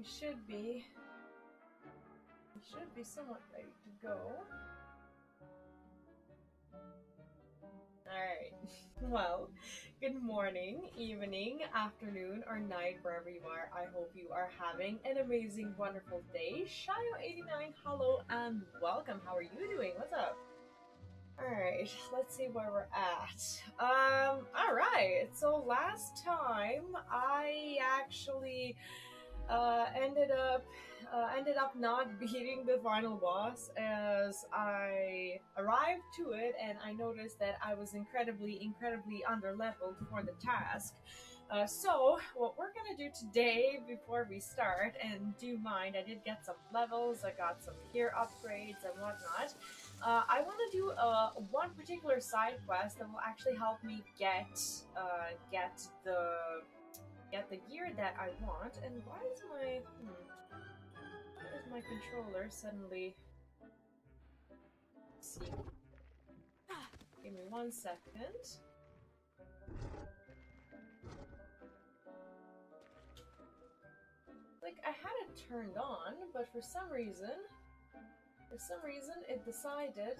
should be somewhat ready to go. Alright. Well, good morning, evening, afternoon, or night, wherever you are. I hope you are having an amazing, wonderful day. Shayo89, hello and welcome. How are you doing? What's up? Alright, let's see where we're at. Alright, so last time I actually ended up not beating the final boss, as I arrived to it and I noticed that I was incredibly underleveled for the task. So what we're gonna do today, before we start, and do mind, I did get some levels, I got some gear upgrades and whatnot. I want to do one particular side quest that will actually help me get the gear that I want. And why is my controller suddenly? Let's see. Give me 1 second. Like, I had it turned on, but for some reason it decided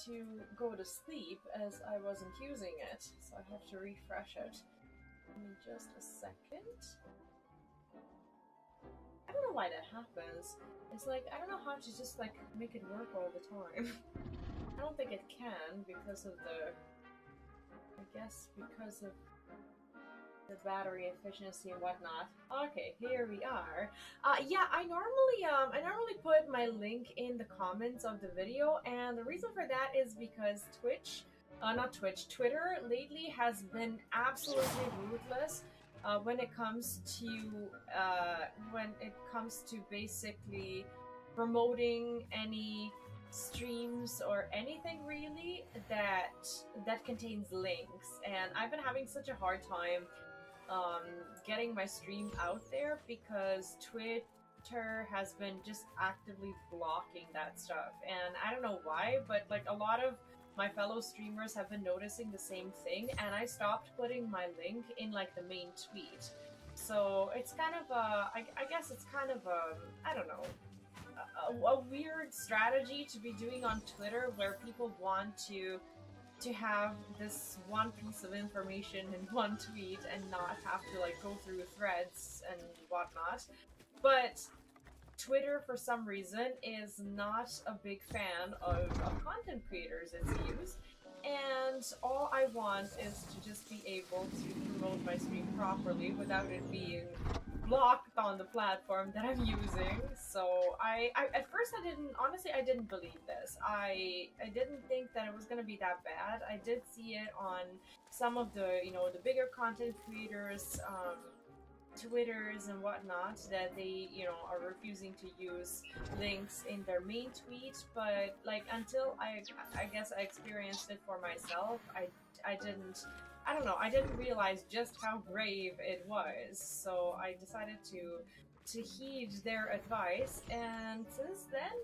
to go to sleep as I wasn't using it. So I have to refresh it. Give me just a second. I don't know why that happens. It's like, I don't know how to just like make it work all the time. I don't think it can because of because of the battery efficiency and whatnot. Okay, here we are. Yeah, I normally put my link in the comments of the video, and the reason for that is because Twitter lately has been absolutely ruthless when it comes to basically promoting any streams or anything really that contains links, and I've been having such a hard time getting my stream out there because Twitter has been just actively blocking that stuff, and I don't know why, but like a lot of my fellow streamers have been noticing the same thing, and I stopped putting my link in like the main tweet. So it's kind of I guess it's kind of I don't know, a weird strategy to be doing on Twitter, where people want to have this one piece of information in one tweet and not have to like go through threads and whatnot. But Twitter, for some reason, is not a big fan of content creators, it seems. And all I want is to just be able to promote my stream properly without it being blocked on the platform that I'm using. So I at first I didn't believe this. I didn't think that it was gonna be that bad. I did see it on some of the the bigger content creators, Twitters and whatnot, that they are refusing to use links in their main tweet, but like until I guess I experienced it for myself, I didn't realize just how grave it was. So I decided to heed their advice, and since then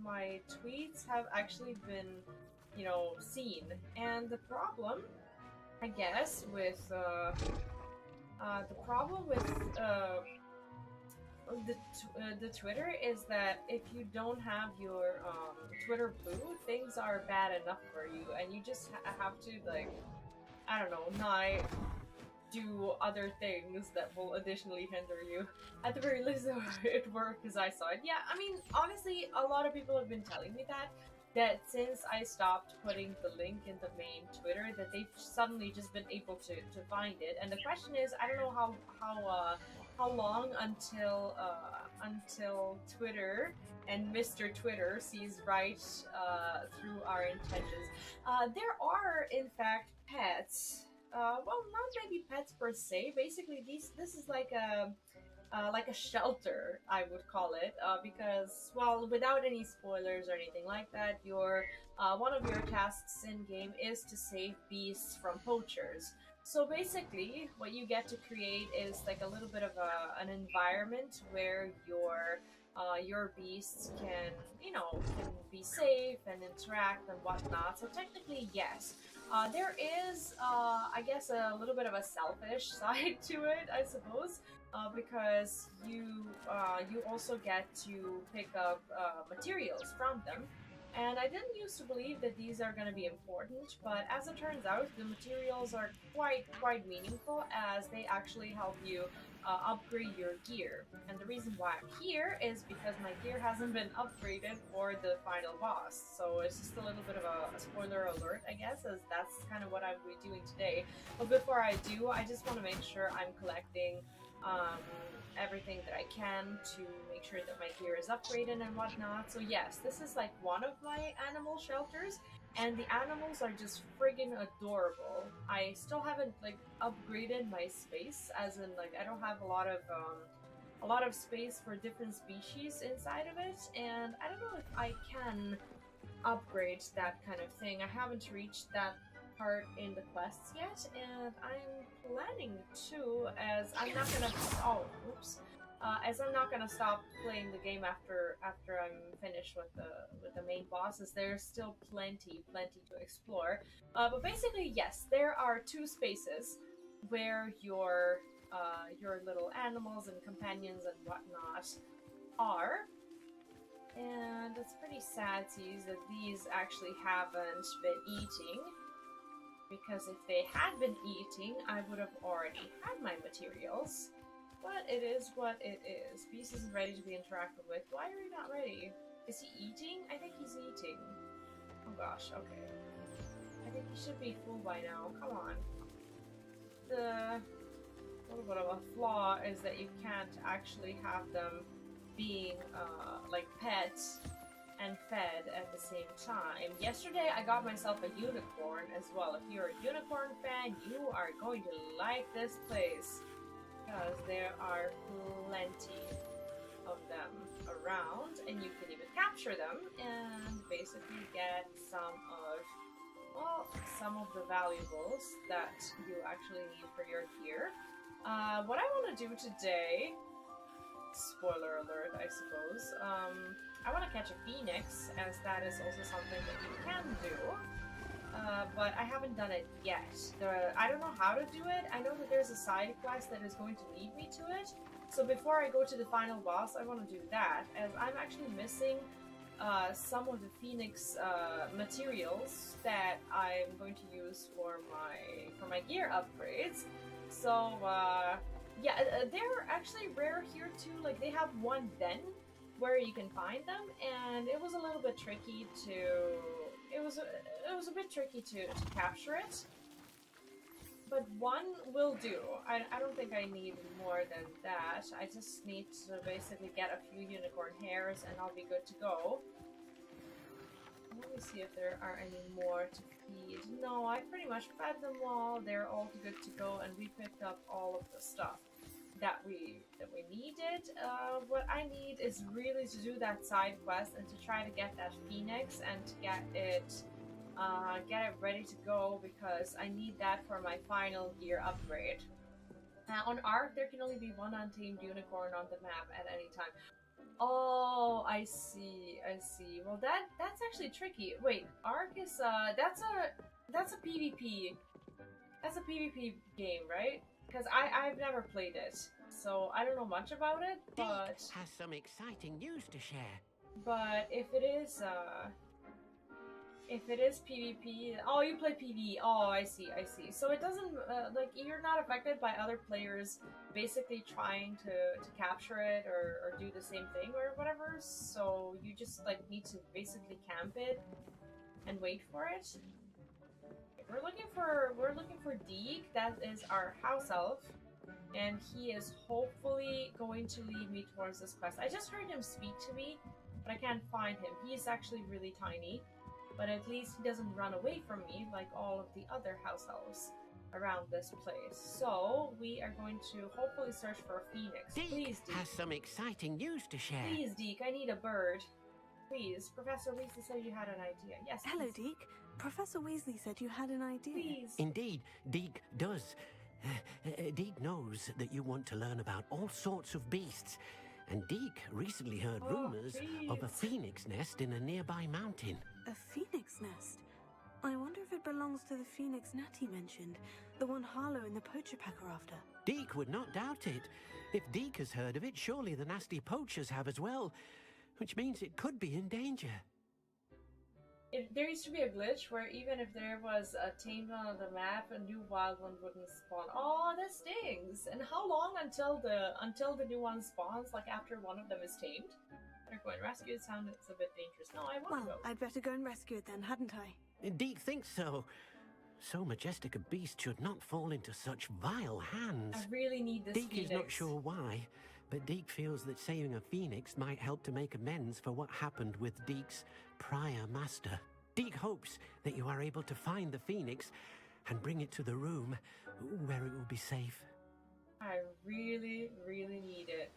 my tweets have actually been seen. And the problem, I guess, with the Twitter is that if you don't have your Twitter Blue, things are bad enough for you, and you just have to, like, I don't know, not do other things that will additionally hinder you. At the very least, it worked as I saw it. Yeah, I mean, honestly, a lot of people have been telling me that since I stopped putting the link in the main Twitter, that they've suddenly just been able to find it. And the question is, I don't know how long until Twitter and Mr. Twitter sees right through our intentions. There are, in fact, pets. Well, not maybe pets per se. Basically, this is like a shelter, I would call it, because, well, without any spoilers or anything like that, your one of your tasks in game is to save beasts from poachers. So basically, what you get to create is like a little bit of an environment where your beasts can be safe and interact and whatnot. So technically, yes. There is, I guess, a little bit of a selfish side to it, I suppose, because you also get to pick up materials from them. And I didn't used to believe that these are going to be important, but as it turns out, the materials are quite meaningful as they actually help you upgrade your gear. And the reason why I'm here is because my gear hasn't been upgraded for the final boss. So it's just a little bit of a spoiler alert, I guess, as that's kind of what I'll be doing today. But before I do, I just want to make sure I'm collecting um, everything that I can to make sure that my gear is upgraded and whatnot. So yes, this is like one of my animal shelters, and the animals are just friggin' adorable. I still haven't like upgraded my space, as in like I don't have a lot of space for different species inside of it, and I don't know if I can upgrade that kind of thing. I haven't reached that part in the quests yet, and I'm planning to, as I'm not gonna. Oh, oops. As I'm not gonna stop playing the game after I'm finished with the main bosses. There's still plenty to explore. But basically, yes, there are two spaces where your little animals and companions and whatnot are. And it's pretty sad to use that these actually haven't been eating, because if they had been eating, I would have already had my materials. But it is what it is. Beast isn't ready to be interacted with. Why are you not ready? Is he eating? I think he's eating. Oh gosh, okay. I think he should be full by now. Come on. The little bit of a flaw is that you can't actually have them being like pets and fed at the same time. Yesterday I got myself a unicorn as well. If you're a unicorn fan, you are going to like this place, because there are plenty of them around, and you can even capture them and basically get some of the valuables that you actually need for your gear. What I want to do today, spoiler alert, I suppose, I want to catch a phoenix, as that is also something that you can do. But I haven't done it yet. I don't know how to do it. I know that there's a side quest that is going to lead me to it. So before I go to the final boss, I want to do that, as I'm actually missing some of the Phoenix materials that I'm going to use for my gear upgrades. So yeah, they're actually rare here too. Like they have one den where you can find them, and it was a little bit tricky to. It was a bit tricky to capture it, but one will do. I don't think I need more than that. I just need to basically get a few unicorn hairs and I'll be good to go. Let me see if there are any more to feed. No, I pretty much fed them all. They're all good to go, and we picked up all of the stuff that we needed. What I need is really to do that side quest and to try to get that phoenix and to get it ready to go, because I need that for my final gear upgrade. On Ark, there can only be one untamed unicorn on the map at any time. Oh, I see. Well, that's actually tricky. Wait, Ark is that's a PvP. That's a PvP game, right? Because I've never played it, so I don't know much about it. But Dick has some exciting news to share. But if it is PvP, oh, you play PvE. Oh, I see. So it doesn't like you're not affected by other players basically trying to capture it or do the same thing or whatever. So you just like need to basically camp it and wait for it. We're looking for Deke. That is our house elf, and he is hopefully going to lead me towards this quest. I just heard him speak to me, but I can't find him. He is actually really tiny, but at least he doesn't run away from me like all of the other house elves around this place. So we are going to hopefully search for a phoenix. Dick Please, Deke. has some exciting news to share. Please, Deke, I need a bird. Please, Professor Weasley said you had an idea. Yes. Hello, please. Deke. Professor Weasley said you had an idea. Please. Indeed, Deke does. Deke knows that you want to learn about all sorts of beasts, and Deke recently heard rumors of a phoenix nest in a nearby mountain. A phoenix nest? I wonder if it belongs to the phoenix Natty mentioned, the one Harlow and the poacher pack are after. Deke would not doubt it. If Deke has heard of it, surely the nasty poachers have as well, which means it could be in danger. There used to be a glitch where even if there was a tamed one on the map, a new wild one wouldn't spawn. Oh, that stings! And how long until the new one spawns? Like after one of them is tamed? Better go and rescue it. Sounds a bit dangerous. No, I won't go. I'd better go and rescue it then, hadn't I? Deke thinks so. So majestic a beast should not fall into such vile hands. I really need this Deke phoenix. is not sure why, but Deke feels that saving a phoenix might help to make amends for what happened with Deke's prior master. Deke hopes that you are able to find the phoenix and bring it to the room where it will be safe. I really, really need it.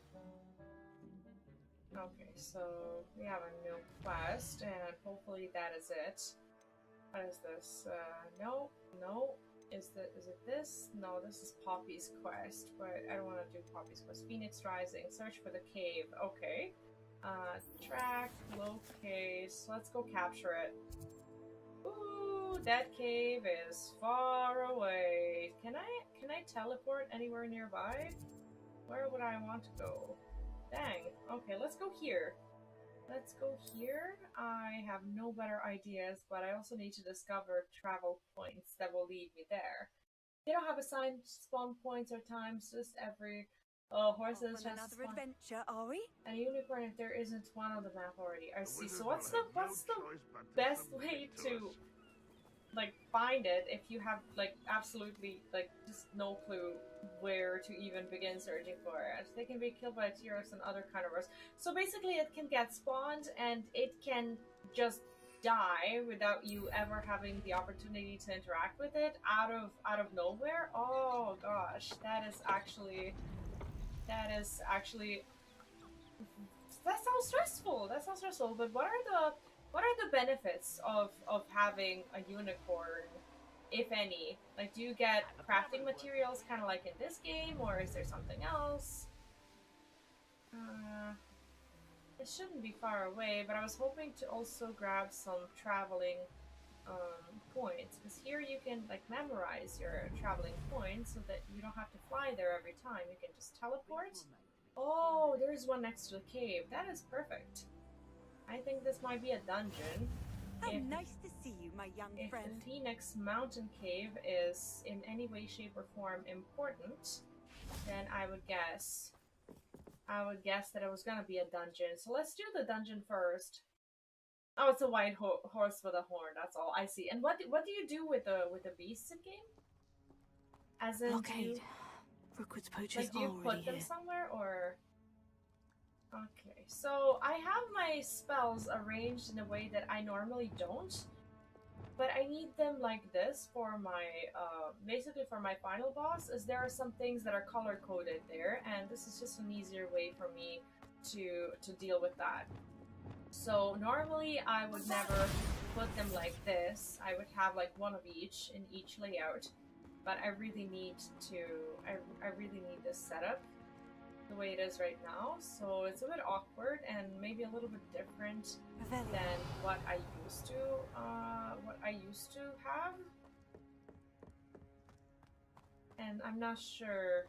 Okay, so we have a new quest, and hopefully that is it. What is this? No. Is it this? No, this is Poppy's quest, but I don't want to do Poppy's quest. Phoenix Rising, search for the cave. Okay. Track, locate. Let's go capture it. Ooh, that cave is far away. Can I teleport anywhere nearby? Where would I want to go? Dang. Okay, let's go here. Let's go here. I have no better ideas, but I also need to discover travel points that will lead me there. They don't have assigned spawn points or times, just every horses On another adventure, are we? and a unicorn if there isn't one on the map already. I see. So what's the best way to like find it if you have like absolutely like just no clue where to even begin searching for it? They can be killed by T-Rex and other carnivores. So basically it can get spawned and it can just die without you ever having the opportunity to interact with it out of nowhere. Oh gosh, that sounds stressful. That sounds stressful. But what are the benefits of having a unicorn, if any? Like, do you get crafting materials kind of like in this game, or is there something else? It shouldn't be far away, but I was hoping to also grab some traveling points, because here you can like memorize your traveling points so that you don't have to fly there every time. You can just teleport. Oh, there's one next to the cave. That is perfect. I think this might be a dungeon. How nice to see you, my young friend. If the Phoenix Mountain Cave is in any way, shape, or form important, then I would guess that it was gonna be a dungeon. So let's do the dungeon first. Oh, it's a white horse with a horn. That's all I see. And what do you do with the beasts in game? As in, Blockade. Rookwood's poachers like, do you are put already them here. somewhere or? Okay, so I have my spells arranged in a way that I normally don't, but I need them like this for my basically for my final boss, as there are some things that are color coded there, and this is just an easier way for me to deal with that. So normally I would never put them like this. I would have like one of each in each layout, but I really need I really need this setup the way it is right now, so it's a bit awkward and maybe a little bit different than what I used to have. And I'm not sure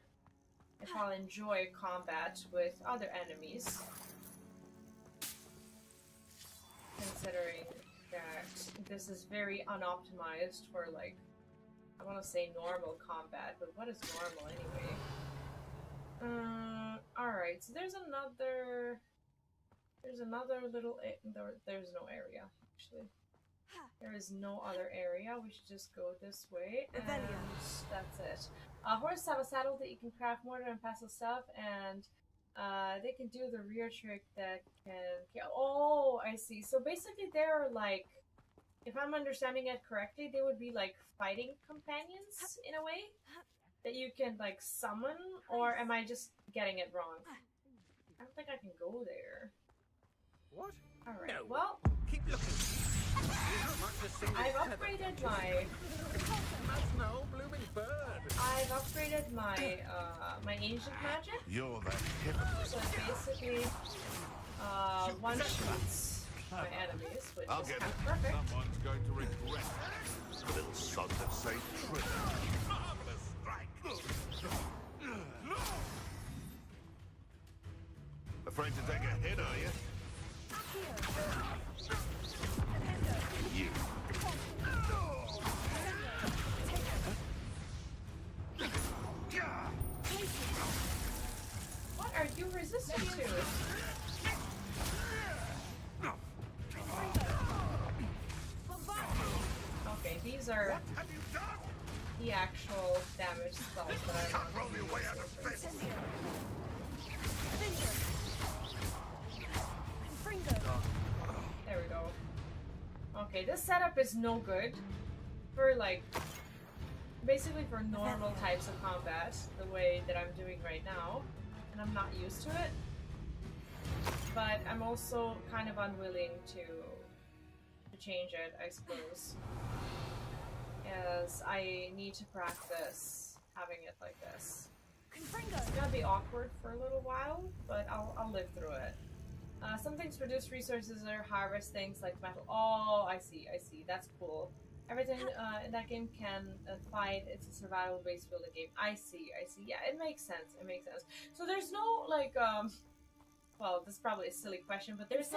if I'll enjoy combat with other enemies, considering that this is very unoptimized for, like, I want to say normal combat, but what is normal anyway? Alright, so there's another little, there's no area, actually. There is no other area, we should just go this way, and that's it. Horses have a saddle that you can craft more than passive stuff, and they can do the rear trick that can, oh, I see. So basically they're like, if I'm understanding it correctly, they would be like fighting companions, in a way? That you can like summon, or am I just getting it wrong? I don't think I can go there. What? Alright, No. well, Keep looking. I've upgraded my I've upgraded my my ancient magic. You're that hypocrite. So it basically one shoots my enemies, which I'll is get kind it. of perfect. Someone's going to regret it. A little son that saved Trinity. Marvelous strike. Afraid to take a hit, are you? You. What are you resistant to? Okay, these are What have you done? the actual damage spells that I Can't want roll to your way use out of for this. There we go. Okay, this setup is no good for like basically for normal types of combat, the way that I'm doing right now, and I'm not used to it. But I'm also kind of unwilling to change it, I suppose, as I need to practice having it like this. It's gonna be awkward for a little while, but I'll live through it. Some things produce resources or harvest things like metal. Oh, I see. That's cool. Everything in that game can fight. It's a survival-based building game. I see. Yeah, it makes sense. So there's no, like, well, this is probably a silly question, but there's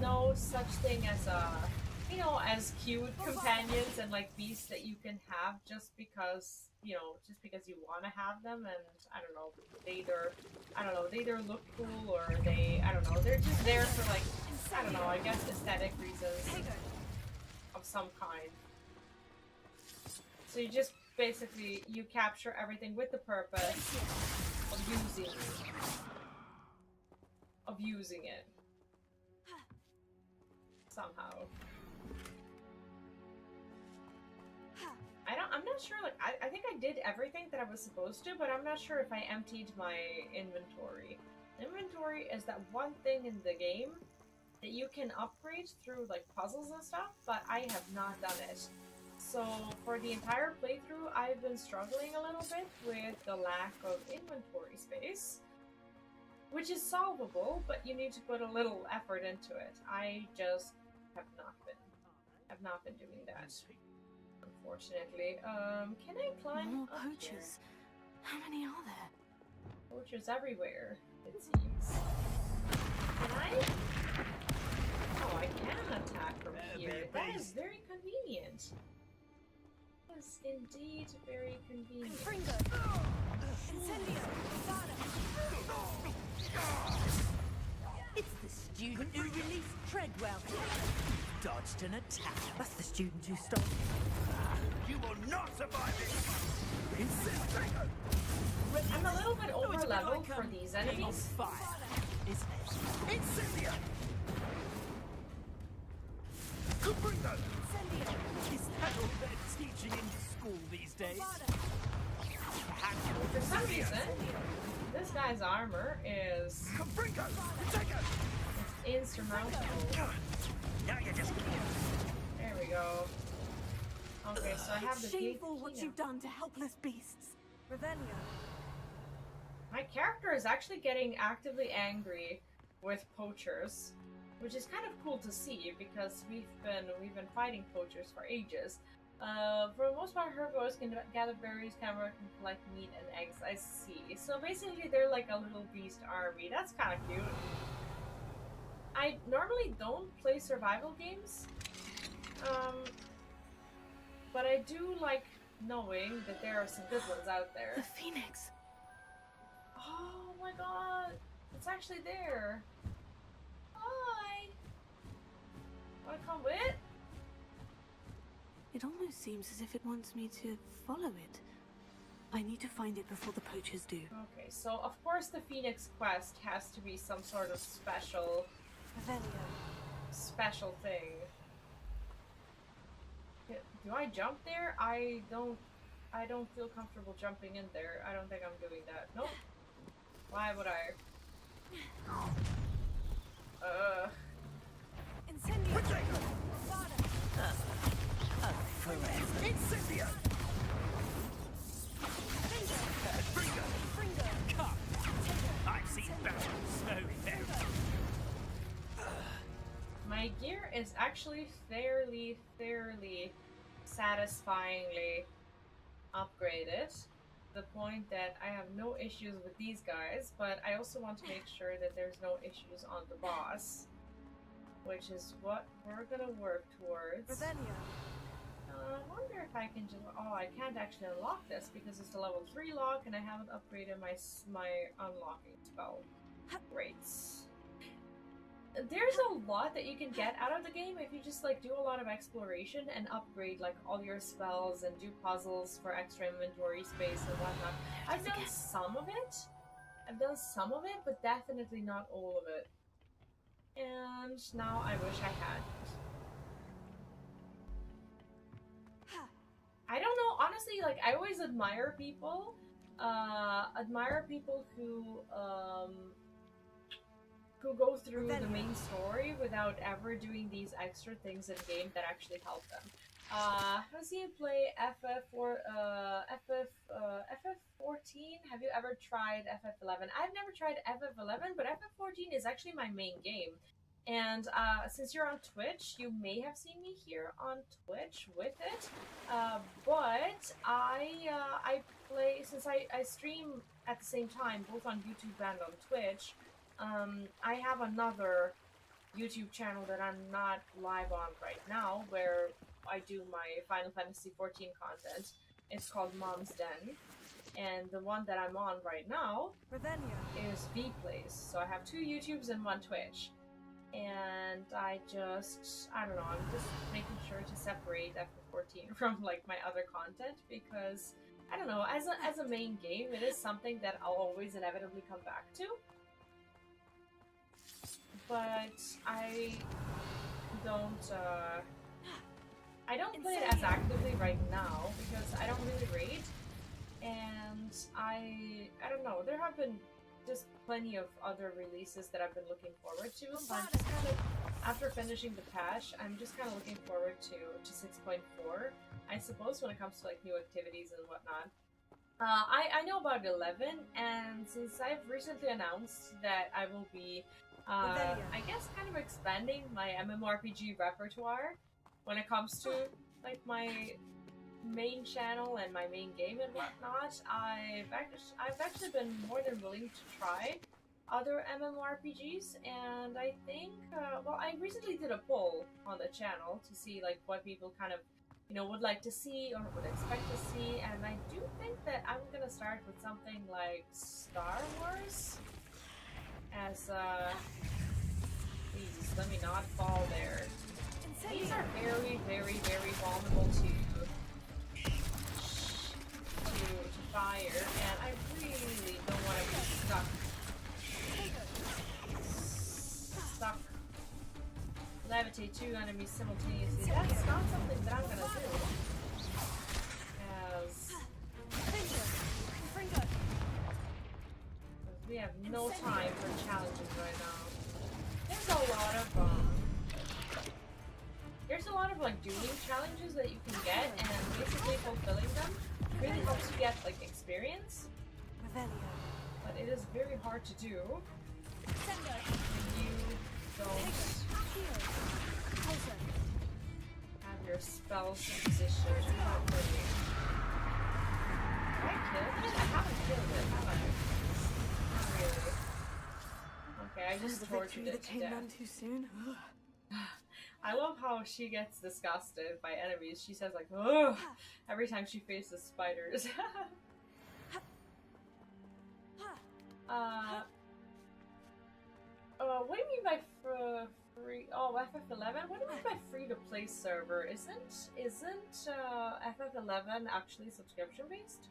no such thing as, as cute companions and, like, beasts that you can have just because you want to have them, and I don't know, they either look cool or they're just there for, like, I don't know, I guess aesthetic reasons of some kind. So you just basically, you capture everything with the purpose of using it somehow. I'm not sure, like, I think I did everything that I was supposed to, but I'm not sure if I emptied my inventory. Inventory is that one thing in the game that you can upgrade through, like, puzzles and stuff, but I have not done it. So, for the entire playthrough, I've been struggling a little bit with the lack of inventory space, which is solvable, but you need to put a little effort into it. I just have not been doing that. Unfortunately. Can I climb More up poachers. here? How many are there? Poachers everywhere, it seems. Can I? Oh, I can attack from here. That is very convenient. That is indeed very convenient. It's the student who released Treadwell. Dodged an attack. That's the student who stole. You will not survive it! I'm a little bit over leveled for these enemies. Fire, isn't it? Incendia! Cubrino! Is that all they're teaching in school these days? For some reason, this guy's armor is Cubrino! Take it! insurmountable. Now you're just... There we go. Okay, so I have the Shameful what Key you've done to helpless beasts. Revelio. My character is actually getting actively angry with poachers, which is kind of cool to see because we've been fighting poachers for ages. For the most part, herbivores can gather berries, camera can collect meat and eggs. I see. So basically, they're like a little beast army. That's kind of cute. I normally don't play survival games, but I do like knowing that there are some good ones out The there. phoenix. Oh my god, it's actually there. Hi. Wanna come with? It almost seems as if it wants me to follow it. I need to find it before the poachers do. Okay, so of course the Phoenix quest has to be some sort of special thing. Do I jump there? I don't feel comfortable jumping in there. I don't think I'm doing that. Nope. Why would I? Incendia! Come. I've seen better snow there. My is actually fairly satisfyingly upgraded. The point that I have no issues with these guys, but I also want to make sure that there's no issues on the boss, which is what we're gonna work towards. Revelio. I wonder if I can just... Oh, I can't actually unlock this because it's a level 3 lock and I haven't upgraded my unlocking spell. Great. There's a lot that you can get out of the game if you just like do a lot of exploration and upgrade like all your spells and do puzzles for extra inventory space and whatnot. I've done some of it. But definitely not all of it. And now I wish I had. I don't know, honestly, like, I always admire people who go through the main story without ever doing these extra things in game that actually help them. I've seen you play FF14. Have you ever tried FF11? I've never tried FF11, but FF14 is actually my main game. And since you're on Twitch, you may have seen me here on Twitch with it. But I play, since I stream at the same time, both on YouTube and on Twitch, I have another YouTube channel that I'm not live on right now, where I do my Final Fantasy XIV content. It's called Mom's Den. And the one that I'm on right now is V-Plays. So I have 2 YouTubes and 1 Twitch. And I don't know, I'm just making sure to separate FF14 from like my other content because, I don't know, as a main game, it is something that I'll always inevitably come back to. But I don't play it as actively right now because I don't really raid, and I don't know, there have been just plenty of other releases that I've been looking forward to, so I'm just kind of, after finishing the patch, I'm just kind of looking forward to 6.4, I suppose, when it comes to like new activities and whatnot. I know about 11, and since I've recently announced that I will be I guess kind of expanding my MMORPG repertoire when it comes to like my main channel and my main game and whatnot. I've actually been more than willing to try other MMORPGs, and I think well, I recently did a poll on the channel to see like what people kind of, you know, would like to see or would expect to see, and I do think that I'm gonna start with something like Star Wars. As please let me not fall there. These are very vulnerable to fire, and I really don't want to be stuck. Levitate 2 enemies simultaneously. That's not something that I'm gonna do. As we have no time for challenges right now. There's a lot of like dueling challenges that you can get, and basically fulfilling them really helps you get like experience. But it is very hard to do when you don't have your spells in position properly. Have I killed it? I haven't killed it, have I? Not really. Okay, I just tortured it to death. Too soon. I love how she gets disgusted by enemies. She says like, ugh, every time she faces spiders. What do you mean by free? Oh, FF11? What do you mean by free-to-play server? Isn't FF11 actually subscription-based?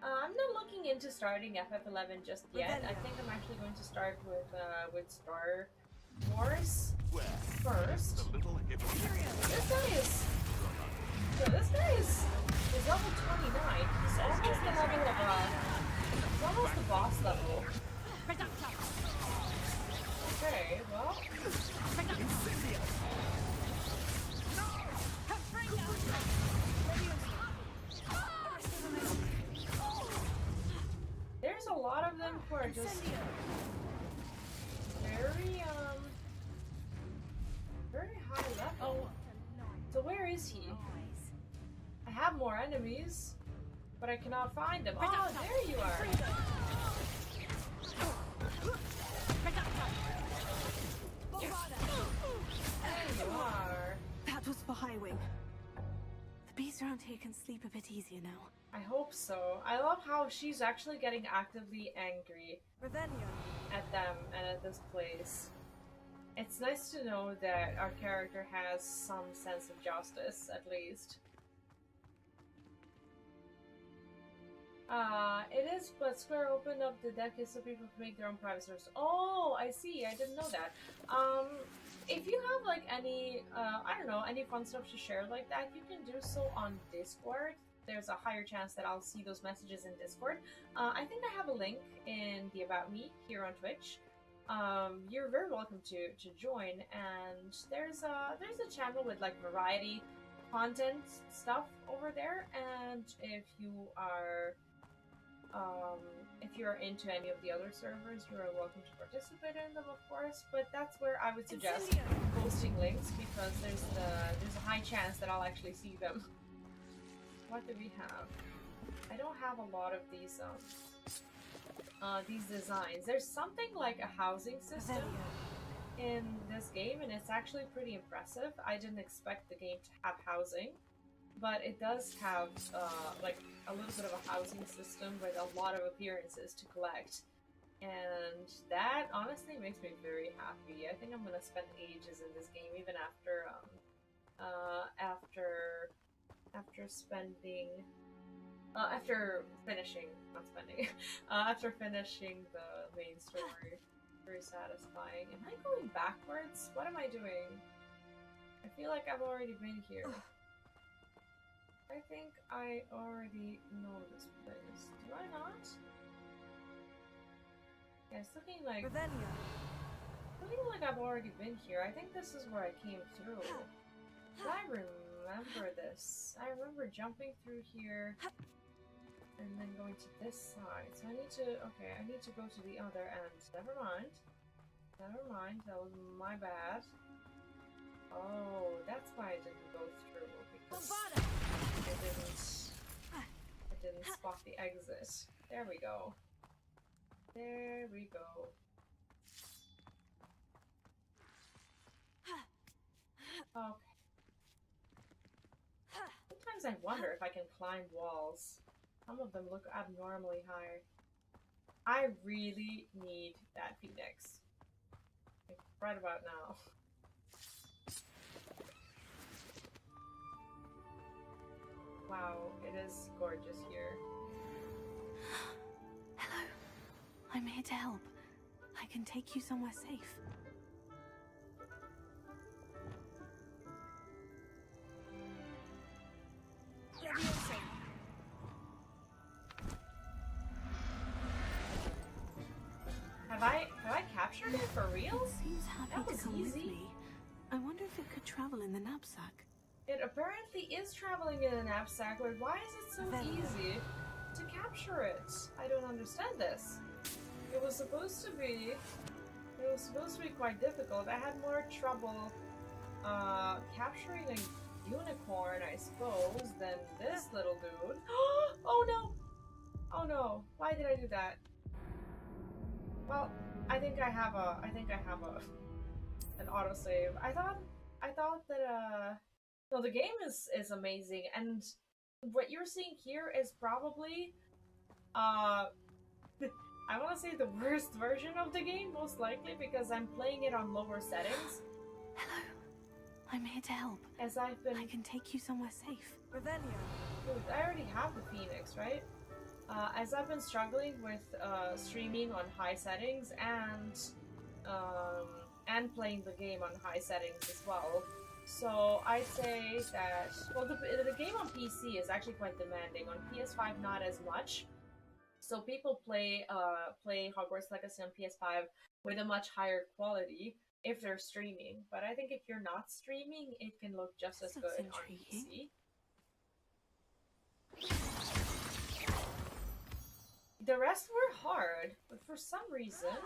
I'm not looking into starting FF11 just yet. I think I'm actually going to start with Star Wars first. This guy is level 29. He's almost the level of he's almost the boss level. Okay, well. There's a lot of them who are just very is he? I have more enemies, but I cannot find them. Oh, there you are. There you are. That was for Highwing. The bees around here can sleep a bit easier now. I hope so. I love how she's actually getting actively angry at them and at this place. It's nice to know that our character has some sense of justice, at least. It is, but Square opened up the deck so people can make their own private servers. Oh, I see. I didn't know that. If you have like any, I don't know, any fun stuff to share like that, you can do so on Discord. There's a higher chance that I'll see those messages in Discord. I think I have a link in the About Me here on Twitch. You're very welcome to join, and there's a channel with like variety content stuff over there, and if you're into any of the other servers, you're welcome to participate in them, of course, but that's where I would suggest posting links, because there's a high chance that I'll actually see them. What do we have? I don't have a lot of these designs. There's something like a housing system in this game, and it's actually pretty impressive. I didn't expect the game to have housing, but it does have like a little bit of a housing system with a lot of appearances to collect, and that honestly makes me very happy. I think I'm gonna spend ages in this game, even after after finishing the main story. Very satisfying. Am I going backwards? What am I doing? I feel like I've already been here. I think I already know this place. Do I not? Yeah, it's looking like I've already been here. I think this is where I came through. I remember this. I remember jumping through here and then going to this side. So I need to go to the other end. Never mind. Never mind, that was my bad. Oh, that's why I didn't go through, because I didn't spot the exit. There we go. There we go. Okay. Sometimes I wonder if I can climb walls. Some of them look abnormally high. I really need that phoenix. Like, right about now. Wow, it is gorgeous here. Hello. I'm here to help. I can take you somewhere safe. Have I captured it for real? It seems happy That to was come with easy. me. I wonder if it could travel in the knapsack. It apparently is traveling in a knapsack, but why is it so easy to capture it? I don't understand this. It was supposed to be quite difficult. I had more trouble capturing a unicorn, I suppose, than this little dude. Oh no! Oh no! Why did I do that? Well, I think I have an autosave. I thought that no, the game is amazing, and what you're seeing here is probably I want to say the worst version of the game, most likely, because I'm playing it on lower settings. Hello. I'm here to help. As I've been... I can take you somewhere safe. Dude, I already have the Phoenix, right? As I've been struggling with streaming on high settings and playing the game on high settings as well, so I'd say that, well, the game on PC is actually quite demanding. On PS5, not as much. So people play Hogwarts Legacy on PS5 with a much higher quality if they're streaming. But I think if you're not streaming, it can look just as good on PC. The rest were hard, but for some reason,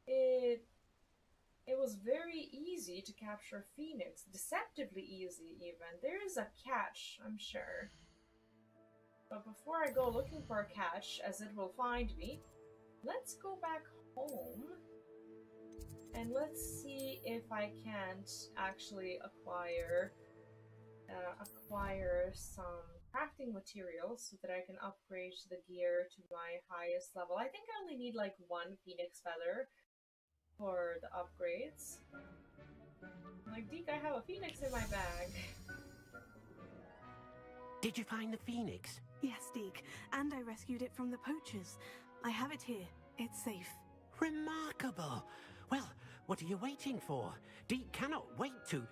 it It was very easy to capture Phoenix, deceptively easy even. There is a catch, I'm sure. But before I go looking for a catch, as it will find me, let's go back home. And let's see if I can't actually acquire some crafting materials so that I can upgrade the gear to my highest level. I think I only need like one phoenix feather for the upgrades. Like, Deke, I have a phoenix in my bag. Did you find the phoenix? Yes, Deke, and I rescued it from the poachers. I have it here. It's safe. Remarkable! Well, what are you waiting for? Deke cannot wait to...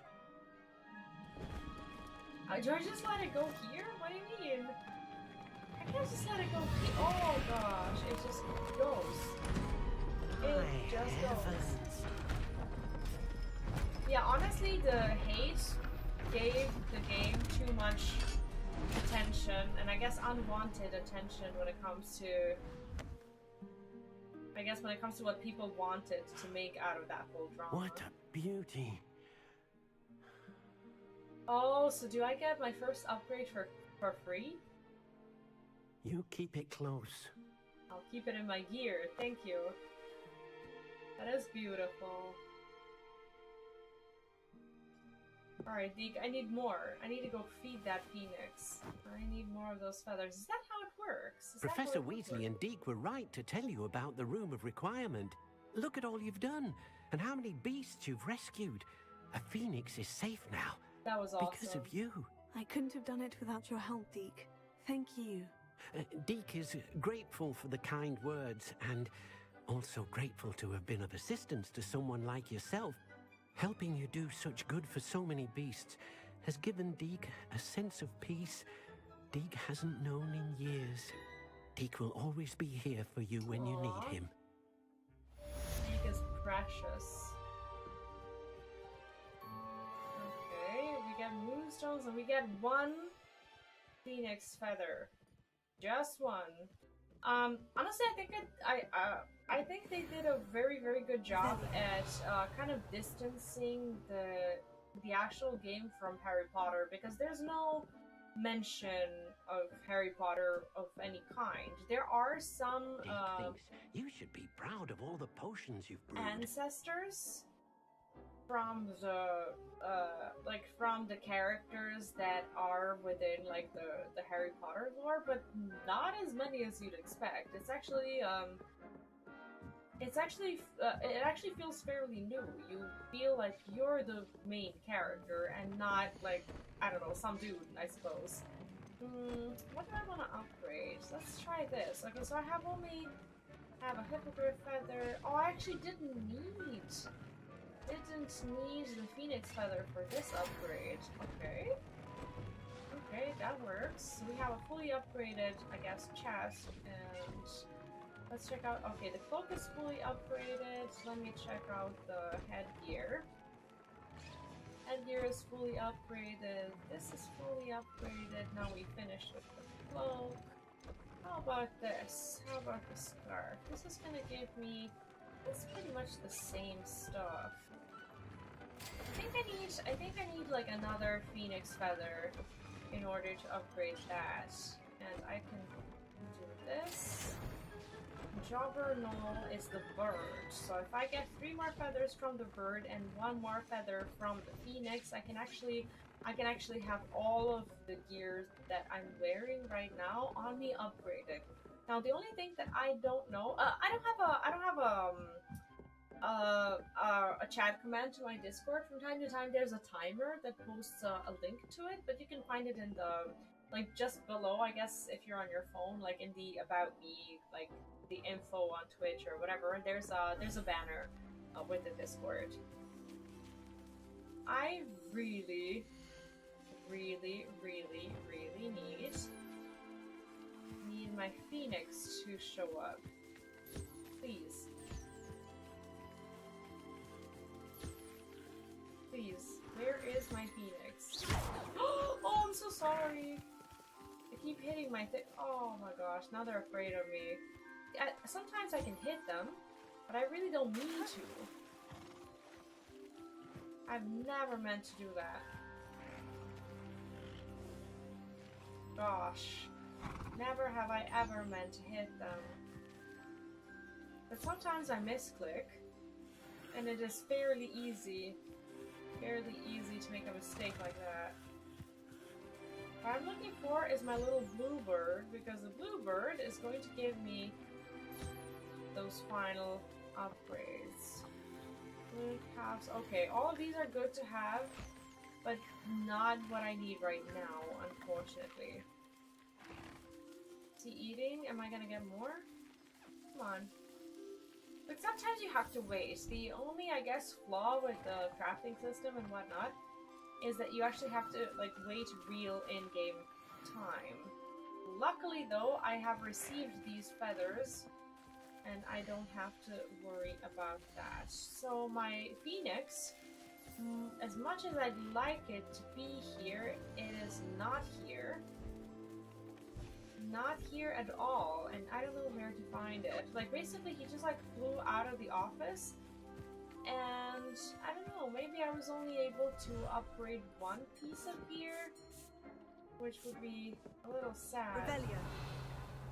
Do I just let it go here? What do you mean? I can't just let it go here. Oh gosh, it just goes. It just goes. Yeah, honestly, the hate gave the game too much attention, and I guess unwanted attention when it comes to... when it comes to what people wanted to make out of that whole drama. What a beauty. Oh, so do I get my first upgrade for free? You keep it close. I'll keep it in my gear, thank you. That is beautiful. Alright, Deke, I need more. I need to go feed that phoenix. I need more of those feathers. Is that how it works? Professor Weasley and Deke were right to tell you about the Room of Requirement. Look at all you've done, and how many beasts you've rescued. A phoenix is safe now. That was awesome. Because of you. I couldn't have done it without your help, Deke. Thank you. Deke is grateful for the kind words, and also grateful to have been of assistance to someone like yourself. Helping you do such good for so many beasts has given Deke a sense of peace Deke hasn't known in years. Deke will always be here for you when you need him. Deke is precious. Okay, we get moonstones and we get one phoenix feather. Just one. Honestly, I think they did a very, very good job at kind of distancing the actual game from Harry Potter, because there's no mention of Harry Potter of any kind. There are some Deke thinks you should be proud of all the potions you've brewed. ancestors from the characters that are within like the Harry Potter lore, but not as many as you'd expect. It actually feels fairly new. You feel like you're the main character and not like, I don't know, some dude, I suppose. What do I want to upgrade? Let's try this. Okay, so I have a hippogriff feather. Oh, I actually didn't need the phoenix feather for this upgrade. Okay. Okay, that works. We have a fully upgraded, I guess, chest, and let's check out... Okay, the cloak is fully upgraded. Let me check out the headgear. Headgear is fully upgraded. This is fully upgraded. Now we finished with the cloak. How about this? How about the scarf? This is gonna give me... It's pretty much the same stuff. I think I need like another phoenix feather in order to upgrade that. And I can do this. Jobberknoll is the bird. So if I get 3 more feathers from the bird and 1 more feather from the phoenix, I can actually have all of the gear that I'm wearing right now on me upgraded. Now the only thing that I don't know, I don't have a chat command to my Discord. From time to time there's a timer that posts a link to it, but you can find it in the, like, just below, I guess, if you're on your phone, like in the About Me, like the info on Twitch or whatever. There's a banner with the Discord. I really need my phoenix to show up. Please. Please, where is my phoenix? Oh, I'm so sorry. I keep hitting my thing. Oh my gosh, now they're afraid of me. Sometimes I can hit them, but I really don't mean to. I've never meant to do that. Gosh. Never have I ever meant to hit them. But sometimes I misclick, and it is fairly easy to make a mistake like that. What I'm looking for is my little blue bird, because the blue bird is going to give me those final upgrades. Okay, all of these are good to have, but not what I need right now, unfortunately. Is he eating? Am I gonna get more? Come on. But sometimes you have to wait. The only, I guess, flaw with the crafting system and whatnot is that you actually have to, like, wait real in-game time. Luckily, though, I have received these feathers, and I don't have to worry about that. So my phoenix, as much as I'd like it to be here, it is not here. Not here at all, and I don't know where to find it. Like, basically, he just, like, flew out of the office, and I don't know, maybe I was only able to upgrade one piece of gear, which would be a little sad. Rebellion.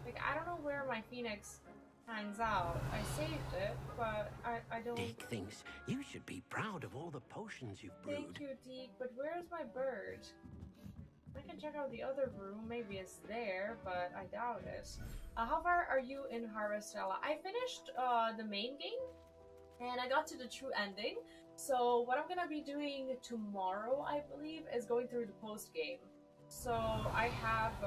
Like, I don't know where my phoenix hangs out. I saved it, but I don't... Deke thinks you should be proud of all the potions you've brewed. Thank you, Deke, but where's my bird? I can check out the other room, maybe it's there, but I doubt it. How far are you in Harvestella? I finished the main game, and I got to the true ending. So what I'm gonna be doing tomorrow, I believe, is going through the post-game. So I have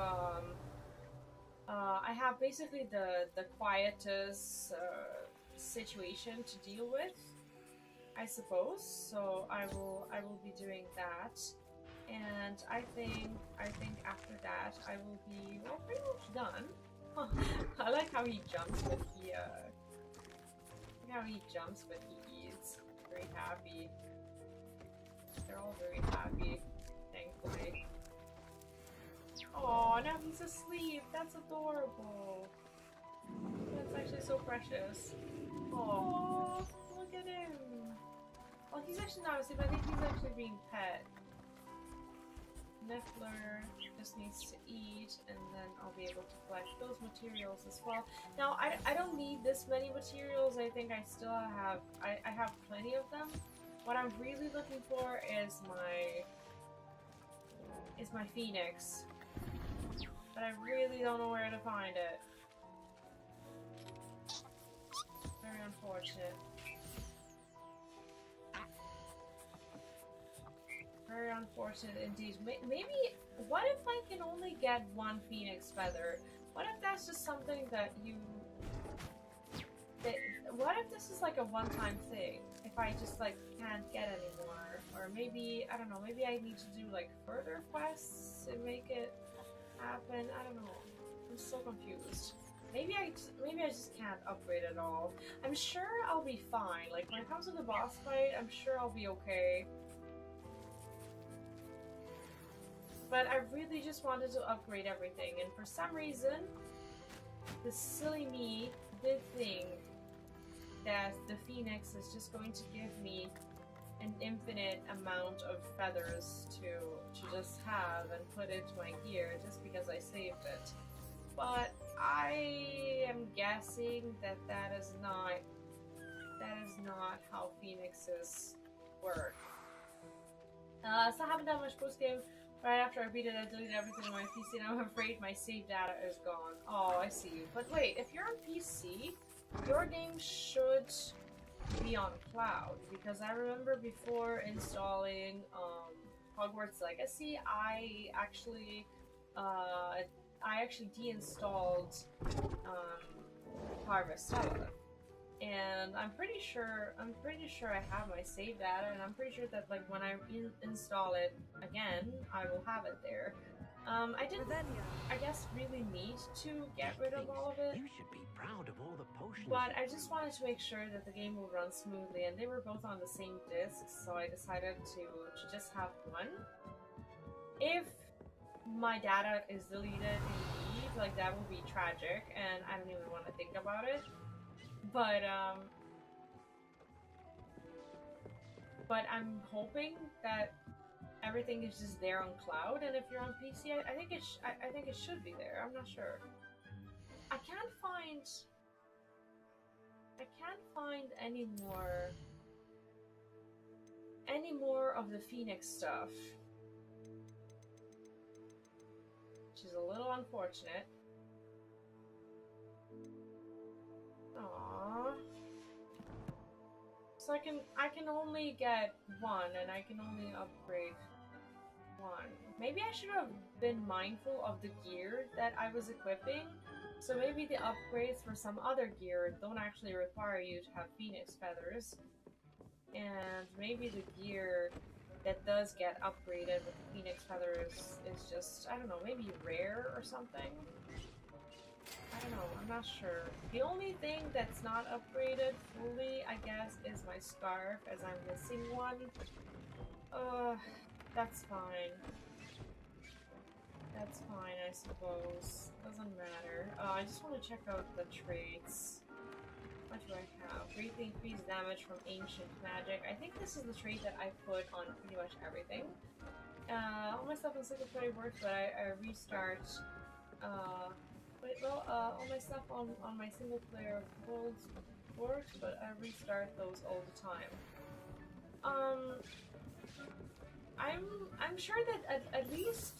basically the quietest situation to deal with, I suppose. So I will be doing that. And I think after that I will be, well, pretty much done. I like how he jumps when he eats. Very happy. They're all very happy, thankfully. Oh, now he's asleep. That's adorable. That's actually so precious. Oh, look at him. Well, he's actually not asleep. I think he's actually being pet. Niffler just needs to eat, and then I'll be able to collect those materials as well. Now, I don't need this many materials. I think I still have, I have plenty of them. What I'm really looking for is my phoenix. But I really don't know where to find it. Very unfortunate. Very unfortunate indeed. Maybe, what if I can only get one phoenix feather? What if that's just something that you... what if this is like a one-time thing? If I just like can't get any more? Or maybe, I don't know, maybe I need to do like further quests to make it happen? I don't know. I'm so confused. Maybe I just can't upgrade at all. I'm sure I'll be fine. Like when it comes to the boss fight, I'm sure I'll be okay. But I really just wanted to upgrade everything, and for some reason, the silly me did think that the phoenix is just going to give me an infinite amount of feathers to just have and put into my gear just because I saved it. But I am guessing that that is not how phoenixes work. So I haven't done much post game. Right after I beat it, I deleted everything on my PC, and I'm afraid my save data is gone. Oh, I see. But wait, if you're on PC, your game should be on cloud, because I remember before installing Hogwarts Legacy, I actually deinstalled Harvestella. And I'm pretty sure I have my save data, and I'm pretty sure that like when I install it again, I will have it there. I didn't, I guess, really need to get rid of all of it. You should be proud of all the potions. But I just wanted to make sure that the game will run smoothly, and they were both on the same disc, so I decided to just have one. If my data is deleted indeed, like that will be tragic, and I don't even want to think about it. But but I'm hoping that everything is just there on cloud, and if you're on PC, I think I think it should be there. I'm not sure. I can't find any more of the Phoenix stuff, which is a little unfortunate. Aww. So I can only get one, and I can only upgrade one. Maybe I should have been mindful of the gear that I was equipping. So maybe the upgrades for some other gear don't actually require you to have Phoenix feathers. And maybe the gear that does get upgraded with the Phoenix feathers is just, I don't know, maybe rare or something? I don't know, I'm not sure. The only thing that's not upgraded fully, I guess, is my scarf, as I'm missing one. That's fine. That's fine, I suppose. Doesn't matter. I just want to check out the traits. What do I have? Greatly increased damage from ancient magic. I think this is the trait that I put on pretty much everything. All my stuff in single player works, but I restart. All my stuff on my single player worlds works, but I restart those all the time. I'm sure that at least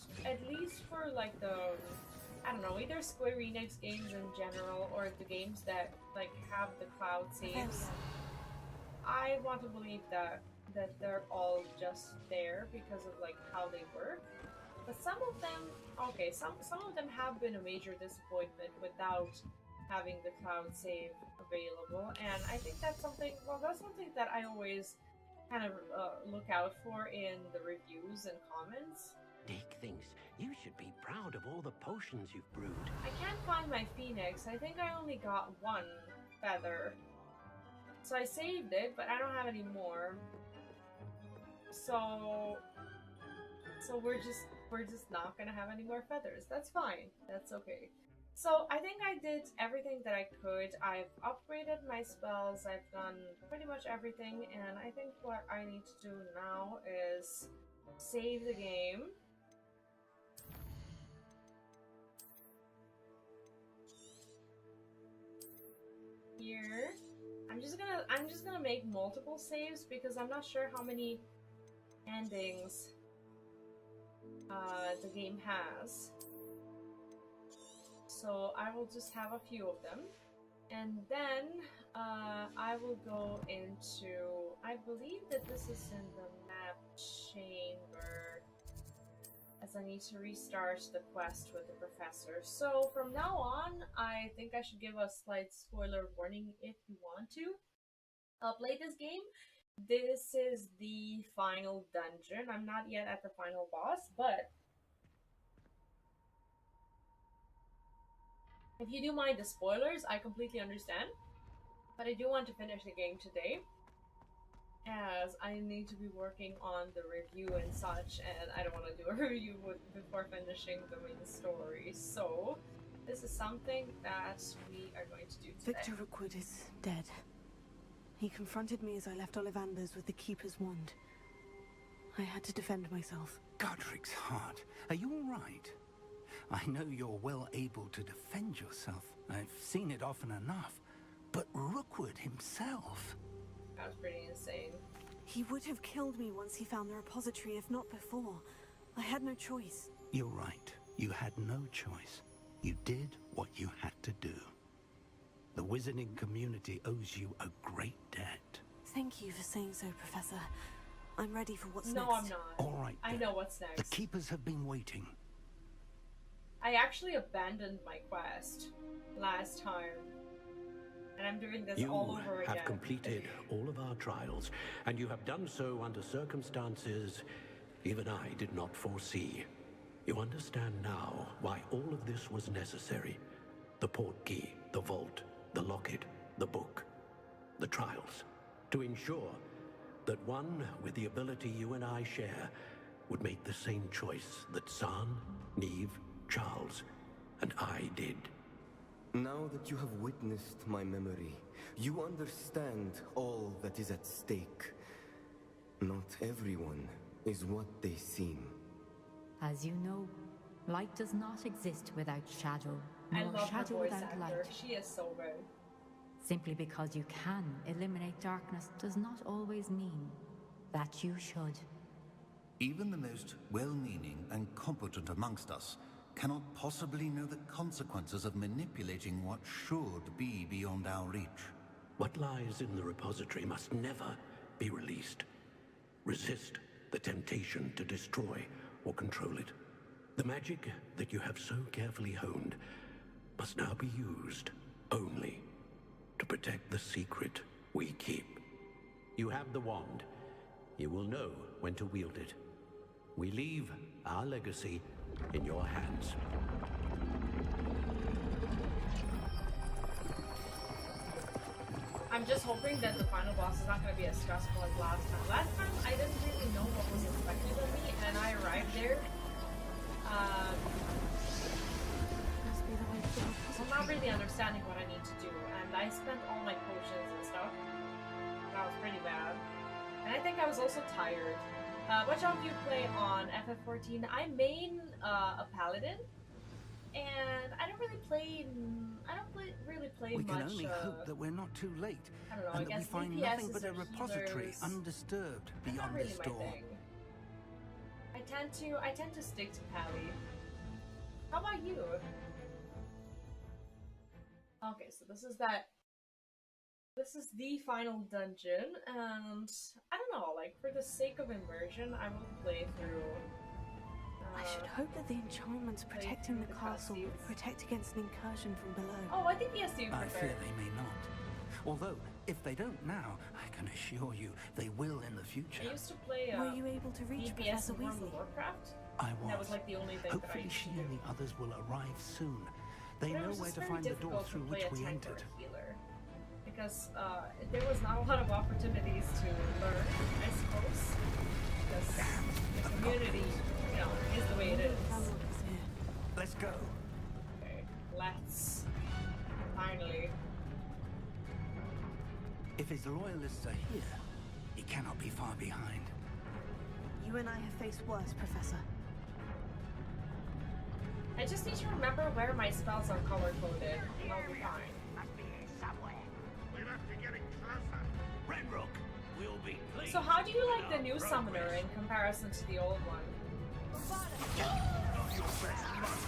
for like the, I don't know, either Square Enix games in general or the games that like have the cloud saves, I want to believe that they're all just there because of like how they work. But some of them, okay, some of them have been a major disappointment without having the cloud save available, and I think that's something. Well, that's something that I always kind of look out for in the reviews and comments. Deke thinks you should be proud of all the potions you've brewed. I can't find my Phoenix. I think I only got one feather. So I saved it, but I don't have any more. So we're just not gonna have any more feathers. That's fine. That's okay. So I think I did everything that I could. I've upgraded my spells. I've done pretty much everything, and I think what I need to do now is save the game. Here. I'm just gonna make multiple saves because I'm not sure how many endings the game has. So I will just have a few of them, and then I will go into, I believe that this is in the map chamber, as I need to restart the quest with the professor. So from now on, I think I should give a slight spoiler warning if you want to play this game. This is the final dungeon. I'm not yet at the final boss, but if you do mind the spoilers, I completely understand. But I do want to finish the game today, as I need to be working on the review and such, and I don't want to do a review before finishing the main story. So this is something that we are going to do today. Victor Rookwood is dead. He confronted me as I left Ollivander's with the Keeper's wand. I had to defend myself. Godric's heart. Are you all right? I know you're well able to defend yourself. I've seen it often enough. But Rookwood himself... That was pretty insane. He would have killed me once he found the repository, if not before. I had no choice. You're right. You had no choice. You did what you had to do. The wizarding community owes you a great debt. Thank you for saying so, Professor. I'm ready for what's next. No, I'm not. All right, I know what's next. The Keepers have been waiting. I actually abandoned my quest last time, and I'm doing this all over again. You have completed all of our trials, and you have done so under circumstances even I did not foresee. You understand now why all of this was necessary. The portkey, the vault, the locket, the book, the trials. To ensure that one with the ability you and I share would make the same choice that San, Neve, Charles, and I did. Now that you have witnessed my memory, you understand all that is at stake. Not everyone is what they seem. As you know, light does not exist without shadow, I nor love her shadow voice without actor. light. She is so good. Simply because you can eliminate darkness does not always mean that you should. Even the most well-meaning and competent amongst us cannot possibly know the consequences of manipulating what should be beyond our reach. What lies in the repository must never be released. Resist the temptation to destroy or control it. The magic that you have so carefully honed must now be used only to protect the secret we keep. You have the wand. You will know when to wield it. We leave our legacy in your hands. I'm just hoping that the final boss is not going to be as stressful as last time. Last time, I didn't really know what was expected of me, and I arrived there. I'm not really understanding what I need to do, and I spent all my potions and stuff. That was pretty bad. And I think I was also tired. Which of you play on FF14? I main a paladin, and I don't really play. We much. can only hope that we're not too late, I don't know. and I that we guess find DPSs nothing but a or repository healers. undisturbed Not beyond really this my door. thing. I tend to stick to Pally. How about you? Okay, so this is the final dungeon, and I don't know, like, for the sake of immersion, I will play through. I should hope that the enchantments protecting the the castle will cutscenes. protect against an incursion from below. Oh, I think yes, you I prefer. fear they may not. Although, if they don't now, I can assure you they will in the future. I used to play Were you able to reach DPS Professor in World of Weasley? Warcraft. I was. That was like the only thing that I Hopefully used she to do. and the others will arrive soon. They But it know was where just to very find the door difficult to through play which a we tank or entered. a healer. Because there was not a lot of opportunities to learn, I suppose. Because the community, you know, is the way it is. Let's go. Okay, let's. Finally. If his loyalists are here, he cannot be far behind. You and I have faced worse, Professor. I just need to remember where my spells are color-coded, and I'll be fine. We must be getting closer. Renrook will be pleased. So how do you like the with new our summoner progress. in comparison to the old one? Not your best month.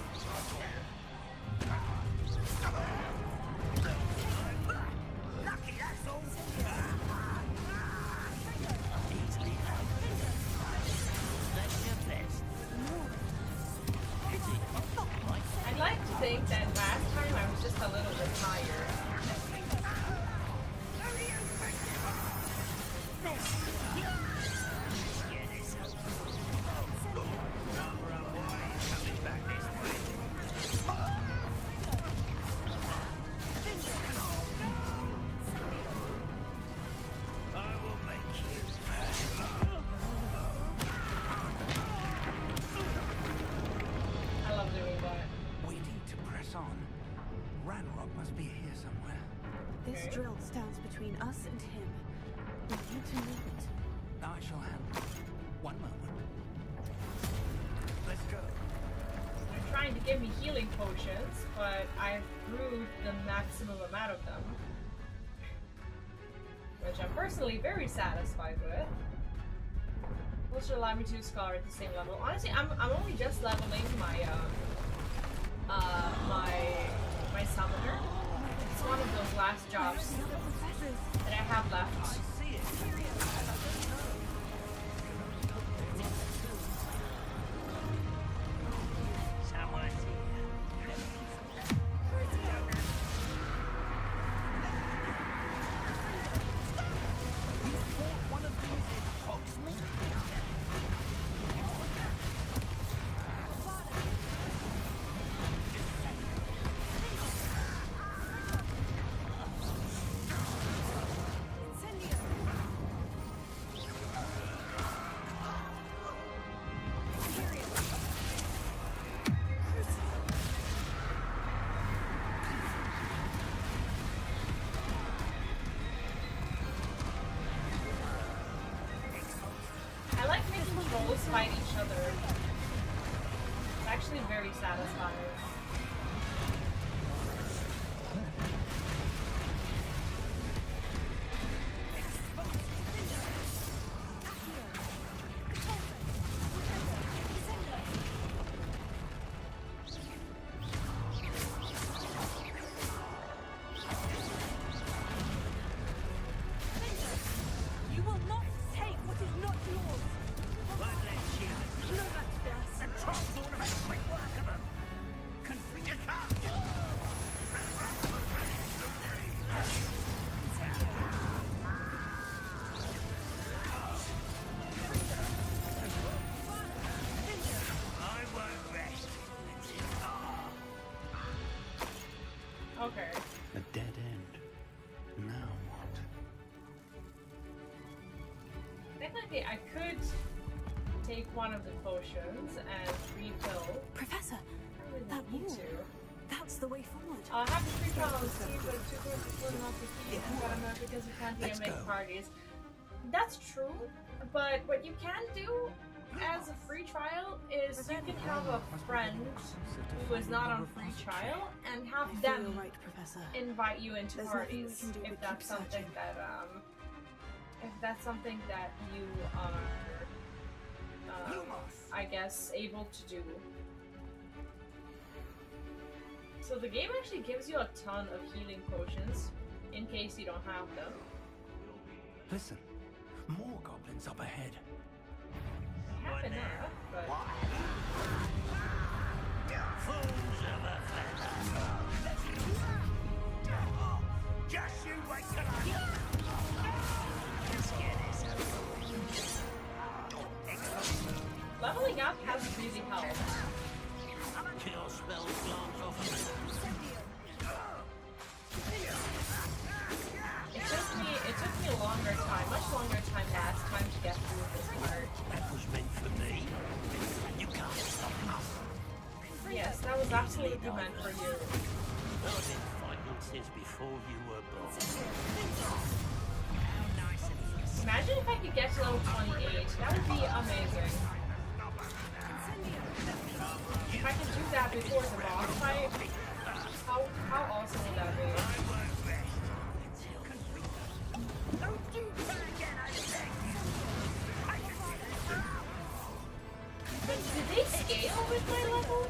Lucky that's all. That's your best. I'd like to think that last time I was just a little bit tired. I love doing that. We need to press on. Ranrock must be here somewhere. This Okay. drill stands between us and him. We need to move it. I shall handle it. One moment. Let's go. They're trying to give me healing potions, but I've brewed the maximum amount of them. Which I'm personally very satisfied with. Which should allow me to scholar at the same level. Honestly, I'm only just leveling my my summoner. It's one of those last jobs that I have left. Someone's here. One of these in Hogsmeade? fight each other. It's actually very satisfying. Okay. A dead end. Now what? Technically, I could take one of the potions and refill. Professor, I really that need wall. to. That's the way forward. I'll have to free trial and see what two courses not to feed because you can't even make parties. That's true, but what you can do as a free trial is you can have a friend who is not on free trial and have them You're right, Professor. invite you into There's nothing we parties can do if but that's keep something searching. that if that's something that you are I guess able to do. So the game actually gives you a ton of healing potions in case you don't have them. Listen, more goblins up ahead. I have enough, but Just you wait till I... leveling up has really helped. Kill spell glance off of It took me a longer time, much longer time last time to get through this part. That was meant for me. You can't stop us. Yes, that was absolutely meant for you. I've been fighting since before you were born. Imagine if I could get to level 28. That would be amazing. If I could do that before the boss fight, how awesome would that be? But did they scale with my level?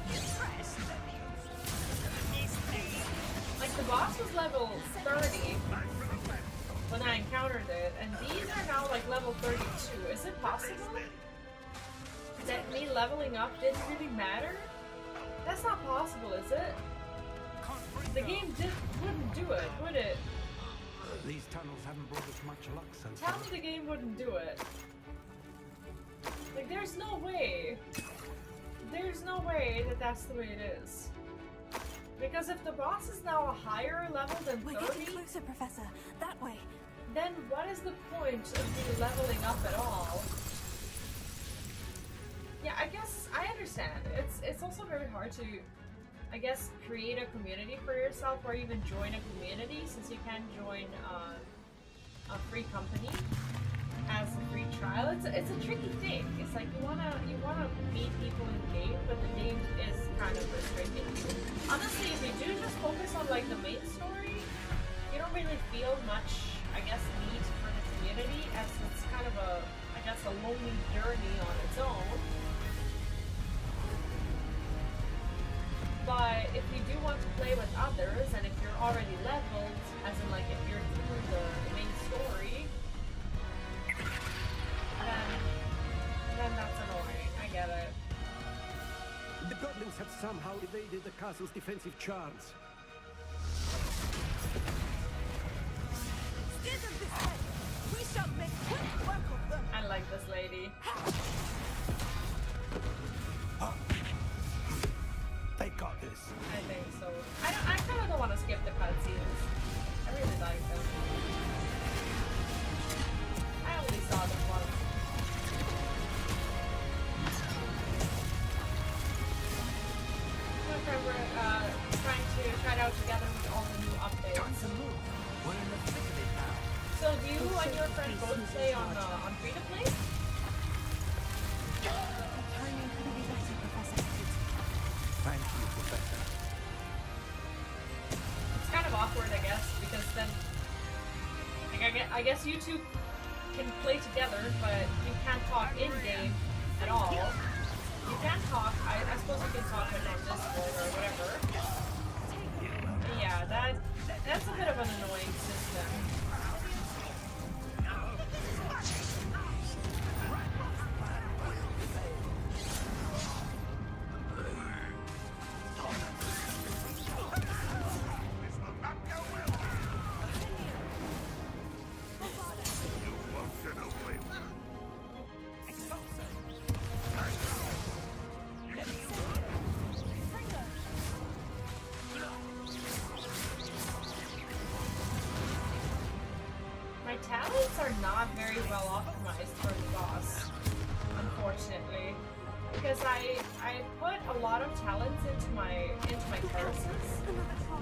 Like the boss was level 30 when I encountered it, and these are now like level 32. Is it possible that me leveling up didn't really matter? That's not possible, is it? The game wouldn't do it, would it? These tunnels haven't brought us much luck so Tell far. me the game wouldn't do it. Like, there's no way. There's no way that that's the way it is. Because if the boss is now a higher level than We're 30, getting closer, Professor. That way. then what is the point of me leveling up at all? Yeah, I guess I understand. It's also very hard to, I guess, create a community for yourself or even join a community since you can't join a free company as a free trial. It's a tricky thing. It's like you wanna meet people in the game, but the game is kind of restricting you. Honestly, if you do just focus on like the main story, you don't really feel much, I guess, need for the community as it's kind of a, I guess, a lonely journey on its own. But if you do want to play with others, and if you're already leveled, as in like if you're through the main story, then that's annoying. I get it. The goblins have somehow evaded the castle's defensive charms. We shall make quick work of them. I like this lady. They got this. I think so. I kind of don't want to skip the cutscenes. I really like them. I only saw them once. My friend were trying to try it out together with all the new updates. We're in the thick of it now. So do you and your friend both play on free to play? guess you two can play together, but you can't talk in-game at all. You can talk, I suppose you can talk like on Discord or whatever. Yeah, that's a bit of an annoying system. My talents are not very well optimized for the boss, unfortunately, because I put a lot of talents into my curses,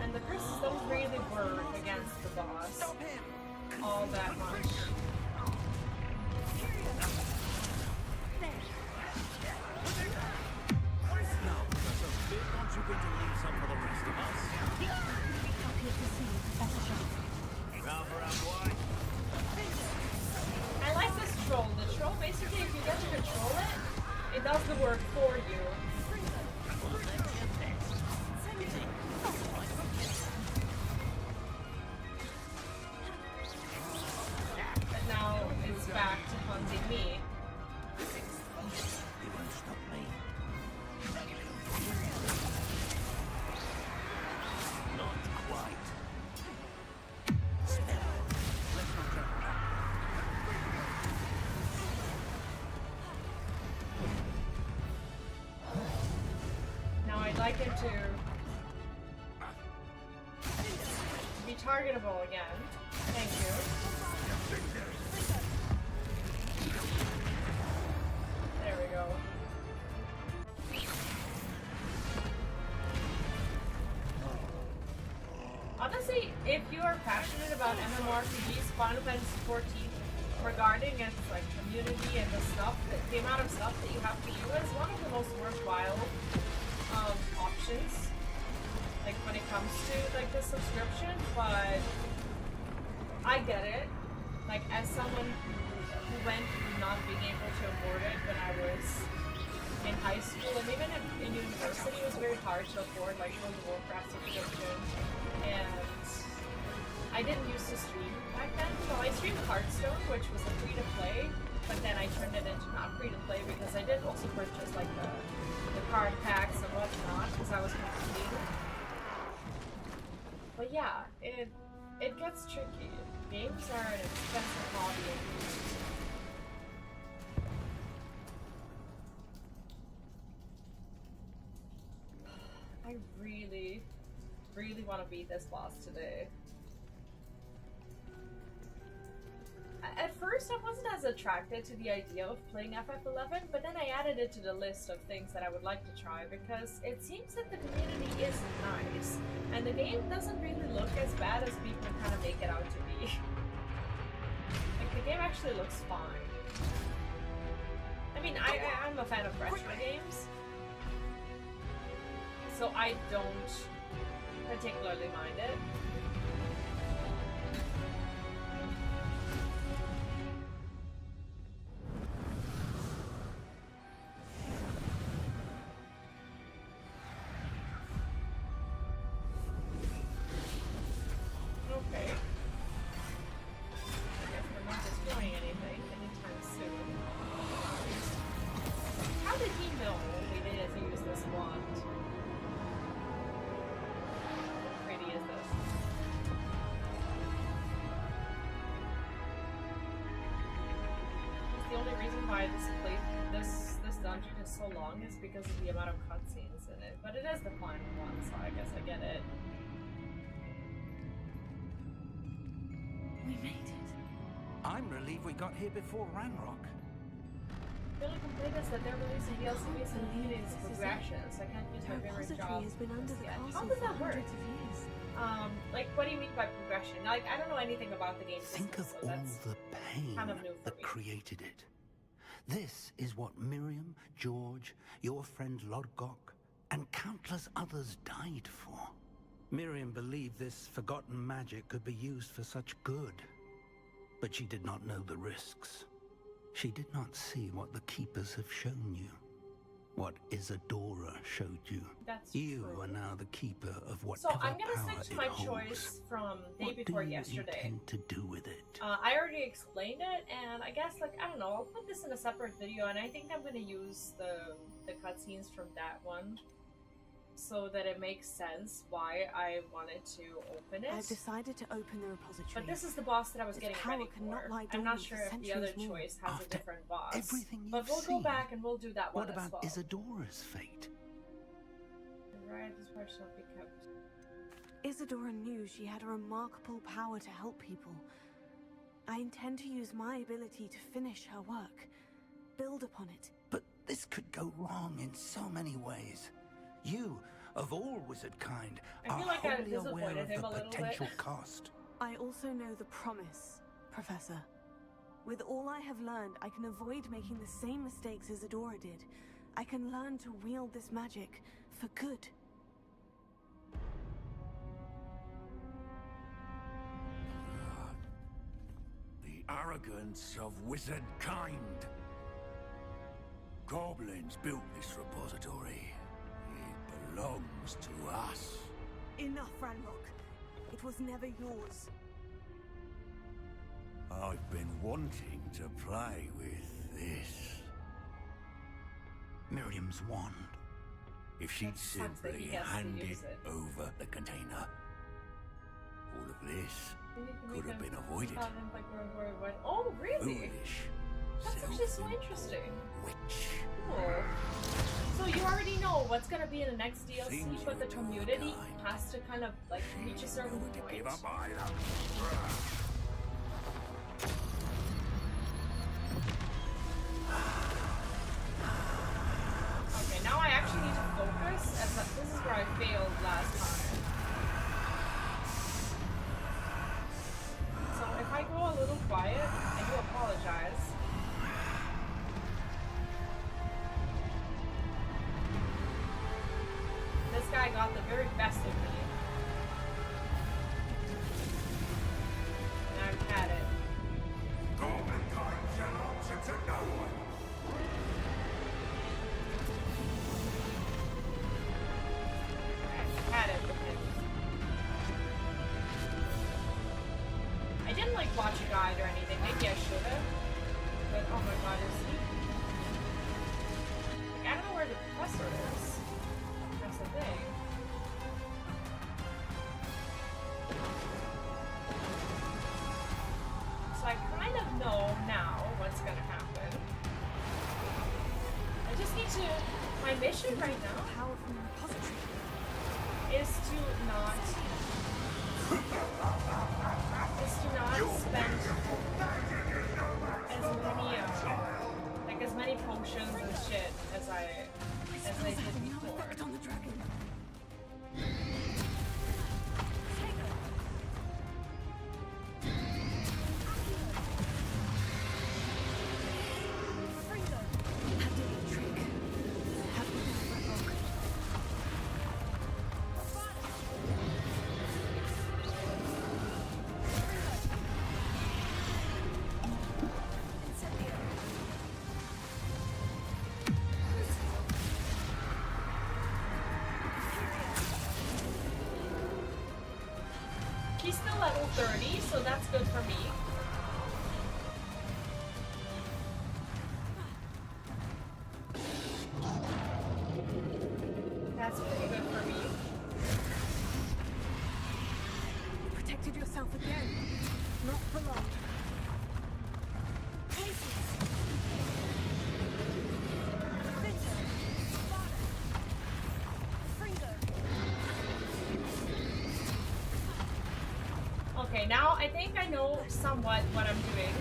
and the curses don't really work against the boss all that much. I like this troll. The troll, basically, if you get to control it, it does the work for you. But now it's back to hunting me. You won't stop me. Not quite. Now I'd like him to be targetable again. Thank you. There we go. Honestly, if you are passionate about MMORPGs, Final Fantasy XIV, regarding its like community and the amount of stuff that you have to do, is one of the most worthwhile options. Like when it comes to like the subscription, but I get it. Like as someone who went through not being able to afford it when I was in high school and even in university, it was very hard to afford like World of Warcraft subscription. And I didn't used to stream back then. Well, I streamed Hearthstone, which was a free-to-play, but then I turned it into not free-to-play because I did also purchase like the card packs and whatnot because I was competing. But yeah, it gets tricky. Games are an expensive hobby. I really, really want to beat this boss today. At first, I wasn't as attracted to the idea of playing FF11, but then I added it to the list of things that I would like to try because it seems that the community is nice, and the game doesn't really look as bad as people kind of make it out to be. Like, the game actually looks fine. I mean, I'm a fan of retro games, so I don't particularly mind it. Okay. I guess we're not destroying anything anytime soon. How did he know we needed to use this wand? How pretty is this? The only reason why this dungeon is so long is because of the amount of cutscenes in it. But it is the final one, so I guess I get it. We made it. I'm relieved we got here before Ranrock. The only complaint is that they're releasing DLC based on Union's progressions. I can't use my The favorite repository job has been under the yet. How castle does for that work? hundreds of years. Like, what do you mean by progression? Like, I don't know anything about the game Think system, of so all that's the pain kind of new for that me. created it. This is what Miriam, George, your friend Lodgok, and countless others died for. Miriam believed this forgotten magic could be used for such good. but she did not know the risks. She did not see what the Keepers have shown you. What Isadora showed you. That's you true. are now the keeper of whatever So I'm gonna power stick to it my holds. choice from day What before do you yesterday. intend to do with it? I already explained it, and I guess, like, I don't know, I'll put this in a separate video, and I think I'm gonna use the cutscenes from that one so that it makes sense why I wanted to open it. I've decided to open the repository. But this is the boss that I was Its getting power ready cannot for. lie I'm not dormant sure for if the other centuries more. choice has a After different boss. everything But you've we'll go seen, back and we'll do that one What as about well. Isadora's fate? The right this person will be kept. Isadora knew she had a remarkable power to help people. I intend to use my ability to finish her work, build upon it. But this could go wrong in so many ways. You, of all wizard kind, I are feel like I wholly aware disappointed of him the a little potential bit. cost. I also know the promise, Professor. With all I have learned, I can avoid making the same mistakes Isadora did. I can learn to wield this magic for good. The arrogance of wizard kind. Goblins built this repository. It belongs to us. Enough, Ranrock. It was never yours. I've been wanting to play with this. Miriam's wand. If she'd That sucks that he simply gets to handed use it. over the container, all of this We need to could make have him been avoided. have him, like, what? Oh, really? Foolish. That's actually so self-imposed interesting. Witch. Cool. So you already know what's gonna be in the next DLC, Things but the you do are community kind. has to kind of like reach a certain Going to point. give up either. Okay, now I actually need to focus, as this is where I failed last time. So if I go a little quiet, I do apologize. This guy got the very best of me. And I've had it. Goblin kind shall answer to no one. I've had it with him. I didn't like watch a guide or anything. Maybe I should have. But oh my god, is he? Like, I don't know where the professor is. That's the thing. So I kind of know now what's gonna happen. I just need to. My mission right now Power from the repository. is to not spend as many potions and shit as I did No before. effect on the dragon. That did the trick. Have a look at Ranrock. He's still level 30, so that's good for me. That's pretty good for me. You protected yourself again. Not for long. Okay, now I think I know somewhat what I'm doing.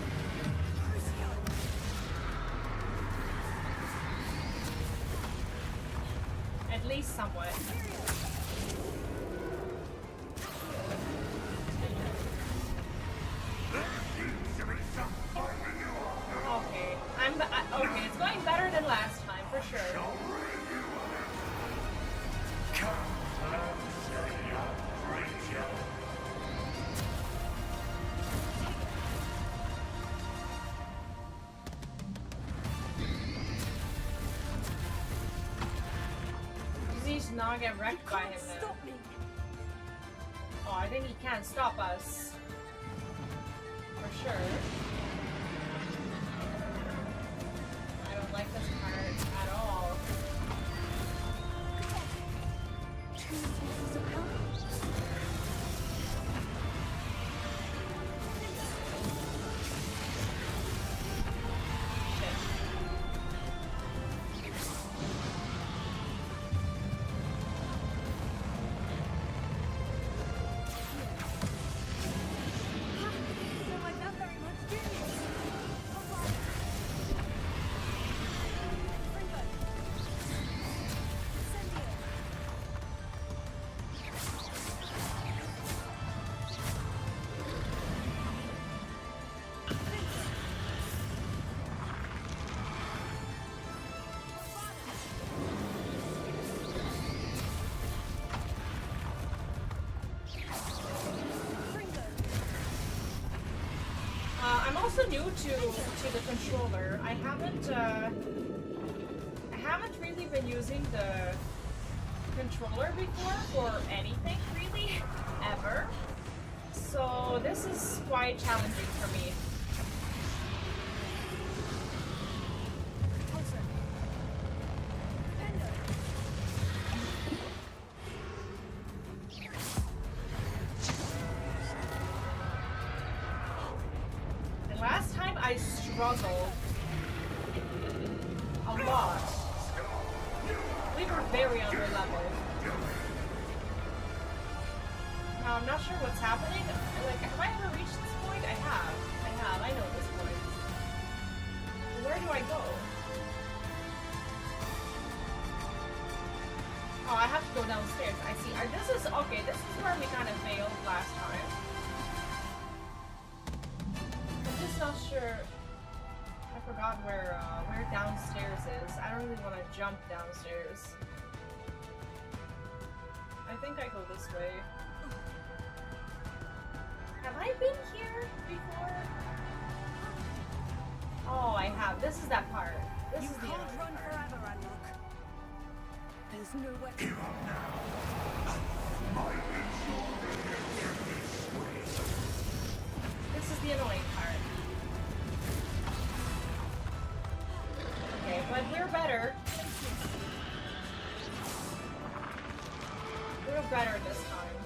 At least somewhat. Okay, okay. It's going better than last time for sure. please not get wrecked by him now. Stop me. Oh, I think he can't stop us. For sure. I don't like this part at all. Two sources of help. I'm also new to the controller. I haven't really been using the controller before for anything really ever. So this is quite challenging for me. Last time I struggled a lot. We were very under-leveled. Now I'm not sure what's happening. Like, have I ever reached this point? I have. I know this point. Where do I go? Oh, I have to go downstairs. I see. This is okay. This is where we kind of failed last time. Not sure. I forgot where downstairs is. I don't really want to jump downstairs. I think I go this way. Have I been here before? Oh, I have. This is that part. This is the You can't end run part. forever, Ranrock. There's nowhere to Give up now. My This is the annoying part. Okay, but we're better. We're better this time.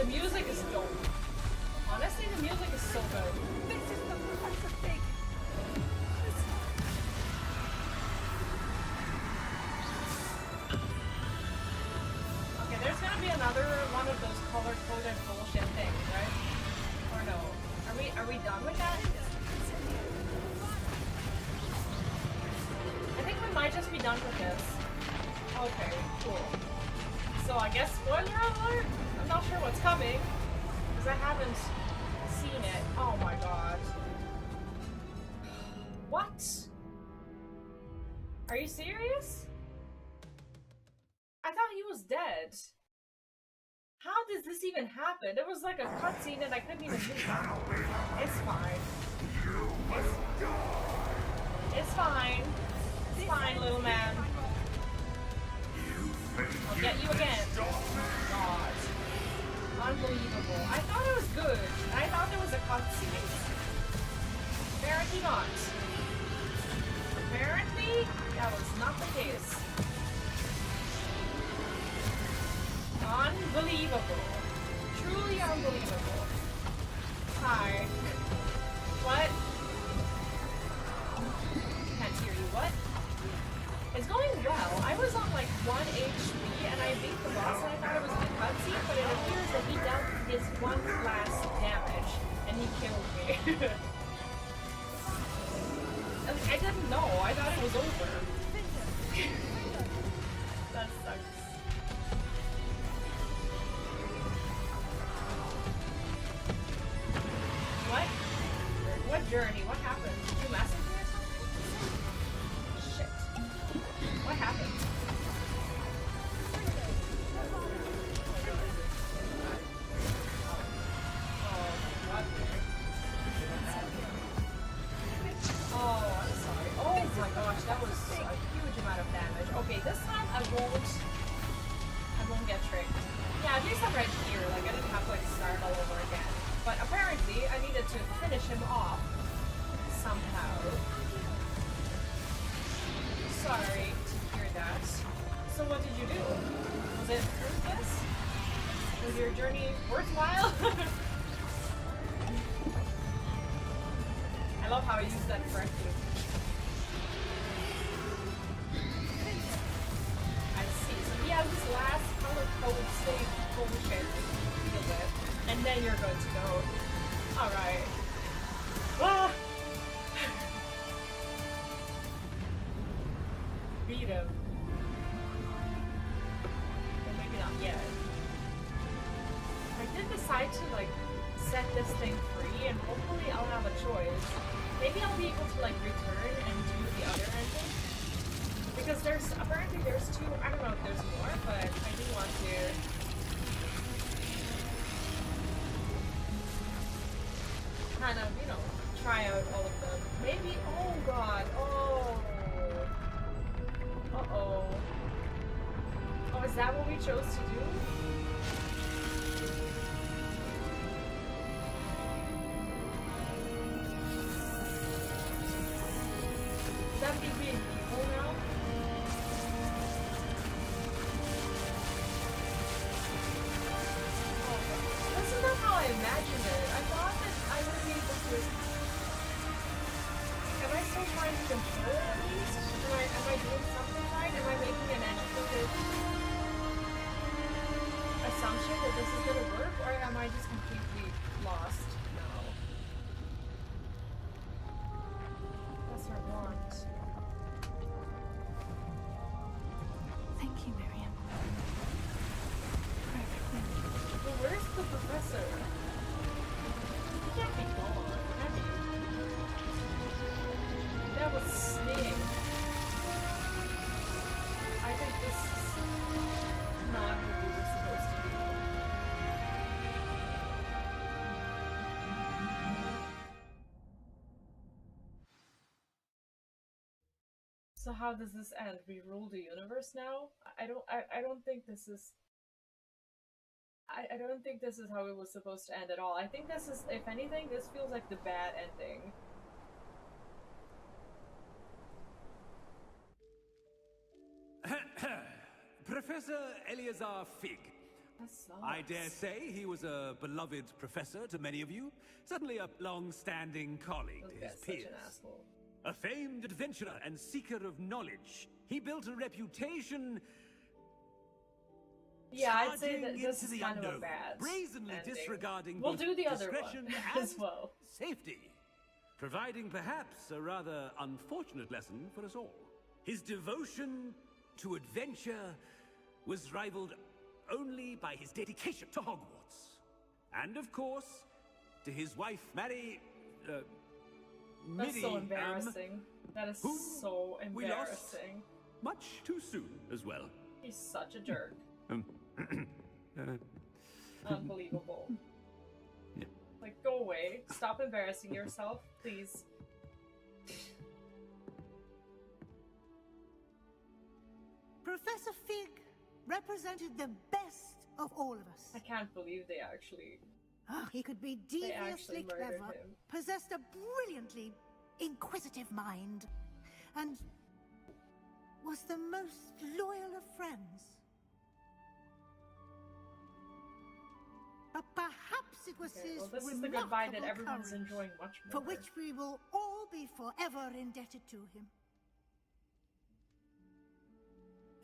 The music is dope. Honestly, the music is so good. This is the Professor Fig. Okay, there's gonna be another one of those color-coded bullshit things, right? Or no? Are we done with that? I think we might just be done with this. Okay, cool. So I guess spoiler alert? I'm not sure what's coming. Because I haven't seen it. Oh my god. What? Are you serious? I thought he was dead. How does this even happen? It was like a cutscene and I couldn't even move. It's fine. It's fine. It's fine, little man. I'll get you again. God. Unbelievable. I thought it was good. I thought there was a cutscene. Apparently not. Apparently, that was not the case. Unbelievable. Truly unbelievable. Hi. What? Can't hear you. What? It's going well. I was on like 1 HP and I beat the boss and I thought it was the cutscene, but it appears that he dealt his one last damage and he killed me. I didn't know. I thought it was over. That sucks. What? What journey? What happened? Did you message me or something? Shit. What happened? Oh, I'm sorry. Oh my gosh, that was a huge amount of damage. Okay, this time I won't get tricked. Yeah, at least I'm right here. Like I didn't have to like start all over again. But apparently I needed to finish him off somehow. Sorry to hear that. So what did you do? Was it fruitless? Was your journey worthwhile? I love how I use that correctly. I see. So he has this last color code save bullshit to deal with, and then you're good to go. Alright. Ah! Beat him. Or maybe not yet. I did decide to like set this thing free and hopefully I'll have a choice. Maybe I'll be able to like return and do the other ending. Because apparently there's two, I don't know if there's more, but I do want to kind of, you know, try out all of them. Maybe, oh god, oh. Uh-oh. Oh, is that what we chose to do? Is that me being evil now? Oh, this is not how I imagined it. I thought that I would be able to... Am I still trying to control it at least? Am I doing something right? Am I making an educated assumption that this is gonna work? Or am I just completely lost now? That's our want. Thank you, Miriam. For everything. Well, where's the professor? He can't be gone, can he? That was Snape. I think this is not what we were supposed to do. So how does this end? We rule the universe now? I don't think this is... I don't think this is how it was supposed to end at all. I think this is, if anything, this feels like the bad ending. Professor Eleazar Fig, That sucks. I dare say he was a beloved professor to many of you, certainly a long-standing colleague to his Such an peers. asshole. A famed adventurer and seeker of knowledge, he built a reputation Yeah, I'd say charging that this into is the kind of a unknown, bad brazenly ending. disregarding We'll both do the other discretion one as and well. safety, providing perhaps a rather unfortunate lesson for us all. His devotion to adventure was rivaled only by his dedication to Hogwarts. And of course, to his wife, Mary... That's so Midi, embarrassing. That is whom so we lost embarrassing. much too soon as well. He's such a jerk. uh, Unbelievable. Yeah. Like, go away. Stop embarrassing yourself, please. Professor Fig represented the best of all of us. I can't believe they actually... Oh, he could be They actually deviously murdered clever, him. possessed a brilliantly inquisitive mind, and was the most loyal of friends. But perhaps it was Okay, his well, this is the goodbye that remarkable everyone's courage, enjoying much for more. which we will all be forever indebted to him.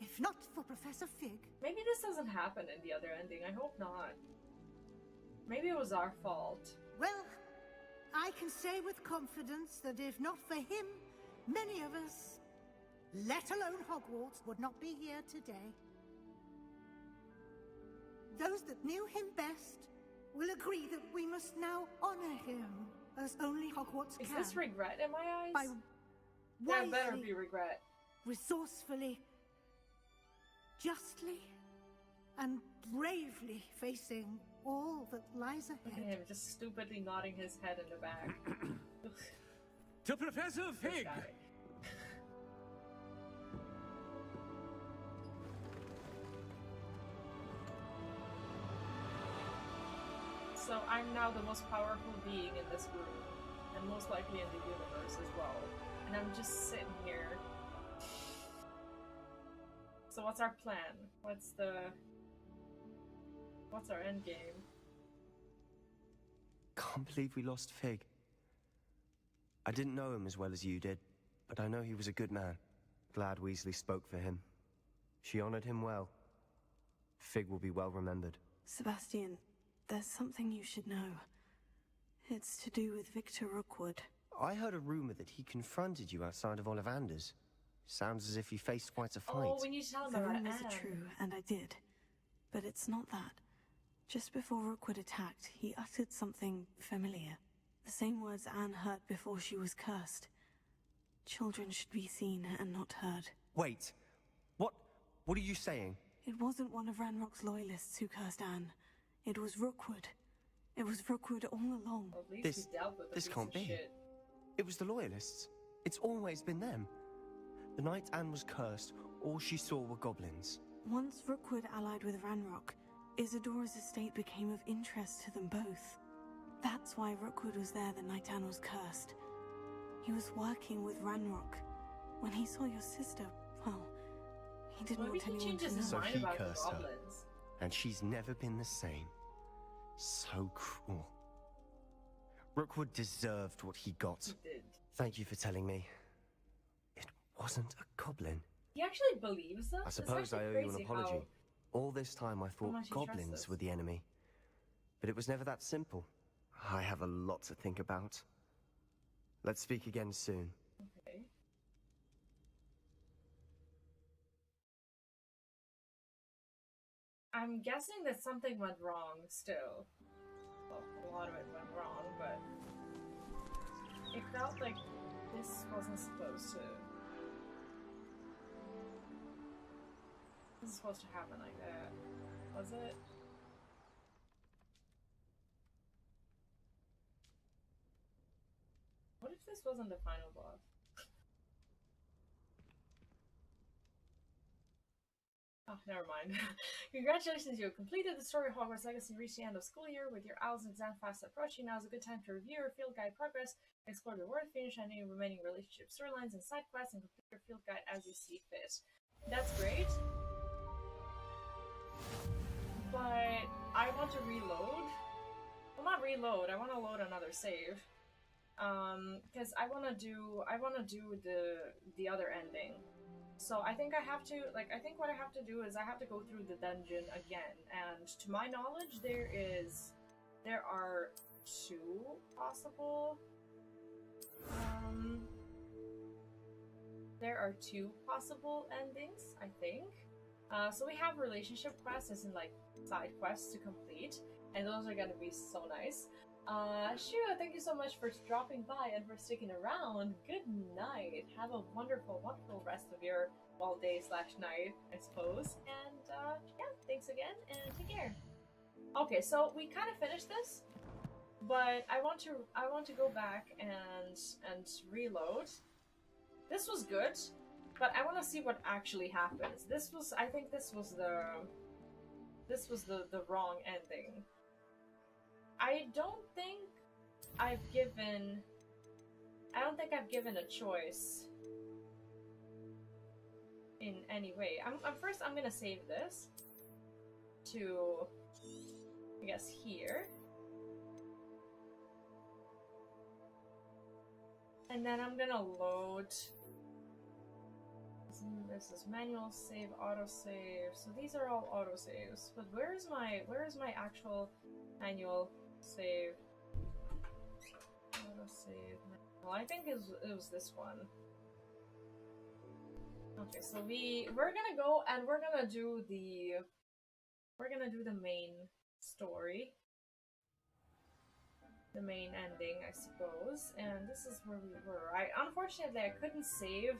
If not for Professor Fig, Maybe this doesn't happen in the other ending. I hope not. Maybe it was our fault. well, I can say with confidence that if not for him, many of us, let alone Hogwarts, would not be here today. Those that knew him best will agree that we must now honor him as only Hogwarts Is can. this regret in my eyes? By That better wisely, be regret. resourcefully, justly, and bravely facing all that lies Look at ahead. him just stupidly nodding his head in the back. Ugh, to Professor this Fig! guy. So I'm now the most powerful being in this room, and most likely in the universe as well. And I'm just sitting here. So what's our plan? What's our end game? Can't believe we lost Fig. I didn't know him as well as you did, but I know he was a good man. Glad Weasley spoke for him. She honored him well. Fig will be well remembered. Sebastian, there's something you should know. It's to do with Victor Rookwood. I heard a rumor that he confronted you outside of Ollivander's. Sounds as if he faced quite a fight. Oh, we need to tell him The about rumors Anne. are true, and I did. But it's not that. Just before Rookwood attacked, he uttered something familiar. The same words Anne heard before she was cursed. Children should be seen and not heard. Wait, what are you saying? It wasn't one of Ranrock's loyalists who cursed Anne. It was Rookwood. It was Rookwood all along. Well, at least This- we dealt with the this piece can't of be. shit. It was the Loyalists. It's always been them. The night Anne was cursed, all she saw were goblins. Once Rookwood allied with Ranrock, Isadora's estate became of interest to them both. That's why Rookwood was there the night Anne was cursed. He was working with Ranrock. When he saw your sister, well, he didn't Maybe want he anyone to changes know. his So mind he about the cursed her. goblins. And she's never been the same. So cruel. Rookwood deserved what he got. He did. Thank you for telling me. It wasn't a goblin. He actually believes that? I suppose I owe you an apology. All this time I thought much you trust goblins us. were the enemy. But it was never that simple. I have a lot to think about. Let's speak again soon. Okay. I'm guessing that something went wrong still. Well, a lot of it went wrong, but it felt like this wasn't supposed to. This is supposed to happen like that. Was it? What if this wasn't the final boss? Oh, never mind. Congratulations, you have completed the story of Hogwarts Legacy and reached the end of school year. With your owls and exam fast approaching, now is a good time to review your field guide progress, explore the world, finish any remaining relationship storylines and side quests, and complete your field guide as you see fit. That's great. but I want to reload. Well, not reload. I want to load another save. Because I want to do the other ending. So I think I have to, like, I think what I have to do is I have to go through the dungeon again. And to my knowledge, there are two possible, endings, I think. So we have relationship quests, as in like side quests to complete, and those are gonna be so nice. Shua, thank you so much for dropping by and for sticking around. Good night. Have a wonderful, wonderful rest of your, well, day/night, I suppose. And yeah, thanks again, and take care. Okay, so we kind of finished this, but I want to go back and reload. This was good, but I want to see what actually happens. I think this was the wrong ending. I don't think I've given a choice in any way. First I'm gonna save this to, I guess, here. And then I'm gonna load. This is manual save, autosave. So these are all autosaves. But where is my actual manual save? Autosave. Well, I think it was this one. Okay, so we're gonna go and we're gonna do the main story. The main ending, I suppose. And this is where we were. Unfortunately I couldn't save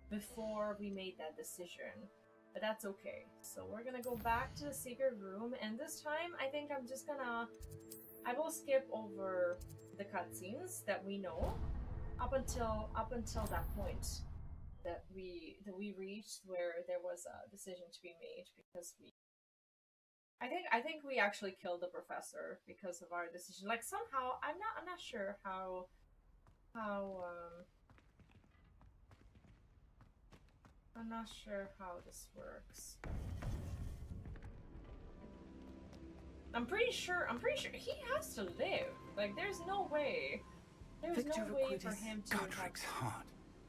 before we made that decision, but that's okay. So we're gonna go back to the secret room, and this time I think I will skip over the cutscenes that we know up until that point that we reached where there was a decision to be made, because I think we actually killed the professor because of our decision. Like, somehow I'm not sure how I'm not sure how this works. I'm pretty sure he has to live. Like, there's no way for him to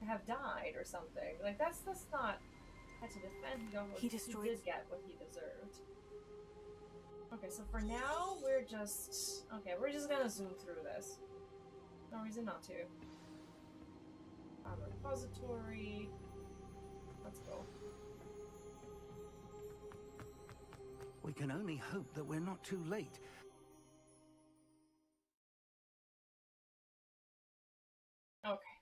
have died or something. Like, that's not. Had to defend him. He did get what he deserved. Okay, so for now we're just gonna zoom through this. No reason not to. Repository. Let's go. We can only hope that we're not too late. Okay.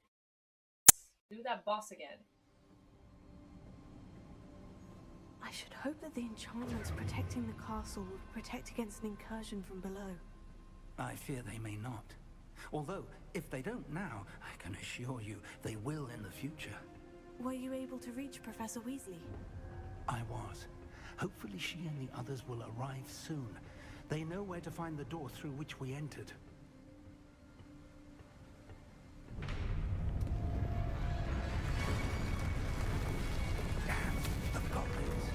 Do that boss again. I should hope that the enchantments protecting the castle will protect against an incursion from below. I fear they may not. Although, if they don't now, I can assure you they will in the future. Were you able to reach Professor Weasley? I was. Hopefully she and the others will arrive soon. They know where to find the door through which we entered. Damn, the goblins.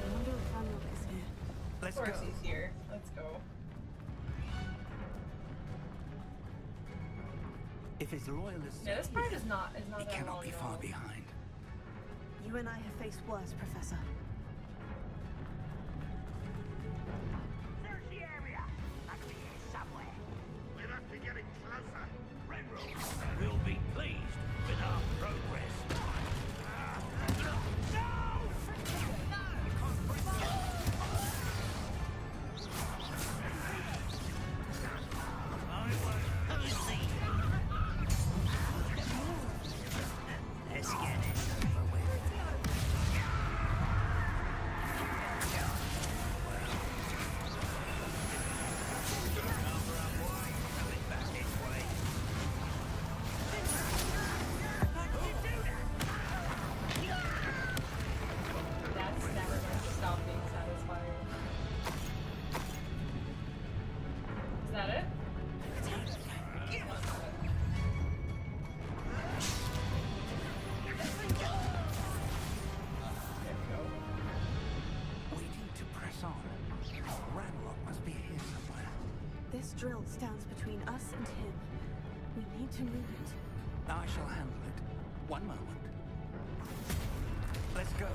I wonder if Ranrock is here. Let's go. Of course he's here. Let's go. If his loyalists... Yeah, this part is not he that cannot long be far behind. You and I have faced worse, Professor. Search the area. Must be here somewhere. We must be getting closer. Renro will be pleased with our progress. Let's get it over with. drill stands between us and him. We need to move it. I shall handle it. One moment. Let's go.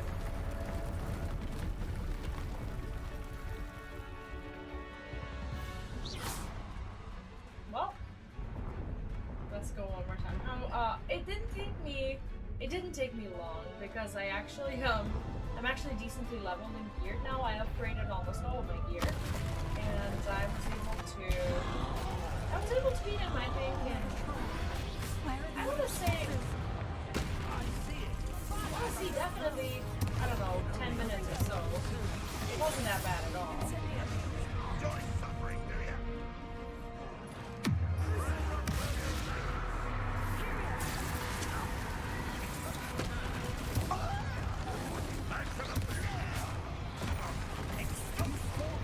Well, let's go one more time. It didn't take me long because I actually I'm actually decently leveled and geared now. I upgraded almost all of my gear, and I was able to beat in my thing. And I want to say, definitely, I don't know, 10 minutes or so. It wasn't that bad at all. Enjoy suffering, do ya?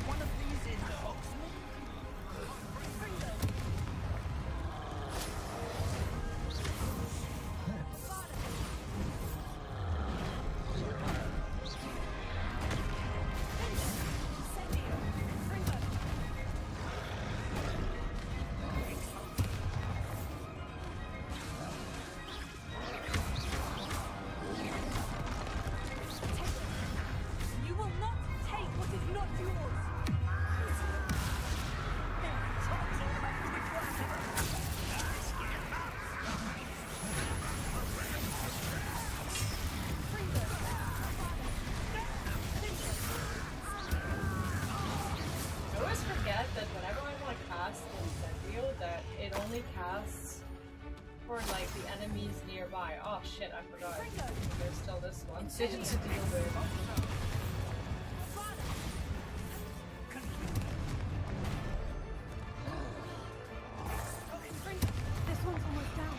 One of these in Hogsmeade? You will not take what is not yours! I always forget that whenever I want to cast Incendio, that it only casts for like the enemies nearby. Oh shit, I forgot. There's still this one to deal with. This one's almost down.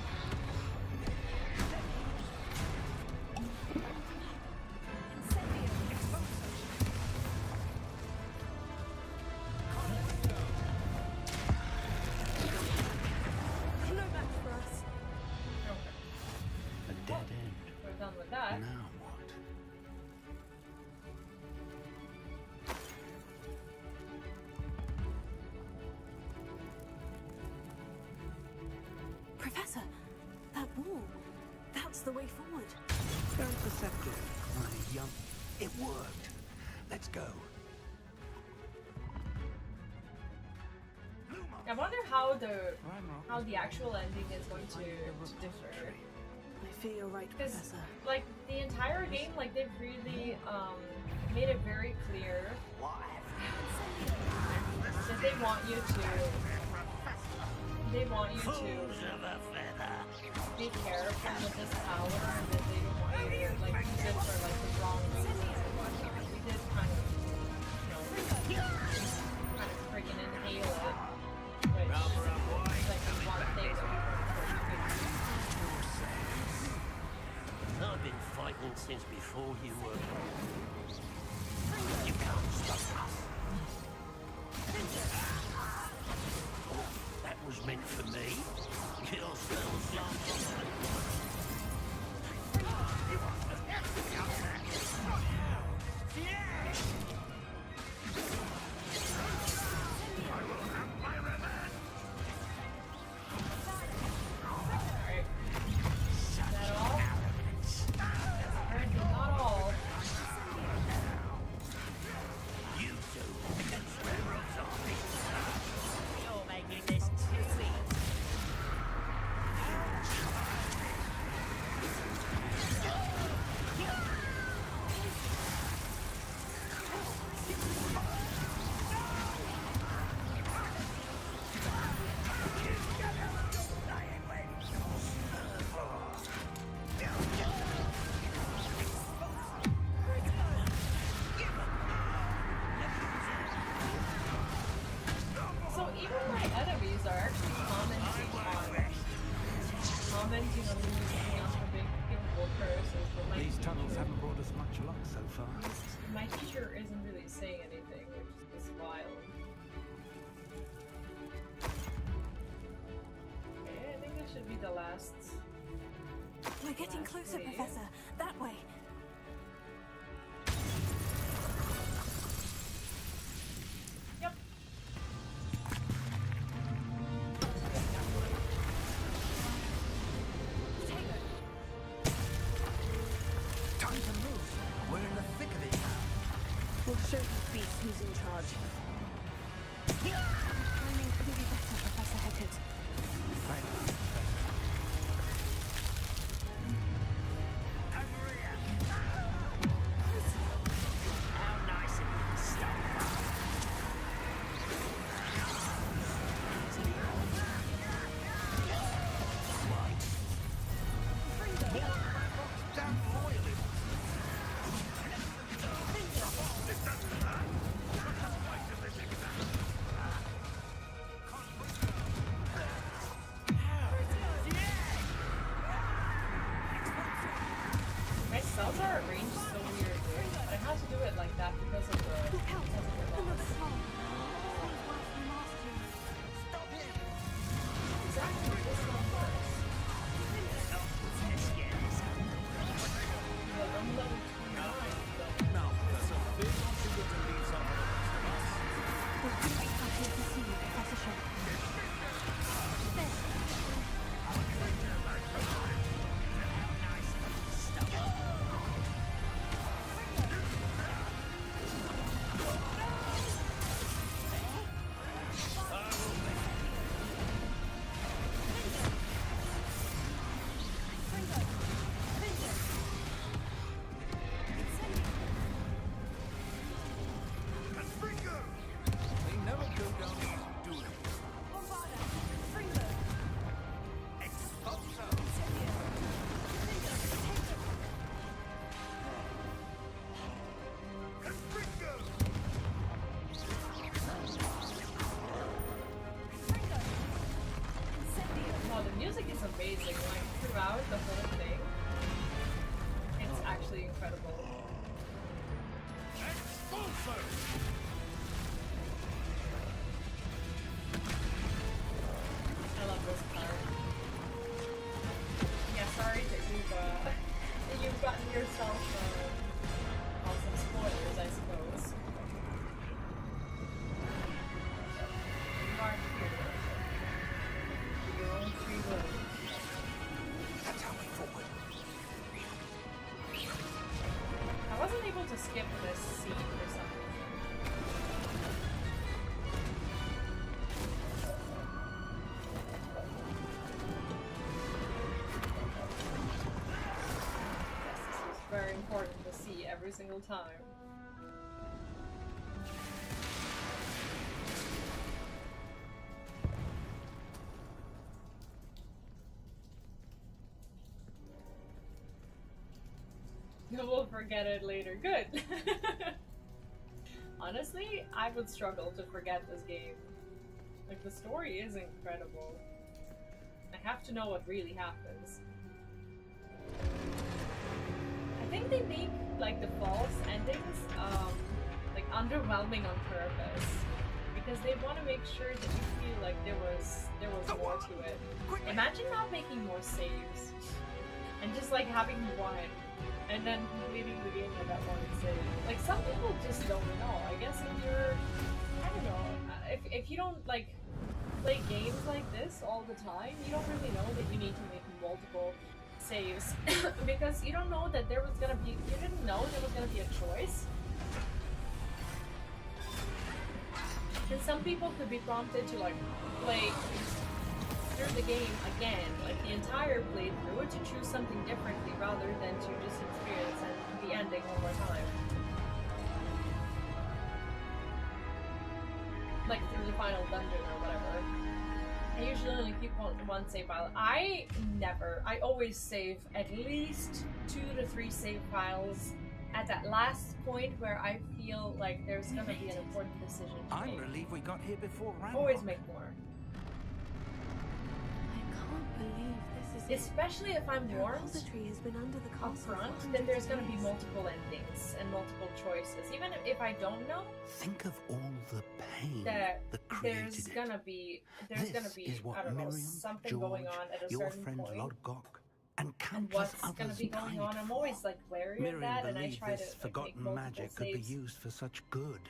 No match for us. Okay, A dead end. we're done with that. Now what? Professor, that wall. That's the way forward. Very perceptive, my young. It worked. Let's go. I wonder how the actual ending is going to differ. I fear you're right, Because, Professor. like, the entire game, like, they've really made it very clear that they want you to be careful with this power, and that they don't want you to, like, use it for, like, the wrong reasons and whatnot. We did kind of, you know, kind of freaking inhale it, which is, like, the one thing that we weren't supposed to do. I've been fighting since before you were. You can't stop us. That was meant for me. Your spells last. Alright. Is that all? Apparently not all. You two can swear us off. You're making this too easy. So even my enemies are actually commenting on me using us for big people curses, but my These tunnels teacher, haven't brought us much luck so far. my teacher isn't really saying anything, which is wild. Okay, I think this should be the last. We're getting closer, Please. Professor. That way. Yep. is amazing. Like throughout the whole thing, it's actually incredible. I love this part. Yeah, sorry that you've gotten yourself on some spoilers, I suppose. You are here for your own free will. That's how we forward. I wasn't able to skip this scene for some reason. Very important to see every single time. We'll forget it later. Good. Honestly, I would struggle to forget this game. Like, the story is incredible. I have to know what really happens. I think they make like the false endings like underwhelming on purpose because they want to make sure that you feel like there was more to it. Imagine not making more saves and just like having one and then completing the game with that one save. Like some people just don't know. I guess if you're, I don't know, if you don't like play games like this all the time, you don't really know that you need to make multiple saves because you don't know that there was gonna be, you didn't know there was gonna be a choice. And some people could be prompted to like play through the game again, like the entire playthrough, to choose something differently rather than to just experience the ending one more time. Like through the final dungeon or whatever. I usually only keep one save file. I always save at least 2 to 3 save files at that last point where I feel like there's gonna be an important decision to make. I'm relieved we got here before Ranrock. Always make more. I can't believe this is Especially if I'm warned has been under the up front that there's gonna be multiple endings and multiple choices. Even if I don't know, think of all the pain that there's gonna be I don't know, something George, going on at a your certain friend point. Lodgok, and And countless what's gonna others be going on? I'm always like wary of Miriam that, and I believed try to this like, forgotten make multiple magic could be saves. used for such good.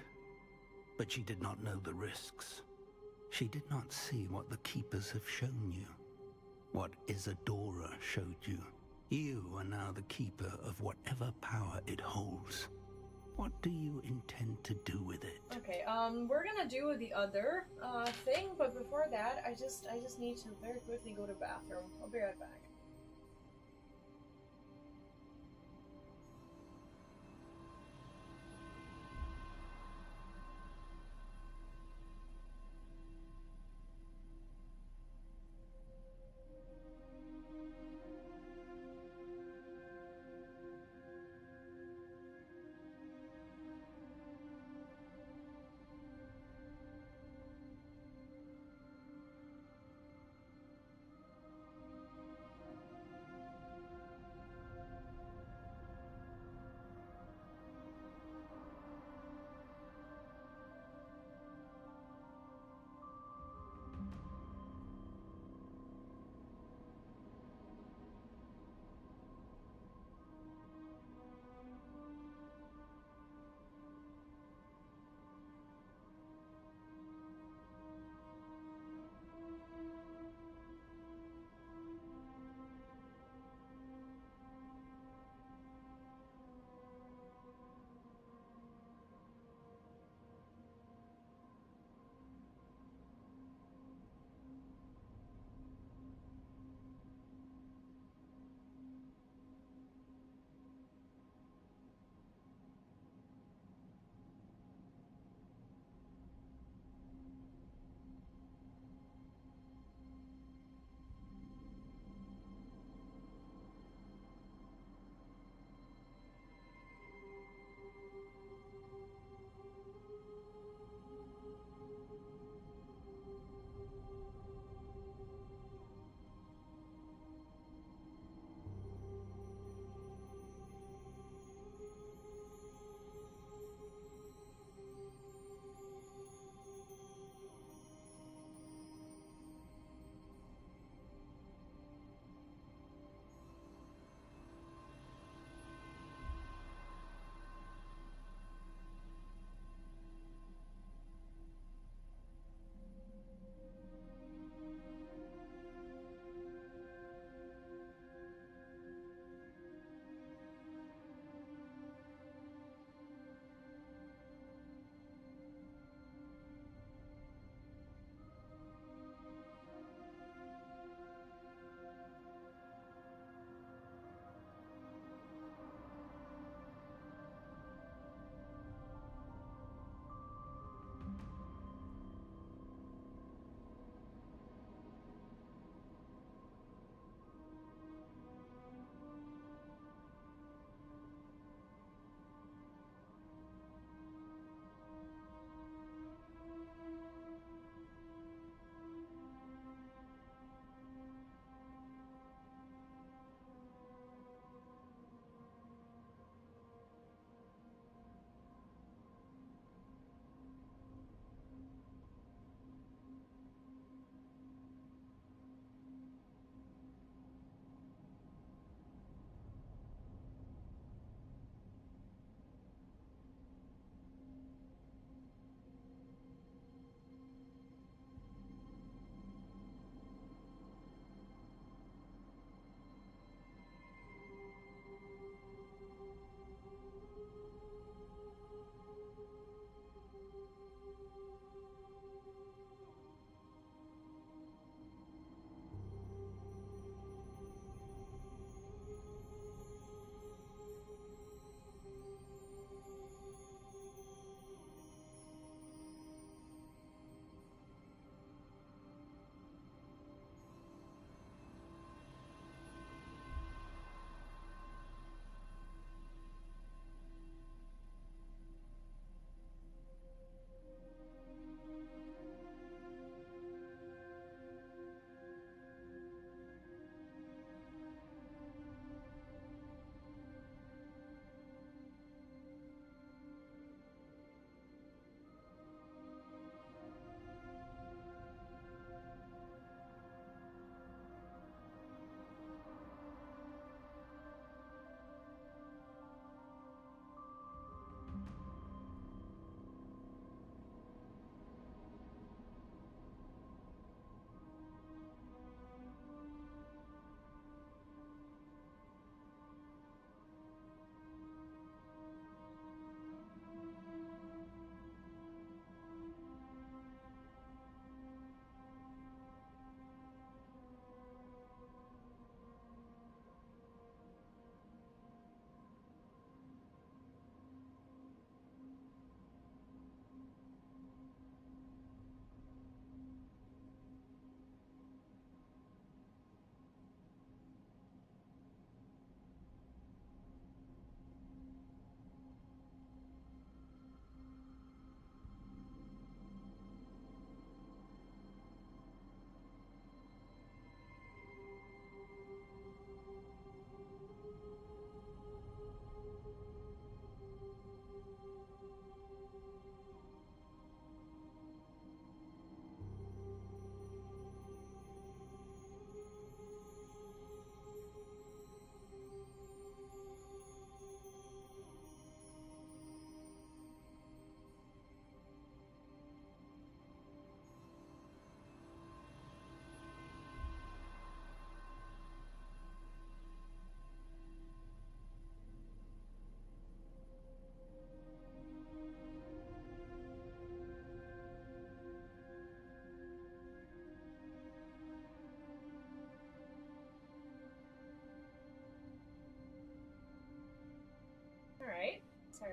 But she did not know the risks. She did not see what the Keepers have shown you. What Isadora showed you. You are now the Keeper of whatever power it holds. What do you intend to do with it? Okay, we're gonna do the other thing, but before that, I just need to very quickly go to the bathroom. I'll be right back.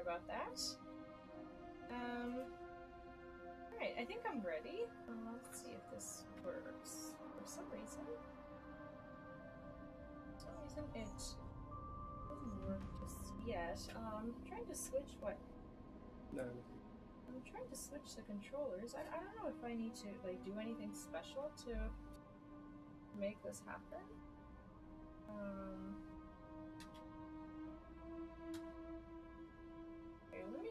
about that. Alright, I think I'm ready. Let's see if this works. For some reason it doesn't work just yet. Trying to switch what? No. I'm trying to switch the controllers. I don't know if I need to like do anything special to make this happen. Okay, let me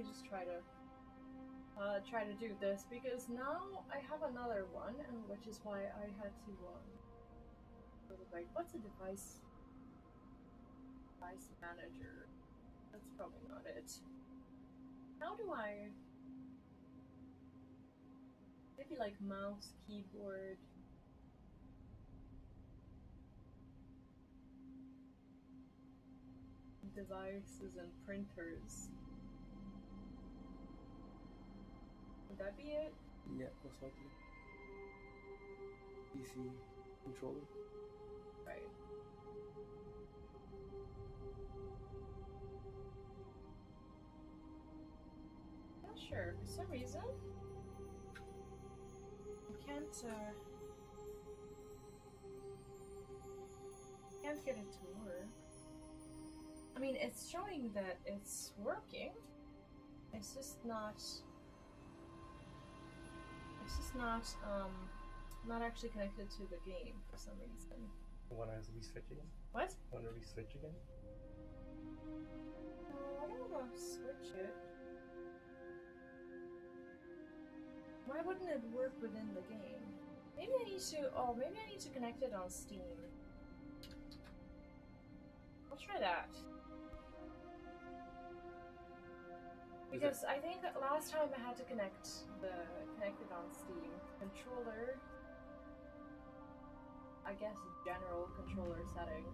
just try to do this because now I have another one, and which is why I had to like, what's a device manager? That's probably not it. How do I maybe like mouse, keyboard? Devices and printers. Would that be it? Yeah, most likely. PC controller. Right. Not sure. For some reason, I can't get it to work. I mean, it's showing that it's working. It's just not not actually connected to the game for some reason. Want to re-switch again? What? Want to re-switch again? No, I don't want to switch it. Why wouldn't it work within the game? Maybe I need to. Oh, maybe I need to connect it on Steam. I'll try that. Because I think that last time I had to connect it on Steam. Controller, I guess general controller setting.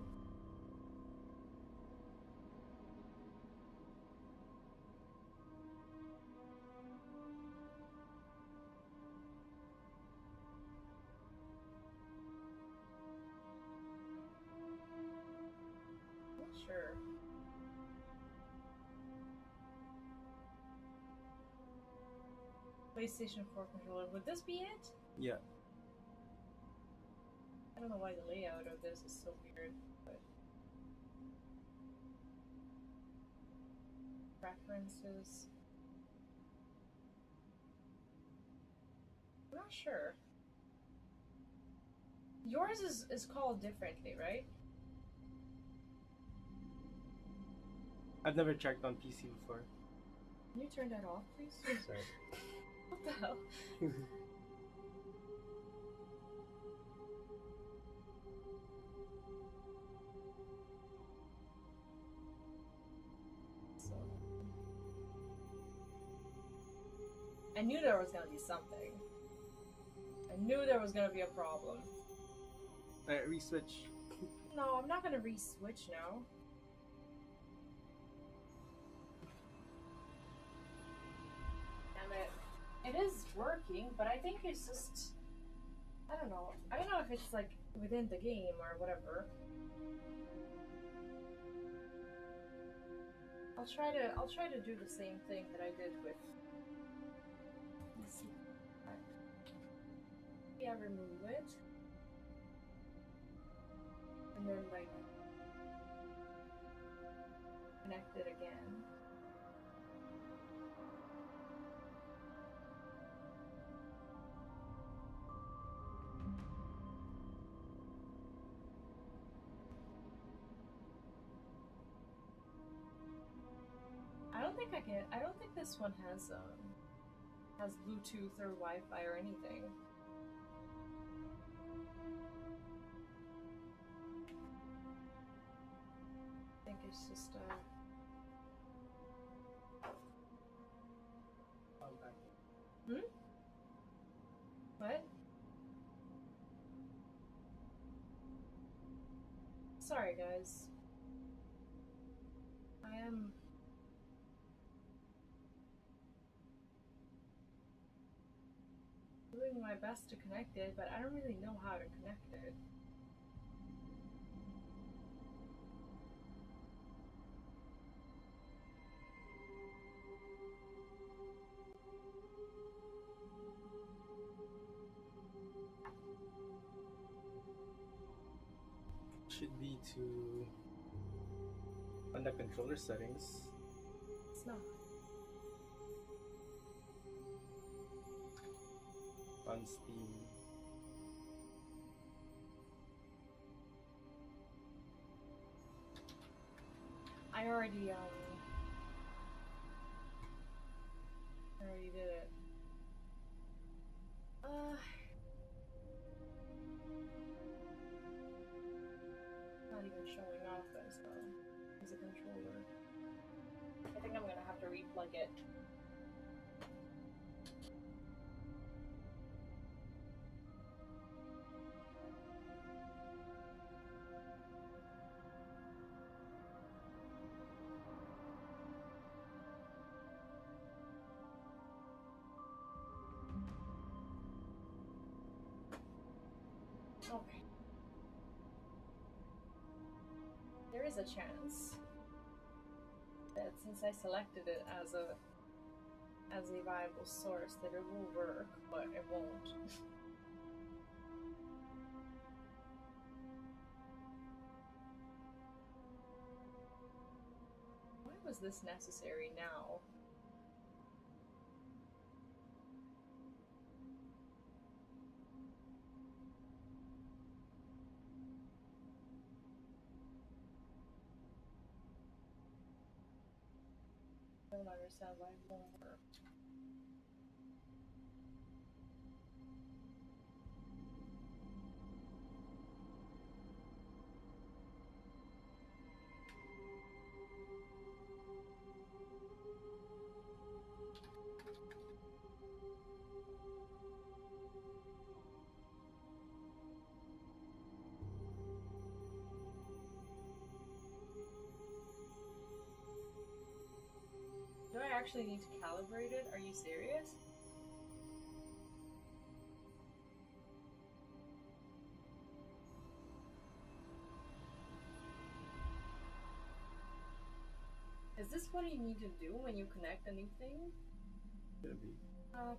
Not sure. PlayStation 4 controller. Would this be it? Yeah. I don't know why the layout of this is so weird, but preferences. I'm not sure. Yours is called differently, right? I've never checked on PC before. Can you turn that off, please? Sorry. What the hell? So, I knew there was gonna be something. I knew there was gonna be a problem. Alright, re-switch. No, I'm not gonna re-switch now. Damn it. It is working, but I think it's just... I don't know. I don't know if it's like within the game or whatever. I'll try to do the same thing that I did with... Let's see. Maybe I remove it. And then like connect it again. I don't think this one has Bluetooth or Wi-Fi or anything. I think it's just What? Sorry guys. I am doing my best to connect it, but I don't really know how to connect it. should be to on the controller settings. It's not. On Steam. I already did it. Not even showing off as a controller. I think I'm gonna have to replug it. Okay. There is a chance that since I selected it as a viable source that it will work, but it won't. Why was this necessary now? I don't understand why it won't work. Do I actually need to calibrate it? Are you serious? Is this what you need to do when you connect a new thing? Should be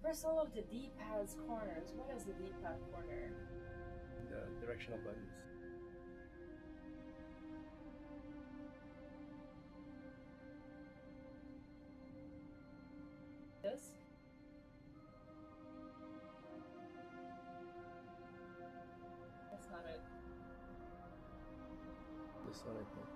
Press all of the D-pad's corners. What is the D-pad corner? the directional buttons. This? That's not it. This one, I think.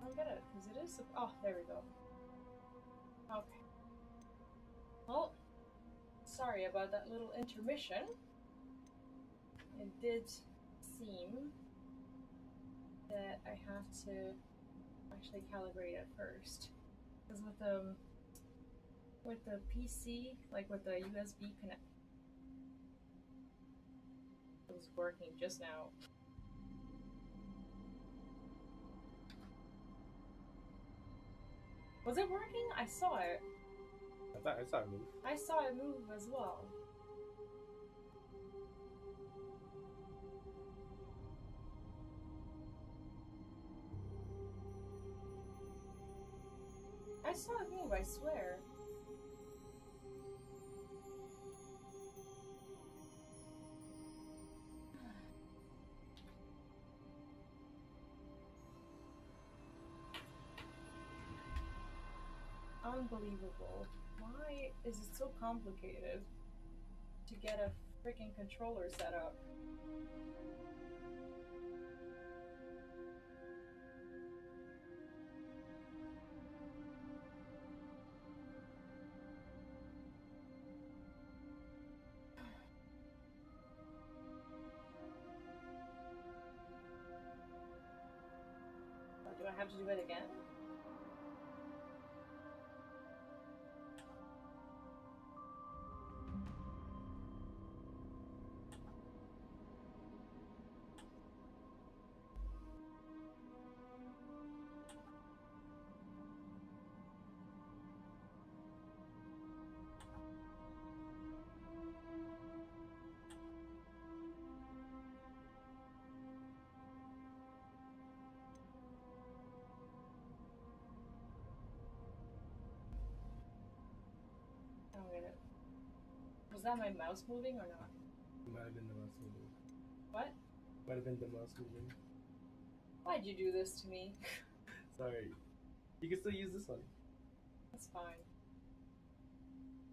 I'll get it, because it is. Oh, there we go. Okay. Well, sorry about that little intermission. It did seem that I have to actually calibrate it first, because with the PC, like with the USB connect, it was working just now. Was it working? I saw it. I saw it move. I saw it move as well. I saw it move, I swear. Unbelievable. Why is it so complicated to get a freaking controller set up? Do I have to do it again? that my mouse moving or not? Might have been the mouse moving. What? Might have been the mouse moving. Why'd you do this to me? Sorry. You can still use this one. That's fine.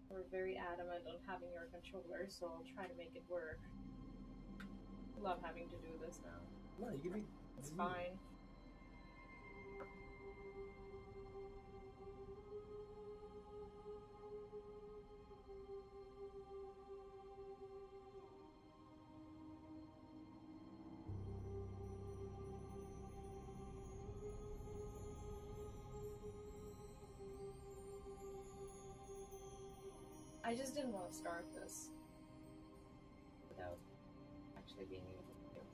We're very adamant on having your controller, so I'll try to make it work. Love having to do this now. No, you can be... It's fine. I just didn't want to start this without actually being able to do it.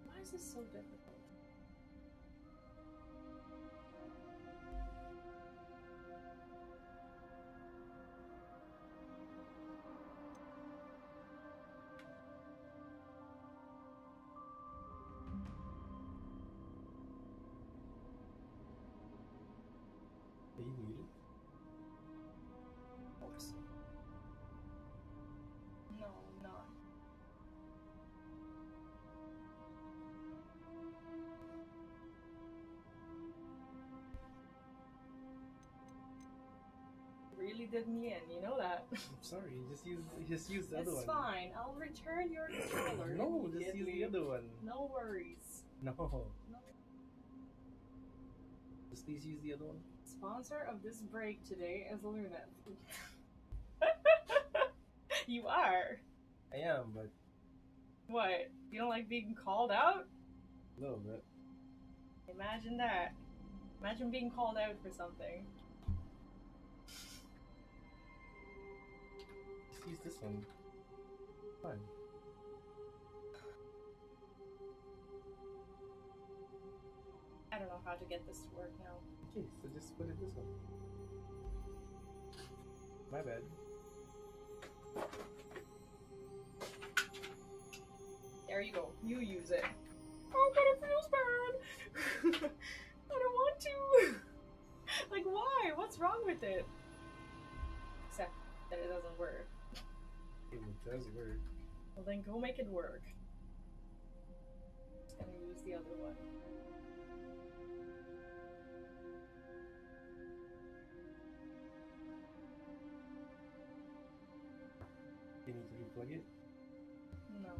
Why is this so difficult? Are you muted? Oops. No, I'm not. Really did me in, you know that. I'm sorry, just use the other one. It's fine. I'll return your controller. No, just use the other one. No worries. No. No. Just please use the other one. Sponsor of this break today is Luna. You are. I am, but What? You don't like being called out? a little bit. Imagine that. Imagine being called out for something. Just use this one. Fine. I don't know how to get this to work now. Okay, so just put it this one. My bad. There you go. You use it. Oh, but it feels bad. I don't want to. Like, why? What's wrong with it? Except that it doesn't work. It does work. Well, then go make it work. Just gonna use the other one. You need to replug it? No.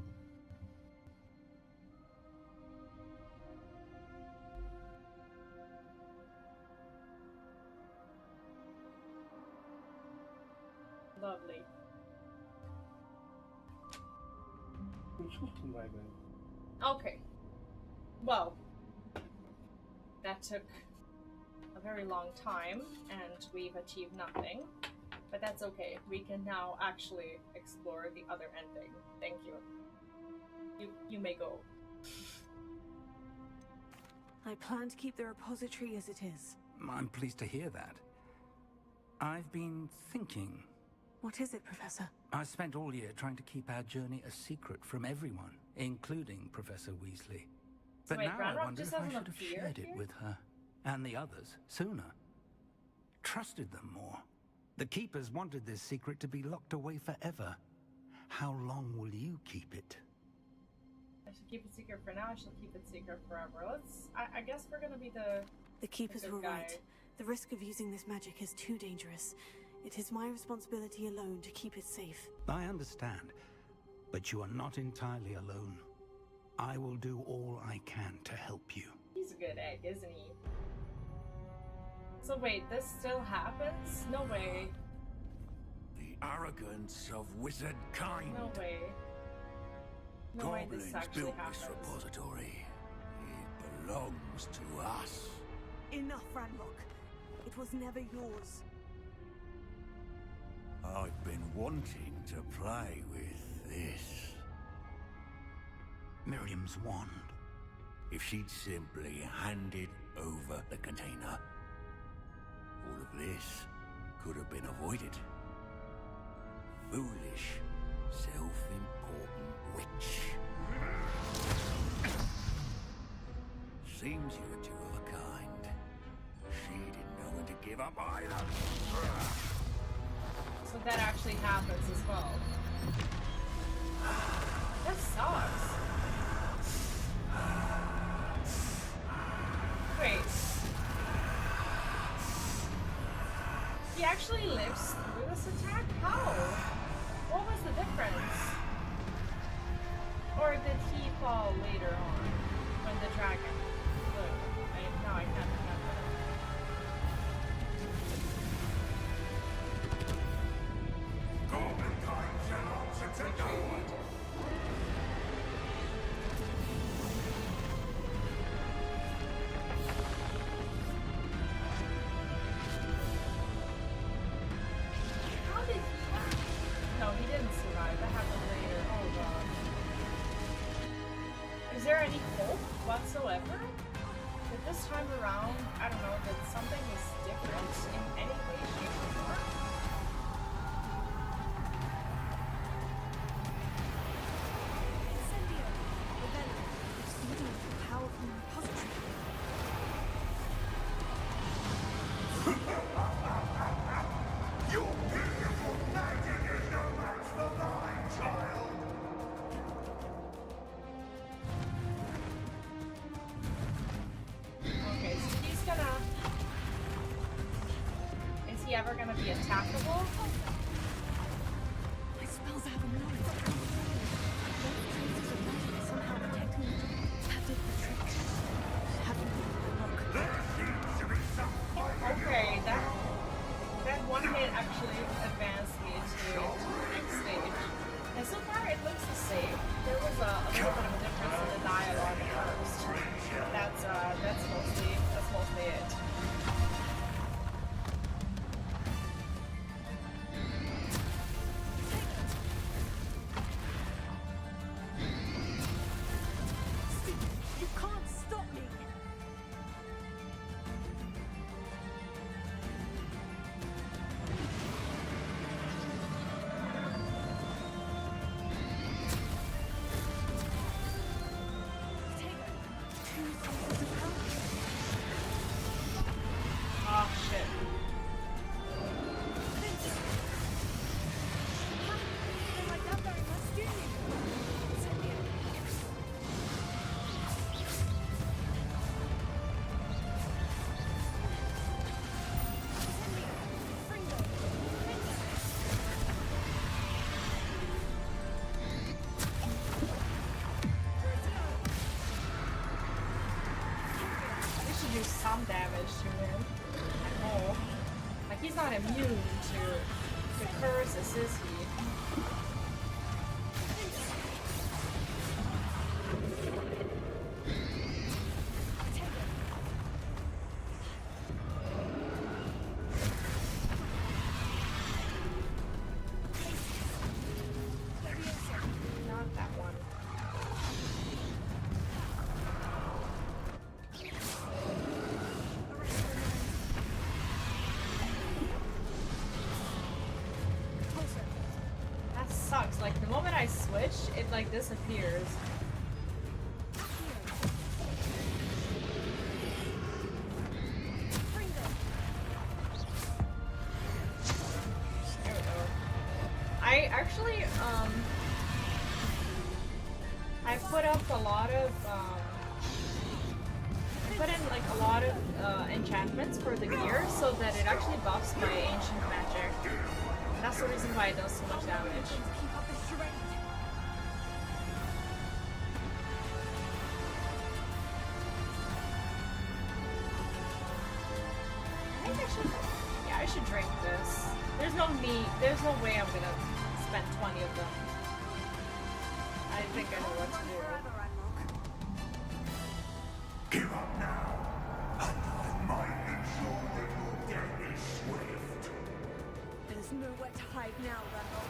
Lovely. My bad. Okay. Well, that took a very long time, and we've achieved nothing. But that's okay. We can now actually explore the other ending. Thank you. You may go. I plan to keep the repository as it is. I'm pleased to hear that. I've been thinking. What is it, Professor? I spent all year trying to keep our journey a secret from everyone, including Professor Weasley. But wait, now Ranrock I wonder just if I hasn't should have appeared shared here? it with her and the others sooner. Trusted them more. The Keepers wanted this secret to be locked away forever. How long will you keep it? I should keep it secret for now. I shall keep it secret forever. I guess we're gonna be the... The Keepers good were guy. right. The risk of using this magic is too dangerous. It is my responsibility alone to keep it safe. I understand, but you are not entirely alone. I will do all I can to help you. He's a good egg, isn't he? So wait, this still happens? No way. The arrogance of wizard kind. No way. No way this Goblins actually built happens. this repository. It belongs to us. Enough, Ranrock. It was never yours. I've been wanting to play with this. Miriam's wand. If she'd simply handed over the container. All of this could have been avoided. Foolish, self-important witch. Seems you were two of a kind. She didn't know when to give up either. So that actually happens as well. That sucks. Wait. He actually lives through this attack? How? What was the difference? Or did he fall later on when the dragon flew? No, I can't remember. How did he? No, he didn't survive. That happened later. Oh god. Is there any hope whatsoever? That this time around, I don't know, that something is different in any way, shape, or form? Your beautiful magic is no match for mine, child. Okay, so he's gonna... Is he ever gonna be attackable? My spells have a noise. Those traces of magic somehow protect me. That did the trick. Having been look. There seems to be some fighting. Okay, that one hit actually advanced me to the next stage. And so far it looks the same. There was a little bit of a difference in the dialogue at first. That's mostly it. You can't stop me. Oh shit. We should do some damage to him. At all. Like he's not immune to curses, is he? Not that one. That sucks. Like the moment I switch, it like disappears. There we go. I actually I put up a lot of I put in like a lot of enchantments for the gear so that it actually buffs my ancient magic. And that's the reason why it does so much damage. I think I should, yeah, I should drink this. There's no way I'm gonna spend 20 of them. I think I know what to do. Give up now, and I might ensure that your death is swift. There's nowhere to hide now, Randall.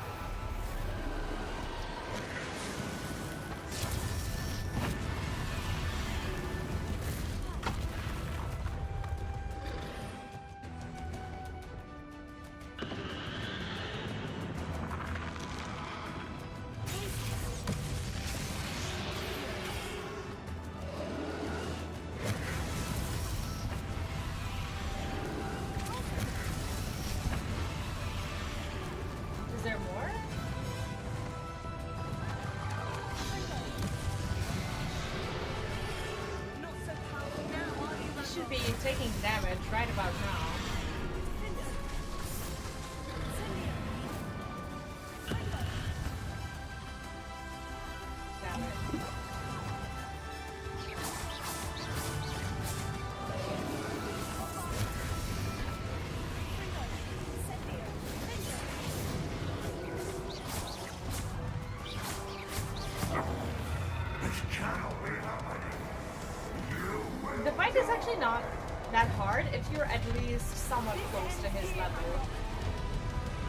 should be taking damage right about now. Damn it. The fight is actually not that hard if you're at least somewhat close to his level.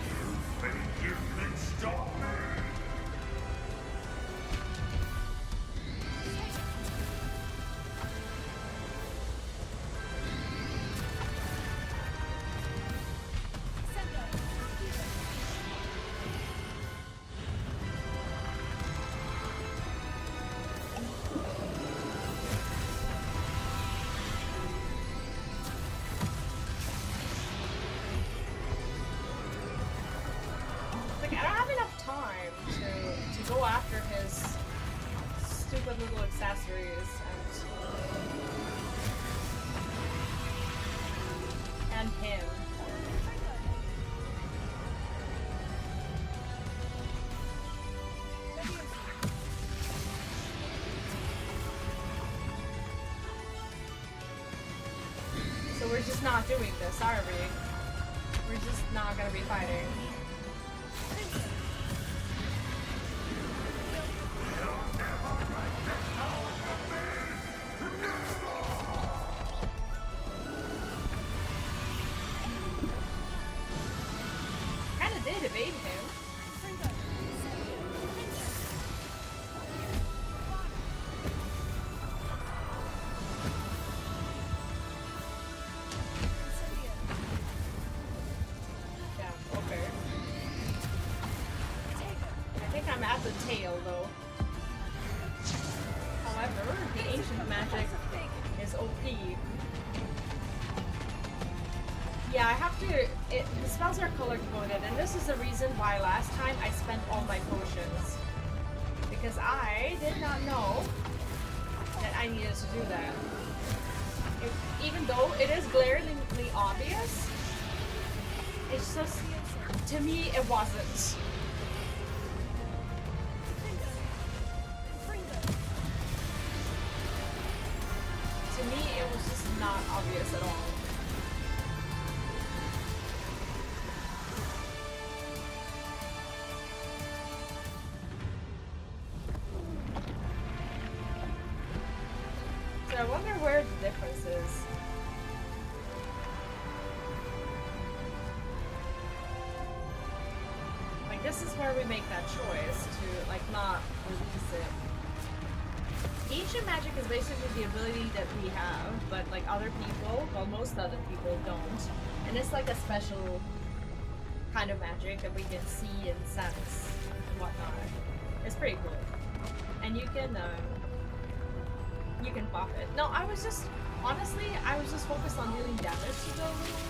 You think you can stop me? Like, I don't have enough time to go after his stupid little accessories and him. So we're just not doing this, are we? We're just not gonna be fighting. Kinda did evade him. Yeah, okay. I think I'm at the tail though. However, the ancient magic is OP. Yeah, I have to. The spells are color coded, and this is the reason why last time I spent all my potions. Because I did not know that I needed to do that. Even though it is glaringly obvious, it's just, to me, it wasn't. To me, it was just not obvious at all. So I wonder where the difference is. Like, this is where we make that choice to, like, not release it. Ancient magic is basically the ability that we have, but, like, other people, well, most other people don't. And it's like a special kind of magic that we can see and sense and whatnot. It's pretty cool. And you can pop it. No, honestly, I was just focused on dealing damage to the little,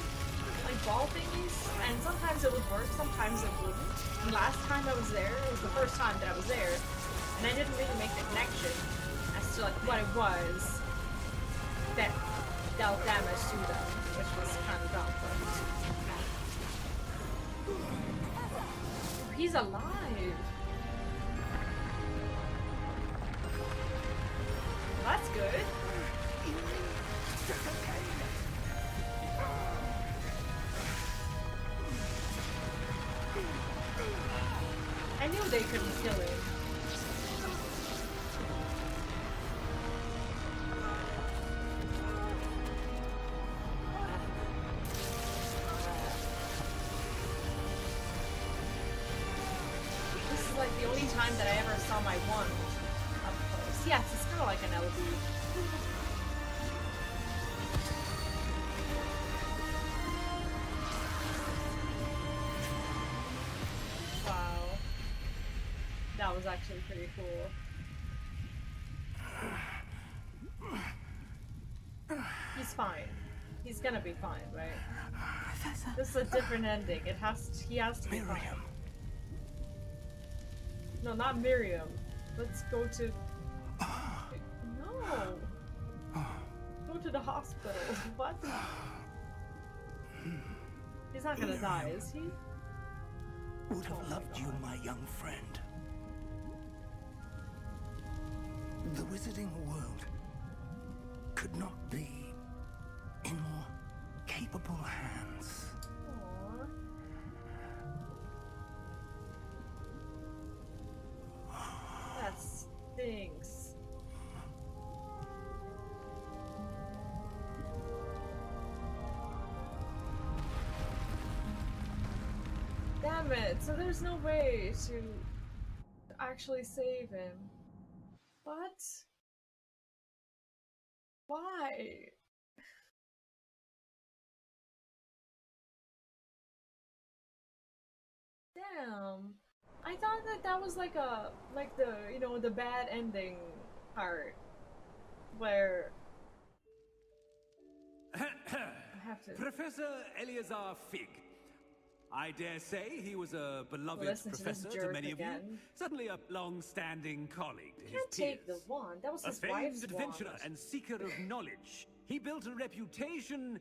like, ball thingies, and sometimes it would work, sometimes it wouldn't. And last time I was there, it was the first time that I was there, and I didn't really make the connection as to, like, what it was that dealt damage to them, which was kind of dumb, but... He's alive! That's good. I knew they couldn't kill him. This is like the only time that I ever saw my wand up close. Yes, it's kind of like an LB. Wow. That was actually pretty cool. He's fine. He's gonna be fine, right? Professor. This is a different ending. He has to be fine. No, not Miriam. Let's go to... No! Go to to the hospital. What? He's not gonna die, is he? Would have loved you, my young friend. The wizarding world could not be in more capable hands. Aww. That stinks. Damn it, so there's no way to actually save him. What? Why? Damn. I thought that was like the, you know, the bad ending part where I have to Professor Eleazar Fig. I dare say he was a beloved professor to many of you. Certainly a long-standing colleague to his peers. Take the wand. That was his famed wife's adventurer wand. and seeker of knowledge. He built a reputation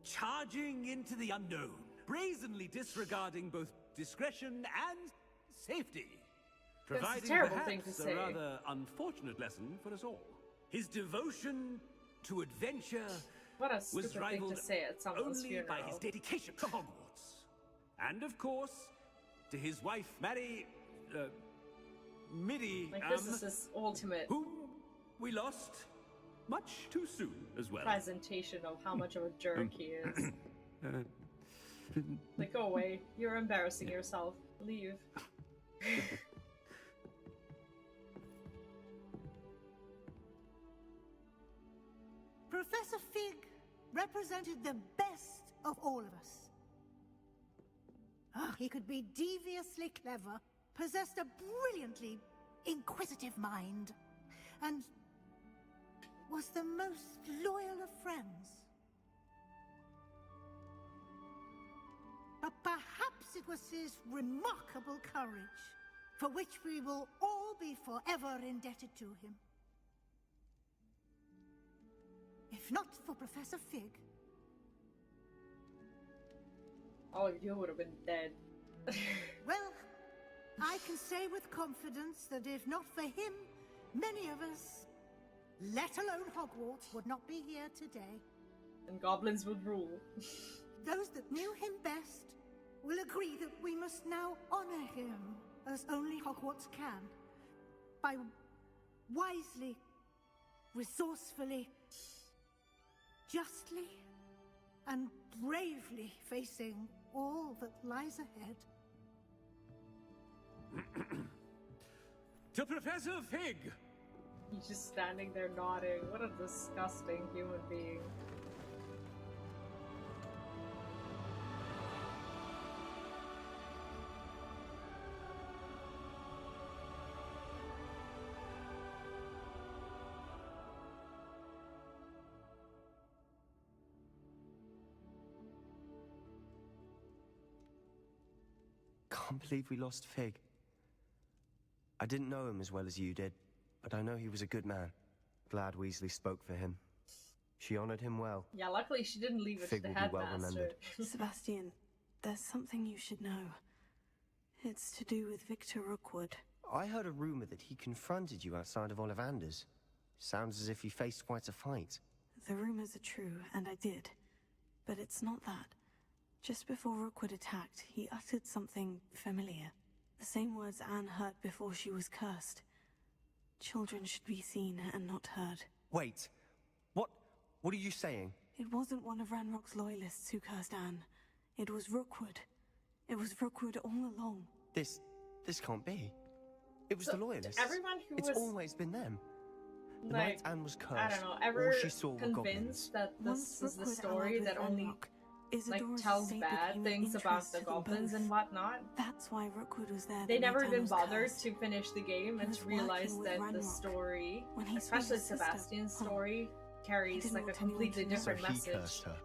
charging into the unknown, brazenly disregarding both discretion and safety. That's a Providing terrible thing to perhaps say. a rather unfortunate lesson for us all. His devotion to adventure What a was stupid thing rivaled to say at someone's only funeral. by his dedication to Hogwarts. And of course, to his wife, Middy, Like, this is his ultimate whom we lost much too soon as well. presentation of how much of a jerk he is. Like, go away. You're embarrassing yourself. Leave. Professor Fig represented the best of all of us. He could be deviously clever, possessed a brilliantly inquisitive mind, and was the most loyal of friends. But perhaps it was his remarkable courage, for which we will all be forever indebted to him. If not for Professor Fig, all of you would have been dead. well, I can say with confidence that if not for him, many of us, let alone Hogwarts, would not be here today. And goblins would rule. Those that knew him best will agree that we must now honor him as only Hogwarts can, by wisely, resourcefully, justly, and bravely facing all that lies ahead. To Professor Fig! He's just standing there nodding. What a disgusting human being. Can't believe we lost Fig. I didn't know him as well as you did, but I know he was a good man. Glad Weasley spoke for him. She honored him well. Yeah, luckily she didn't leave it Fig to the will be well headmaster. remembered. Sebastian, there's something you should know. It's to do with Victor Rookwood. I heard a rumor that he confronted you outside of Ollivander's. Sounds as if you faced quite a fight. The rumors are true, and I did. But it's not that. Just before Rookwood attacked, he uttered something familiar. The same words Anne heard before she was cursed. Children should be seen and not heard. Wait. What are you saying? It wasn't one of Ranrock's loyalists who cursed Anne. It was Rookwood. It was Rookwood all along. This can't be. It was the loyalists. Everyone who it's was always been them. The like, night Anne was cursed, I don't know, ever all she saw were goblins. convinced that this is the Rookwood story allied with that only Ranrock, like Isadora's tells estate bad became of things about interest the to them goblins both. and whatnot? That's why Rookwood was there. They the never night even Anne was bothered cursed. to finish the game and was to realize working with that the Ranrock. story, When he saw especially his sister, Sebastian's story, carries didn't like a want anyone completely to know. different So he message. cursed her,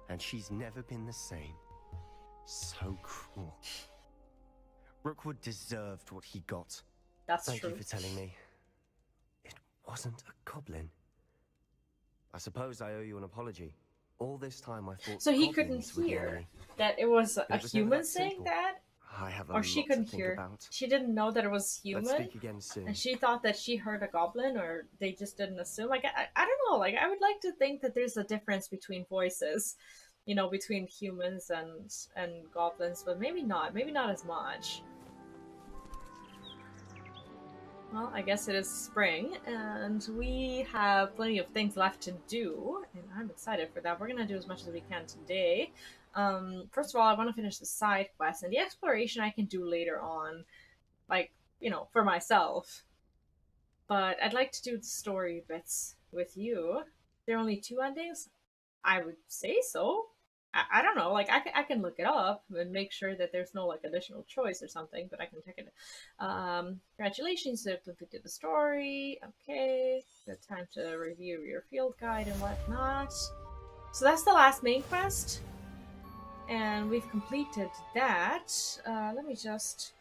and she's never been the same. So cruel. Rookwood deserved what he got. That's Thank true. you for telling me. It wasn't a goblin. I suppose I owe you an apology. All this time I thought So he goblins couldn't were the hear enemy. that it was But a it was never human that saying simple. that? I have a Or she lot couldn't to think hear. about. She didn't know that it was human. Let's speak again soon. And she thought that she heard a goblin, or they just didn't assume. Like, I don't know. Like, I would like to think that there's a difference between voices, you know, between humans and goblins, but maybe not. Maybe not as much. Well, I guess it is spring, and we have plenty of things left to do, and I'm excited for that. We're gonna do as much as we can today. First of all, I want to finish the side quest, and the exploration I can do later on, like, you know, for myself. But I'd like to do the story bits with you. There are only 2 endings? I would say so. I don't know, like, I can look it up and make sure that there's no, like, additional choice or something, but I can check it. Congratulations, you have completed the story. Okay, good time to review your field guide and whatnot. So that's the last main quest, and we've completed that. Let me just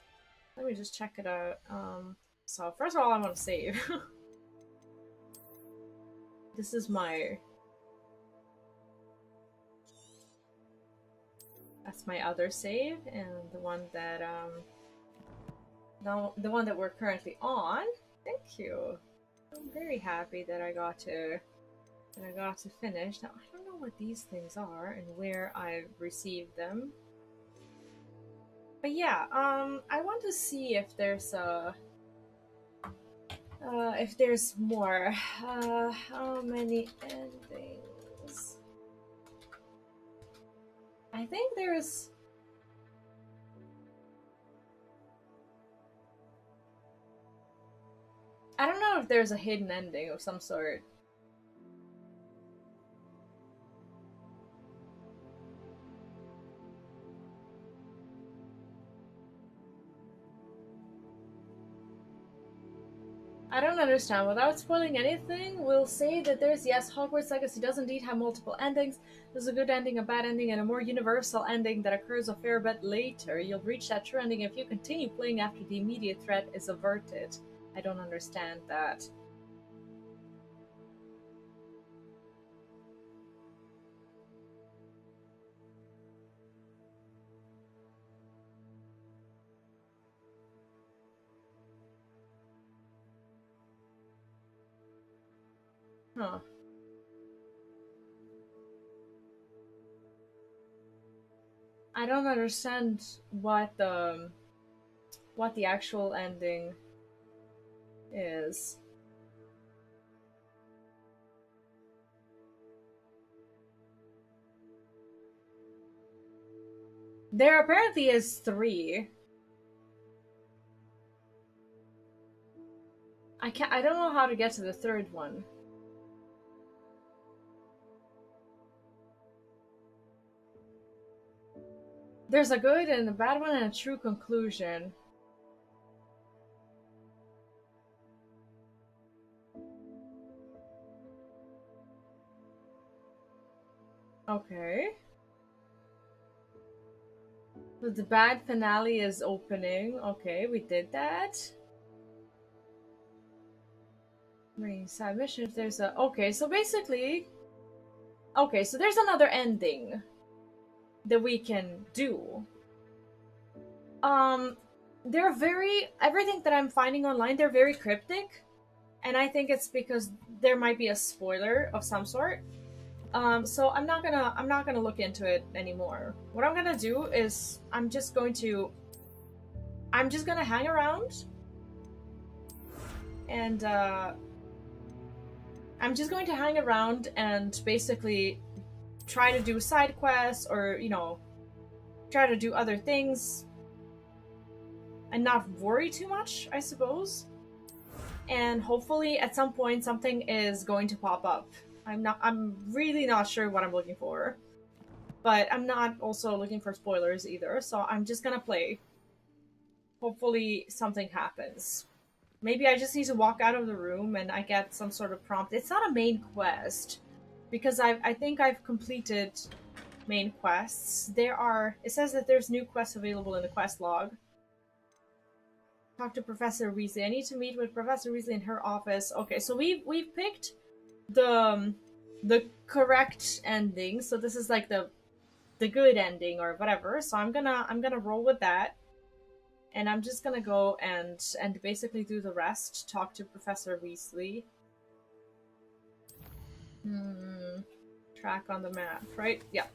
check it out. So first of all, I want to save. This is my... That's my other save, and the one that the one that we're currently on. Thank you. I'm very happy that I got to finish. Now I don't know what these things are and where I've received them. But yeah, I want to see if there's more. How many endings? I think there's... I don't know if there's a hidden ending of some sort. I don't understand. Without spoiling anything, we'll say that there's, yes, Hogwarts Legacy does indeed have multiple endings. There's a good ending, a bad ending, and a more universal ending that occurs a fair bit later. You'll reach that true ending if you continue playing after the immediate threat is averted. I don't understand that. Huh. I don't understand what the actual ending is. There apparently is 3. I don't know how to get to the 3rd one. There's a good and a bad one and a true conclusion. Okay. But the bad finale is opening. Okay, we did that. Side mission if there's a... Okay, so basically... Okay, so there's another ending that we can do. They're very... Everything that I'm finding online, they're very cryptic. And I think it's because there might be a spoiler of some sort. So I'm not gonna look into it anymore. What I'm gonna do is I'm just gonna hang around, and I'm just going to hang around and basically try to do side quests, or, you know, try to do other things and not worry too much, I suppose. And hopefully at some point something is going to pop up. I'm really not sure what I'm looking for. But I'm not also looking for spoilers either, so I'm just gonna play. Hopefully something happens. Maybe I just need to walk out of the room and I get some sort of prompt. It's not a main quest, because I think I've completed main quests. It says that there's new quests available in the quest log. Talk to Professor Weasley. I need to meet with Professor Weasley in her office. Okay, so we've picked the the correct ending. So this is like the good ending or whatever. So I'm gonna roll with that. And I'm just gonna go and basically do the rest. Talk to Professor Weasley. Track on the map, right? Yeah.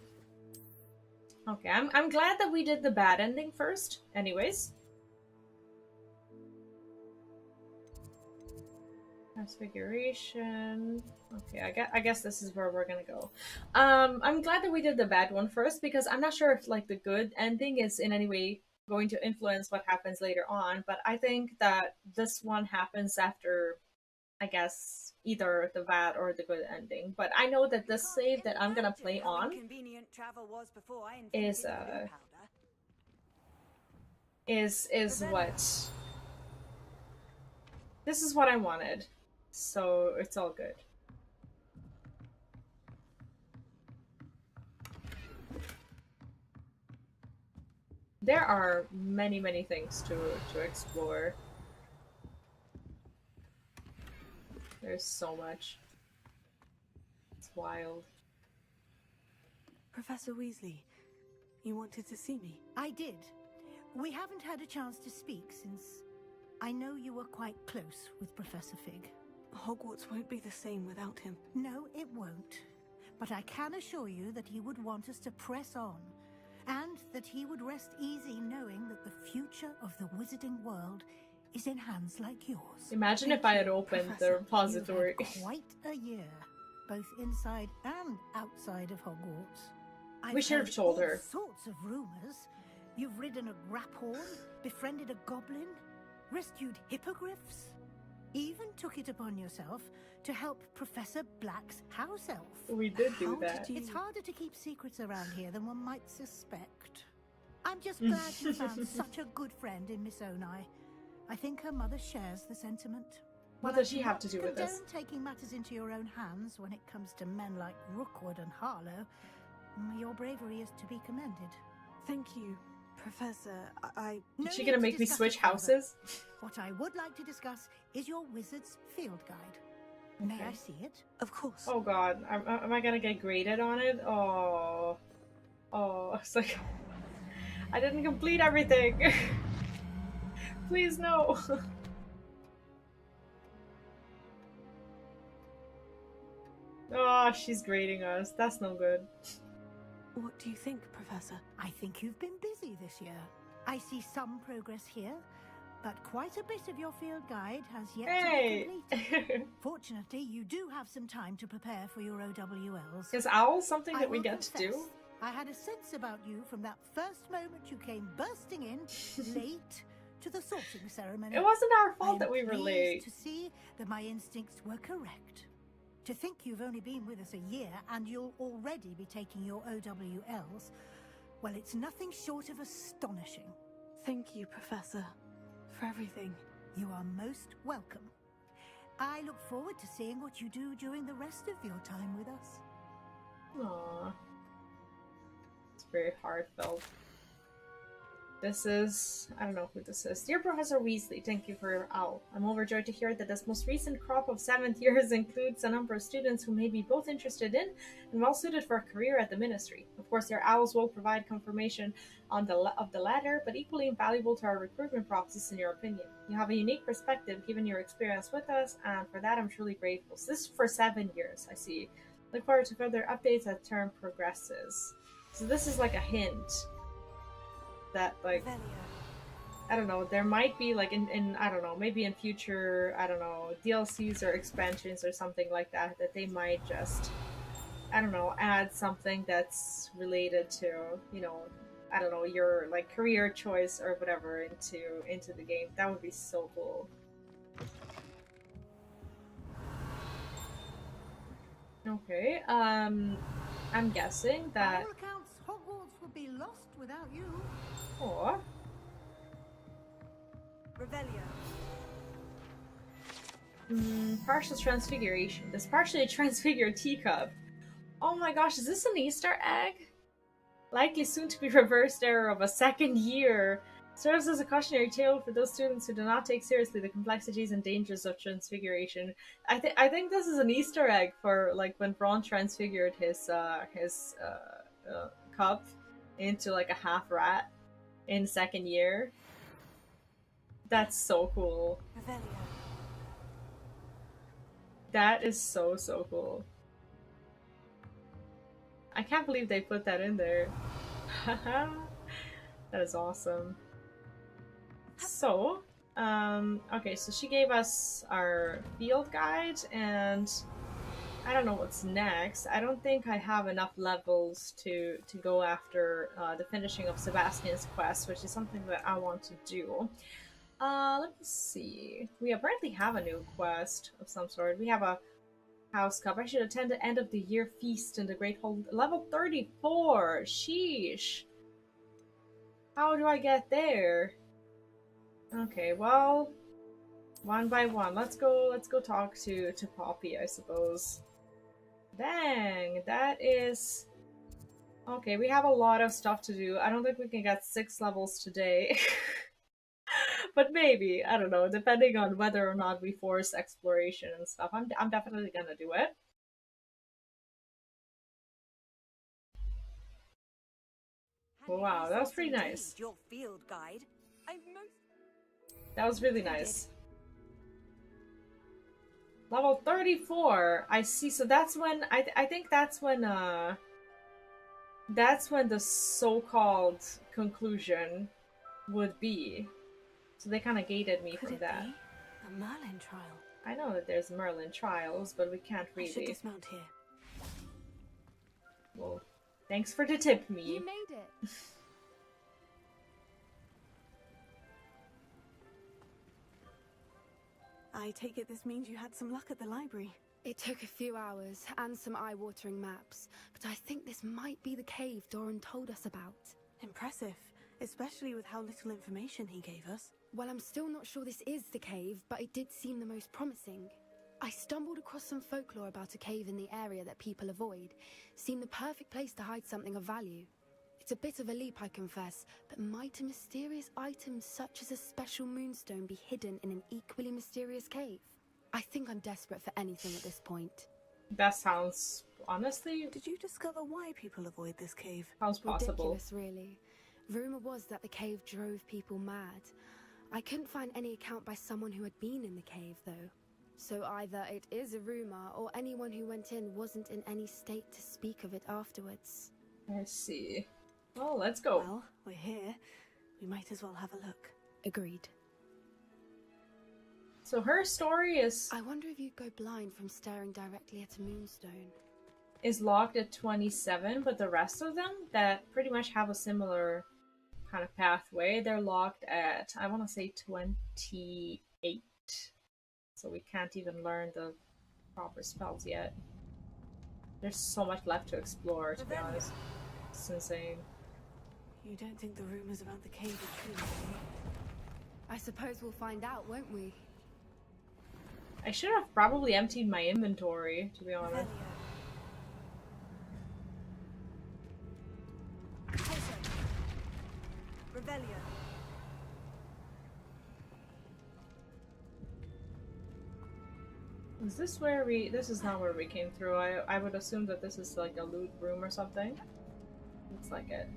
Okay, I'm glad that we did the bad ending first. Anyways. Transfiguration. Okay, I guess this is where we're gonna go. I'm glad that we did the bad one first because I'm not sure if like the good ending is in any way going to influence what happens later on, but I think that this one happens after, I guess, either the bad or the good ending. But I know that this save that I'm gonna play on is what this is what I wanted. So it's all good. There are many things to explore. There's so much. It's wild. Professor Weasley, you wanted to see me? I did. We haven't had a chance to speak since I know you were quite close with Professor Fig. Hogwarts won't be the same without him. No, it won't. But I can assure you that he would want us to press on, and that he would rest easy knowing that the future of the wizarding world is in hands like yours. Imagine if I had opened the repository. You've had quite a year, both inside and outside of Hogwarts. We should have told her. All sorts of rumors. You've ridden a graphorn, befriended a goblin, rescued hippogriffs, even took it upon yourself to help Professor Black's house elf. We did do that. It's harder to keep secrets around here than one might suspect. I'm just glad you found such a good friend in Miss Onai. I think her mother shares the sentiment. What does she have to do with this? Don't taking matters into your own hands when it comes to men like Rookwood and Harlow. Your bravery is to be commended. Thank you, Professor. Is she gonna make me switch houses? What I would like to discuss is your wizard's field guide. May I see it? Of course. Oh god, am I gonna get graded on it? Oh, it's like I didn't complete everything. Please no. Oh, she's grading us. That's no good. What do you think, Professor? I think you've been busy this year. I see some progress here, but quite a bit of your field guide has yet to be completed. Fortunately, you do have some time to prepare for your OWLs. Is OWL something that we get to do? I had a sense about you from that first moment you came bursting in, late, to the sorting ceremony. It wasn't our fault that we were late. To see that my instincts were correct. To think you've only been with us a year and you'll already be taking your OWLs, well, it's nothing short of astonishing. Thank you, Professor, for everything. You are most welcome. I look forward to seeing what you do during the rest of your time with us. Aww. It's very heartfelt. This is... I don't know who this is. Dear Professor Weasley, thank you for your OWL. I'm overjoyed to hear that this most recent crop of 7th years includes a number of students who may be both interested in and well suited for a career at the Ministry. Of course, your OWLs will provide confirmation of the latter, but equally invaluable to our recruitment process in your opinion. You have a unique perspective given your experience with us, and for that I'm truly grateful. So this is for 7 years, I see. Look forward to further updates as term progresses. So this is like a hint that, like, I don't know, there might be, like, in I don't know, maybe in future, I don't know, DLCs or expansions or something like that, that they might just, I don't know, add something that's related to, you know, I don't know, your, like, career choice or whatever into the game. That would be so cool. Okay, I'm guessing that... By all accounts, Hogwarts would be lost without you. Or... partial transfiguration. This partially transfigured teacup. Oh my gosh, is this an Easter egg? Likely soon to be reversed error of a 2nd year Serves as a cautionary tale for those students who do not take seriously the complexities and dangers of transfiguration. I think this is an Easter egg for like when Braun transfigured his cup into like a half rat in second year. That's so cool. That is so cool. I can't believe they put that in there. That is awesome. So, okay, so she gave us our field guide, and I don't know what's next. I don't think I have enough levels to go after the finishing of Sebastian's quest, which is something that I want to do. Let me see. We apparently have a new quest of some sort. We have a house cup. I should attend the end of the year feast in the Great Hall. Level 34! Sheesh! How do I get there? Okay, well, one by one. Let's go talk to Poppy, I suppose. Dang, that is... Okay, we have a lot of stuff to do. I don't think we can get 6 levels today. But maybe, I don't know, depending on whether or not we force exploration and stuff. I'm definitely gonna do it. Wow, that was pretty nice. Your field guide. That was really nice. Level 34. I see. So that's when I think that's when the so-called conclusion would be. So they kind of gated me from that. A Merlin trial. I know that there's Merlin trials, but we can't really. I should dismount here. Well, thanks for the tip, me. You made it. I take it this means you had some luck at the library. It took a few hours and some eye-watering maps, but I think this might be the cave Doran told us about. Impressive, especially with how little information he gave us. Well, I'm still not sure this is the cave, but it did seem the most promising. I stumbled across some folklore about a cave in the area that people avoid. Seemed the perfect place to hide something of value. It's a bit of a leap, I confess, but might a mysterious item such as a special moonstone be hidden in an equally mysterious cave? I think I'm desperate for anything at this point. That sounds... honestly... Did you discover why people avoid this cave? Sounds possible. Ridiculous, really. Rumor was that the cave drove people mad. I couldn't find any account by someone who had been in the cave, though. So either it is a rumor, or anyone who went in wasn't in any state to speak of it afterwards. I see. Well, let's go. Well, we're here. We might as well have a look. Agreed. So her story is... I wonder if you'd go blind from staring directly at a moonstone. Is locked at 27, but the rest of them that pretty much have a similar kind of pathway, they're locked at, I want to say 28. So we can't even learn the proper spells yet. There's so much left to explore, to be honest. It's insane. You don't think the rumors about the cave are true, do you? I suppose we'll find out, won't we? I should have probably emptied my inventory, to be honest. Revelio. Is this where we... This is not where we came through. I would assume that this is like a loot room or something. Looks like it.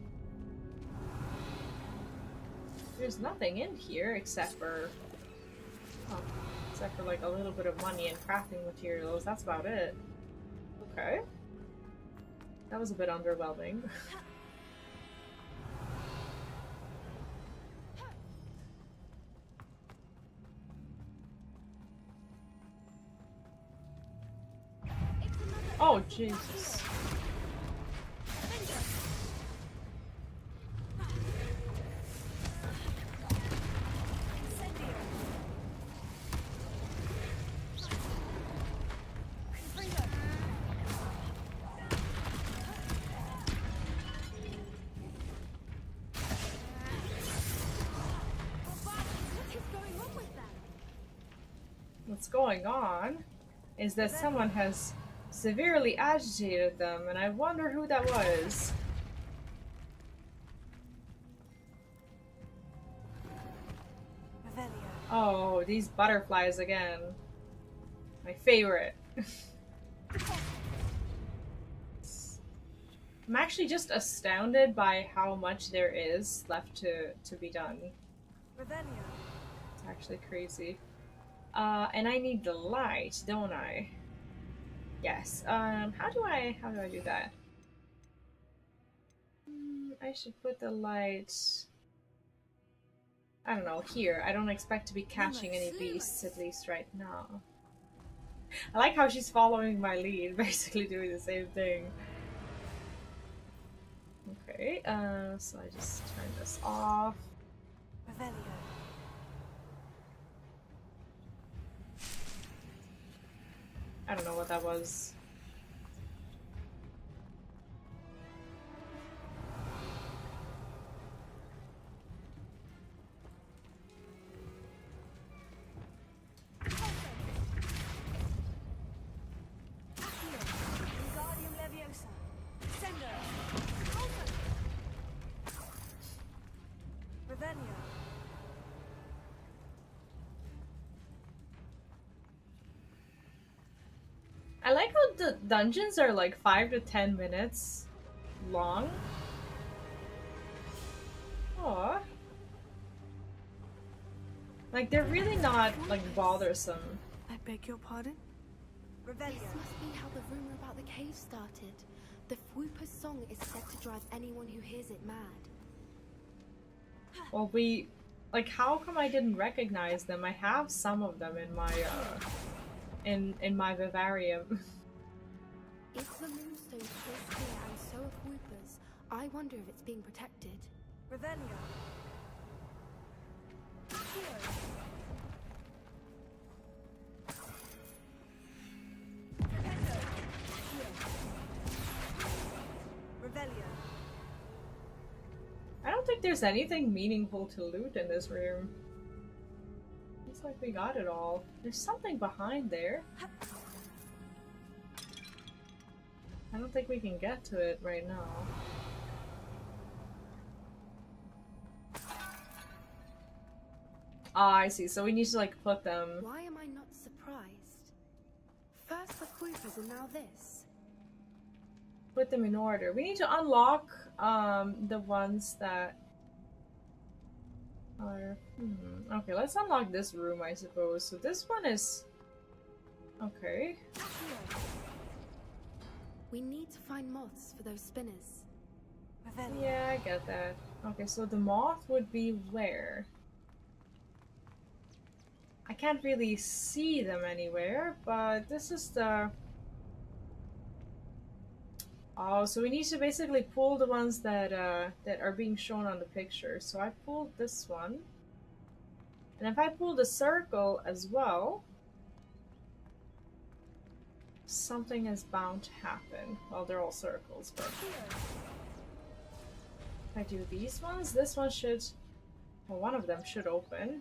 There's nothing in here except for... Oh, except for like a little bit of money and crafting materials. That's about it. Okay. That was a bit underwhelming. Oh, Jesus. What's going on is that someone has severely agitated them, and I wonder who that was. Oh, these butterflies again. My favorite. I'm actually just astounded by how much there is left to be done. It's actually crazy. And I need the light, don't I? Yes. How do I do that? I should put the light. I don't know, here. I don't expect to be catching any beasts, at least right now. I like how she's following my lead, basically doing the same thing. Okay, so I just turn this off. I don't know what that was. I like how the dungeons are like 5 to 10 minutes long. Aww. Like, they're really not, like, bothersome. I beg your pardon? This must be how the rumor about the cave started. The Fwooper's song is said to drive anyone who hears it mad. Well, like, how come I didn't recognize them? I have some of them in my, in my vivarium. If the moonstone is here and so are Fwooper's, I wonder if it's being protected. Revelio. I don't think there's anything meaningful to loot in this room. Looks like we got it all. There's something behind there. I don't think we can get to it right now. Ah, I see. So we need to, like, put them... Why am I not surprised? First the Fwooper's and now this. Put them in order. We need to unlock the ones that are... Okay, let's unlock this room, I suppose. So this one is... Okay. We need to find moths for those spinners. Yeah, I get that. Okay, so the moth would be where? I can't really see them anywhere, but this is the... Oh, so we need to basically pull the ones that that are being shown on the picture. So I pulled this one. And if I pull the circle as well, something is bound to happen. Well, they're all circles, but... If I do these ones, this one should... Well, one of them should open.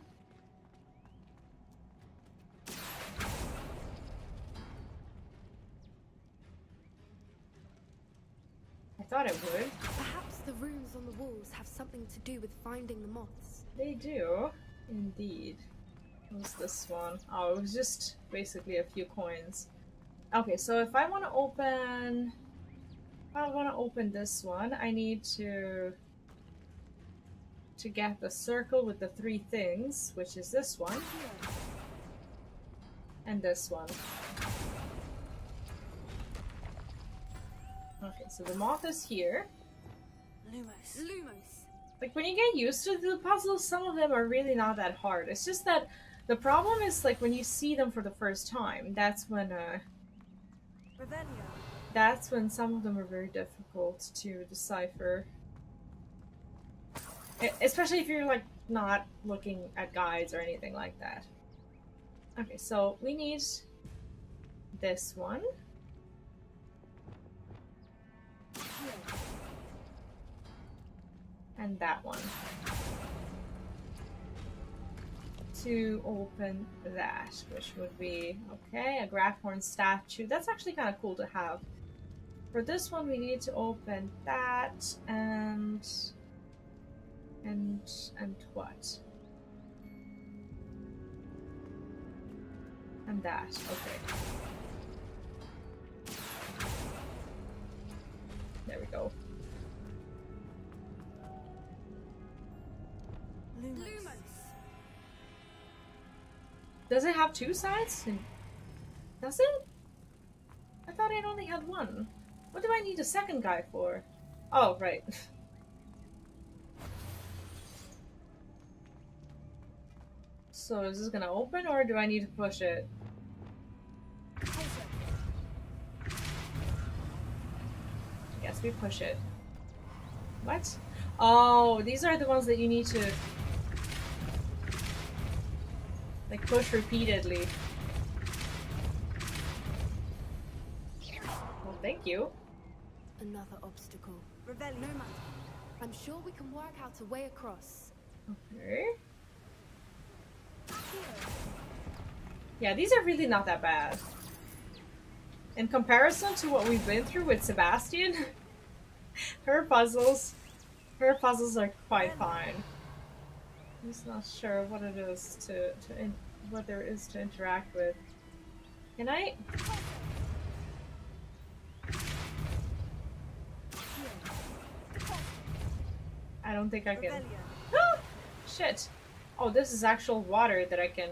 I thought it would. Perhaps the runes on the walls have something to do with finding the moths. They do, indeed. What's this one? Oh, it was just basically a few coins. Okay, so if I want to open... If I want to open this one, I need to get the circle with the 3 things, which is this one. And this one. Okay, so the moth is here. Lumos. Like, when you get used to the puzzles, some of them are really not that hard. It's just that the problem is, like, when you see them for the first time, that's when some of them are very difficult to decipher. Especially if you're, like, not looking at guides or anything like that. Okay, so we need this one. And that one. To open that, which would be, okay, a Grafhorn statue. That's actually kind of cool to have. For this one, we need to open that and what? And that. Okay. There we go. Does it have two sides? Does it? I thought it only had one. What do I need a second guy for? Oh, right. So is this gonna open or do I need to push it? I guess we push it. What? Oh, these are the ones that you need to like push repeatedly. Well, thank you. Another obstacle. Rebellion. No matter. I'm sure we can work out a way across. Okay. Yeah, these are really not that bad. In comparison to what we've been through with Sebastian, her puzzles are quite fine. I'm just not sure what it is what there is to interact with. Can I? I don't think I can. Ah! Shit! Oh, this is actual water that I can.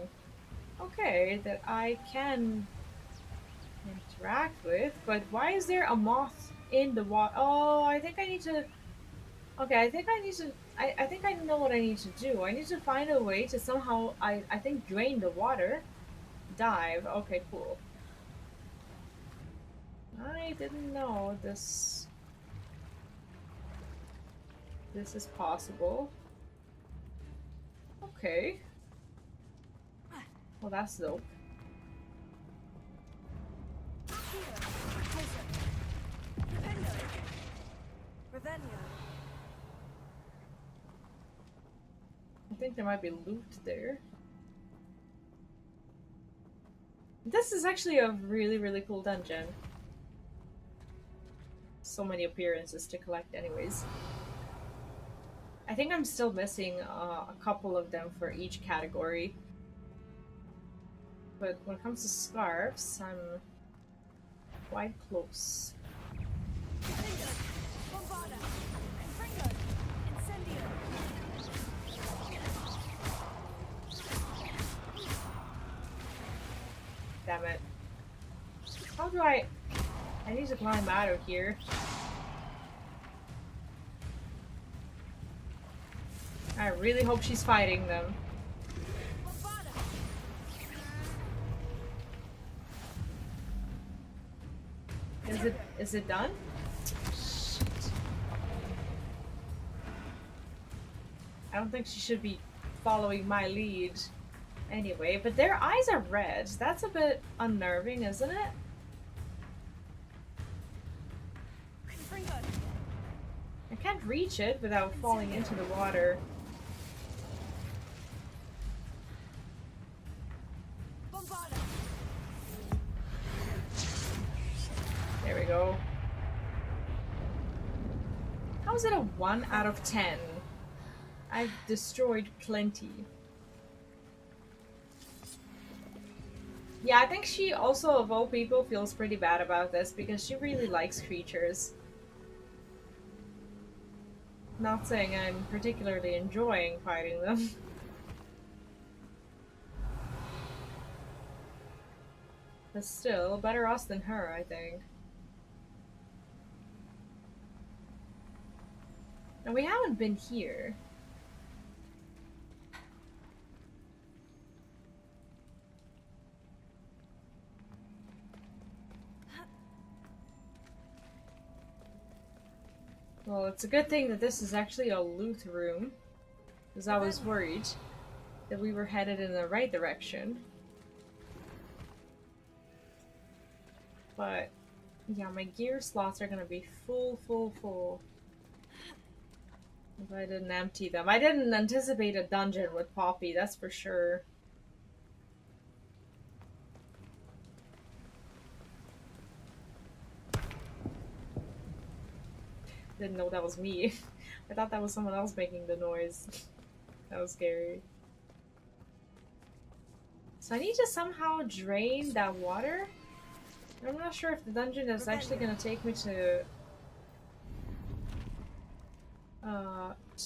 Okay, that I can interact with, but why is there a moth in the water? Oh, I think I need to. Okay, I think I need to. I think I know what I need to do. I need to find a way to somehow, I think, drain the water. Dive. Okay, cool. I didn't know this. This is possible. Okay. Well, that's dope. I think there might be loot there. This is actually a really, really cool dungeon. So many appearances to collect anyways. I think I'm still missing a couple of them for each category. But when it comes to scarves, I'm quite close. Damn it. How do I need to climb out of here. I really hope she's fighting them. Is it done? Shit. I don't think she should be following my lead anyway, but their eyes are red. That's a bit unnerving, isn't it? I can't reach it without falling into the water. There we go. How is it a 1 out of 10? I've destroyed plenty. Yeah, I think she also, of all people, feels pretty bad about this because she really likes creatures. Not saying I'm particularly enjoying fighting them. But still, better us than her, I think. And we haven't been here. Well, it's a good thing that this is actually a loot room, because I was worried that we were headed in the right direction. But, yeah, my gear slots are gonna be full. If I didn't empty them. I didn't anticipate a dungeon with Poppy, that's for sure. Didn't know that was me. I thought that was someone else making the noise. That was scary. So I need to somehow drain that water. I'm not sure if the dungeon is actually gonna take me to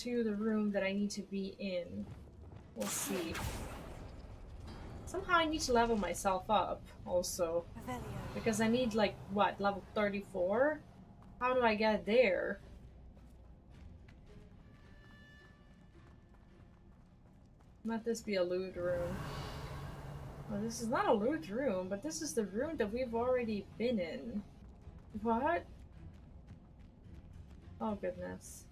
the room that I need to be in. We'll see. Somehow I need to level myself up also. Because I need like, what, level 34? How do I get there? Let this be a loot room. Well, this is not a loot room, but this is the room that we've already been in. What? Oh goodness.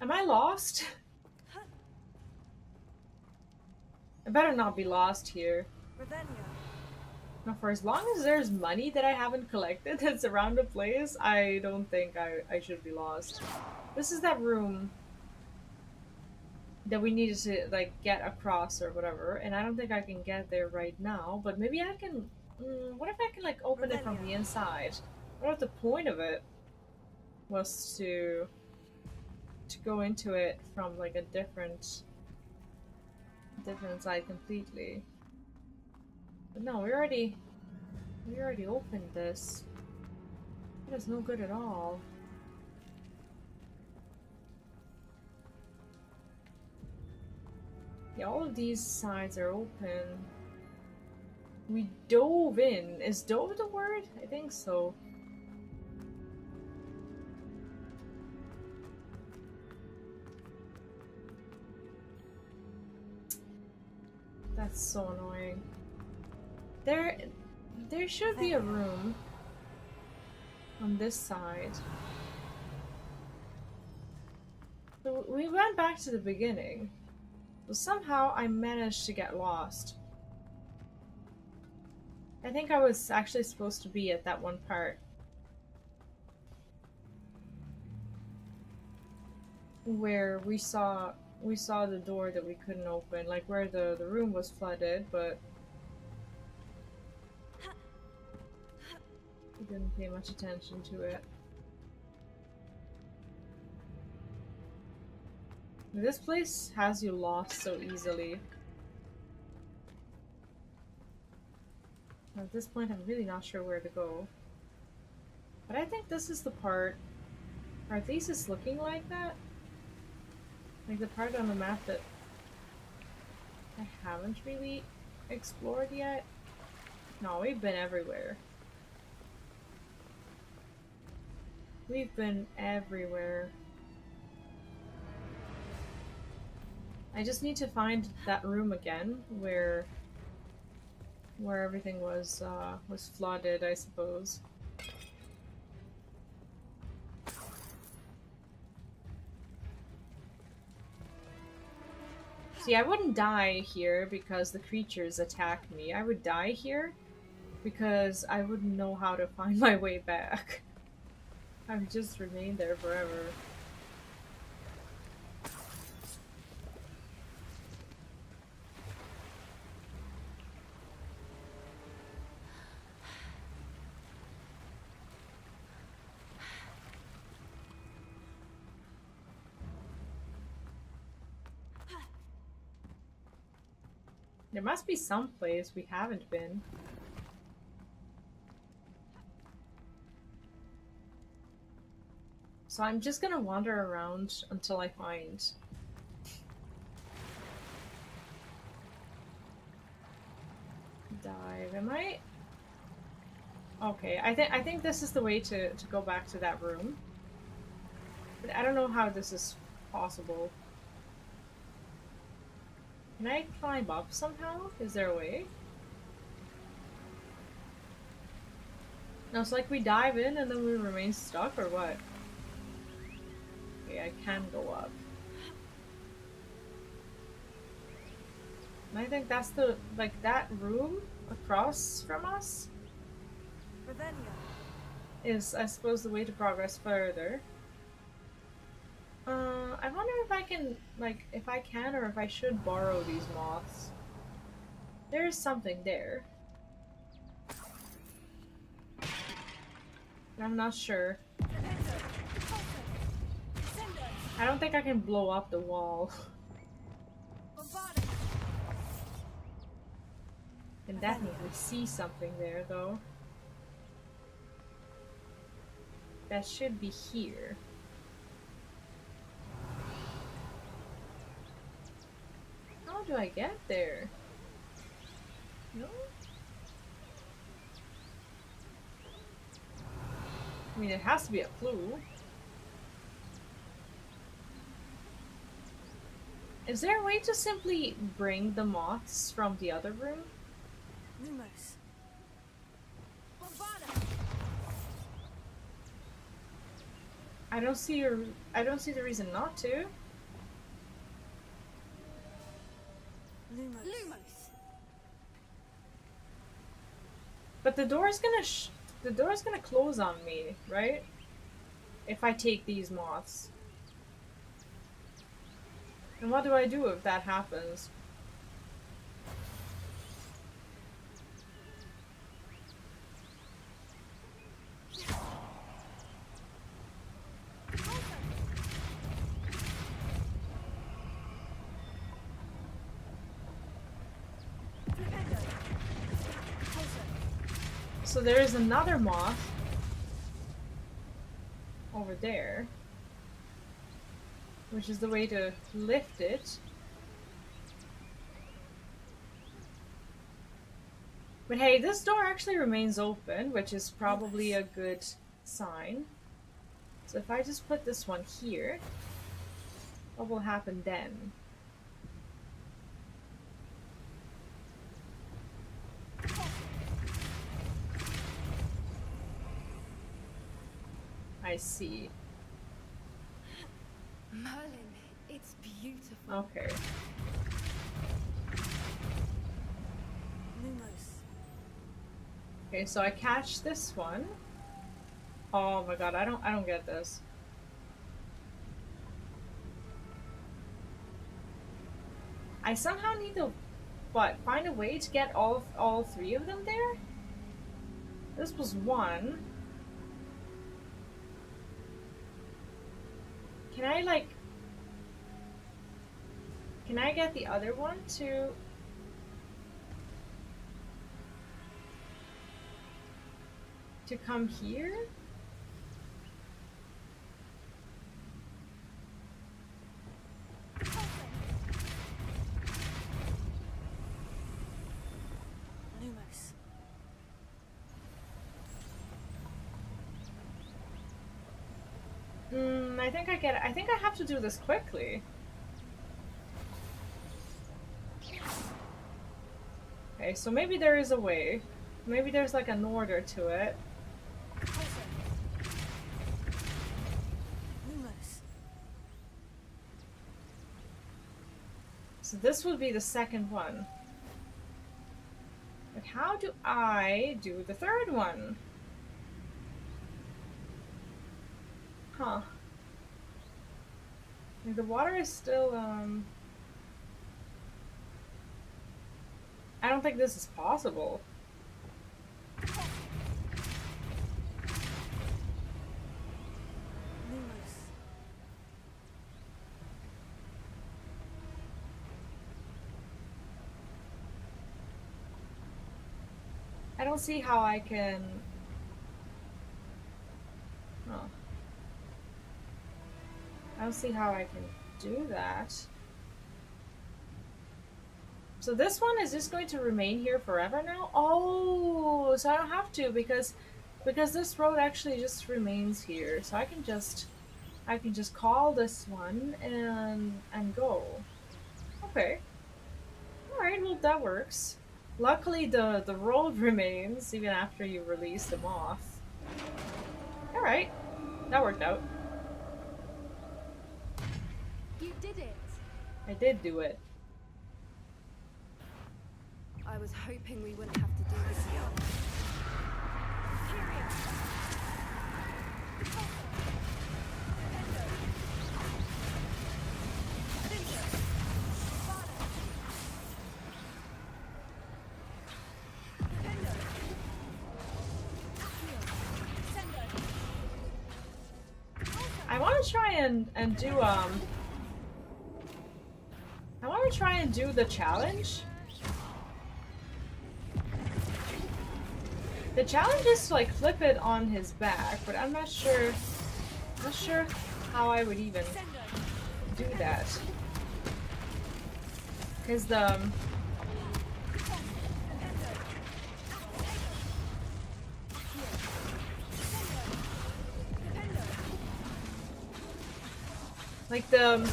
Am I lost? I better not be lost here. Now, for as long as there's money that I haven't collected that's around the place, I don't think I should be lost. This is that room that we needed to, like, get across or whatever, and I don't think I can get there right now, but maybe I can... what if I can, like, open it from the inside? What if the point of it was to go into it from, like, a different side completely? But no, we already opened this. That is no good at all. Yeah, all of these sides are open. We dove in. Is dove the word? I think so. That's so annoying. There should be a room on this side. So we went back to the beginning. But somehow I managed to get lost. I think I was actually supposed to be at that one part where we saw the door that we couldn't open, like where the room was flooded, but we didn't pay much attention to it. This place has you lost so easily. At this point, I'm really not sure where to go. But I think this is the part, or at least it's looking like that. Like the part on the map that I haven't really explored yet. No, we've been everywhere. We've been everywhere. I just need to find that room again where everything was flooded, I suppose. See, I wouldn't die here because the creatures attack me. I would die here because I wouldn't know how to find my way back. I would just remain there forever. There must be some place we haven't been. So I'm just gonna wander around until I find. Dive, am I? Okay, I think this is the way to go back to that room. But I don't know how this is possible. Can I climb up somehow? Is there a way? No, it's like we dive in and then we remain stuck, or what? Okay, I can go up. And I think that's the, like, that room across from us is, I suppose, the way to progress further. I wonder if I can, like, if I can or if I should borrow these moths. There is something there. I'm not sure. I don't think I can blow up the wall. Can definitely see something there though. That should be here. How do I get there? No? I mean, it has to be a clue. Is there a way to simply bring the moths from the other room? Lumos. I don't see the reason not to. Lumos. But the door's gonna close on me, right? If I take these moths. And what do I do if that happens? So there is another moth over there, which is the way to lift it. But hey, this door actually remains open, which is probably a good sign. So if I just put this one here, what will happen then? I see. Merlin, it's beautiful. Okay. Lumos. Okay, so I catch this one. Oh my god, I don't get this. I somehow need to find a way to get all three of them there? This was one. Can I get the other one to come here? Lumos. I think I get it. I think I have to do this quickly. Okay, so maybe there is a way. Maybe there's like an order to it. Lumos. So this would be the second one. But how do I do the third one? Huh. Like, the water is still, I don't think this is possible. Lumos. I don't see how I can... Oh. I don't see how I can do that. So this one is just going to remain here forever now? Oh, so I don't have to because this road actually just remains here. So I can just call this one and go. Okay. Alright, well that works. Luckily the road remains even after you release the moth. Alright. That worked out. You did it! I did do it. I was hoping we wouldn't have to do this again. I want to try and do I want to try and do the challenge. The challenge is to like flip it on his back, but I'm not sure how I would even do that. Because the like the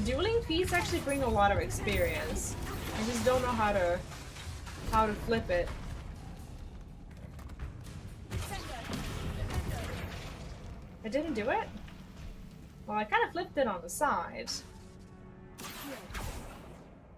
dueling feats actually bring a lot of experience. I just don't know how to flip it. I didn't do it? Well, I kind of flipped it on the side.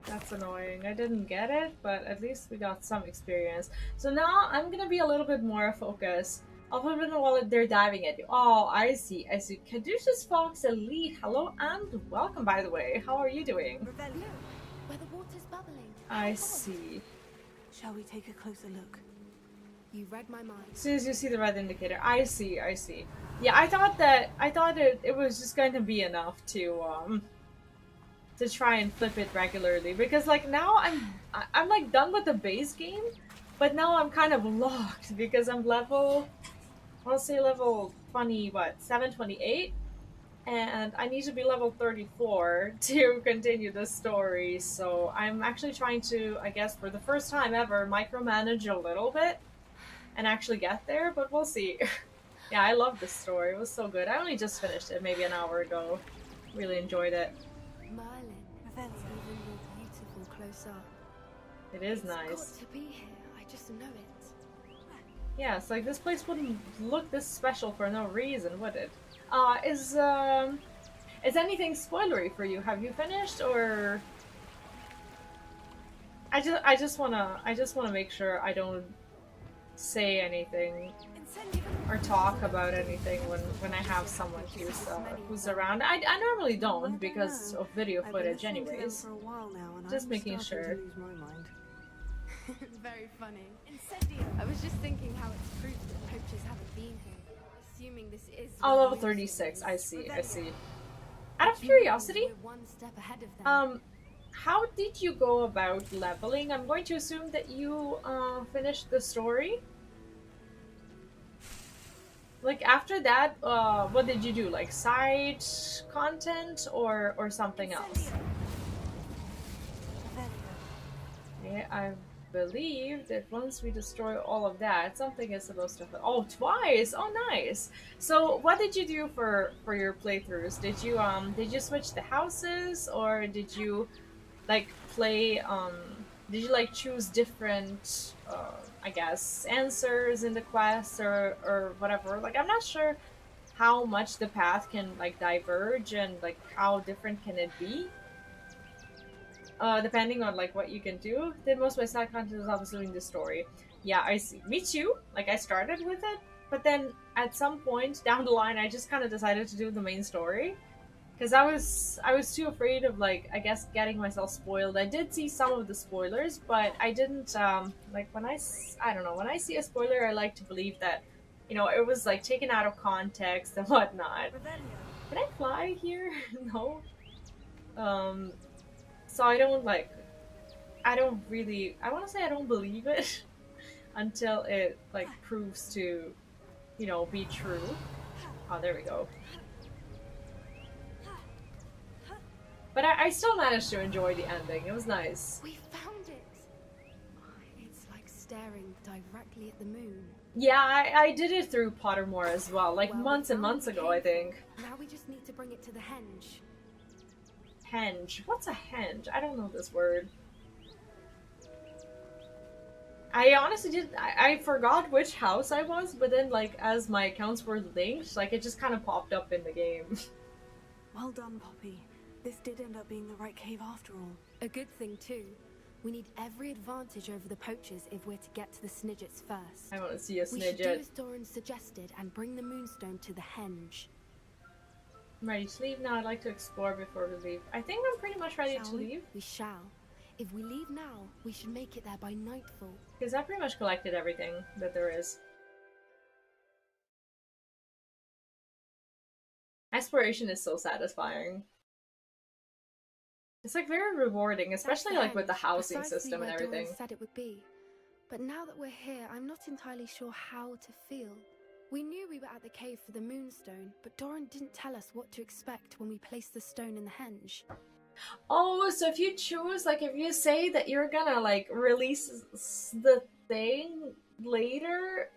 That's annoying. I didn't get it, but at least we got some experience. So now I'm gonna be a little bit more focused. I'll put it in the wallet, they're diving at you. Oh, I see, I see. Caduceus Fox Elite, hello and welcome, by the way. How are you doing? Where the water's bubbling. I see. Shall we take a closer look? You read my mind. As soon as you see the red indicator, I see, I see. Yeah, I thought it was just going to be enough to try and flip it regularly, because like now I'm like done with the base game, but now I'm kind of locked because I'm level, I'll say level 728, and I need to be level 34 to continue the story. So I'm actually trying to, I guess for the first time ever, micromanage a little bit and actually get there, but we'll see. Yeah, I love this story. It was so good. I only just finished it maybe an hour ago. Really enjoyed it. Merlin, that's even more beautiful close up. It is nice. It's got to be here. I just know it. Yeah, it's like this place wouldn't look this special for no reason, would it? Is anything spoilery for you? Have you finished, or I just wanna make sure I don't say anything or talk about anything when I have someone who's around. I normally don't because of video footage anyways. Just making sure. Very funny. I was just thinking how it's proof that poachers haven't been here. Assuming this is. Oh, level 36. I see. I see. Out of curiosity, We're one step ahead of them. how did you go about leveling? I'm going to assume that you finished the story. Like after that, what did you do? Like side content or something else? Yeah, I believe that once we destroy all of that, something is supposed to. Oh, twice! Oh, nice. So, what did you do for your playthroughs? Did you switch the houses, or did you like play? Did you like choose different? I guess answers in the quest or whatever. Like, I'm not sure how much the path can like diverge and like how different can it be. Depending on like what you can do. Did most of my side content was obviously doing the story. Yeah, I see. Me too. Like I started with it, but then at some point down the line, I just kind of decided to do the main story because I was too afraid of like I guess getting myself spoiled. I did see some of the spoilers, but I didn't like when I don't know, when I see a spoiler, I like to believe that it was like taken out of context and whatnot. Can I fly here? No. So I don't really, I want to say I don't believe it until it like proves to, be true. Oh, there we go. But I still managed to enjoy the ending. It was nice. We found it. It's like staring directly at the moon. Yeah, I did it through Pottermore as well, like months and months ago, I think. Now we just need to bring it to the henge. Henge. What's a henge? I don't know this word. I honestly did. I forgot which house I was, but then like as my accounts were linked, like it just kind of popped up in the game. Well done, Poppy. This did end up being the right cave after all. A good thing too. We need every advantage over the poachers if we're to get to the Snidgets first. I want to see a We should do Snidget. as Doran suggested and bring the moonstone to the henge. I'm ready to leave now. I'd like to explore before we leave. I think I'm pretty much ready to leave. We shall. If we leave now, we should make it there by nightfall. Because I pretty much collected everything that there is. Exploration is so satisfying. It's like very rewarding, especially like with the housing system and everything. Doran said it would be. But now that we're here, I'm not entirely sure how to feel. We knew we were at the cave for the Moonstone, but Doran didn't tell us what to expect when we placed the stone in the henge. Oh, so if you choose, like, if you say that you're gonna, like, release the thing later,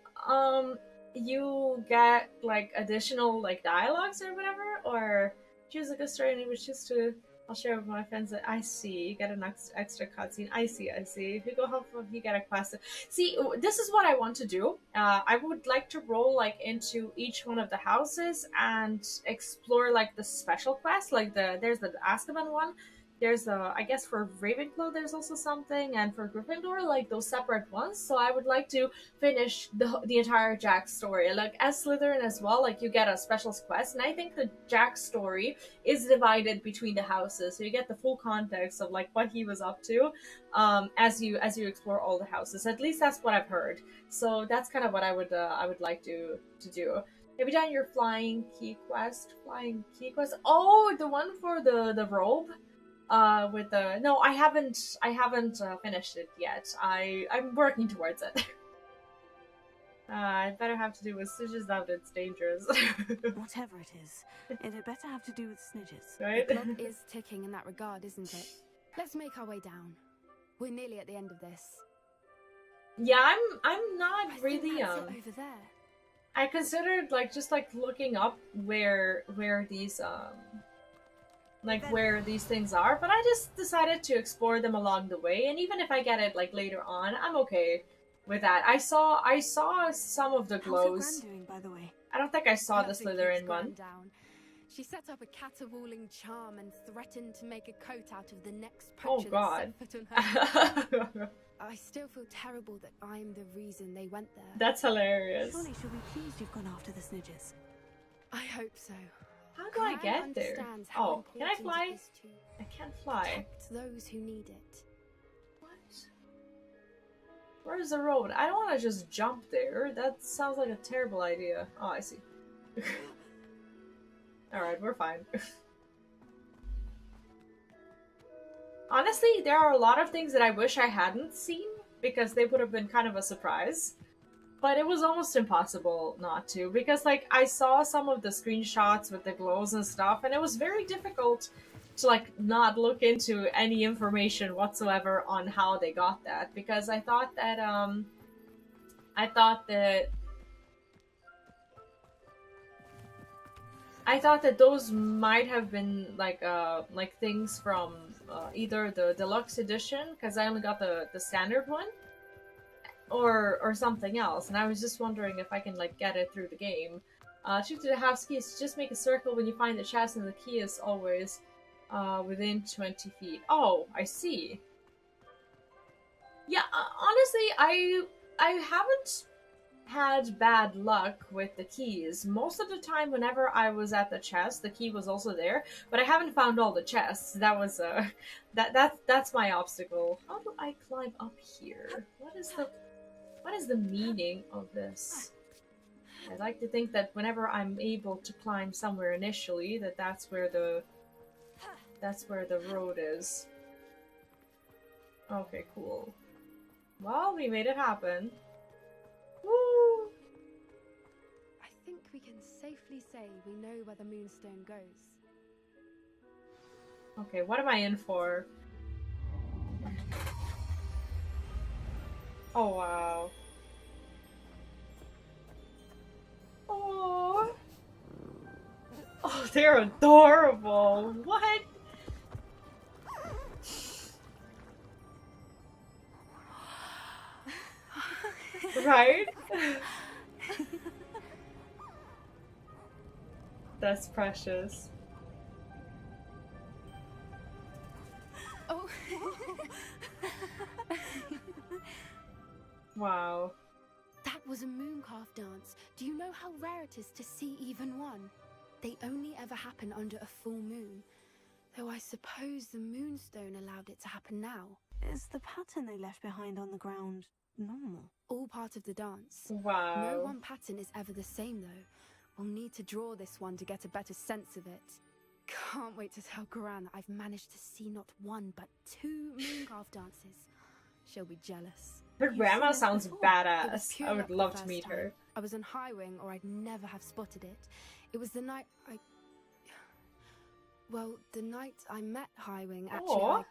you get, like, additional, like, dialogues or whatever? Or choose a good story and you would choose to... I'll share with my friends that I see. You get an extra cutscene. I see. If you go help, you get a quest. See, this is what I want to do. I would like to roll like into each one of the houses and explore like the special quest. Like there's the Azkaban one. There's I guess for Ravenclaw there's also something, and for Gryffindor like those separate ones. So I would like to finish the entire Jack story. Like as Slytherin as well, like you get a special quest, and I think the Jack story is divided between the houses, so you get the full context of like what he was up to, as you explore all the houses. At least that's what I've heard. So that's kind of what I would like to do. Have you done your flying key quest? Oh, the one for the robe. With the no, I haven't finished it yet. I'm working towards it. It better have to do with Snitches out. It's dangerous. Whatever it is, it had better have to do with Snitches. Right? The clock is ticking in that regard, isn't it? Let's make our way down. We're nearly at the end of this. Yeah, I'm not really over there. I considered like just like looking up where these like where these things are, but I just decided to explore them along the way, and even if I get it like later on, I'm okay with that. I saw some of the glows. How's your Gran doing, by the way? I don't think I saw the Slytherin one. Down. She set up a caterwauling charm and threatened to make a coat out of the next Oh poacher God. that set foot on her. I still feel terrible that I'm the reason they went there. That's hilarious. Surely she'll be pleased you've gone after the Snitches. I hope so. How do I get there? Oh, can I fly? I can't fly. Protect those who need it. What? Where's the road? I don't want to just jump there. That sounds like a terrible idea. Oh, I see. Alright, we're fine. Honestly, there are a lot of things that I wish I hadn't seen, because they would have been kind of a surprise. But it was almost impossible not to, because like I saw some of the screenshots with the glows and stuff, and it was very difficult to like not look into any information whatsoever on how they got that, because I thought that those might have been like things from either the deluxe edition, because I only got the standard one, or something else, and I was just wondering if I can like get it through the game. Shoot to the house keys. Just make a circle when you find the chest, and the key is always within 20 feet. Oh, I see. Yeah, honestly, I haven't had bad luck with the keys. Most of the time, whenever I was at the chest, the key was also there, but I haven't found all the chests. That was that's my obstacle. How do I climb up here? What is the meaning of this? I'd like to think that whenever I'm able to climb somewhere initially, that's where the road is. Okay, cool. Well, we made it happen. Woo! I think we can safely say we know where the Moonstone goes. Okay, what am I in for? Oh, wow. Oh, they're adorable. What? Right? That's precious. Oh. Wow. That was a mooncalf dance. Do you know how rare it is to see even one? They only ever happen under a full moon. Though I suppose the Moonstone allowed it to happen now. Is the pattern they left behind on the ground normal? All part of the dance. Wow. No one pattern is ever the same though. We'll need to draw this one to get a better sense of it. Can't wait to tell Gran that I've managed to see not one, but 2 Mooncarve dances. She'll be jealous. Her grandma sounds It was badass. pure I luck would the love to first meet time. her. I was on Highwing, or I'd never have spotted it. It was the night the night I met Highwing, actually. Aw.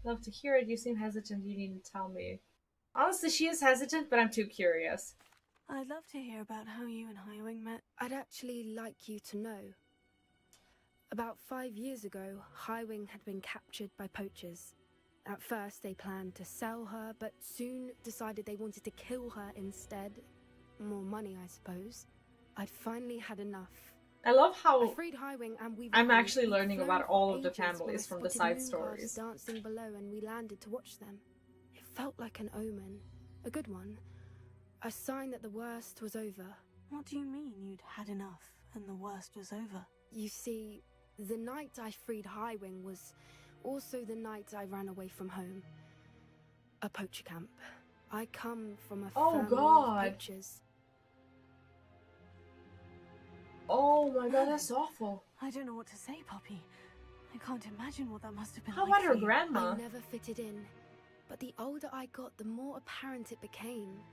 Love to hear it. You seem hesitant. You need to tell me. Honestly, she is hesitant, but I'm too curious. I'd love to hear about how you and Highwing met. I'd actually like you to know. About 5 years ago, Highwing had been captured by poachers. At first, they planned to sell her, but soon decided they wanted to kill her instead. More money, I suppose. I'd finally had enough. I love how I freed Highwing and we I'm ran. actually We'd learning flown about for all of the ages when I families from the spotted side Mooncarves stories. dancing below, and we landed to watch them. It felt like an omen. A good one. A sign that the worst was over. What do you mean you'd had enough and the worst was over? You see, the night I freed Highwing was also the night I ran away from home. A poacher camp. I come from a family of poachers. Oh my god, that's awful. I don't know what to say, Poppy. I can't imagine what that must have been How like about her for you. grandma? I never fitted in, but the older I got, the more apparent it became.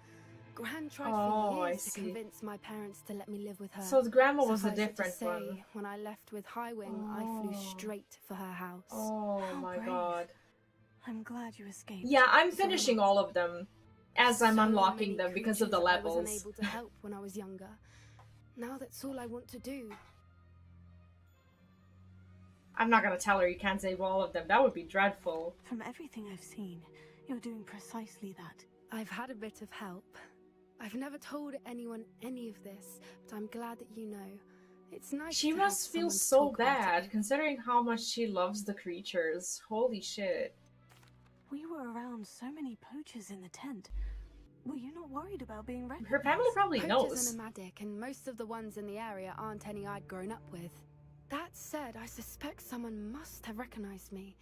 Gran tried for years to convince my parents to let me live with her. So the grandma was the Suffice it to different say, one. When I left with Highwing, I flew straight for her house. Oh my god. I'm glad you escaped. Yeah, I'm finishing all of them as I'm So unlocking many them because of the creatures I was levels. unable to help when I was younger. Now that's all I want to do. I'm not gonna tell her you can't save all of them. That would be dreadful. From everything I've seen, you're doing precisely that. I've had a bit of help. I've never told anyone any of this, but I'm glad that you know. It's nice. She to must have feel someone to so talk about it bad, with. considering how much she loves the creatures. Holy shit. We were around so many poachers in the tent. Were you not worried about being recognized? Her family probably knows. Poachers are nomadic, and most of the ones in the area aren't any I'd grown up with. That said, I suspect someone must have recognized me.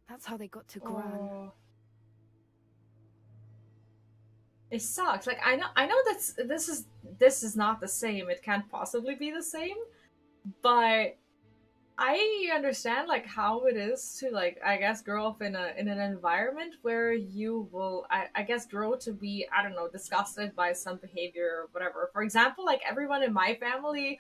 That's how they got to Gran. Oh. It sucks. Like I know that's this is not the same. It can't possibly be the same. But I understand like how it is to like I guess grow up in an environment where you will I guess grow to be, I don't know, disgusted by some behavior or whatever. For example, like everyone in my family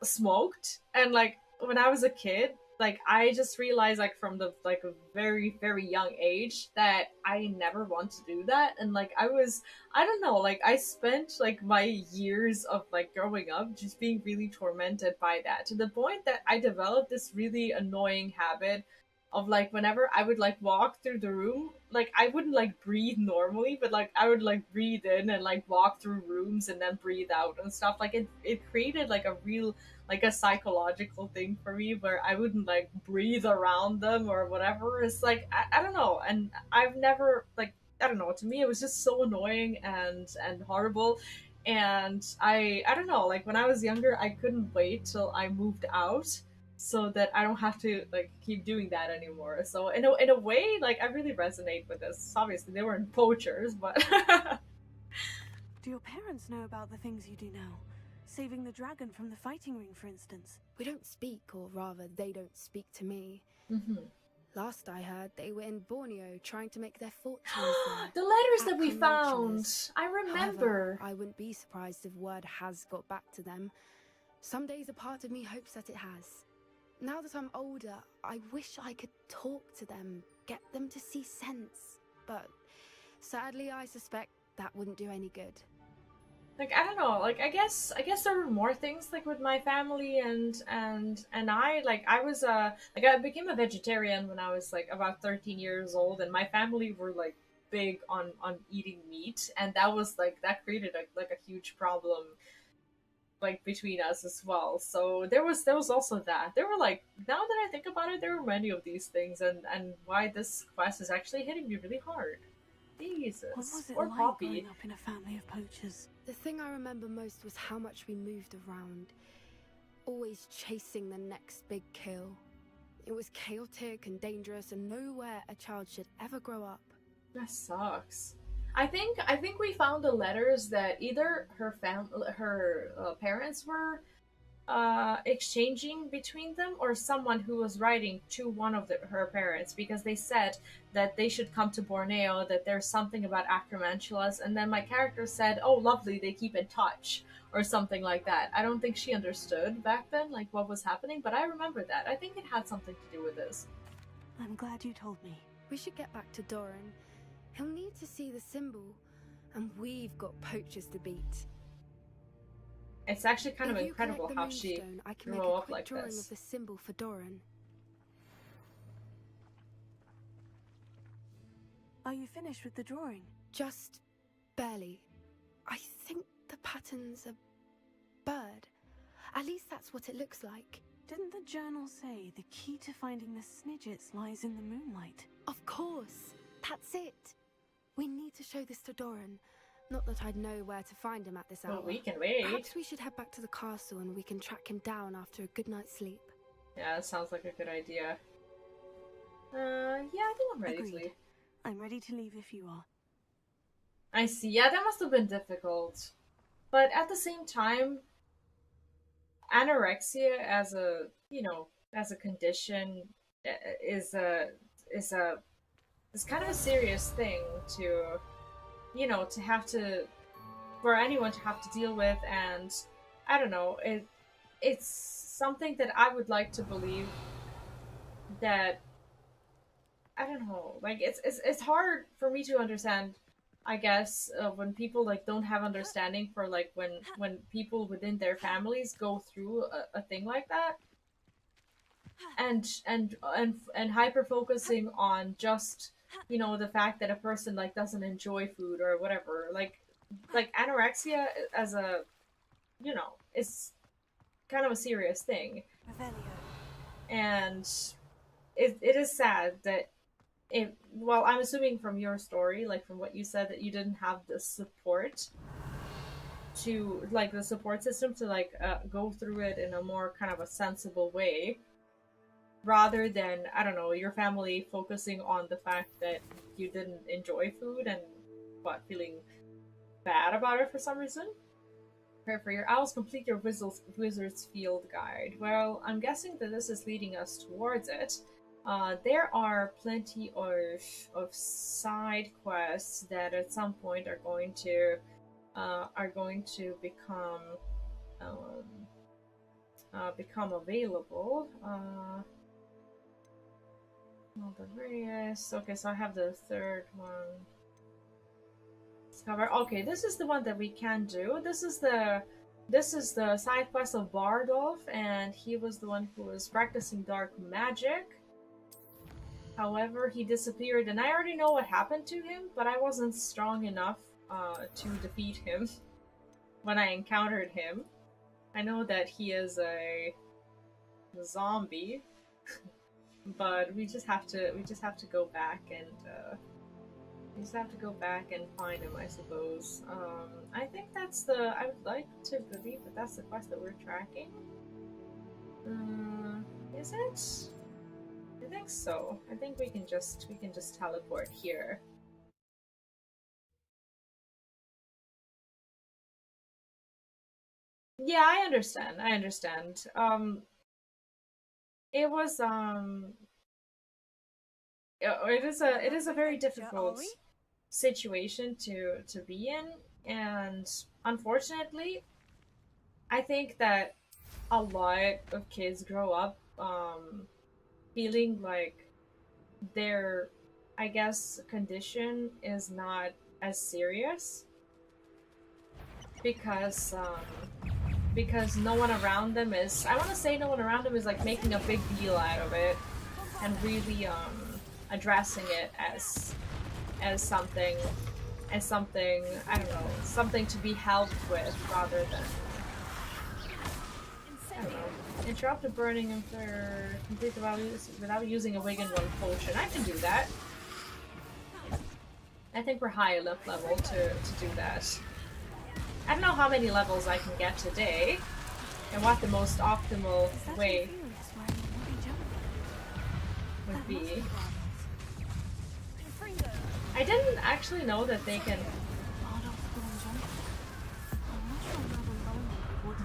smoked, and like when I was a kid, like I just realized like from the like a very very young age that I never want to do that. And like I don't know, like I spent like my years of like growing up just being really tormented by that, to the point that I developed this really annoying habit of like whenever I would like walk through the room, like I wouldn't like breathe normally, but like I would like breathe in and like walk through rooms and then breathe out and stuff. Like it created like a real like a psychological thing for me where I wouldn't like breathe around them or whatever. It's like I don't know, and I've never like I don't know, to me it was just so annoying and horrible. And I don't know, like when I was younger I couldn't wait till I moved out so that I don't have to like keep doing that anymore. So in a way, like I really resonate with this. Obviously they weren't poachers, but Do your parents know about the things you do now? Saving the dragon from the fighting ring, for instance. We don't speak, or rather, they don't speak to me. Mm-hmm. Last I heard, they were in Borneo trying to make their fortunes there. The letters At that we found! Comanches. I remember. However, I wouldn't be surprised if word has got back to them. Some days a part of me hopes that it has. Now that I'm older, I wish I could talk to them, get them to see sense. But sadly, I suspect that wouldn't do any good. Like I don't know, like I guess there were more things like with my family and I like I was like I became a vegetarian when I was like about 13 years old, and my family were like big on eating meat, and that was like that created like a huge problem like between us as well. So there was also that. There were like, now that I think about it, there were many of these things, and why this quest is actually hitting me really hard. Jesus. What was it Or like Poppy. growing up in a family of poachers? The thing I remember most was how much we moved around, always chasing the next big kill. It was chaotic and dangerous, and nowhere a child should ever grow up. That sucks. I think we found the letters that either her parents were exchanging between them, or someone who was writing to one of her parents, because they said that they should come to Borneo, that there's something about acromantulas, and then my character said, oh lovely, they keep in touch, or something like that. I don't think she understood back then like what was happening, but I remember that. I think it had something to do with this. I'm glad you told me. We should get back to Doran. He'll need to see the symbol, and we've got poachers to beat. It's actually kind of If you incredible collect the how she moonstone, I can grew make a up quick like drawing this. of the symbol for Doran. Are you finished with the drawing? Just barely. I think the pattern's a bird. At least that's what it looks like. Didn't the journal say the key to finding the Snidgets lies in the moonlight? Of course. That's it. We need to show this to Doran. Not that I'd know where to find him at this hour. Well, we can wait. Perhaps we should head back to the castle and we can track him down after a good night's sleep. Yeah, that sounds like a good idea. Yeah, I think I'm ready to leave. I'm ready to leave if you are. I see. Yeah, that must have been difficult. But at the same time, anorexia as a, as a condition is kind of a serious thing to, to have to, for anyone to have to deal with, and I don't know, it's something that I would like to believe that, I don't know, like it's hard for me to understand, I guess, when people like don't have understanding for like when people within their families go through a thing like that, and hyper focusing on just the fact that a person like doesn't enjoy food or whatever, like anorexia as a is kind of a serious thing, and it is sad that well, I'm assuming from your story, like from what you said, that you didn't have the support to, like, the support system to, like, go through it in a more kind of a sensible way, rather than, I don't know, your family focusing on the fact that you didn't enjoy food and, feeling bad about it for some reason. Prepare for your owls, complete your wizard's field guide. Well, I'm guessing that this is leading us towards it. There are plenty of side quests that at some point are going to become available. The various. Okay, so I have the third one. Discover. Okay, this is the one that we can do. This is the side quest of Bardolph, and he was the one who was practicing dark magic. However, he disappeared, and I already know what happened to him, but I wasn't strong enough to defeat him when I encountered him. I know that he is a zombie, but we just have to go back and find him, I suppose. I think that's I would like to believe that that's the quest that we're tracking. Is it? I think so. I think we can just teleport here. Yeah, I understand. It was it is a very difficult situation to be in, and unfortunately, I think that a lot of kids grow up feeling like their, I guess, condition is not as serious because no one around them is, I want to say no one around them is like making a big deal out of it and really addressing it as something, I don't know, something to be helped with rather than, I don't know. Interrupt the burning after complete without using a wig and one potion. I can do that. I think we're high enough level to do that. I don't know how many levels I can get today, and what the most optimal way would be. I actually know that they can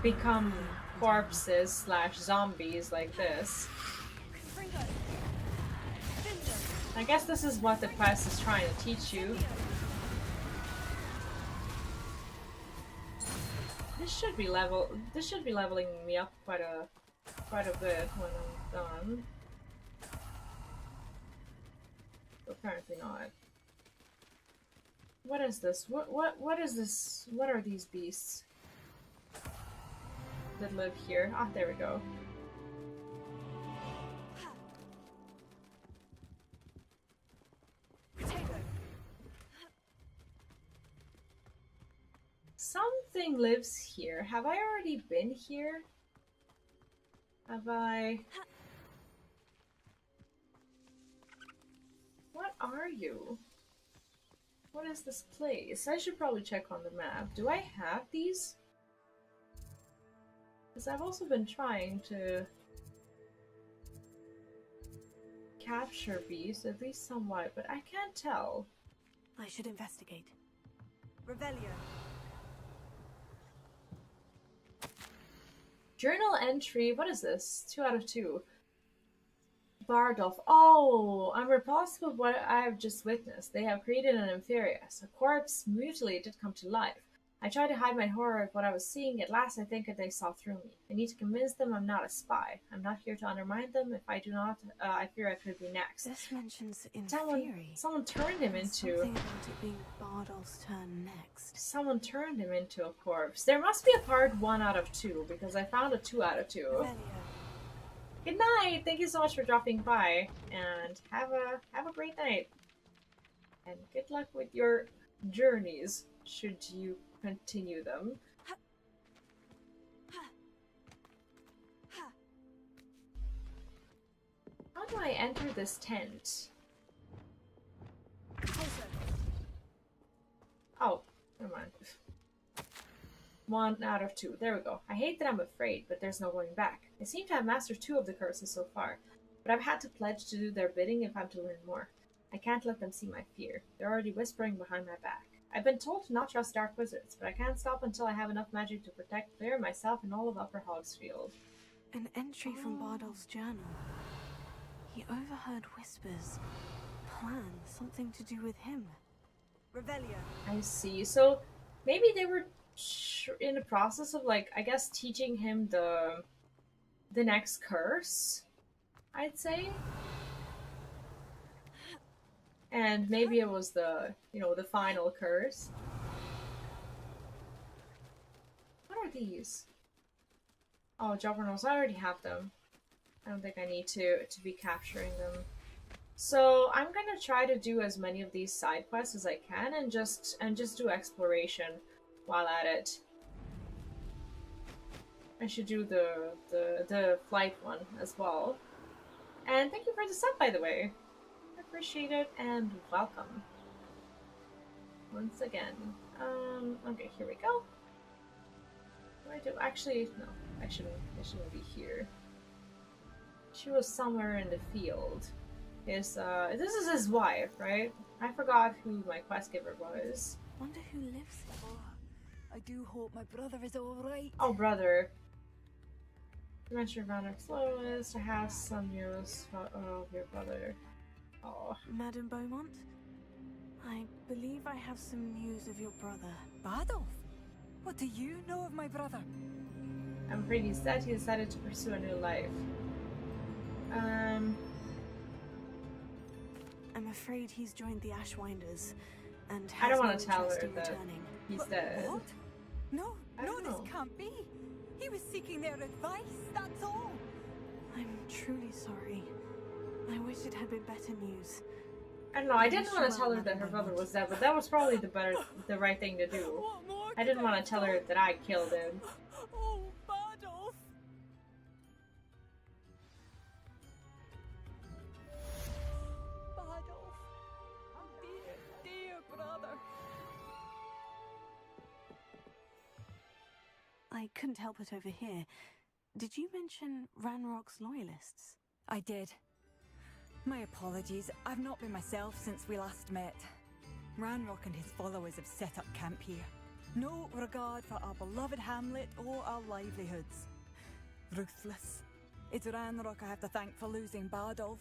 become corpses slash zombies like this. I guess this is what the quest is trying to teach you. This should be leveling me up quite a bit when I'm done. Apparently not. What is this? What is this? What are these beasts that live here? Ah, there we go. Something lives here. Have I already been here? Have I? What are you? What is this place? I should probably check on the map. Do I have these? Because I've also been trying to capture beasts, at least somewhat, but I can't tell. I should investigate. Revelio. Journal entry, what is this? 2 out of 2. Bardolph. Oh, I'm repulsed with what I have just witnessed. They have created an Inferius. A corpse mutilated come to life. I tried to hide my horror of what I was seeing. At last I think that they saw through me. I need to convince them I'm not a spy. I'm not here to undermine them. If I do not, I fear I could be next. This mentions Inferi. Someone turned him into... Something about it being Bardolph's turn next. Someone turned him into a corpse. There must be a part 1 out of 2, because I found a 2 out of 2. Revelio. Good night! Thank you so much for dropping by, and have a great night. And good luck with your journeys, should you continue them. How do I enter this tent? Oh, never mind. 1 out of 2. There we go. I hate that I'm afraid, but there's no going back. I seem to have mastered 2 of the curses so far, but I've had to pledge to do their bidding if I'm to learn more. I can't let them see my fear. They're already whispering behind my back. I've been told to not trust dark wizards, but I can't stop until I have enough magic to protect Claire, myself, and all of Upper Hogsfield. An entry from Bardolph's journal. He overheard whispers. Plan, something to do with him. Revelio. I see. So maybe they were in the process of, like, I guess teaching him the next curse, I'd say. And maybe it was the, you know, the final curse. What are these? Oh, Jobberknolls, I already have them. I don't think I need to be capturing them. So I'm gonna try to do as many of these side quests as I can and just do exploration while at it. I should do the flight one as well. And thank you for the sub, by the way. I appreciate it and welcome. Once again. Okay, here we go. What do I do? Actually, no. I shouldn't be here. She was somewhere in the field. This is his wife, right? I forgot who my quest giver was. Wonder who lives there. Oh, I do hope my brother is alright. Oh, brother. Dimension Runner Flawless to have some news of your brother. Oh. Madame Beaumont? I believe I have some news of your brother. Bardolph? What do you know of my brother? I'm afraid he said he decided to pursue a new life. I'm afraid he's joined the Ashwinders, and I has don't no want to tell interest her in that returning. he's dead. What? No, don't know. this can't be. He was seeking their advice, that's all. I'm truly sorry. I wish it had been better news. I don't know, I didn't want to tell her that her brother was dead, but that was probably the right thing to do. I didn't want to tell her that I killed him. Oh, Bardolph. Bardolph. Dear, dear brother. I couldn't help but overhear. Did you mention Ranrock's loyalists? I did. My apologies. I've not been myself since we last met. Ranrock and his followers have set up camp here. No regard for our beloved hamlet or our livelihoods. Ruthless. It's Ranrock I have to thank for losing Bardolph.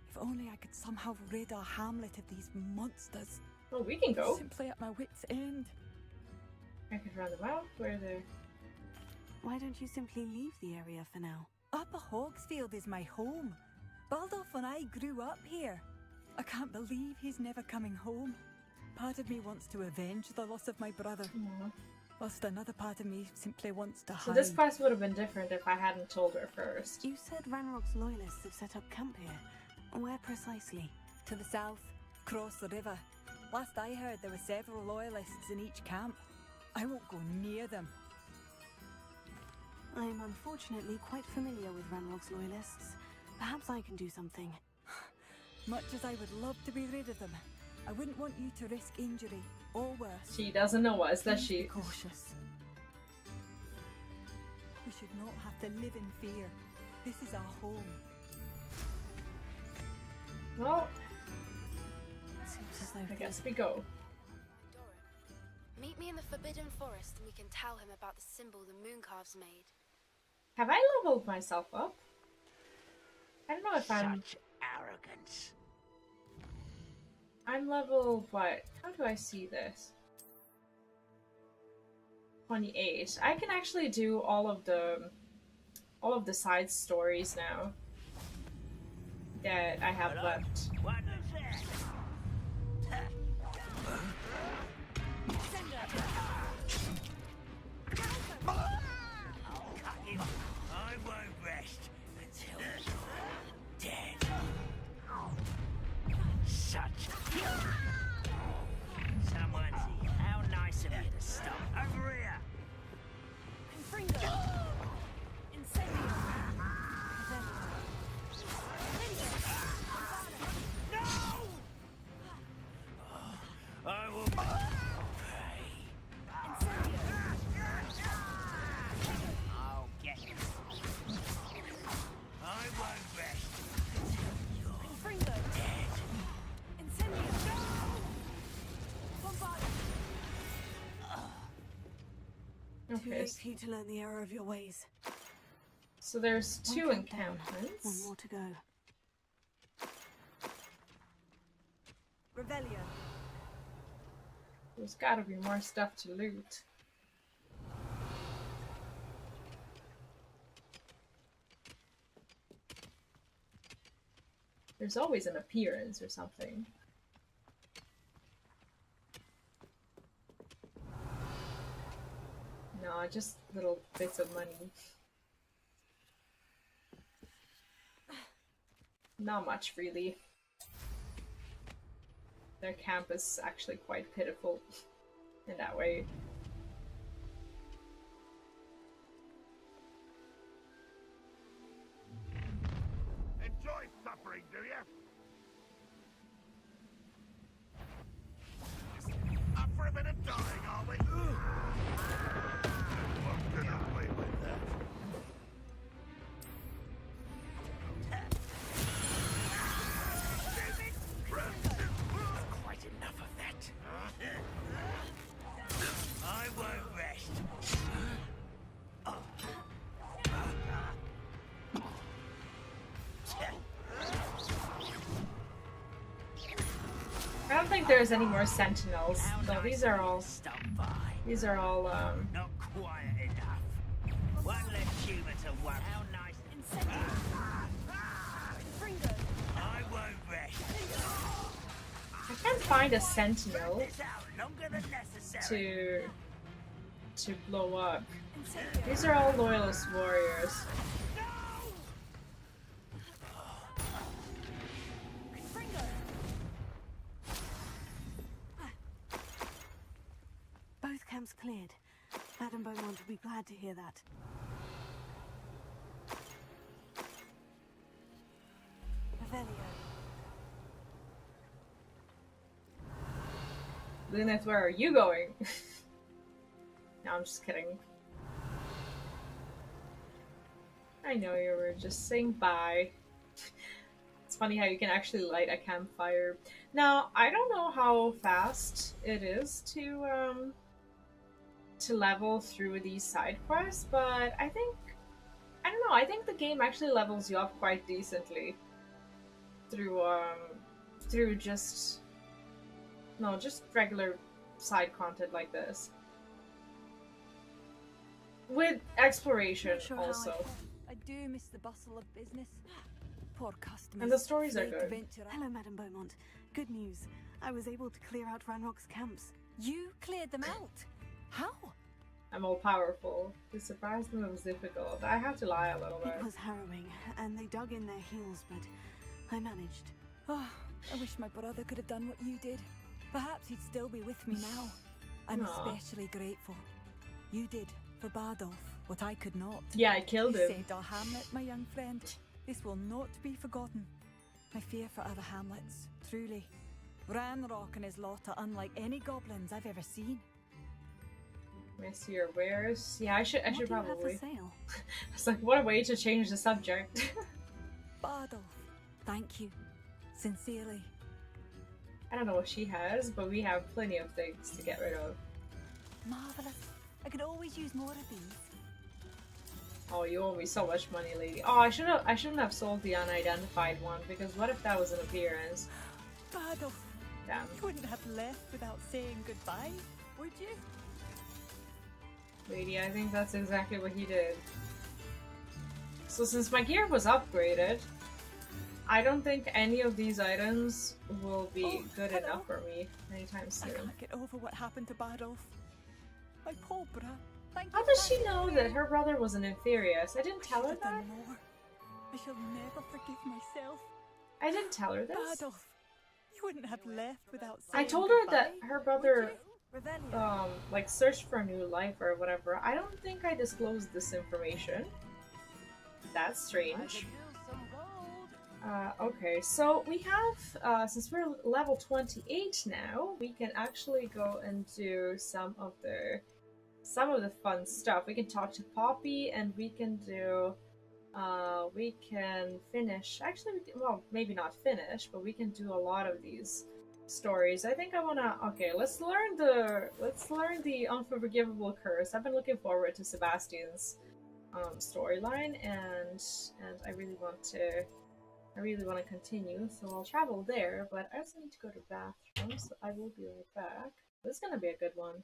If only I could somehow rid our hamlet of these monsters. Well, we can go. Simply at my wit's end. I could run them out. Where they're... Why don't you simply leave the area for now? Upper Hogsfield is my home. Baldolph and I grew up here. I can't believe he's never coming home. Part of me wants to avenge the loss of my brother. Aww. Whilst another part of me simply wants to hide. So this quest would have been different if I hadn't told her first. You said Ranrock's loyalists have set up camp here. Where precisely? To the south, across the river. Last I heard, there were several loyalists in each camp. I won't go near them. I am unfortunately quite familiar with Ranrock's loyalists. Perhaps I can do something. Much as I would love to be rid of them, I wouldn't want you to risk injury, or worse. She doesn't know us, does she? Be cautious. We should not have to live in fear. This is our home. Well, seems as though I guess we go. Meet me in the Forbidden Forest and we can tell him about the symbol the Mooncalves made. Have I leveled myself up? I don't know if Such arrogance. I'm level what? How do I see this? 28. I can actually do all of the side stories now that I have left. What is that? I won't rest until you're dead. Such. Someone see how nice of you to stop over here. I will pray. I'll get you. I won't rest until you're dead. Too late for you to learn the error of your ways. So there's two encampments. One more to go. Revelio. There's gotta be more stuff to loot. There's always an appearance or something. No, just little bits of money. Not much, really. Their camp is actually quite pitiful in that way. Enjoy suffering, do you? Up for a bit of dying, are we? What can I play with that? Quite enough of that. I won't rest. I don't think there's any more sentinels. No, these are all. These are all. Not quiet enough. One less humour to worry. How nice. I won't rest. I can't find a sentinel Longer than necessary. to blow up. These are all loyalist warriors. Both camps cleared. Madam Beaumont will be glad to hear that. Revelio. Luneth, where are you going? No, I'm just kidding. I know you were just saying bye. It's funny how you can actually light a campfire. Now, I don't know how fast it is to level through these side quests, but I don't know, I think the game actually levels you up quite decently through just just regular side content like this. With exploration Not sure also. I do miss the bustle of business. Poor customers. And the stories are Flake good. venture- Hello, Madam Beaumont. Good news. I was able to clear out Ranrock's camps. You cleared them out? How? I'm all powerful. To surprise them, it was difficult. I had to lie a little bit. It was harrowing, and they dug in their heels, but I managed. Oh, I wish my brother could have done what you did. Perhaps he'd still be with me now. I'm Aw. especially grateful. You did, for Bardolph, what I could not. Yeah, I killed You him. saved our hamlet, my young friend. This will not be forgotten. I fear for other hamlets, truly. Ranrock and his lot are unlike any goblins I've ever seen. Let me see your wares. Yeah, I should What do you have probably. for sale? It's like, what a way to change the subject. Bardolph, thank you. Sincerely. I don't know what she has, but we have plenty of things to get rid of. Marvelous. I could always use more of these. Oh, you owe me so much money, lady. Oh, I shouldn't have sold the unidentified one, because what if that was an appearance? Bardolph, Damn. you wouldn't have left without saying goodbye, would you? Lady, I think that's exactly what he did. So since my gear was upgraded, I don't think any of these items will be good enough for me anytime I soon. can't get over what happened to Bardolph. My poor bra. Thank How you does for she know that her brother was an inferius? I didn't tell her I've done that. more. I shall never forgive myself. I didn't tell her this. Bardolph, you wouldn't have left without I saying told her goodbye, that her brother, would you? Revelio. like, searched for a new life or whatever. I don't think I disclosed this information. That's strange. Okay, so we have, since we're level 28 now, we can actually go and do some of the fun stuff. We can talk to Poppy, and we can do, we can finish, actually, well, maybe not finish, but we can do a lot of these stories. I think I wanna, okay, let's learn the Unforgivable Curse. I've been looking forward to Sebastian's, storyline, and I really want to continue, so I'll travel there, but I also need to go to the bathroom, so I will be right back. This is gonna be a good one.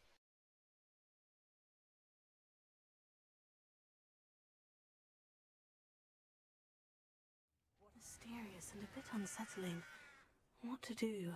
Mysterious and a bit unsettling. What to do?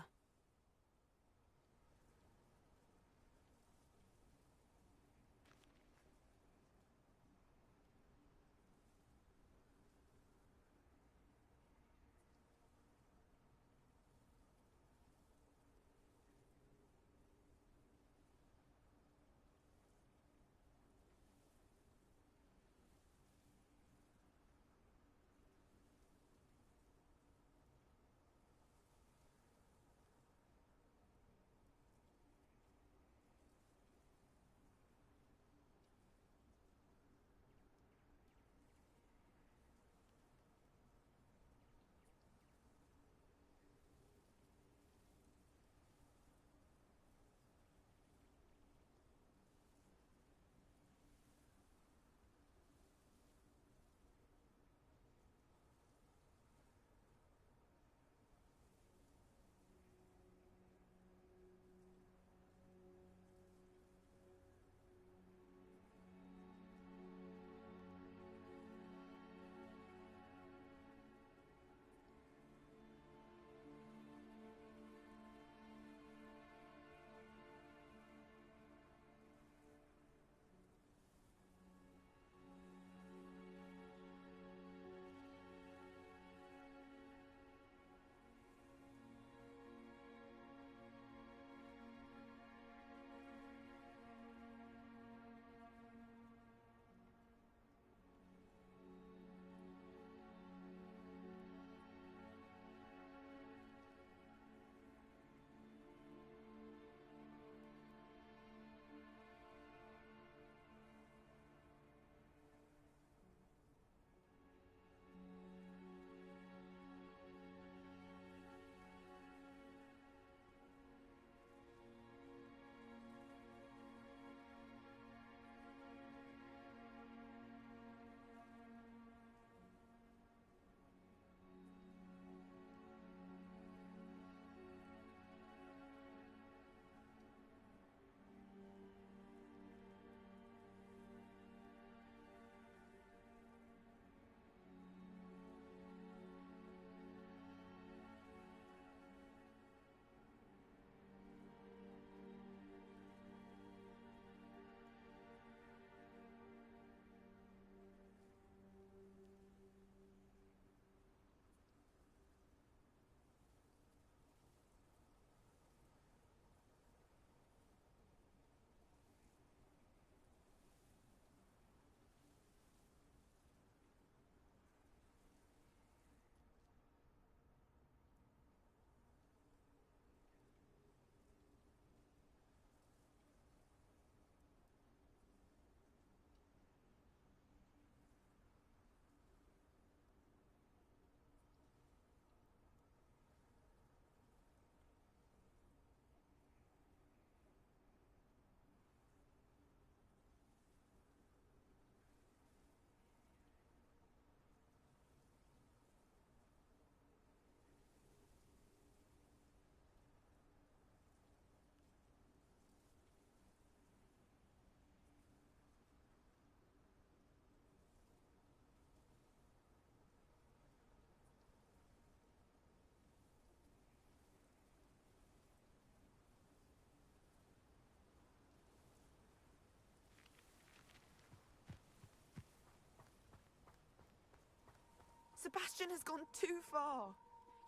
Sebastian has gone too far.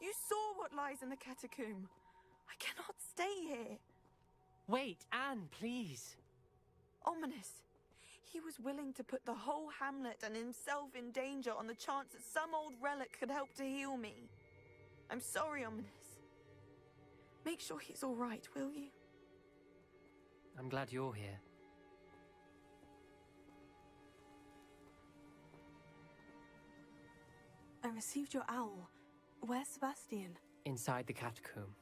You saw what lies in the catacomb. I cannot stay here. Wait, Anne, please. Ominous. He was willing to put the whole hamlet and himself in danger on the chance that some old relic could help to heal me. I'm sorry, Ominous. Make sure he's all right, will you? I'm glad you're here. I received your owl. Where's Sebastian? Inside the catacomb.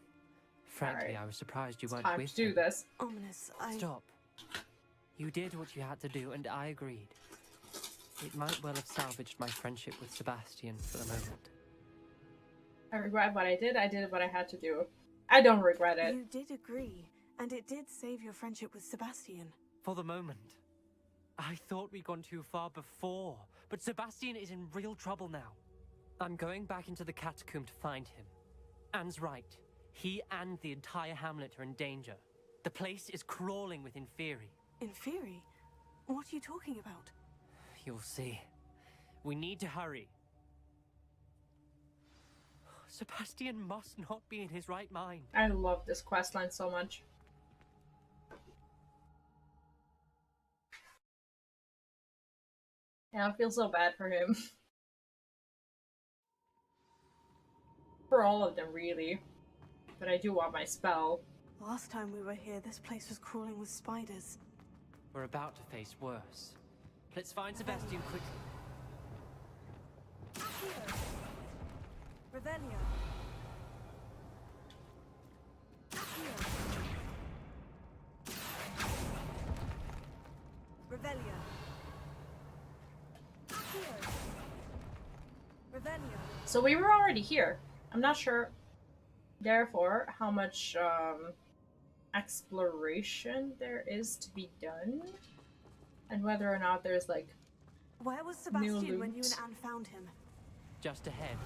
Frankly, Alright. I was surprised you It's weren't time with to do him. this. Ominous, I... Stop. You did what you had to do, and I agreed. It might well have salvaged my friendship with Sebastian for the moment. I regret what I did. I did what I had to do. I don't regret it. You did agree, and it did save your friendship with Sebastian. For the moment. I thought we'd gone too far before, but Sebastian is in real trouble now. I'm going back into the catacomb to find him. Anne's right. He and the entire hamlet are in danger. The place is crawling with Inferi. Inferi? What are you talking about? You'll see. We need to hurry. Sebastian must not be in his right mind. I love this questline so much. Yeah, I feel so bad for him. For all of them, really. But I do want my spell. Last time we were here, this place was crawling with spiders. We're about to face worse. Let's find Sebastian quickly. Revelia. Revelia. Revelia. So we were already here. I'm not sure, therefore, how much exploration there is to be done. And whether or not there's, like, Where was Sebastian when you loot. and Anne found him? Just ahead,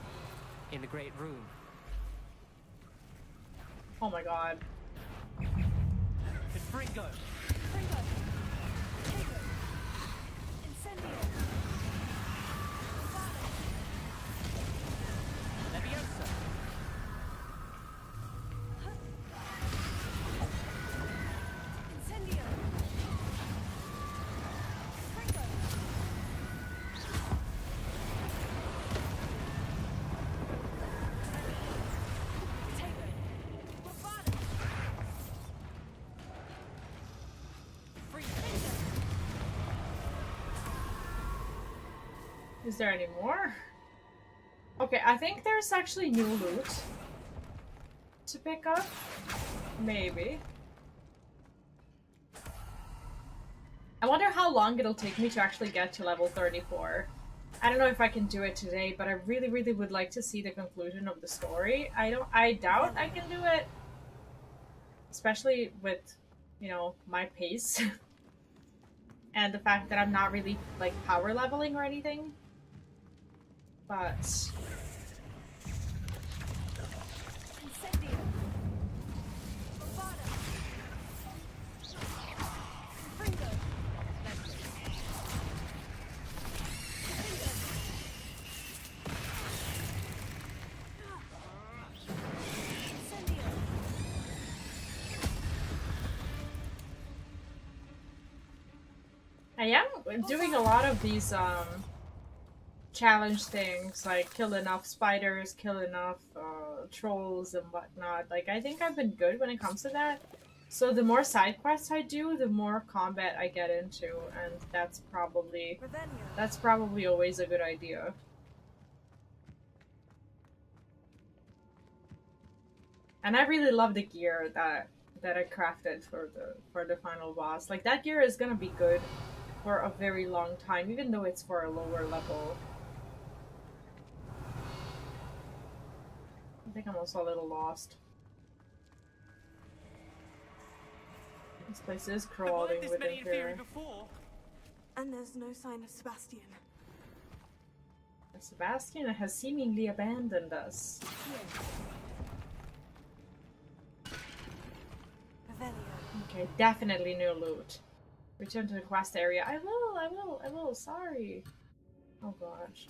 in the great room. Oh my god. Fringo! Fringo. Tago. Incendio. Leviosa! Incendio. Fringo. Tago. Bravado. Is there any more? Okay, I think there's actually new loot to pick up. Maybe. I wonder how long it'll take me to actually get to level 34. I don't know if I can do it today, but I really, really would like to see the conclusion of the story. I doubt I can do it. Especially with, you know, my pace. And the fact that I'm not really, like, power leveling or anything. But... Incendio. Bravado. Fringo. Incendio. I am doing a lot of these, challenge things, like kill enough spiders, kill enough, trolls and whatnot. Like, I think I've been good when it comes to that. So the more side quests I do, the more combat I get into, and that's probably always a good idea. And I really love the gear that I crafted for the final boss. Like, that gear is gonna be good for a very long time, even though it's for a lower level. I think I'm also a little lost. This place is crawling with Inferi. And there's no sign of Sebastian. Sebastian has seemingly abandoned us. Okay, definitely new loot. Return to the quest area. I will, sorry. Oh gosh.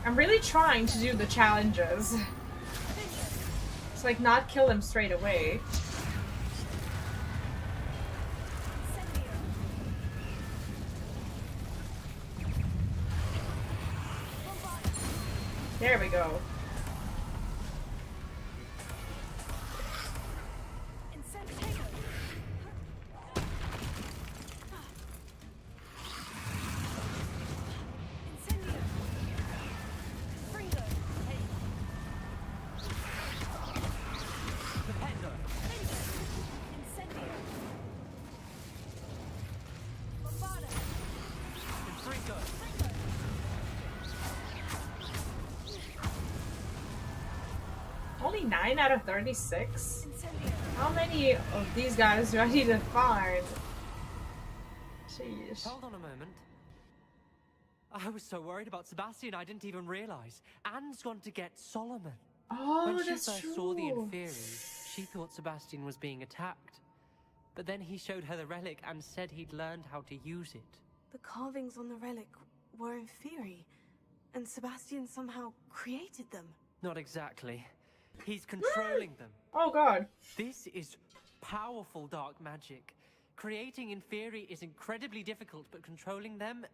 I'm really trying to do the challenges. It's like not kill him straight away. There we go. Only 9 out of 36? How many of these guys do I need to find? Jeez. Hold on a moment. I was so worried about Sebastian I didn't even realize. Anne's gone to get Solomon. Oh, when she that's first true. saw the Inferi, she thought Sebastian was being attacked. But then he showed her the relic and said he'd learned how to use it. The carvings on the relic were Inferi, and Sebastian somehow created them. Not exactly. He's controlling them. Oh god. This is powerful dark magic. Creating Inferi is incredibly difficult, but controlling them...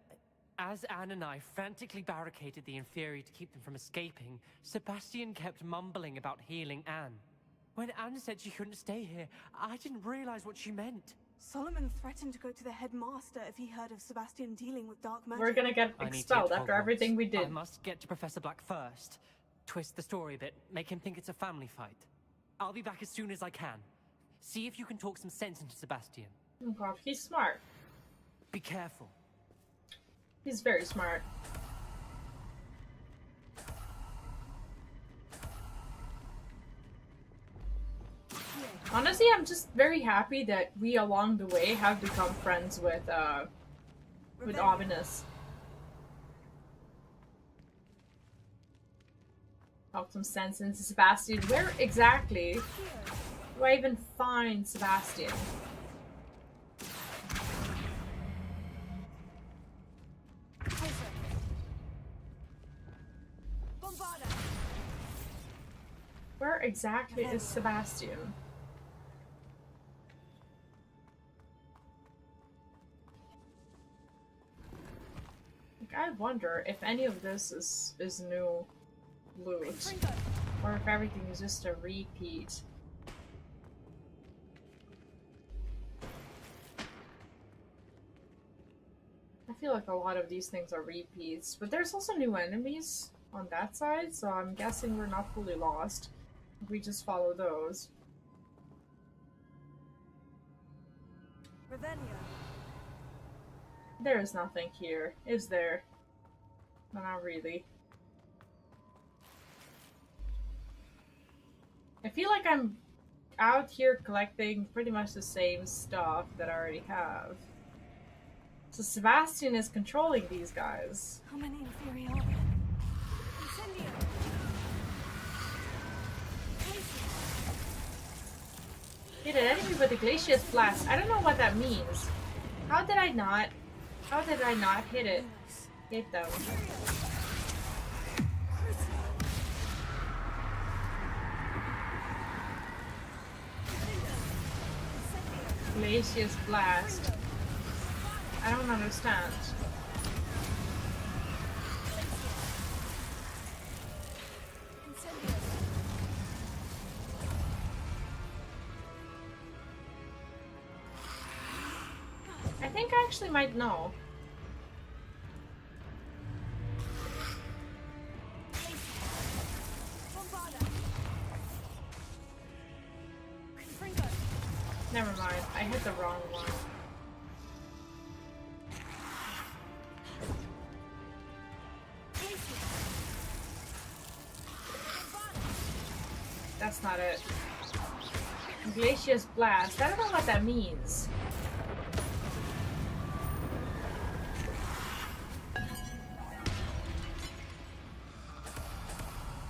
As Anne and I frantically barricaded the Inferi to keep them from escaping, Sebastian kept mumbling about healing Anne. When Anne said she couldn't stay here, I didn't realize what she meant. Solomon threatened to go to the headmaster if he heard of Sebastian dealing with dark magic. We're gonna get expelled after everything we did. I must get to Professor Black first. Twist the story a bit, make him think it's a family fight. I'll be back as soon as I can. See if you can talk some sense into Sebastian. Oh god, he's smart. Be careful. He's very smart. Honestly, I'm just very happy that we along the way have become friends with Ominous. Talk some sense into Sebastian. Where exactly do I even find Sebastian? Where exactly is Sebastian? Like, I wonder if any of this is new loot, or if everything is just a repeat. I feel like a lot of these things are repeats, but there's also new enemies on that side, so I'm guessing we're not fully lost if we just follow those. Ravenia. There is nothing here, is there? No, not really. I feel like I'm out here collecting pretty much the same stuff that I already have. So Sebastian is controlling these guys. How many Inferi are there? Hit an enemy with a Glacius Blast. I don't know what that means. How did I not hit it? Hit them. Glacius Blast. I don't understand. I think I actually might know. Never mind, I hit the wrong one. That's not it. Glacius Blast. I don't know what that means.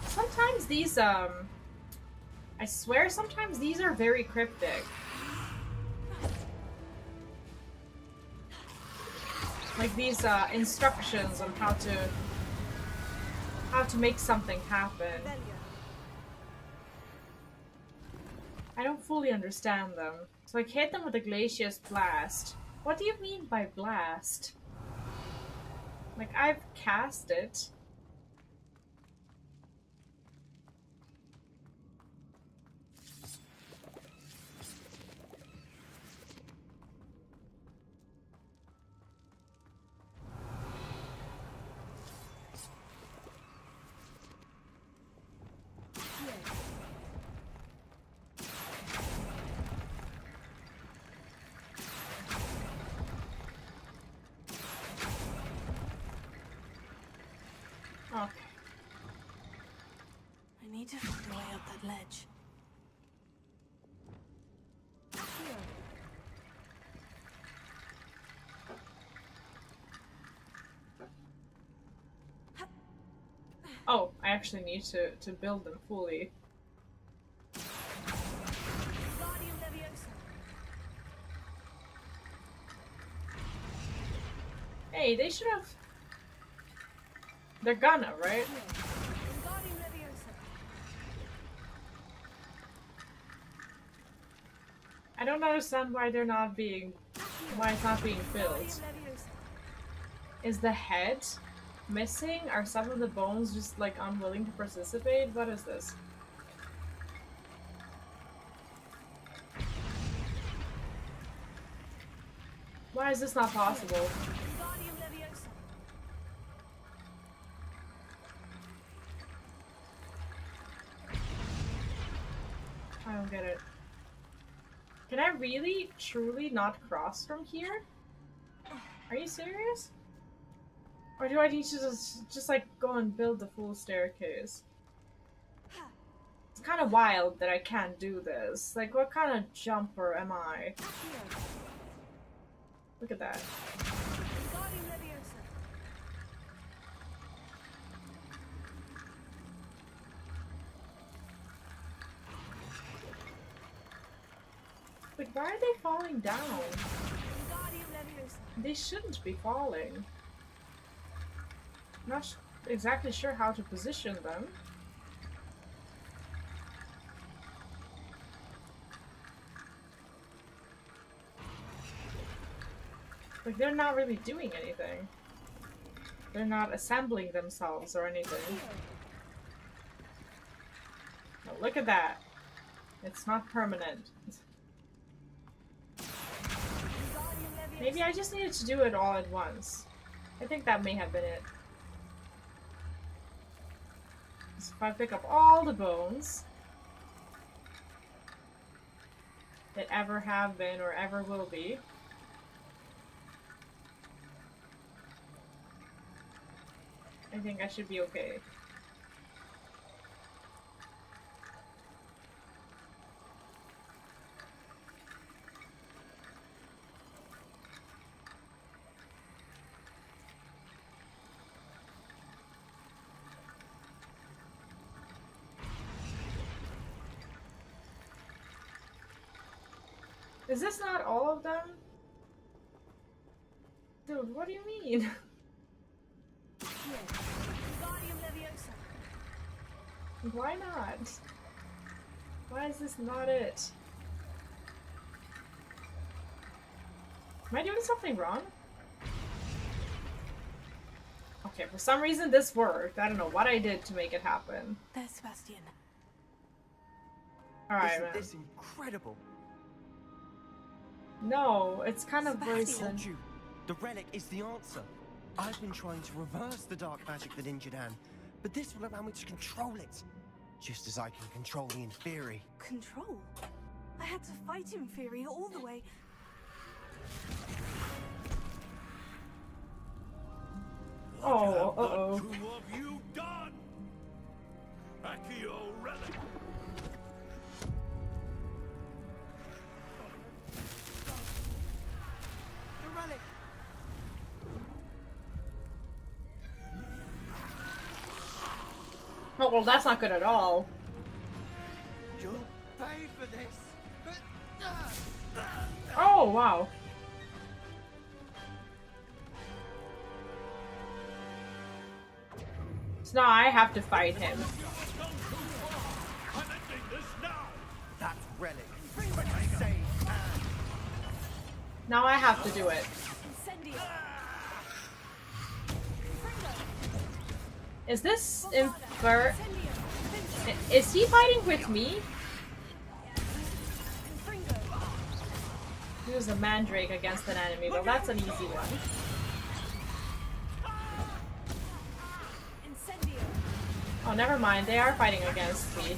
Sometimes these, I swear sometimes these are very cryptic. Like these, instructions on how to how to make something happen. I don't fully understand them. So I hit them with a Glacius Blast. What do you mean by blast? Like, I've cast it. Okay. I need to find a way up that ledge. Oh, I actually need to build them fully. Hey, they should have... They're gonna, right? I don't understand why they're not being... why it's not being built. Is the head missing? Are some of the bones just, like, unwilling to participate? What is this? Why is this not possible? I don't get it. Can I really, truly not cross from here? Are you serious? Or do I need to just like, go and build the full staircase? It's kind of wild that I can't do this. Like, what kind of jumper am I? Look at that. Like, why are they falling down? They shouldn't be falling. Not exactly sure how to position them. Like, they're not really doing anything. They're not assembling themselves or anything. Oh, look at that. It's not permanent. Maybe I just needed to do it all at once. I think that may have been it. So if I pick up all the bones that ever have been or ever will be, I think I should be okay. Is this not all of them? Dude, what do you mean? Why not? Why is this not it? Am I doing something wrong? Okay, for some reason this worked. I don't know what I did to make it happen. There's Sebastian. Alright, Isn't man. this incredible? No, it's kind of very I told you, the relic is the answer. I've been trying to reverse the dark magic that injured Anne, but this will allow me to control it, just as I can control the Inferi. Control? I had to fight Inferi all the way. Oh, uh-oh. Two of you done! Accio relic! The relic! Oh, well, that's not good at all. You'll pay for this! Oh, wow. So now I have to fight him. That relic. Save Anne. Now I have to do it. Is this infer? Is he fighting with me? Use a mandrake against an enemy. Well, that's an easy one. Oh, never mind. They are fighting against me.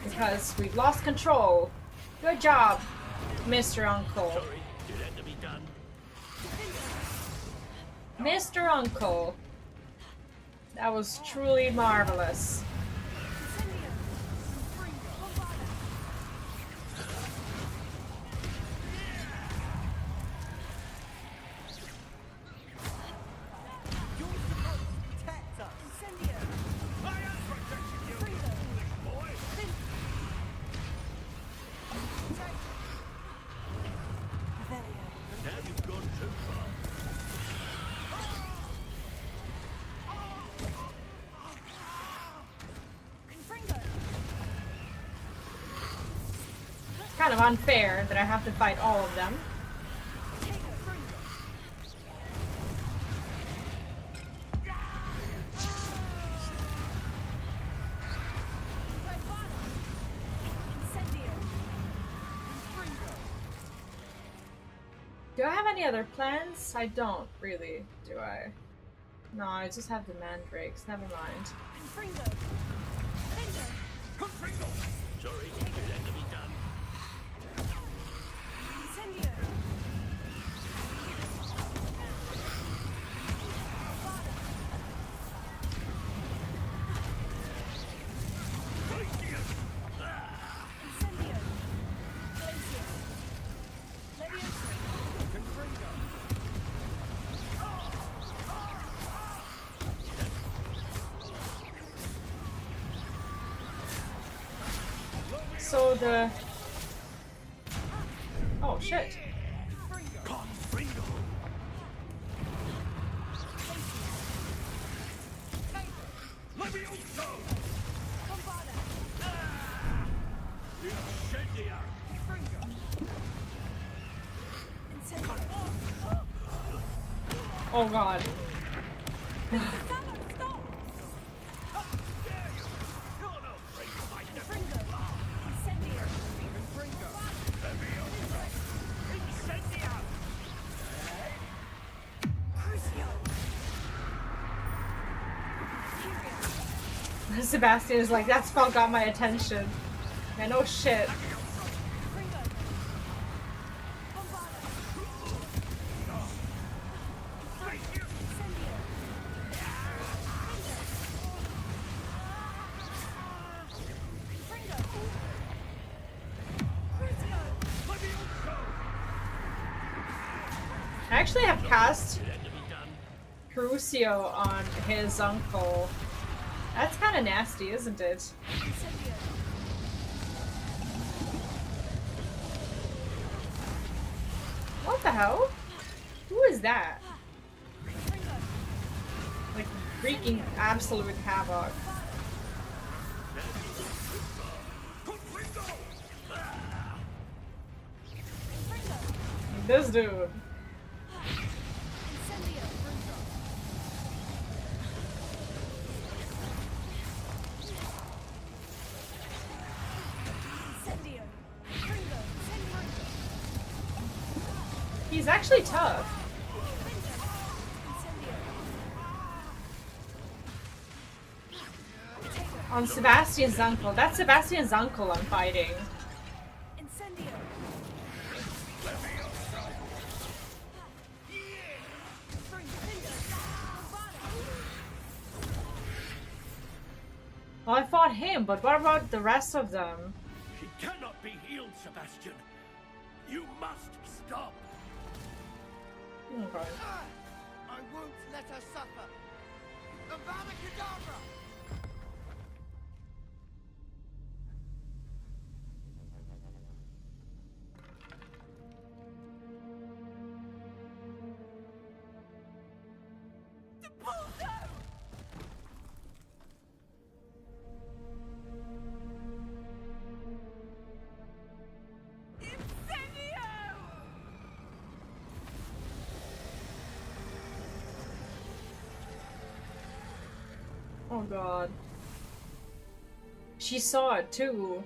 Because we've lost control. Good job, Mr. Uncle. Mr. Uncle. That was truly marvelous. Kind of unfair that I have to fight all of them. Do I have any other plans? I don't really, do I? No, I just have the mandrakes. Never mind. So the... Oh, shit. Oh god. Sebastian is like, that spell got my attention. Yeah, no shit. I actually have cast Crucio on his uncle. That's kind of nasty, isn't it? What the hell? Who is that? Like, wreaking absolute havoc. This dude. He's actually tough. On Sebastian's uncle. That's Sebastian's uncle I'm fighting. Well, I fought him, but what about the rest of them? She cannot be healed, Sebastian. You must stop. Okay. I won't let her suffer. Avada Kedavra! Oh god. She saw it too.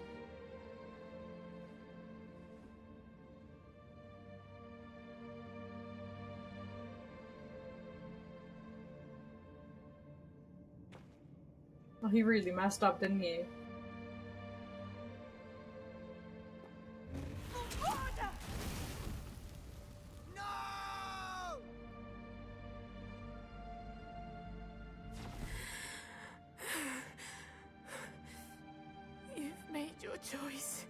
Oh, he really messed up, didn't he? You've made your choice.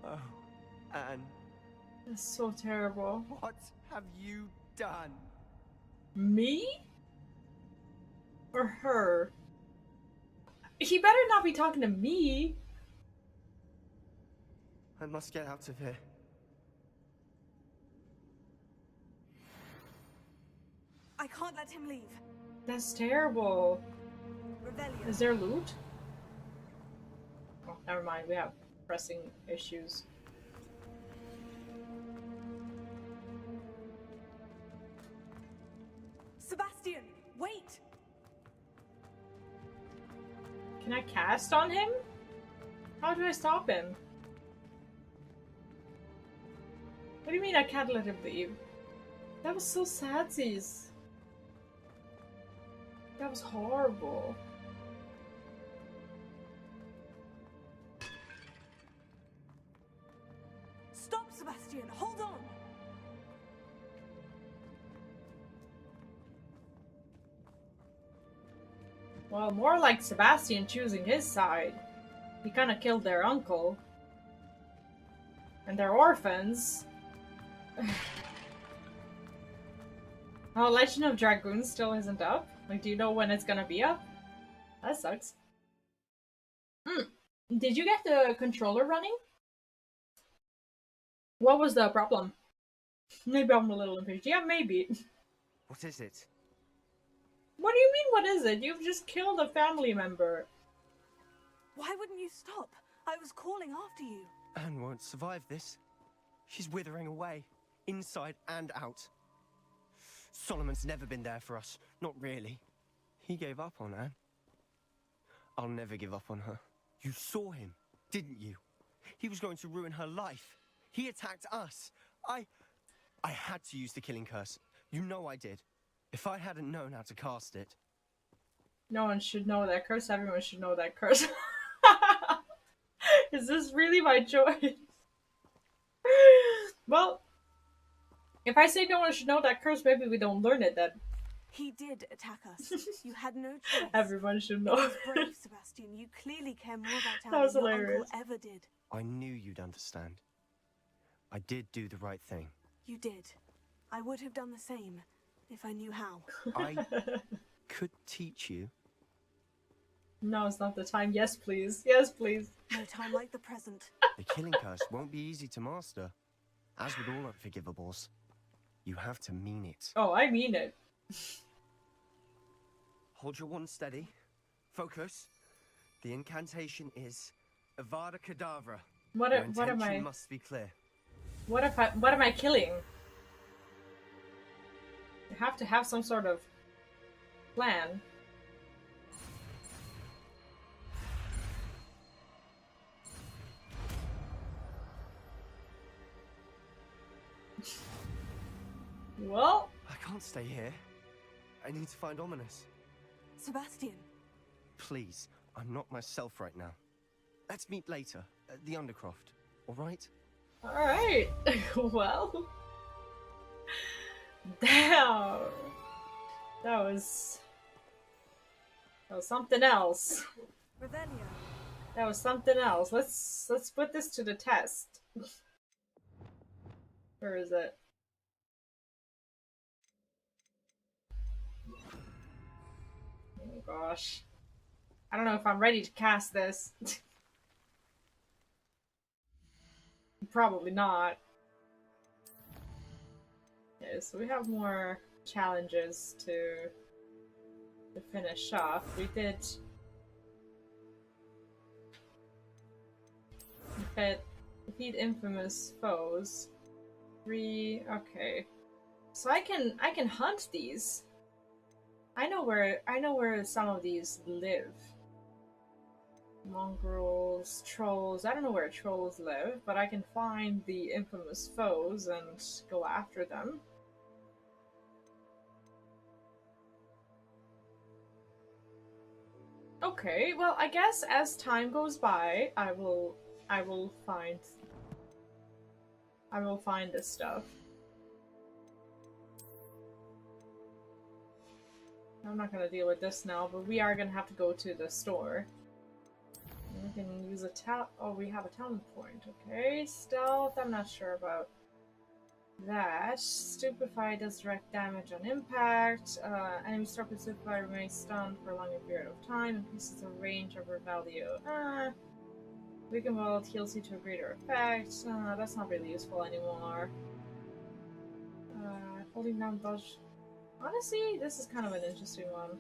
Oh, Anne. That's so terrible. What have you done? Me? Or her? He better not be talking to me. I must get out of here. I can't let him leave. That's terrible. Revelio. Is there loot? Oh, never mind. We have pressing issues. Sebastian, wait! Can I cast on him? How do I stop him? What do you mean I can't let him leave? That was so sadsies. That was horrible. Stop, Sebastian! Hold on! Well, more like Sebastian choosing his side. He kind of killed their uncle. And they're orphans. Oh, Legend of Dragoons still isn't up? Like, do you know when it's gonna be up? That sucks. Did you get the controller running? What was the problem? Maybe I'm a little impatient. Yeah, maybe. What is it? What do you mean, what is it? You've just killed a family member. Why wouldn't you stop? I was calling after you. Anne won't survive this. She's withering away, inside and out. Solomon's never been there for us. Not really. He gave up on Anne. I'll never give up on her. You saw him, didn't you? He was going to ruin her life. He attacked us. I had to use the killing curse. You know I did. If I hadn't known how to cast it... No one should know that curse. Everyone should know that curse. Is this really my choice? Well, if I say no one should know that curse, maybe we don't learn it then. He did attack us. You had no choice. Everyone should know. It was brave, Sebastian. You clearly care more about That was Anne than your hilarious. uncle ever did. I knew you'd understand. I did do the right thing. You did. I would have done the same if I knew how. I could teach you. No, it's not the time. Yes, please. Yes, please. No time like the present. The killing curse won't be easy to master. As with all unforgivables, you have to mean it. Oh, I mean it. Hold your wand steady. Focus. The incantation is Avada Kedavra. What Your am I? intention must be clear. What am I killing? You have to have some sort of plan. Well, I can't stay here. I need to find Ominous. Sebastian. Please, I'm not myself right now. Let's meet later at the Undercroft, all right? all right. Well, damn. That was something else. Revelio. That was something else. Let's put this to the test. Where is it? Oh gosh. I don't know if I'm ready to cast this. Probably not. Okay, so we have more challenges to finish off. We Defeat infamous foes. 3. Okay. So I can hunt these. I know where some of these live. Mongrels, trolls. I don't know where trolls live, but I can find the infamous foes and go after them. Okay, well, I guess as time goes by, I will find this stuff. I'm not gonna deal with this now, but we are gonna have to go to the store. We can use a tap. Oh, we have a talent point. Okay, stealth. I'm not sure about that. Stupefy does direct damage on impact. Enemy struck with Stupefy remains stunned for a longer period of time. Increases the range of her value. Weaken while it heals you to a greater effect. That's not really useful anymore. Holding down dodge. Honestly, this is kind of an interesting one.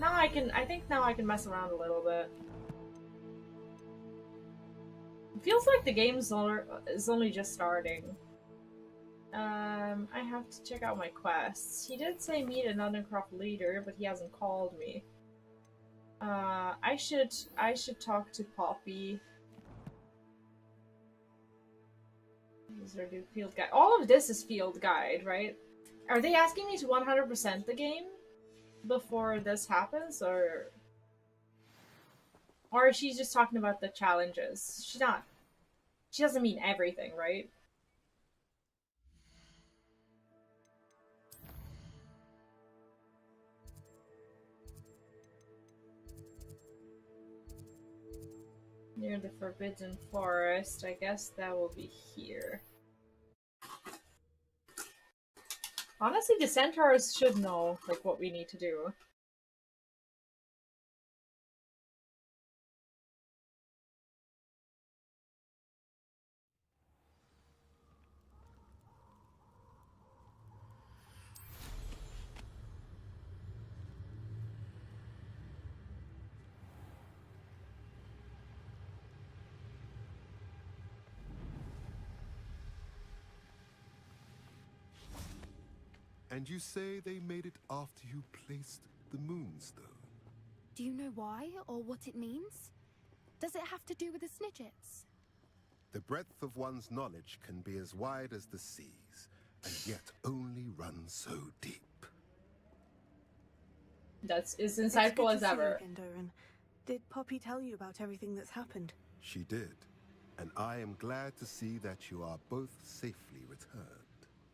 I think now I can mess around a little bit. It feels like the game is only just starting. I have to check out my quests. He did say meet an Undercroft leader, but he hasn't called me. I should talk to Poppy. User do field guide. All of this is field guide, right? Are they asking me to 100% the game before this happens, or is she just talking about the challenges? She doesn't mean everything, right? Near the Forbidden Forest, I guess that will be here. Honestly, the centaurs should know, like, what we need to do. And you say they made it after you placed the moonstone? Do you know why, or what it means? Does it have to do with the Snidgets? The breadth of one's knowledge can be as wide as the seas, and yet only run so deep. That's as insightful as ever. Did Poppy tell you about everything that's happened? She did, and I am glad to see that you are both safely returned.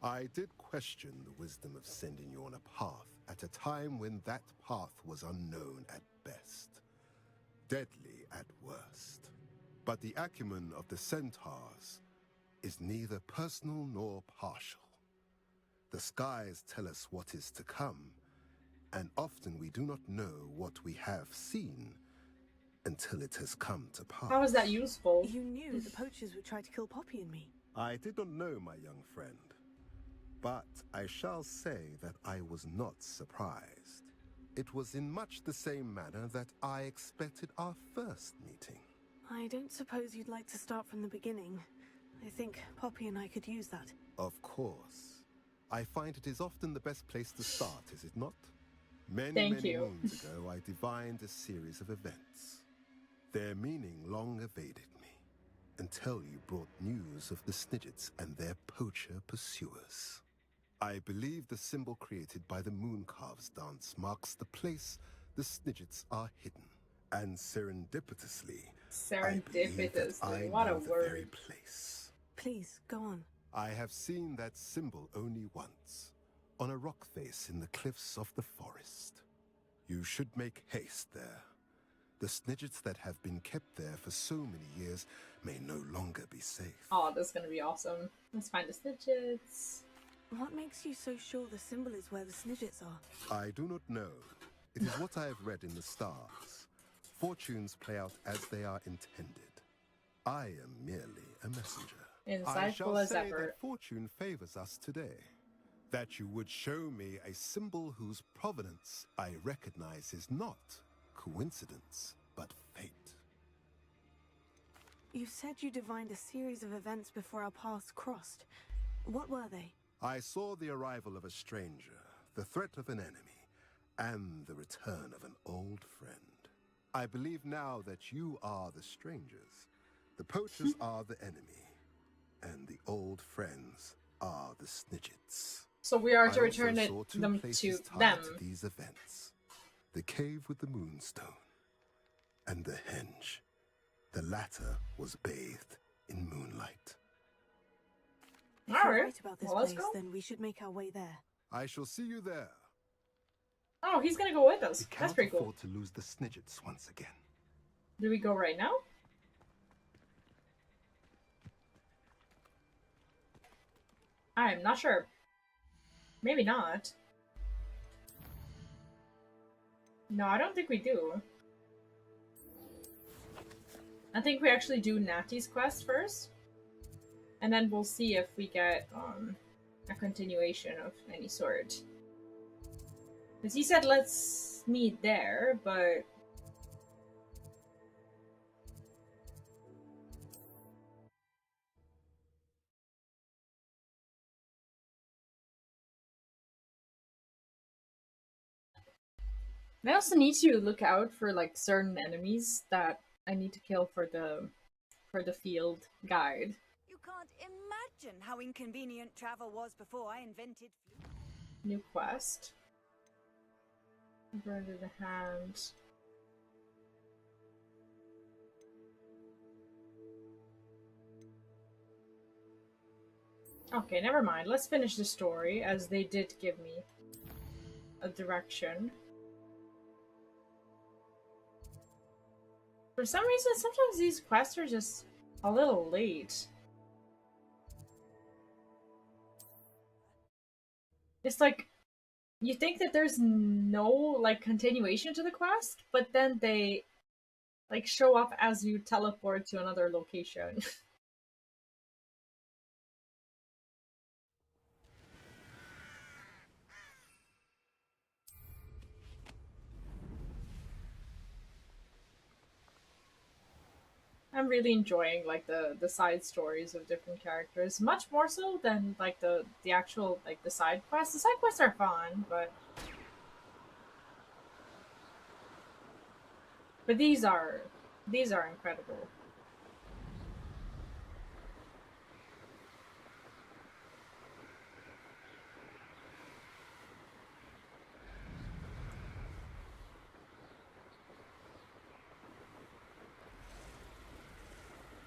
I did question the wisdom of sending you on a path at a time when that path was unknown at best, deadly at worst. But the acumen of the centaurs is neither personal nor partial. The skies tell us what is to come, and often we do not know what we have seen until it has come to pass. How is that useful? You knew the poachers would try to kill Poppy and me. I did not know, my young friend. But I shall say that I was not surprised. It was in much the same manner that I expected our first meeting. I don't suppose you'd like to start from the beginning. I think Poppy and I could use that. Of course. I find it is often the best place to start, is it not? Many moons ago, I divined a series of events. Their meaning long evaded me, until you brought news of the Snidgets and their poacher pursuers. I believe the symbol created by the Mooncalves dance marks the place the Snidgets are hidden. And serendipitously, what a the word. very place. Please, go on. I have seen that symbol only once, on a rock face in the cliffs of the forest. You should make haste there. The Snidgets that have been kept there for so many years may no longer be safe. Oh, this is gonna be awesome. Let's find the Snidgets. What makes you so sure the symbol is where the Snidgets are? I do not know. It is what I have read in the stars. Fortunes play out as they are intended. I am merely a messenger. I shall say that fortune favors us today. That you would show me a symbol whose provenance I recognize is not coincidence, but fate. You said you divined a series of events before our paths crossed. What were they? I saw the arrival of a stranger, the threat of an enemy, and the return of an old friend. I believe now that you are the strangers. The poachers are the enemy, and the old friends are the Snidgets. So we are to I return also saw two them places to tied them. to these events. The cave with the moonstone, and the henge. The latter was bathed in moonlight. If you're Alright, right about this well, let's place, go. then we should make our way there. I shall see you there. Oh, he's gonna go with us. We That's cannot pretty cool. afford to lose the Snidgets once again. Do we go right now? I'm not sure. Maybe not. No, I don't think we do. I think we actually do Natty's quest first. And then we'll see if we get a continuation of any sort. Because he said let's meet there, but... I also need to look out for like certain enemies that I need to kill for the field guide. You can't imagine how inconvenient travel was before I invented fleet. New quest. Burn to the hand. Okay, never mind. Let's finish the story, as they did give me a direction. For some reason, sometimes these quests are just a little late. It's like, you think that there's no, like, continuation to the quest, but then they, like, show up as you teleport to another location. I'm really enjoying like the side stories of different characters, much more so than like the actual like the side quests. The side quests are fun, but these are incredible.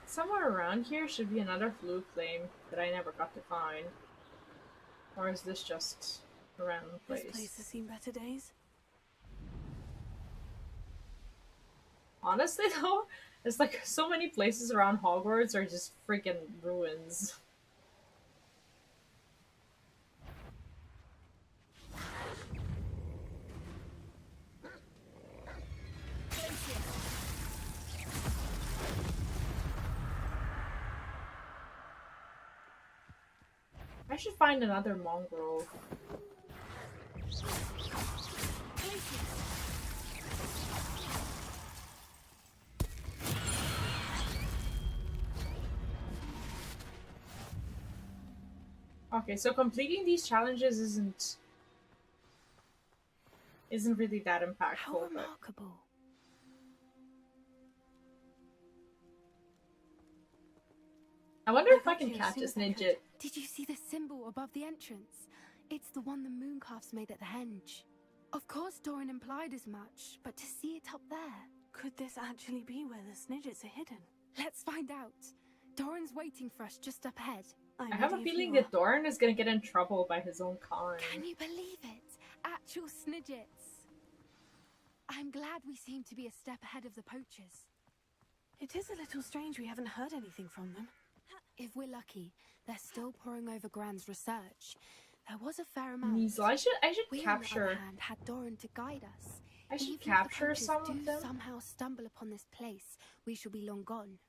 Somewhere around here should be another flute flame that I never got to find. Or is this just a random place? This place has seen better days. Honestly though, there's like so many places around Hogwarts are just freaking ruins. I should find another mongrel. Okay, so completing these challenges isn't really that impactful. How remarkable. I wonder if I can catch this ninja. Did you see the symbol above the entrance? It's the one the mooncalves made at the henge. Of course Doran implied as much, but to see it up there... Could this actually be where the Snidgets are hidden? Let's find out. Doran's waiting for us just up ahead. I have a feeling that Doran is gonna get in trouble by his own kind. Can you believe it? Actual Snidgets. I'm glad we seem to be a step ahead of the poachers. It is a little strange we haven't heard anything from them. If we're lucky, they're still poring over Gran's research. There was a fair amount. Measle, I should we, capture. On the other hand, had Doran to guide us. I should Even capture if the some poachers of them. Somehow stumble upon this place, we shall be long gone.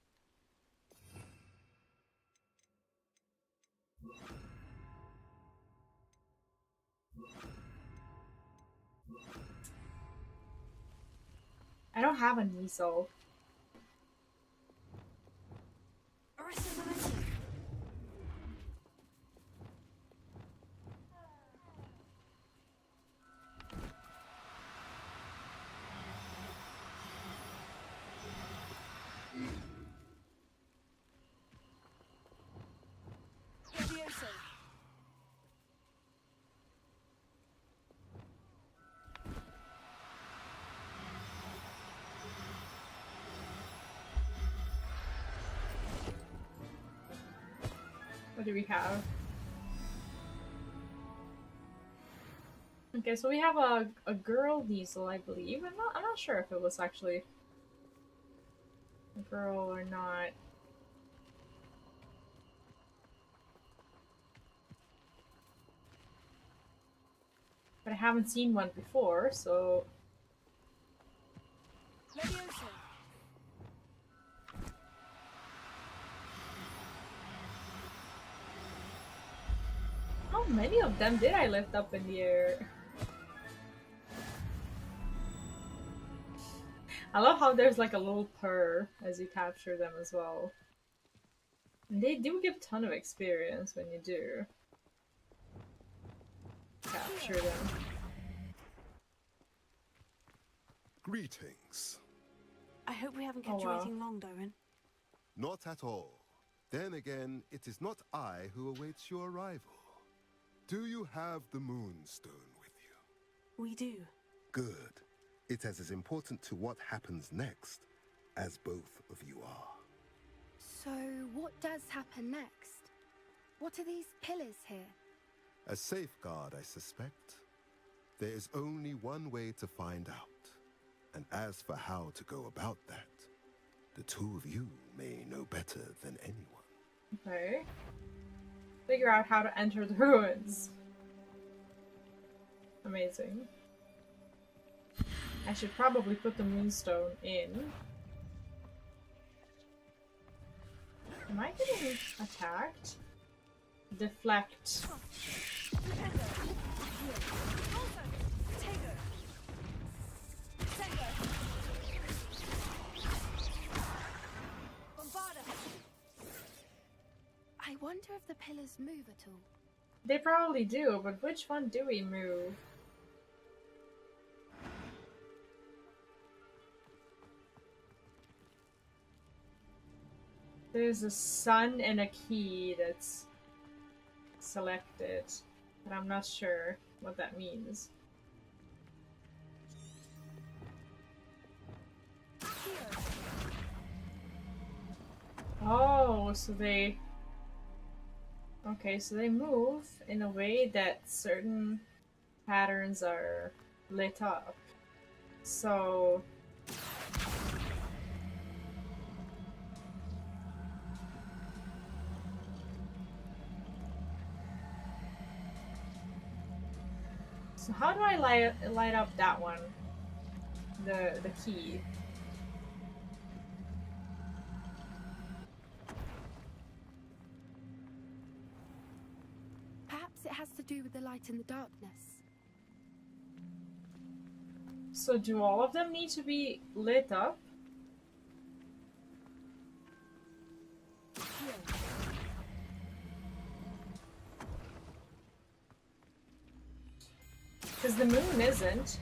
I don't have a Measle. Leviosa! What do we have? Okay, so we have a girl diesel, I believe. I'm not sure if it was actually a girl or not. But I haven't seen one before, so Leviosa! how many of them did I lift up in the air? I love how there's like a little purr as you capture them as well. And they do give a ton of experience when you do capture them. Greetings. I hope we haven't kept you waiting long, Doran. Not at all. Then again, it is not I who awaits your arrival. Do you have the Moonstone with you? We do. Good. It is as important to what happens next as both of you are. So, what does happen next? What are these pillars here? A safeguard, I suspect. There is only one way to find out. And as for how to go about that, the two of you may know better than anyone. Okay. Figure out how to enter the ruins. Amazing. I should probably put the Moonstone in. Am I getting attacked? Deflect. I wonder if the pillars move at all. They probably do, but which one do we move? There's a sun and a key that's selected, but I'm not sure what that means. Oh, so they... Okay, so they move in a way that certain patterns are lit up. So... So how do I light up that one? The key. Perhaps it has to do with the light in the darkness. So do all of them need to be lit up? Because the moon isn't.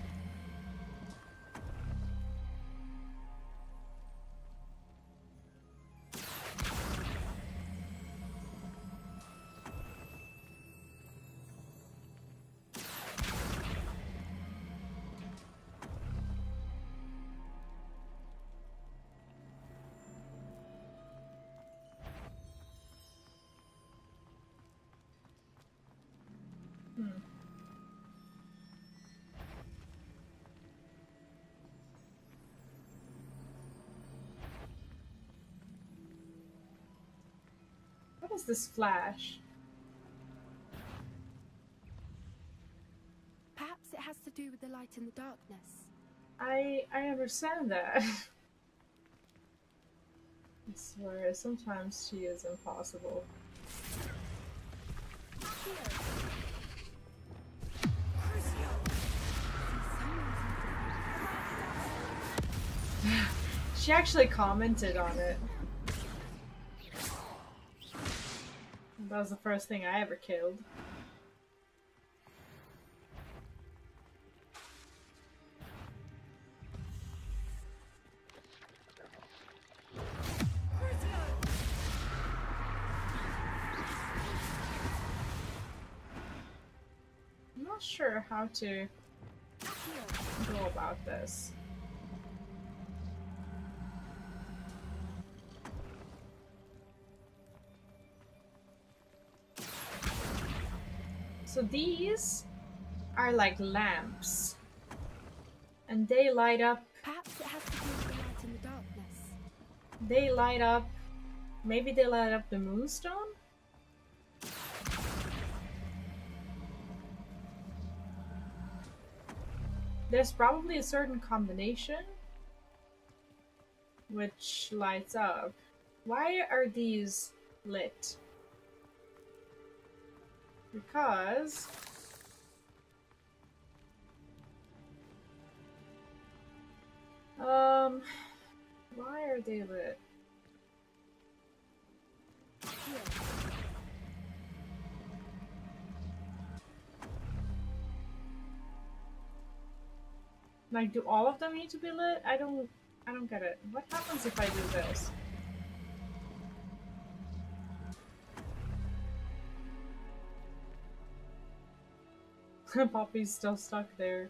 What is this flash? Perhaps it has to do with the light in the darkness. I understand that. I swear, sometimes she is impossible. She actually commented on it. That was the first thing I ever killed. sure how to go about this. So these are like lamps. And they light up. Perhaps it has to do with the light in the darkness. They light up. Maybe they light up the moonstone? There's probably a certain combination which lights up. Why are these lit? Because why are they lit? Like, do all of them need to be lit? I don't get it. What happens if I do this? Poppy's still stuck there.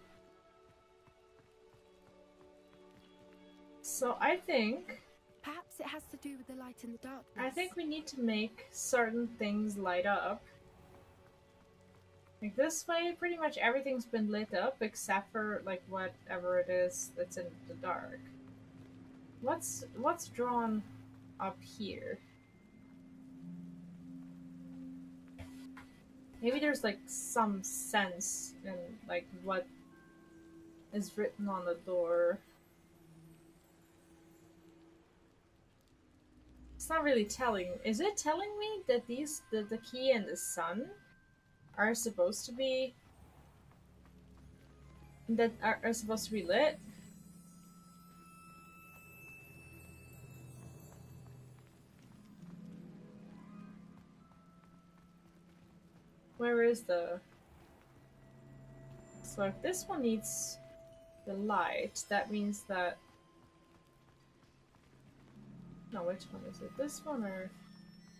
So I think... Perhaps it has to do with the light in the darkness. I think we need to make certain things light up. Like this way, pretty much everything's been lit up except for like whatever it is that's in the dark. What's drawn up here? Maybe there's like some sense in like what is written on the door. It's not really telling. Is it telling me that the key and the sun are supposed to be are supposed to be lit? Where is the... So if this one needs the light, that means that... No, which one is it? This one or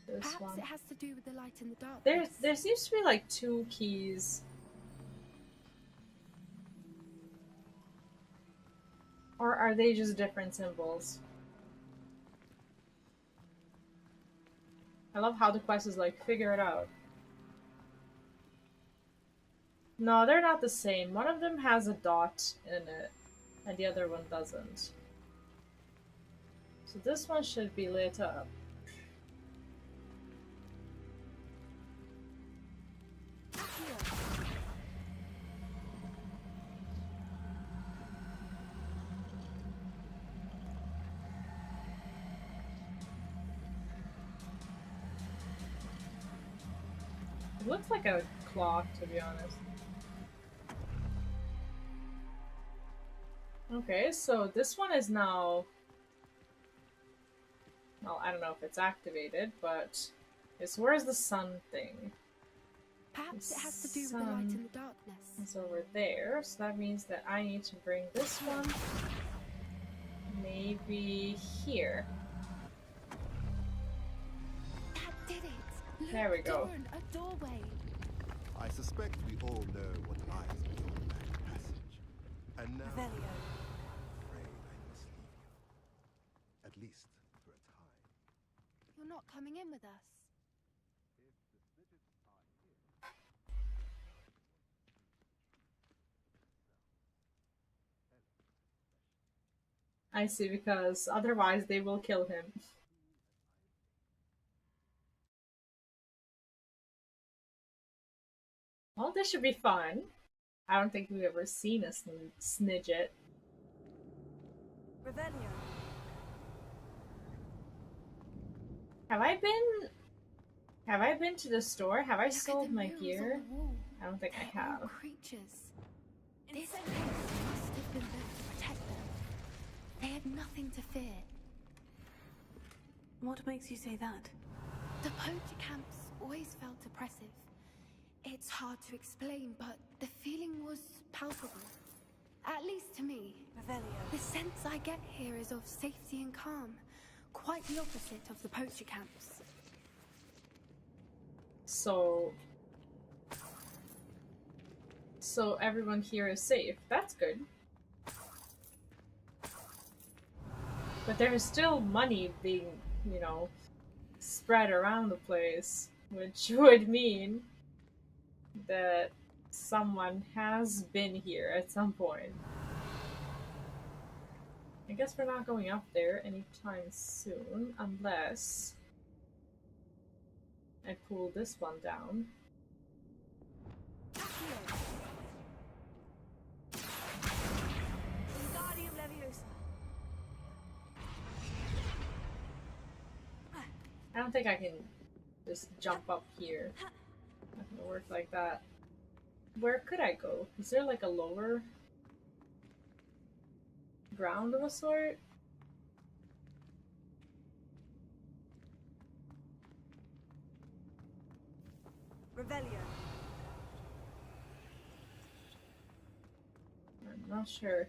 this Perhaps one? It has to do with the light in the darkness. There seems to be like two keys. Or are they just different symbols? I love how the quest is like, figure it out. No, they're not the same. One of them has a dot in it, and the other one doesn't. So this one should be lit up. It looks like a clock, to be honest. Okay, so this one is now... Well, I don't know if it's activated, but it's where's the sun thing? Perhaps it has to do with the light in the darkness. It's over there, so that means that I need to bring this one maybe here. That did it. Look, There we go. Dawn, a doorway. I suspect we all know what lies beyond that passage. And now, I'm afraid I must leave you. At least for a time. You're not coming in with us. I see, because otherwise they will kill him. Well, this should be fun. I don't think we've ever seen a snidget. Revelio. Have I been to the store? Have I sold my gear? I don't think I have. Creatures. This place must have been built to protect them. They had nothing to fear. What makes you say that? The poacher camps always felt oppressive. It's hard to explain, but the feeling was palpable. At least to me. Revelio. The sense I get here is of safety and calm. Quite the opposite of the poacher camps. So everyone here is safe. That's good. But there is still money being, you know, spread around the place, which would mean that someone has been here at some point. I guess we're not going up there anytime soon, unless I pull this one down. I don't think I can just jump up here. Not gonna work like that. Where could I go? Is there like a lower ground of a sort? Revelio. I'm not sure.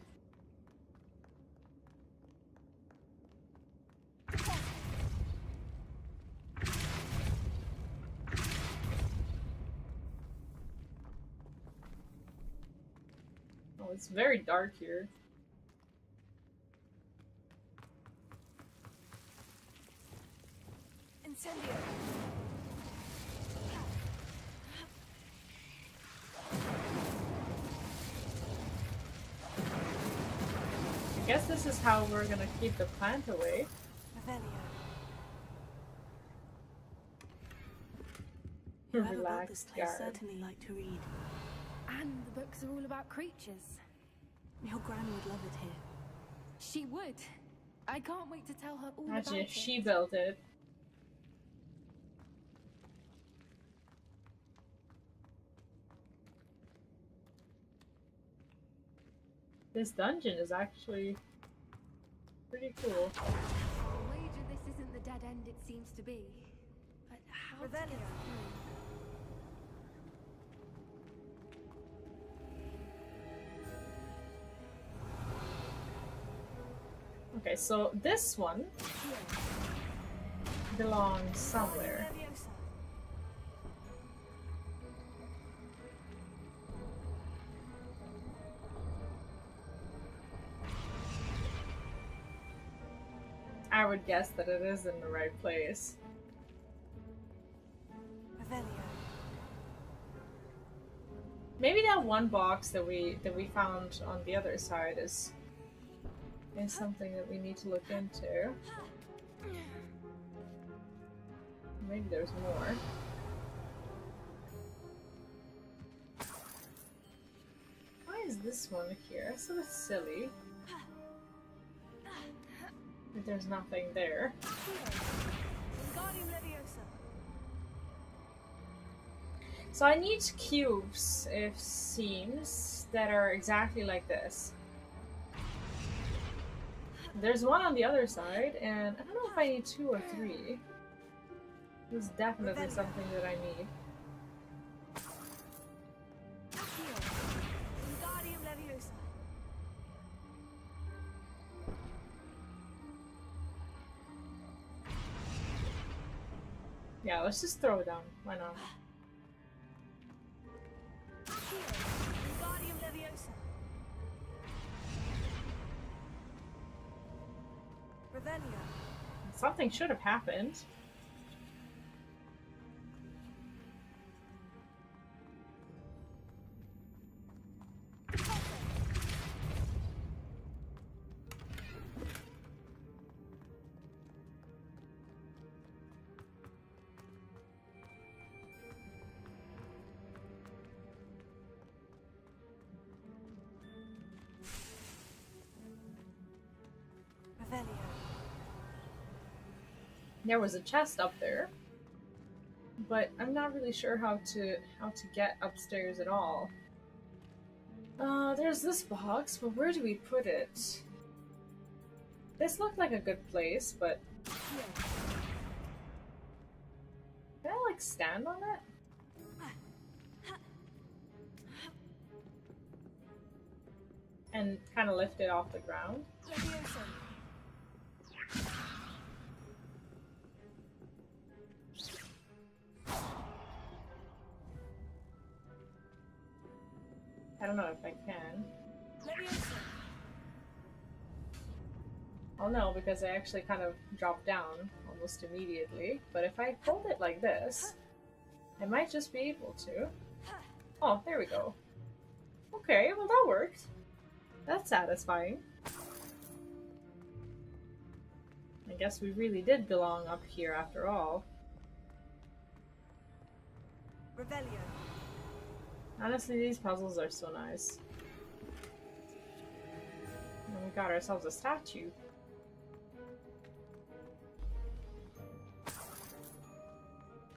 Oh, it's very dark here. Incendio. I guess this is how we're gonna keep the plant away. Revelio. Relax, Whoever built this place guard. certainly liked to read. And the books are all about creatures. Your gran would love it here. She would. I can't wait to tell her all Imagine about if it. she built it. This dungeon is actually pretty cool. I'll wager this isn't the dead end it seems to be. But how to get Revelio. through? Okay, so this one belongs somewhere. I would guess that it is in the right place. Revelio. Maybe that one box that we found on the other side is something that we need to look into. Maybe there's more. Why is this one here? That's sort of silly. But there's nothing there. So I need cubes, it seems, that are exactly like this. There's one on the other side, and I don't know if I need 2 or 3. This is definitely something that I need. Yeah, let's just throw it down. Why not? Something should have happened. There was a chest up there, but I'm not really sure how to get upstairs at all. There's this box, but where do we put it? This looked like a good place, but can I like stand on it? And kind of lift it off the ground? I don't know if I can. Oh no, because I actually kind of dropped down almost immediately. But if I hold it like this, I might just be able to. Oh, there we go. Okay, well that worked. That's satisfying. I guess we really did belong up here after all. Revelio. Honestly, these puzzles are so nice. And we got ourselves a statue.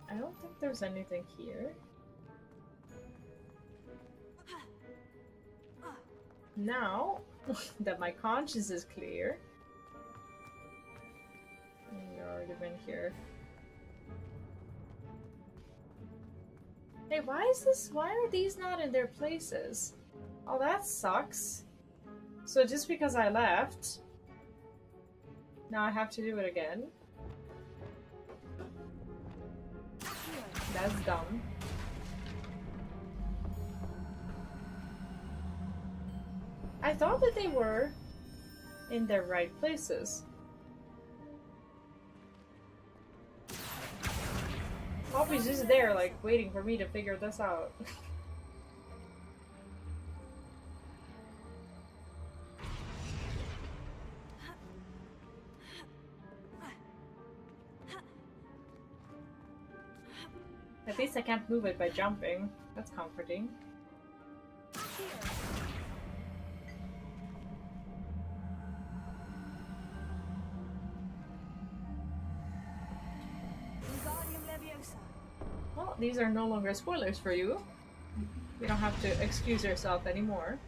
I don't think there's anything here. Now that my conscience is clear. You've already been here. Hey, why are these not in their places? Oh, that sucks. So just because I left, now I have to do it again? That's dumb. I thought that they were in their right places. Poppy's just there, like, waiting for me to figure this out. At least I can't move it by jumping. That's comforting. Well, these are no longer spoilers for you. You don't have to excuse yourself anymore.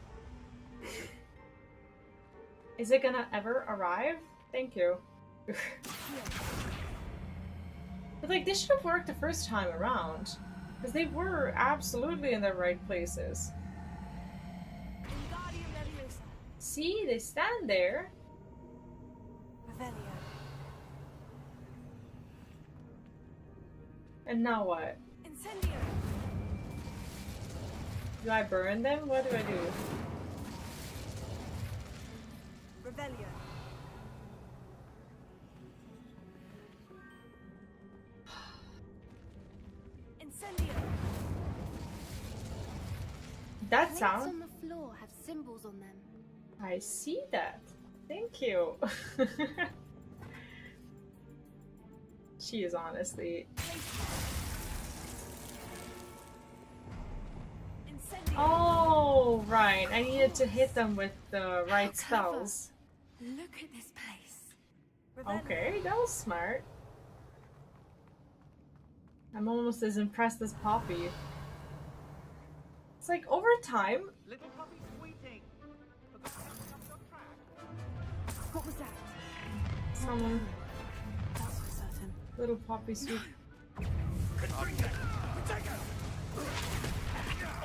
Is it gonna ever arrive? Thank you. But like, this should have worked the first time around. Because they were absolutely in the right places. See? They stand there. And now what? Do I burn them? What do I do? Revelio. That sound? On the floor have symbols on them. I see that. Thank you. She is honestly... Oh, right. I needed to hit them with the right spells. Look at this place. Okay, that was smart. I'm almost as impressed as Poppy. It's like, over time... Little Poppy sweeting. What was that? Someone... That's for certain. Little Poppy sweet...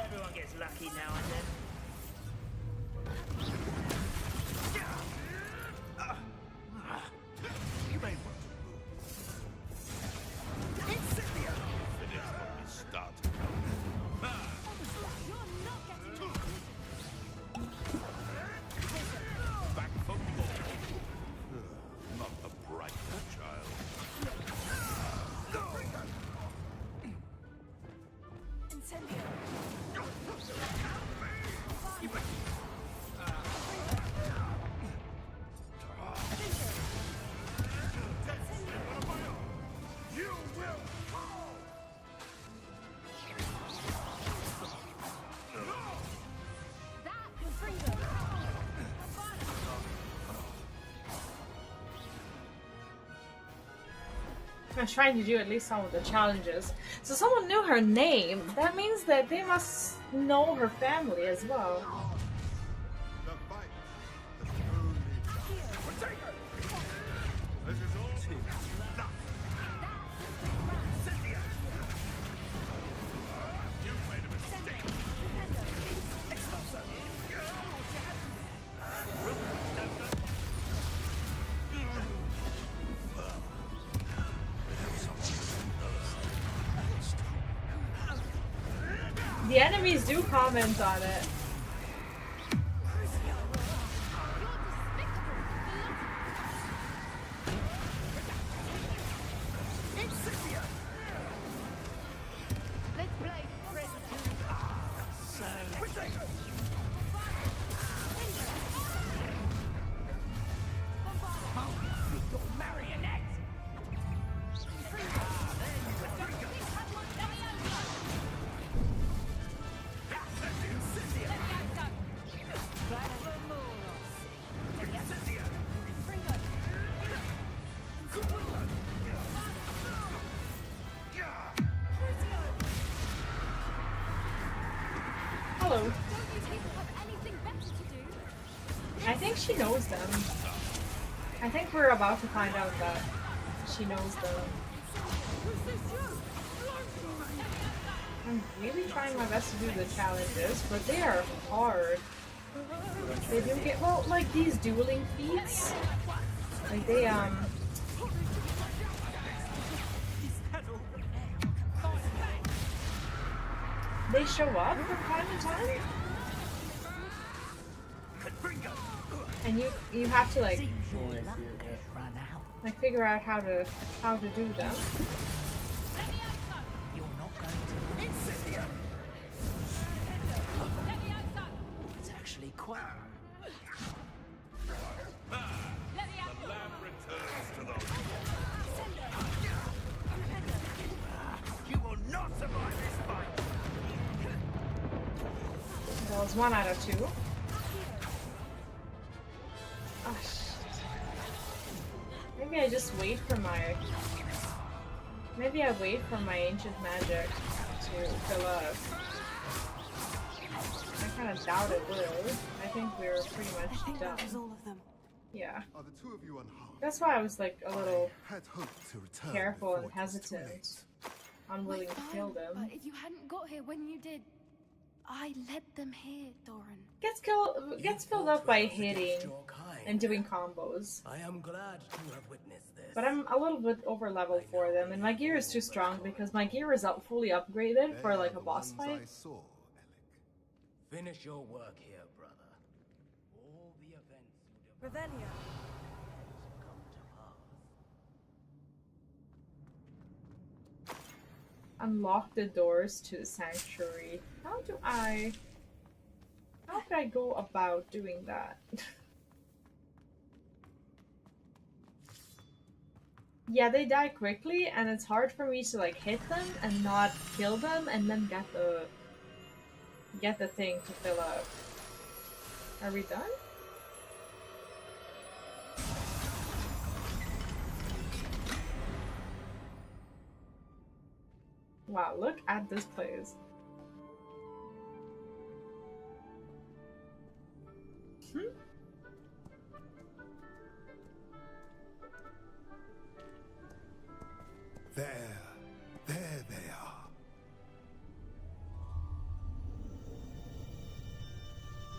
Everyone gets lucky now and then. You may want to move. Incendio! Finish what we started. Back for more. Not a bright child. Incendio. You will fall! I was trying to do at least some of the challenges. So someone knew her name. That means that they must know her family as well. The fight has only begun. This is all too enough. Cynthia! You made a mistake. Expulsor! The enemies do comment on it. go. I think she knows them. I think we're about to find out that she knows them. I'm really trying my best to do the challenges, but they are hard. They do get, well, like these dueling feats. Like they show up from time to time. And you have to like figure out how to do them. It's actually quite. You will not survive this fight. That was 1 out of 2. Oh shit. Maybe I just wait for my... Maybe I wait for my ancient magic to fill up. I kind of doubt it will. I think we're pretty much done. That was all of them. Yeah. Are the two of you unharmed? That's why I was like a little Had hoped to return careful and before it was too hesitant. late. Unwilling to kill them. But if you hadn't got here when you did, I led them here, Doran. Gets filled up by hitting and doing combos. I am glad to have witnessed this. But I'm a little bit over level for them, and my gear is too strong because my gear is fully upgraded for like a boss fight. Finish your work here, brother. All the events you Revelia. come to pass. Unlock the doors to the sanctuary. How could I go about doing that? Yeah, they die quickly, and it's hard for me to like hit them and not kill them, and then get the thing to fill up. Are we done? Wow, look at this place. There they are.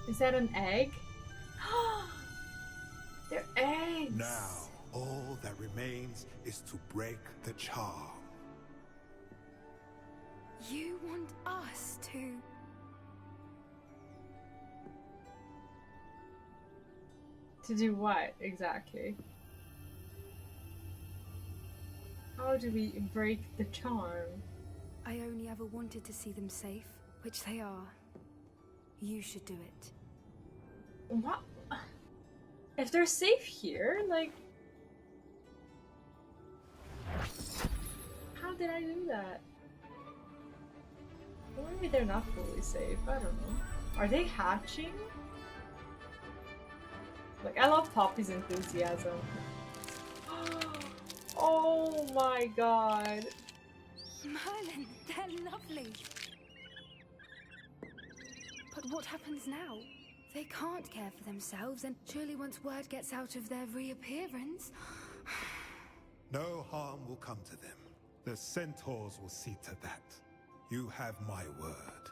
Is that an egg? They're eggs! Now, all that remains is to break the charm. You want us to... To do what, exactly? How do we break the charm? I only ever wanted to see them safe, which they are. You should do it. What? If they're safe here, like... How did I do that? Well, maybe they're not fully safe, I don't know. Are they hatching? Like, I love Poppy's enthusiasm. Oh my god. Merlin, they're lovely. But what happens now? They can't care for themselves, and surely once word gets out of their reappearance... No harm will come to them. The centaurs will see to that. You have my word.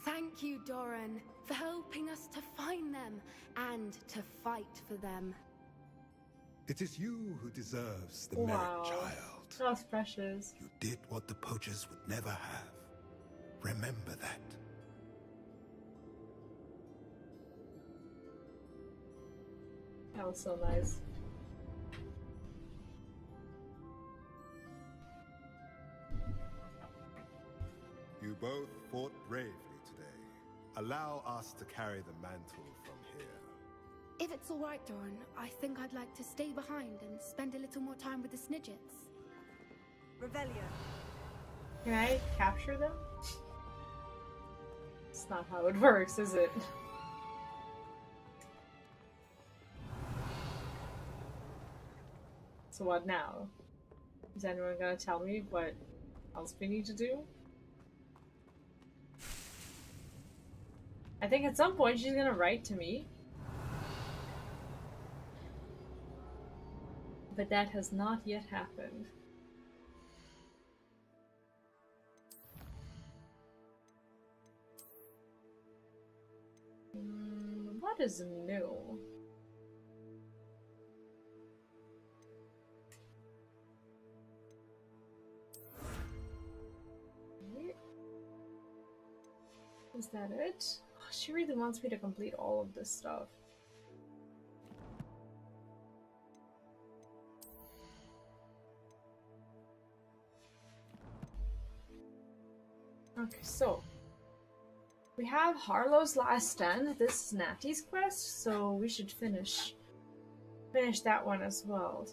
Thank you, Doran, for helping us to find them and to fight for them. It is you who deserves the Wow. merit, child. That's precious. You did what the poachers would never have. Remember that. That was so nice. You both fought bravely today. Allow us to carry the mantle from here. If it's all right, Doran, I think I'd like to stay behind and spend a little more time with the Snidgets. Revelia. Can I capture them? It's not how it works, is it? So what now? Is anyone gonna tell me what else we need to do? I think at some point she's gonna write to me. But that has not yet happened. What is new? Is that it? Oh, she really wants me to complete all of this stuff. Okay, so we have Harlow's Last Stand. This is Natty's quest, so we should finish that one as well.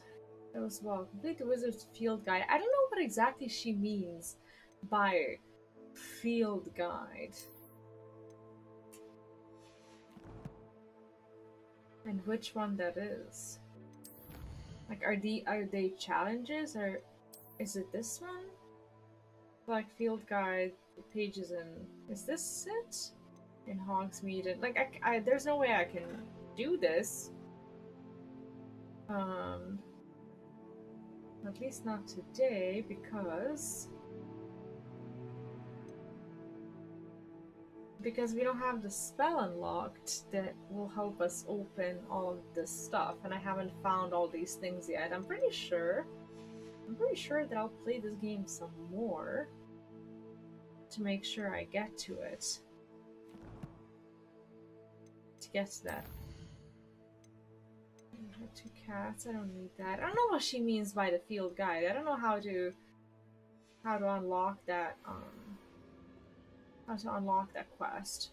Complete the Wizard's Field Guide. I don't know what exactly she means by field guide. And which one that is. Like, are they challenges, or is it this one? Like, field guide, pages in... Is this it? In Hogsmeade, and like, there's no way I can do this. At least not today, because we don't have the spell unlocked that will help us open all of this stuff, and I haven't found all these things yet. I'm pretty sure that I'll play this game some more to make sure I get to it. To get to that. 2 cats, I don't need that. I don't know what she means by the field guide. I don't know how to unlock that quest.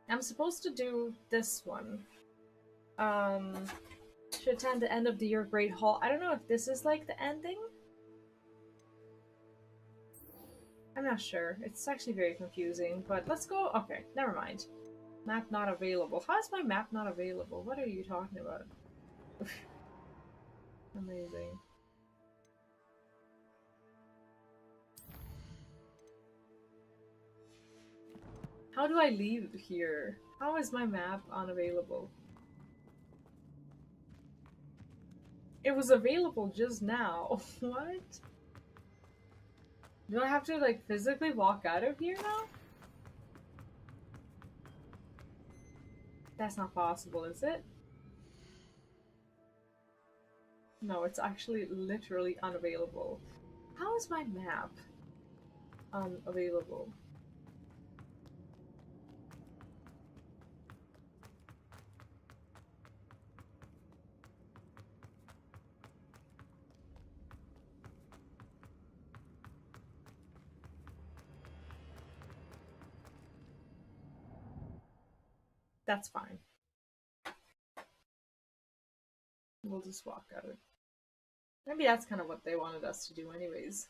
I'm supposed to do this one. Should attend the end of the year Great Hall. I don't know if this is like the ending. I'm not sure. It's actually very confusing, but let's go. Okay, never mind. Map not available. How is my map not available? What are you talking about? Amazing. How do I leave here? How is my map unavailable? It was available just now. What? Do I have to, like, physically walk out of here now? That's not possible, is it? No, it's actually literally unavailable. How is my map unavailable? That's fine. We'll just walk out of it. Maybe that's kind of what they wanted us to do anyways.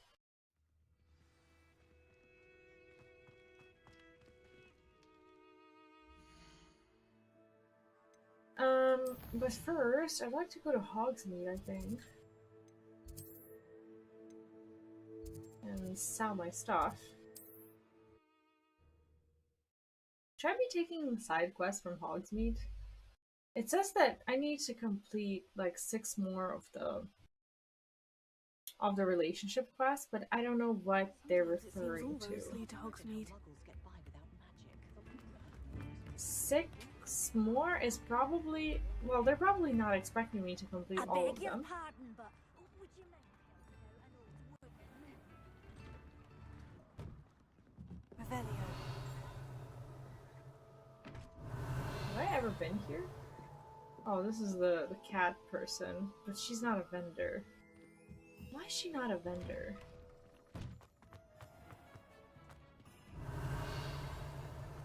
But first, I'd like to go to Hogsmeade, I think. And sell my stuff. Should I be taking side quests from Hogsmeade? It says that I need to complete like 6 more of the relationship quests, but I don't know what they're referring to. 6 more is probably, well, they're probably not expecting me to complete all of them. Have I ever been here? Oh, this is the cat person, but she's not a vendor. Why is she not a vendor?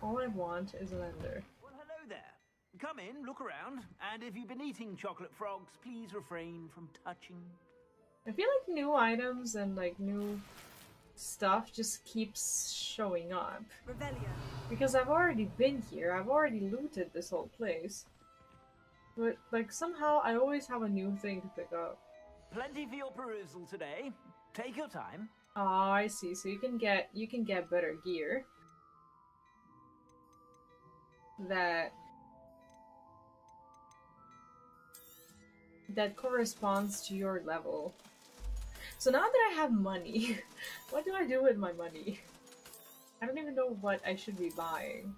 All I want is a vendor. Well, hello there. Come in, look around, and if you've been eating chocolate frogs, please refrain from touching. I feel like new items and like new stuff just keeps showing up. Revelia. Because I've already been here, I've already looted this whole place. But like somehow I always have a new thing to pick up. Plenty for your perusal today. Take your time. Oh, I see. So you can get better gear. that corresponds to your level. So now that I have money, what do I do with my money? I don't even know what I should be buying.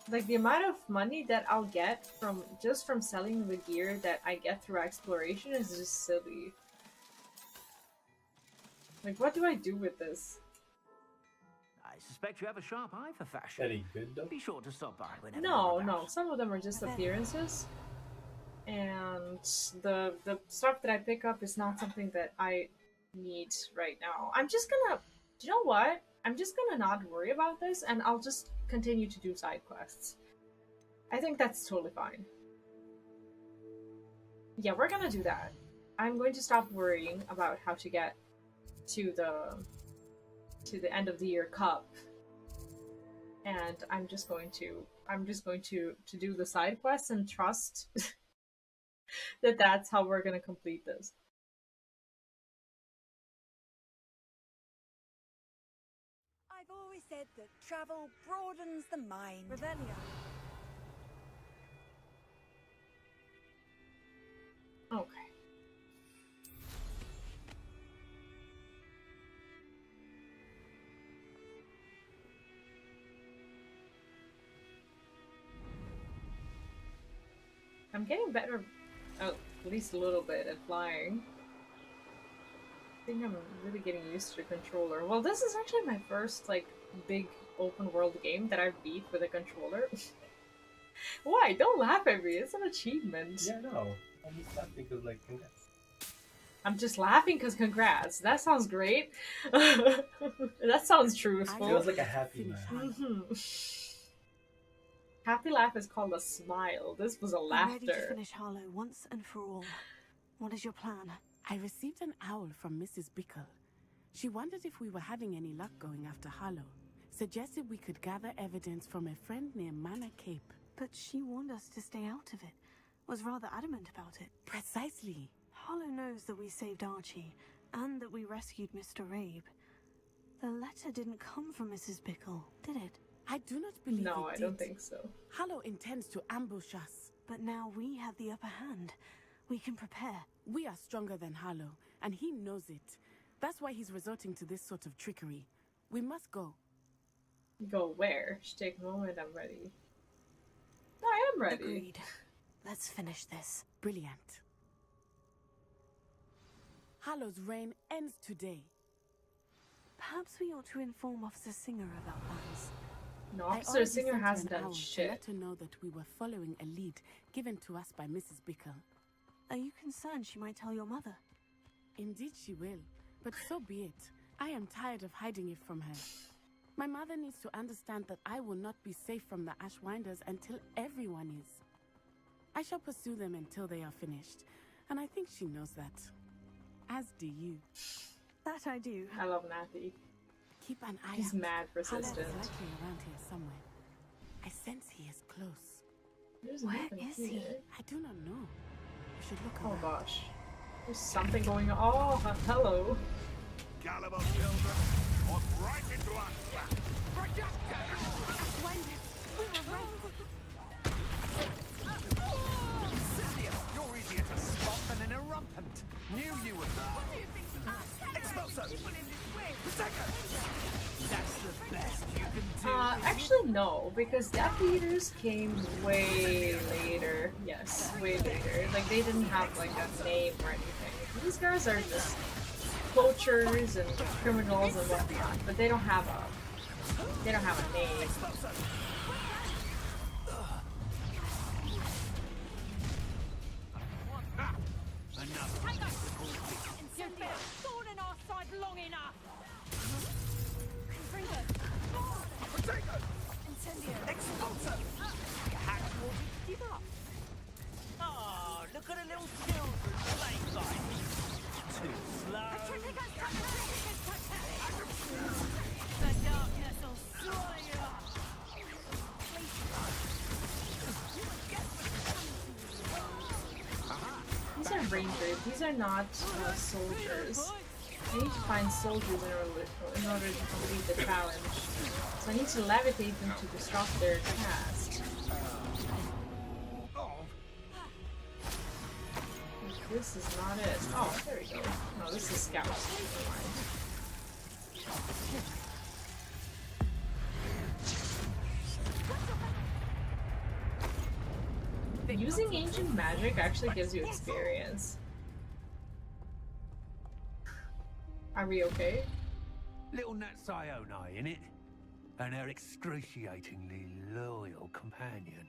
Like, the amount of money that I'll get from just from selling the gear that I get through exploration is just silly. Like, what do I do with this? I suspect you have a sharp eye for fashion. Any good though? Be sure to stop by whenever No, you're no. about. Some of them are just appearances. And the stuff that I pick up is not something that I need right now. I'm just gonna... Do you know what? I'm just gonna not worry about this, and I'll just continue to do side quests. I think that's totally fine. Yeah, we're gonna do that. I'm going to stop worrying about how to get to the end of the year cup, and I'm just going to do the side quests and trust that that's how we're gonna complete this. I've always said that travel broadens the mind. Revelia. Okay. I'm getting better, at least a little bit, at flying. I think I'm really getting used to the controller. Well, this is actually my first, like, big open world game that I've beat with a controller. Why? Don't laugh at me. It's an achievement. Yeah, no. I'm just laughing because, like, congrats. I'm just laughing because congrats. That sounds great. That sounds truthful. It was like a happy laugh. Happy laugh is called a smile. This was a I'm ready to laughter. finish Harlow once and for all. What is your plan? I received an owl from Mrs. Bickle. She wondered if we were having any luck going after Harlow. Suggested we could gather evidence from a friend near Manor Cape. But she warned us to stay out of it. Was rather adamant about it. Precisely. Harlow knows that we saved Archie, and that we rescued Mr. Abe. The letter didn't come from Mrs. Bickle, did it? I do not believe No, it I did. don't think so. Harlow intends to ambush us. But now we have the upper hand. We can prepare. We are stronger than Harlow, and he knows it. That's why he's resorting to this sort of trickery. We must go. Go where? Just take a moment, I'm ready. I am ready. Agreed. Let's finish this. Brilliant. Harlow's reign ends today. Perhaps we ought to inform Officer Singer about plans. No, I Officer already Singer sent her hasn't an done owl to shit. let her know that we were following a lead given to us by Mrs. Bickle. Are you concerned she might tell your mother? Indeed she will, but so be it. I am tired of hiding it from her. My mother needs to understand that I will not be safe from the Ashwinders until everyone is. I shall pursue them until they are finished, and I think she knows that. As do you. That I do. I love Natty. Keep an eye He's out. mad persistent. Harlow is likely around here somewhere. I sense he is close. There's Where nothing is he? here. I do not know. We should look Oh around. gosh. There's something going on. Oh, hello. Gullible children, walk right into our trap. Cynthia, you're easier to spot than an irrumpent. Knew you would. What do you think? Expulso! That's the best you can do. Actually no, because Death Eaters came way later. Yes, way later. Like, they didn't have, like, a name or anything. These guys are just poachers and criminals and whatnot, but they don't have a name. You've been thorn in our side long enough! Potato! Expulso! Give up. Oh, look at the little children playtime. Too slow. The darkness will swallow you up! These are rangers. These are not soldiers. I need to find soldiers in order to complete the challenge. So I need to levitate them to disrupt their cast. This is not it. Oh, there we go. No, this is Scout. Never mind. Using ancient magic actually gives you experience. Are we okay? Little Nat Sioni, innit? And her excruciatingly loyal companion.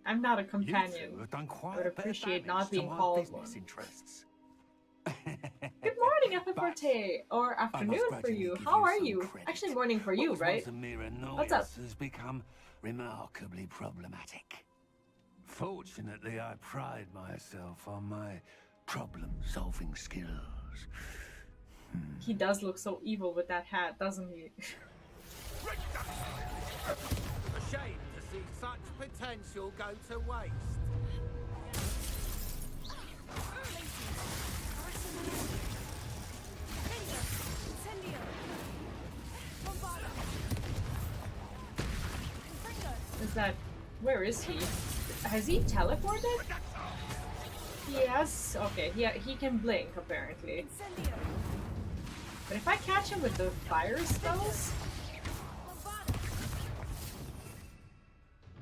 I'm not a companion. You have done quite I would appreciate not being to our called business one. interests. Good morning, Epiforte, or afternoon for you. How are you? Actually, morning for you, right? What's up? Has become remarkably problematic. Fortunately, I pride myself on my problem-solving skills. He does look so evil with that hat, doesn't he? A shame to see such potential go to waste. Is that... where is he? Has he teleported? He has... okay, he can blink, apparently. But if I catch him with the fire spells...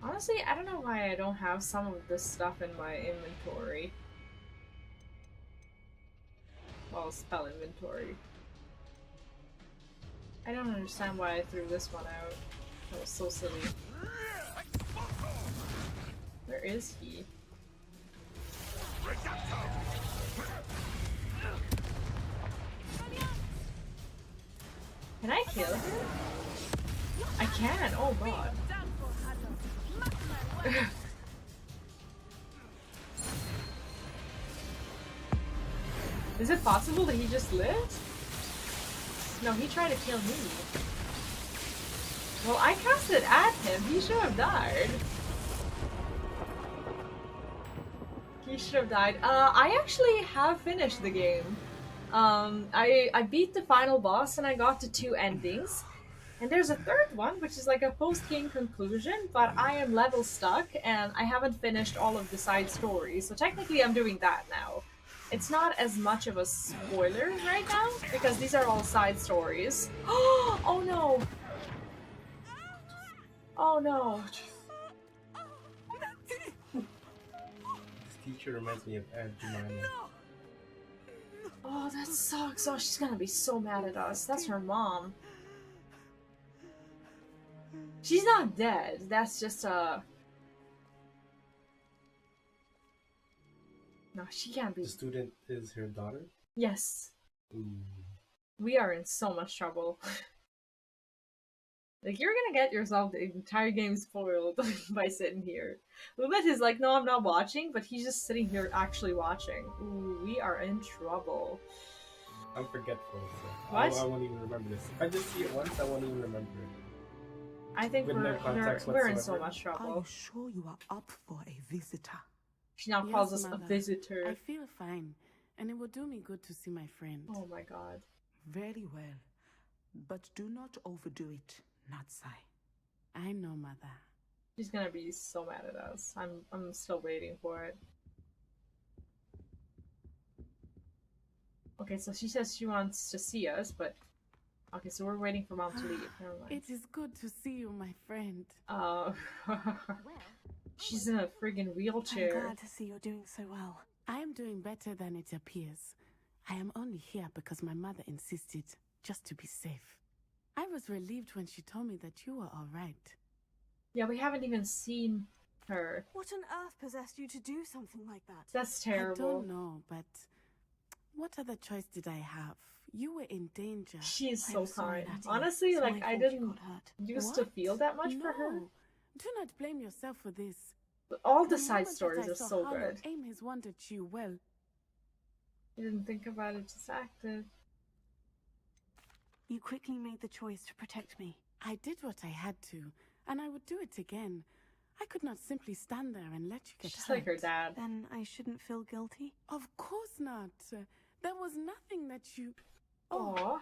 honestly, I don't know why I don't have some of this stuff in my inventory. Well, spell inventory. I don't understand why I threw this one out. That was so silly. Where is he? Can I kill him? I can! Oh god. Is it possible that he just lived? No, he tried to kill me. Well, I cast it at him. He should have died. He should have died. I actually have finished the game. I beat the final boss and I got to 2 endings. And there's a third one, which is like a post-game conclusion, but I am level stuck and I haven't finished all of the side stories. So technically I'm doing that now. It's not as much of a spoiler right now, because these are all side stories. Oh no! Oh no! This teacher reminds me of Aunt Jemima. Oh, that sucks. Oh, she's gonna be so mad at us. That's her mom. She's not dead. That's just a... no, she can't be. The student is her daughter? Yes. Ooh. We are in so much trouble. Like, you're gonna get yourself the entire game spoiled by sitting here. Lilith is like, no, I'm not watching, but he's just sitting here actually watching. Ooh, we are in trouble. I'm forgetful, so what? I won't even remember this. If I just see it once, I won't even remember it. I think With no context we're in whatsoever. so much trouble. Are you sure you are up for a visitor? She now calls us a visitor. I feel fine, and it will do me good to see my friend. Oh my god. Very well. But do not overdo it, Natsai. I know, Mother. She's gonna be so mad at us. I'm still waiting for it. Okay, so she says she wants to see us, but... okay, so we're waiting for Mom to leave. Never mind. It is good to see you, my friend. She's in a friggin' wheelchair. I'm glad to see you're doing so well. I am doing better than it appears. I am only here because my mother insisted, just to be safe. I was relieved when she told me that you were all right. Yeah, we haven't even seen her. What on earth possessed you to do something like that? That's terrible. I don't know, but what other choice did I have? You were in danger. She is so kind. Honestly, like, I didn't used to feel that much for her. Do not blame yourself for this. But all the side stories are so Harlow good. aim his wand at you well. You didn't think about it, just acted. You quickly made the choice to protect me. I did what I had to, and I would do it again. I could not simply stand there and let you get She's hurt. like her dad. Then I shouldn't feel guilty? Of course not. There was nothing that you... Aww.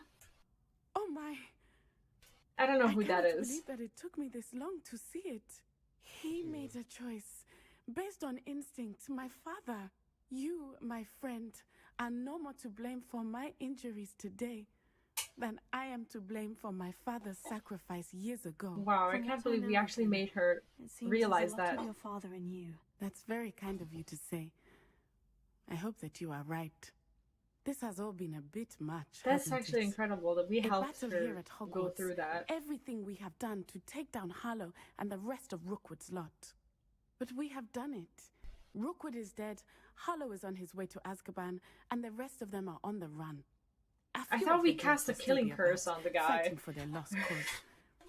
Oh my... I don't know who that I can't is. believe that it took me this long to see it. He made a choice based on instinct. My father, you, my friend, are no more to blame for my injuries today than I am to blame for my father's sacrifice years ago. Wow, I can't believe we actually made her realize that. Your father and you. That's very kind of you to say. I hope that you are right. This has all been a bit much. That's actually incredible that we helped battle her here at Hogwarts, go through that. Everything we have done to take down Harlow and the rest of Rookwood's lot. But we have done it. Rookwood is dead, Harlow is on his way to Azkaban, and the rest of them are on the run. I thought we cast a killing curse on the guy. Fighting for their lost cause.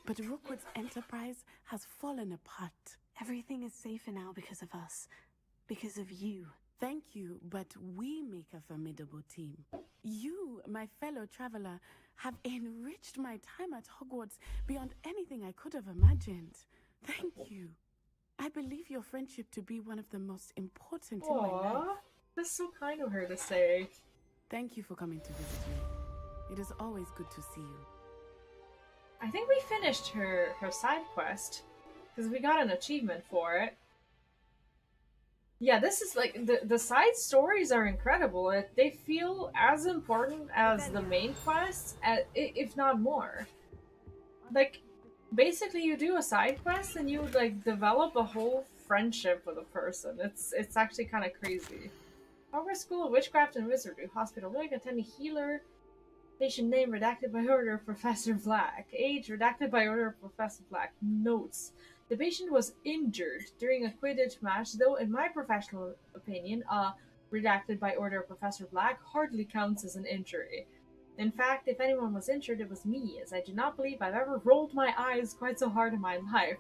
But Rookwood's enterprise has fallen apart. Everything is safer now because of us. Because of you. Thank you, but we make a formidable team. You, my fellow traveler, have enriched my time at Hogwarts beyond anything I could have imagined. Thank you. I believe your friendship to be one of the most important in my life. That's so kind of her to say. Thank you for coming to visit me. It is always good to see you. I think we finished her side quest, because we got an achievement for it. Yeah, this is like, the side stories are incredible. They feel as important as the main quests, if not more. Like, basically you do a side quest and you like develop a whole friendship with a person. It's actually kind of crazy. Hogwarts School of Witchcraft and Wizardry, Hospital Wig, attending healer. Patient name redacted by order of Professor Black. Age redacted by order of Professor Black. Notes. The patient was injured during a Quidditch match, though in my professional opinion, redacted by order of Professor Black hardly counts as an injury. In fact, if anyone was injured, it was me, as I do not believe I've ever rolled my eyes quite so hard in my life.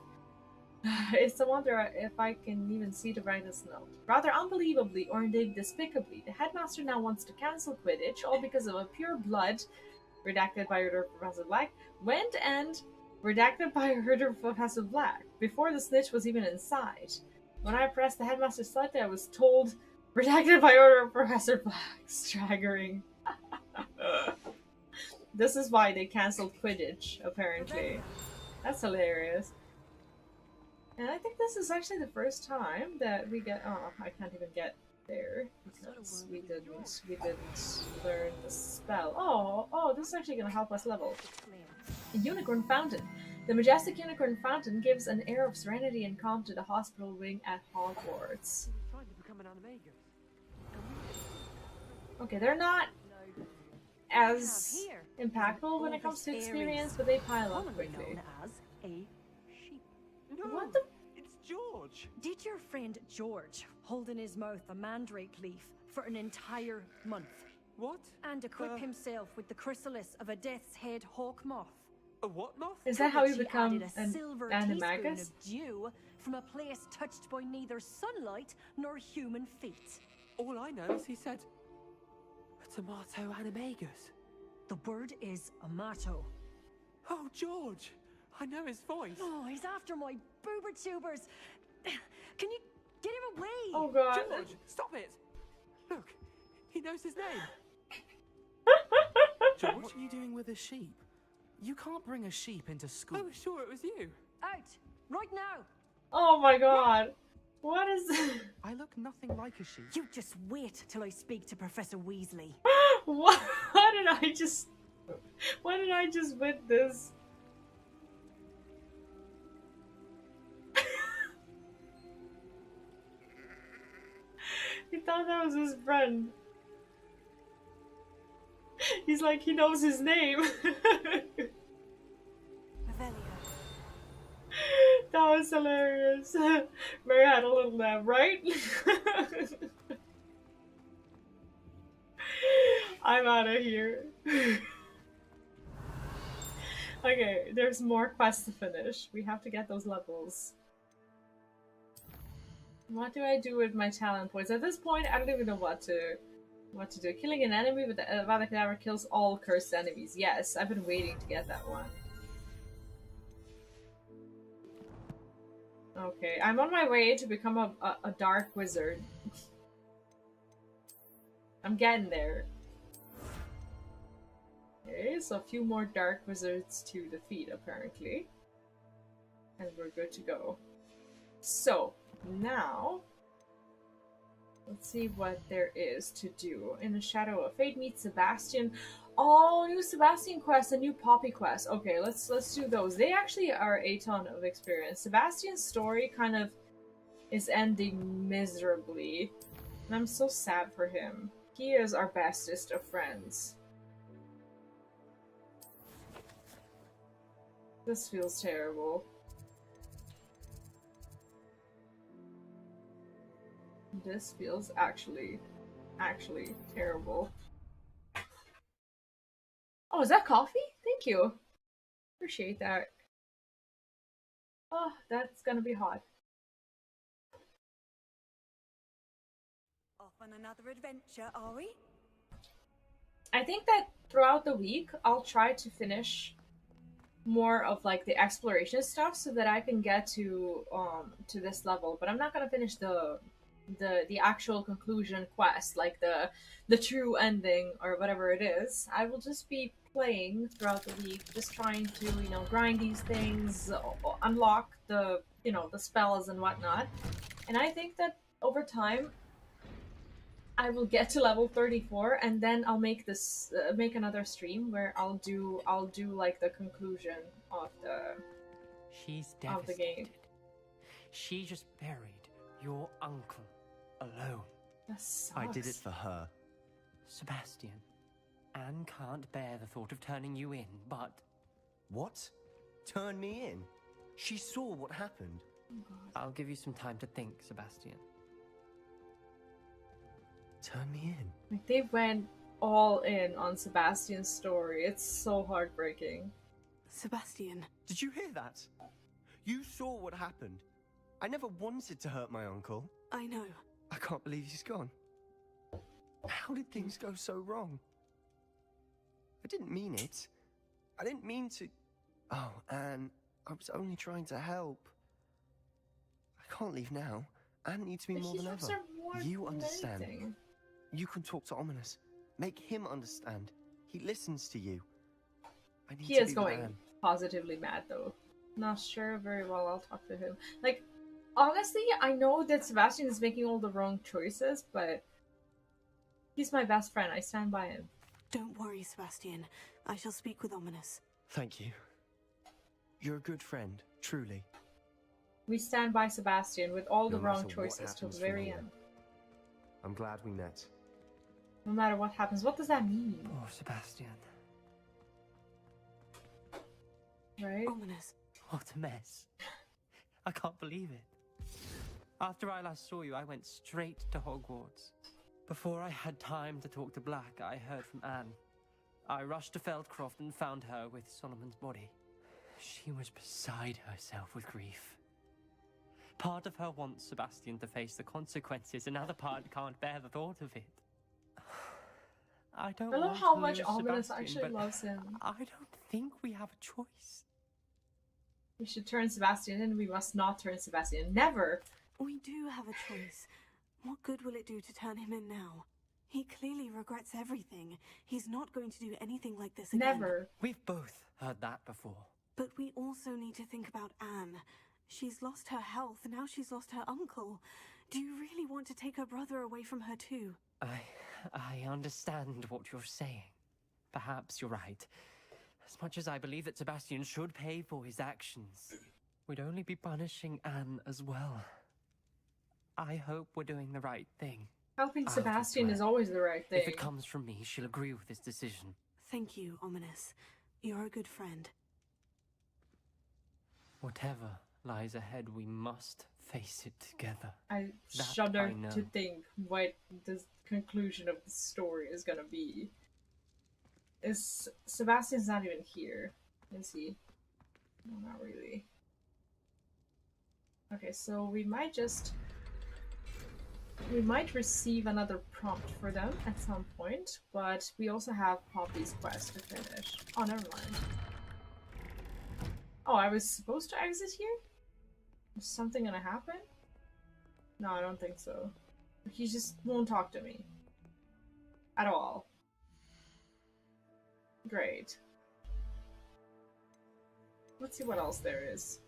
It's a wonder if I can even see to write this note. Rather unbelievably, or indeed despicably, the headmaster now wants to cancel Quidditch, all because of a pure blood, redacted by order of Professor Black, went and redacted by order of Professor Black, before the snitch was even inside. When I pressed the headmaster slightly, I was told, redacted by order of Professor Black, staggering. This is why they cancelled Quidditch, apparently. That's hilarious. And I think this is actually the first time that we get... Oh, I can't even get there, because we didn't learn the spell. Oh, this is actually going to help us level. A unicorn fountain. The majestic unicorn fountain gives an air of serenity and calm to the hospital wing at Hogwarts. Okay, they're not as impactful when it comes to experience, but they pile up quickly. What the? It's George! Did your friend George hold in his mouth a mandrake leaf for an entire month? What? And equip himself with the chrysalis of a death's head hawk moth? A what moth? Is that how you He become added a an silver animagus? teaspoon of dew from a place touched by neither sunlight nor human feet. All I know is he said, a tomato animagus. The word is amato. Oh, George! I know his voice. Oh, he's after my boober tubers. Can you get him away? Oh god. George, stop it! Look, he knows his name. George, what are you doing with a sheep? You can't bring a sheep into school. I was sure it was you. Out! Right now! Oh my god. What is this? I look nothing like a sheep. You just wait till I speak to Professor Weasley. What did I just witness? He thought that was his friend. He's like, he knows his name. That was hilarious. Mary had a little nap, right? I'm out of here. Okay, there's more quests to finish. We have to get those levels. What do I do with my talent points? At this point, I don't even know what to do. Killing an enemy with the Avada Kedavra kills all cursed enemies. Yes, I've been waiting to get that one. Okay, I'm on my way to become a dark wizard. I'm getting there. Okay, so a few more dark wizards to defeat, apparently. And we're good to go. So, now... let's see what there is to do. In the Shadow of Fate, meet Sebastian. Oh, new Sebastian quest, a new Poppy quest. Okay, let's do those. They actually are a ton of experience. Sebastian's story kind of is ending miserably. And I'm so sad for him. He is our bestest of friends. This feels terrible. This feels actually terrible. Oh, is that coffee? Thank you. Appreciate that. Oh, that's gonna be hot. Off on another adventure, are we? I think that throughout the week, I'll try to finish more of like the exploration stuff so that I can get to this level. But I'm not gonna finish the actual conclusion quest, like the true ending or whatever it is. I will just be playing throughout the week, just trying to, you know, grind these things, unlock the, you know, the spells and whatnot. And I think that over time I will get to level 34, and then I'll make this make another stream where I'll do like the conclusion of She's of the game. devastated. She just buried your uncle alone. That sucks. I did it for her. Sebastian, Anne can't bear the thought of turning you in, but... What? Turn me in? She saw what happened. I'll give you some time to think, Sebastian. Turn me in? Like, they went all in on Sebastian's story. It's so heartbreaking. Sebastian. Did you hear that? You saw what happened. I never wanted to hurt my uncle. I know. I can't believe he's gone. How did things go so wrong? I didn't mean it. I didn't mean to... Oh, Anne, I was only trying to help. I can't leave now. Anne needs me more than ever. You understand. Anything. You can talk to Ominous. Make him understand. He listens to you. I need He to is be with going Anne. positively mad, though. Not sure very well I'll talk to him. Like, honestly, I know that Sebastian is making all the wrong choices, but he's my best friend. I stand by him. Don't worry, Sebastian. I shall speak with Ominous. Thank you. You're a good friend, truly. We stand by Sebastian with all the No wrong matter what choices till the happens very from here. end. I'm glad we met. No matter what happens. What does that mean? Oh, Sebastian. Right? Ominous. What a mess. I can't believe it. After I last saw you, I went straight to Hogwarts. Before I had time to talk to Black, I heard from Anne. I rushed to Feldcroft and found her with Solomon's body. She was beside herself with grief. Part of her wants Sebastian to face the consequences, another part can't bear the thought of it. I don't I love want how to much lose Ominous Sebastian, actually but loves him. I don't think we have a choice. We should turn Sebastian in. We must not turn Sebastian in. Never! We do have a choice. What good will it do to turn him in now? He clearly regrets everything. He's not going to do anything like this again. Never. We've both heard that before. But we also need to think about Anne. She's lost her health, now she's lost her uncle. Do you really want to take her brother away from her too? I understand what you're saying. Perhaps you're right. As much as I believe that Sebastian should pay for his actions, we'd only be punishing Anne as well. I hope we're doing the right thing. Helping Sebastian is always the right thing. If it comes from me, she'll agree with this decision. Thank you, Ominous. You're a good friend. Whatever lies ahead, we must face it together. I That shudder I know. to think what the conclusion of the story is gonna be. Is Sebastian's not even here, is he? No, not really. Okay, so we might receive another prompt for them at some point, but we also have Poppy's quest to finish. Oh, never mind. Oh, I was supposed to exit here? Is something gonna happen? No, I don't think so. He just won't talk to me. At all. Great. Let's see what else there is.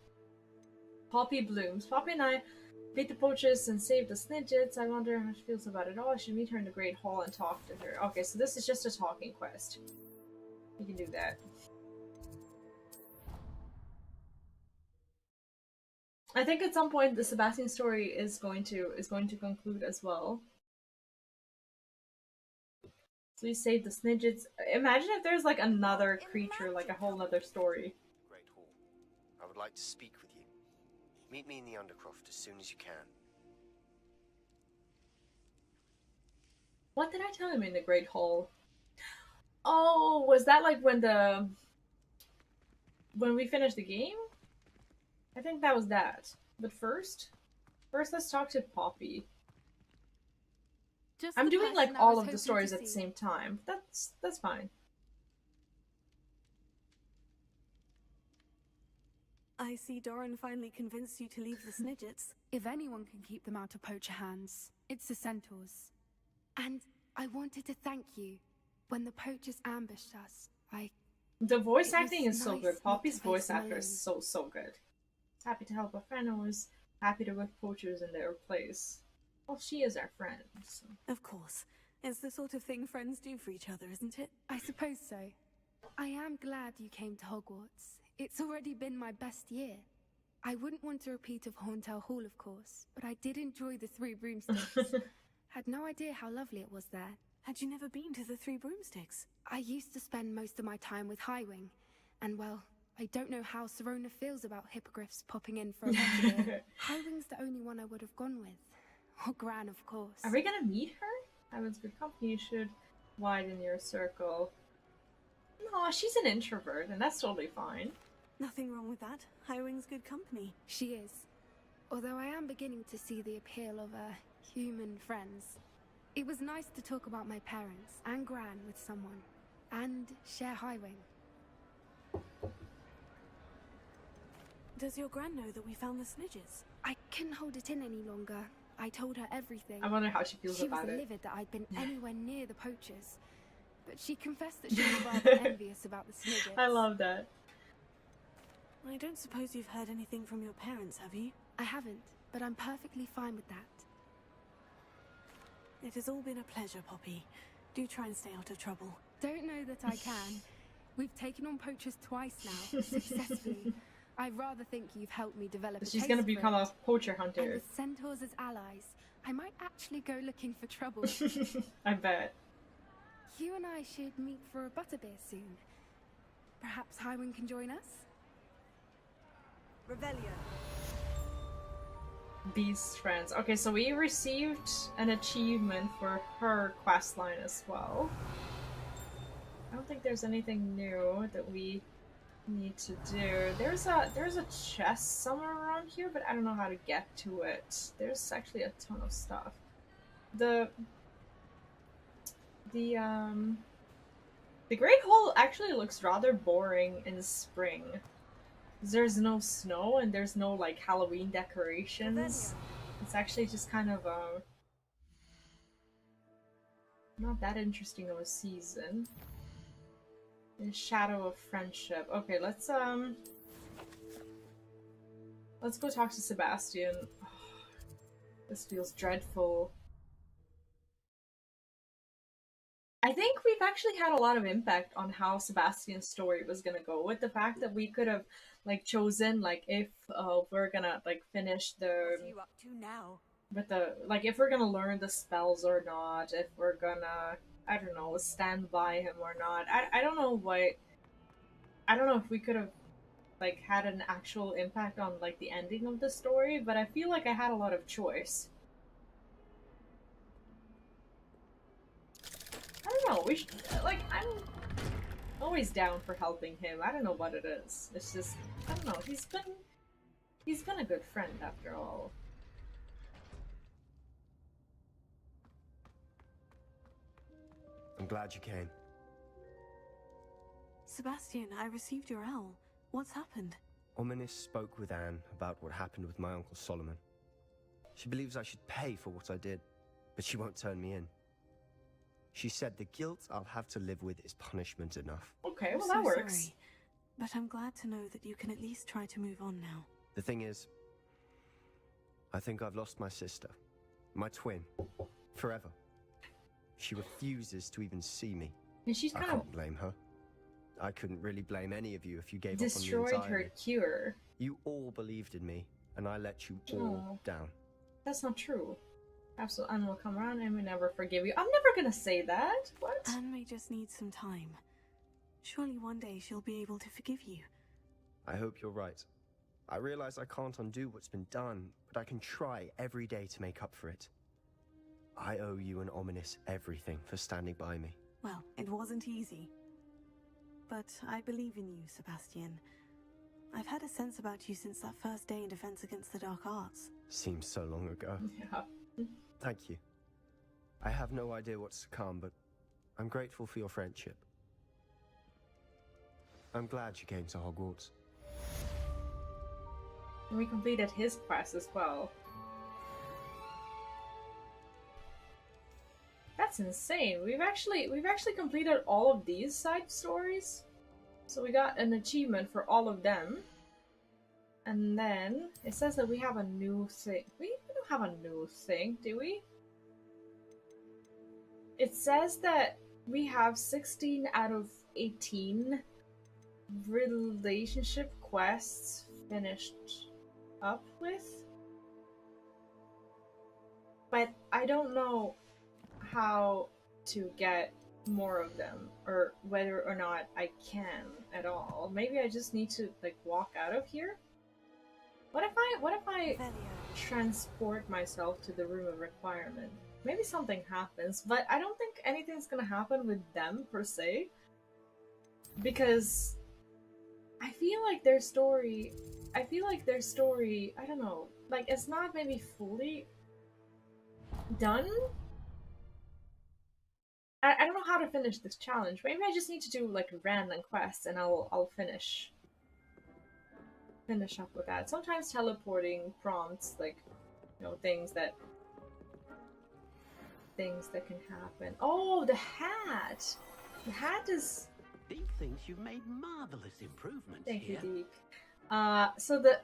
Poppy blooms. Poppy and I beat the poachers and saved the snidgets. I wonder how she feels about it all. I should meet her in the Great Hall and talk to her. Okay, so this is just a talking quest. We can do that. I think at some point the Sebastian story is going to conclude as well. So you save the snidgets. Imagine if there's like another creature, like a whole other story. Great Hall. I would like to speak with you. Meet me in the Undercroft as soon as you can. What did I tell him in the Great Hall? Oh, was that like when we finished the game? I think that was that. But first let's talk to Poppy. I'm doing like all of the stories at the same time. That's fine. I see Doran finally convinced you to leave the snidgets. If anyone can keep them out of poacher hands, it's the centaurs. And I wanted to thank you. When the poachers ambushed us, The voice acting is so good. Poppy's voice actor is so good. Happy to help a friend who was happy to whip poachers in their place. Well, she is our friend, so. Of course. It's the sort of thing friends do for each other, isn't it? I suppose so. I am glad you came to Hogwarts. It's already been my best year. I wouldn't want a repeat of Horntail Hall, of course, but I did enjoy the Three Broomsticks. Had no idea how lovely it was there. Had you never been to the Three Broomsticks? I used to spend most of my time with Highwing, and well, I don't know how Serona feels about hippogriffs popping in for a beer. Highwing's the only one I would have gone with. Or Gran, of course. Are we gonna meet her? Highwing's good company. You should widen your circle. No, she's an introvert, and that's totally fine. Nothing wrong with that. Highwing's good company. She is. Although I am beginning to see the appeal of human friends. It was nice to talk about my parents and Gran with someone. And share Highwing. Does your Gran know that we found the snidgets? I couldn't hold it in any longer. I told her everything. I wonder how she feels about it. She was livid that I'd been anywhere near the poachers. But she confessed that she was rather envious about the snidgets. I love that. I don't suppose you've heard anything from your parents, have you? I haven't, but I'm perfectly fine with that. It has all been a pleasure, Poppy. Do try and stay out of trouble. Don't know that I can. We've taken on poachers twice now, successfully. I rather think you've helped me develop a She's gonna become a poacher hunter. And with centaurs as allies, I might actually go looking for trouble. I bet. You and I should meet for a butterbeer soon. Perhaps Highwing can join us? Revelio. Beast friends. Okay, so we received an achievement for her questline as well. I don't think there's anything new that we need to do. There's a chest somewhere around here, but I don't know how to get to it. There's actually a ton of stuff. The Great Hall actually looks rather boring in spring. There's no snow and there's no like Halloween decorations. It's actually just kind of not that interesting of a season. The Shadow of Friendship. Okay, let's go talk to Sebastian. Oh, this feels dreadful. I think we've actually had a lot of impact on how Sebastian's story was gonna go, with the fact that we could have like chosen like if we're gonna like finish the What are you up to now? with the like if we're gonna learn the spells or not, if we're gonna I don't know stand by him or not. I don't know what I don't know if we could have like had an actual impact on like the ending of the story, but I feel like I had a lot of choice. I don't know, we should, like, I'm always down for helping him. I don't know what it is. It's just, I don't know, he's been a good friend after all. I'm glad you came. Sebastian, I received your owl. What's happened? Ominis spoke with Anne about what happened with my Uncle Solomon. She believes I should pay for what I did, but she won't turn me in. She said the guilt I'll have to live with is punishment enough. Okay, I'm well so that works. sorry, but I'm glad to know that you can at least try to move on now. The thing is, I think I've lost my sister, my twin, forever. She refuses to even see me. And she's I kind can't of blame her. I couldn't really blame any of you if you gave up on me destroyed entirely. her cure. You all believed in me, and I let you all Oh. down. That's not true. Absolute Anne will come around and will never forgive you. I'm never gonna say that. What? Anne may just need some time. Surely one day she'll be able to forgive you. I hope you're right. I realize I can't undo what's been done, but I can try every day to make up for it. I owe you and Ominous everything for standing by me. Well, it wasn't easy. But I believe in you, Sebastian. I've had a sense about you since that first day in Defense Against the Dark Arts. Seems so long ago. Yeah. Thank you. I have no idea what's to come, but I'm grateful for your friendship. I'm glad you came to Hogwarts. And we completed his quest as well. That's insane. We've actually completed all of these side stories. So we got an achievement for all of them. And then it says that we have a new thing. We don't have a new thing, do we? It says that we have 16 out of 18 relationship quests finished up with. But I don't know how to get more of them, or whether or not I can at all. Maybe I just need to like walk out of here. What if I transport myself to the room of requirement? Maybe something happens, but I don't think anything's gonna happen with them per se, because I feel like their story, I don't know, like it's not maybe fully done. I don't know how to finish this challenge. Maybe I just need to do like random quests and I'll finish up with that. Sometimes teleporting prompts like, you know, things that can happen. Oh, the hat! The hat is... Deek thinks you've made marvelous improvements Thank here. you, Deek. So the...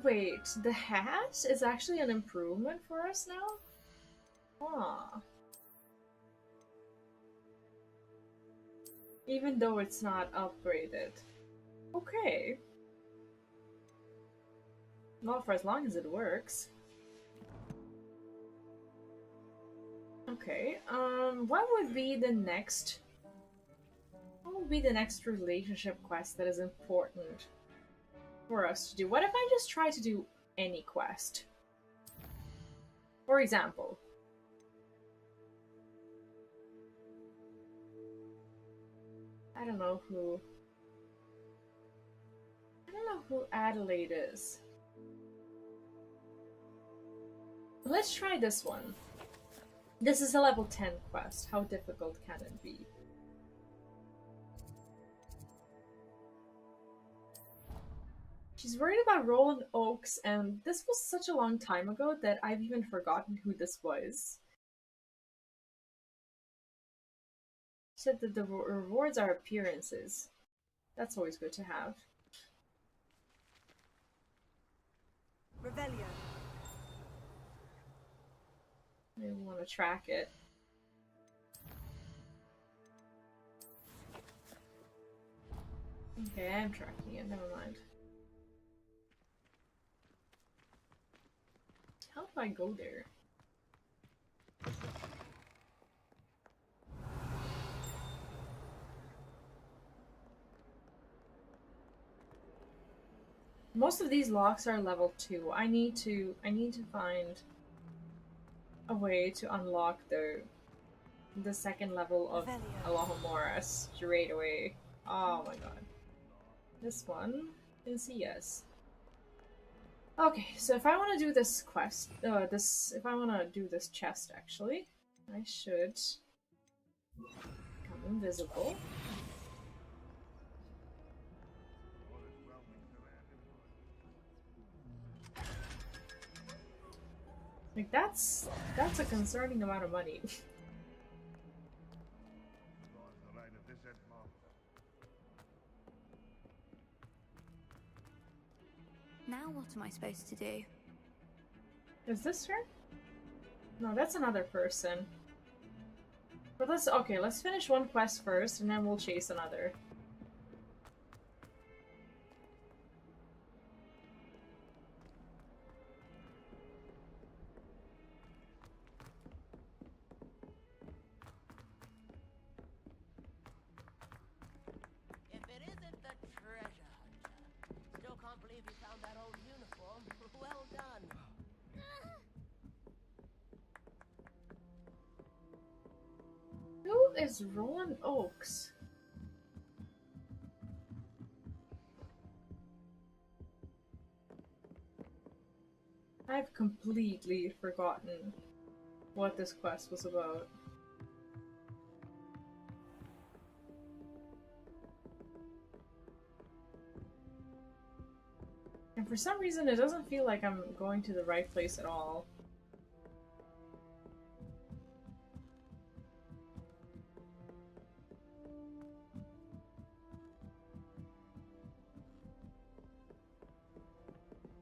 Wait, the hat is actually an improvement for us now? Huh. Even though it's not upgraded. Okay. Not for as long as it works. Okay, what would be the next... What would be the next relationship quest that is important for us to do? What if I just try to do any quest? For example... I don't know who Adelaide is. Let's try this one. This is a level 10 quest. How difficult can it be? She's worried about Roland Oakes, and this was such a long time ago that I've even forgotten who this was. Said that the rewards are appearances. That's always good to have. Revelio. I want to track it. Okay, I'm tracking it. Never mind. How do I go there? Most of these locks are level 2. I need to find a way to unlock the second level of Allahumora straight away. Oh my god. This one is a yes. Okay, so if I want to do this quest, if I want to do this chest actually, I should become invisible. Like that's a concerning amount of money. Now what am I supposed to do? Is this her? No, that's another person. But let's finish one quest first, and then we'll chase another. If it isn't the treasure hunter. Still can't believe you found that old uniform. Well done. Who is Roland Oakes? I've completely forgotten what this quest was about. And for some reason, it doesn't feel like I'm going to the right place at all.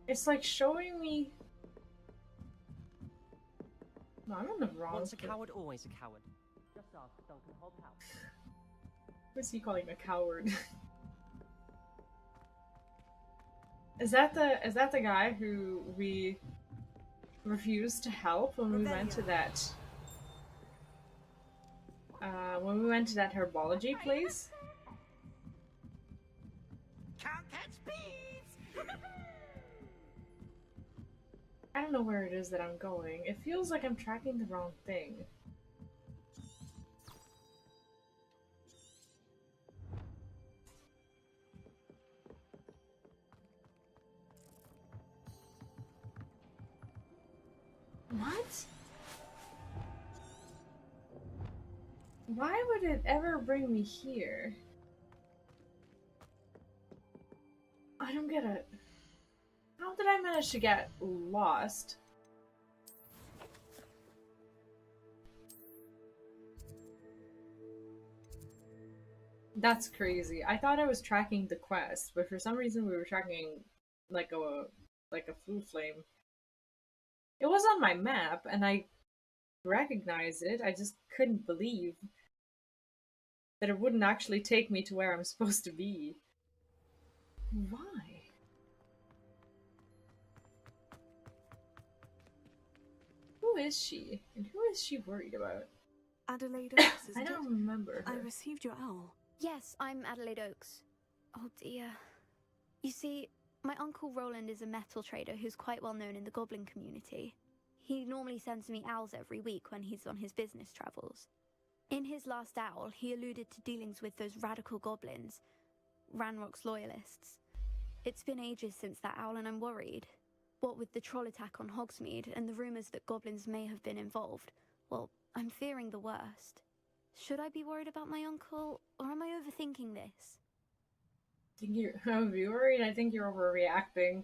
It's like showing me... No, I'm in the wrong Once a place. coward, always a coward. Just ask Duncan Hobhouse. What's he calling a coward? Is that the guy who we refused to help when we went to that herbology place? Can't catch bees! I don't know where it is that I'm going. It feels like I'm tracking the wrong thing. What? Why would it ever bring me here? I don't get it. How did I manage to get lost? That's crazy. I thought I was tracking the quest, but for some reason we were tracking like a flue flame. It was on my map and I recognized it. I just couldn't believe that it wouldn't actually take me to where I'm supposed to be. Why? Who is she? And who is she worried about? Adelaide Oaks, isn't I don't remember her. I received your owl. Yes, I'm Adelaide Oaks. Oh dear. You see, my uncle Roland is a metal trader who's quite well known in the goblin community. He normally sends me owls every week when he's on his business travels. In his last owl, he alluded to dealings with those radical goblins, Ranrock's loyalists. It's been ages since that owl and I'm worried. What with the troll attack on Hogsmeade and the rumours that goblins may have been involved, well, I'm fearing the worst. Should I be worried about my uncle, or am I overthinking this? I'm worried. I think you're overreacting.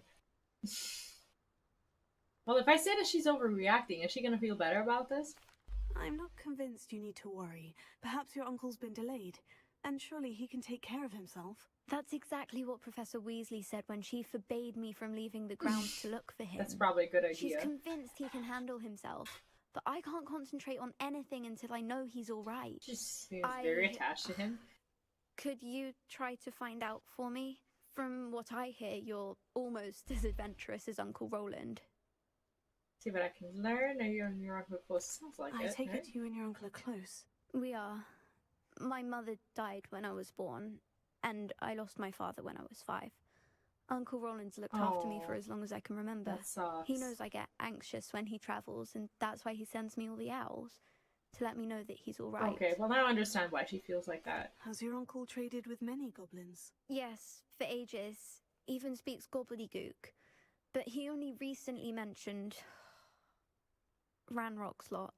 Well, if I say that she's overreacting, is she gonna feel better about this? I'm not convinced you need to worry. Perhaps your uncle's been delayed, and surely he can take care of himself. That's exactly what Professor Weasley said when she forbade me from leaving the grounds to look for him. That's probably a good idea. She's convinced he can handle himself, but I can't concentrate on anything until I know he's all right. She seems very attached to him. Could you try to find out for me? From what I hear, you're almost as adventurous as Uncle Roland. See what I can learn. Are you and your uncle close? Sounds like I it. take right? it you and your uncle are close. We are. My mother died when I was born, and I lost my father when I was 5. Uncle Roland's looked after me for as long as I can remember. That sucks. He knows I get anxious when he travels, and that's why he sends me all the owls, to let me know that he's all right. Okay, well now I understand why she feels like that. Has your uncle traded with many goblins? Yes, for ages. Even speaks gobbledygook. But he only recently mentioned Ranrock's lot,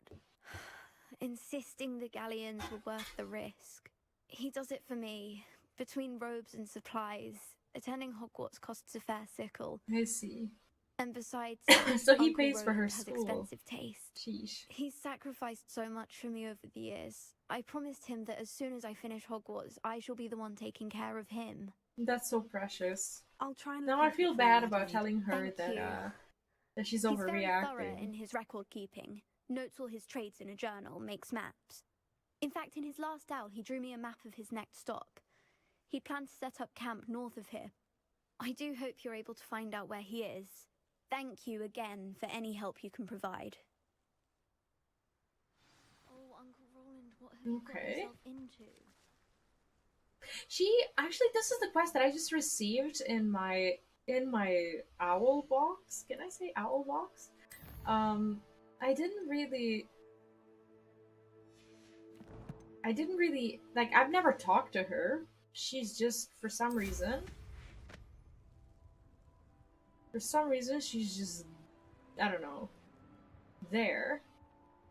insisting the galleons were worth the risk. He does it for me. Between robes and supplies, attending Hogwarts costs a fair sickle. I see. And besides, so he Uncle pays for her Roland has school. expensive taste. Sheesh. He's sacrificed so much for me over the years. I promised him that as soon as I finish Hogwarts, I shall be the one taking care of him. That's so precious. I'll try and Now look I into feel it for bad you, about Adelaide. telling her Thank you. that she's He's very thorough overreacting. in his record keeping, notes all his trades in a journal, makes maps. In fact, in his last owl, he drew me a map of his next stop. He planned to set up camp north of here. I do hope you're able to find out where he is. Thank you again for any help you can provide. Oh, Uncle Roland, what have you got yourself into? This is the quest that I just received in my owl box. Can I say owl box? I didn't really like, I've never talked to her. She's just for some reason she's just, I don't know, there.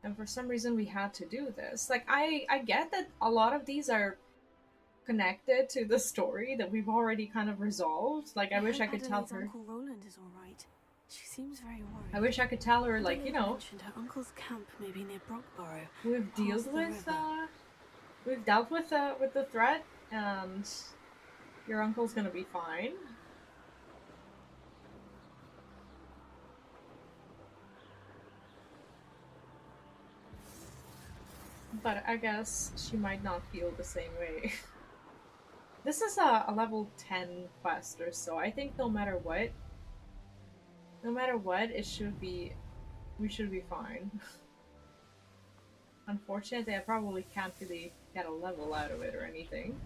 And for some reason we had to do this. Like, I get that a lot of these are connected to the story that we've already kind of resolved. Like, I wish I could tell her. Uncle Roland is all right. She seems very worried. I wish I could tell her, like, you know, mentioned her uncle's camp may be near Brockborough. We've dealt with the threat, and your uncle's gonna be fine. But I guess she might not feel the same way. This is a level 10 quest or so. I think no matter what, we should be fine. Unfortunately, I probably can't really get a level out of it or anything.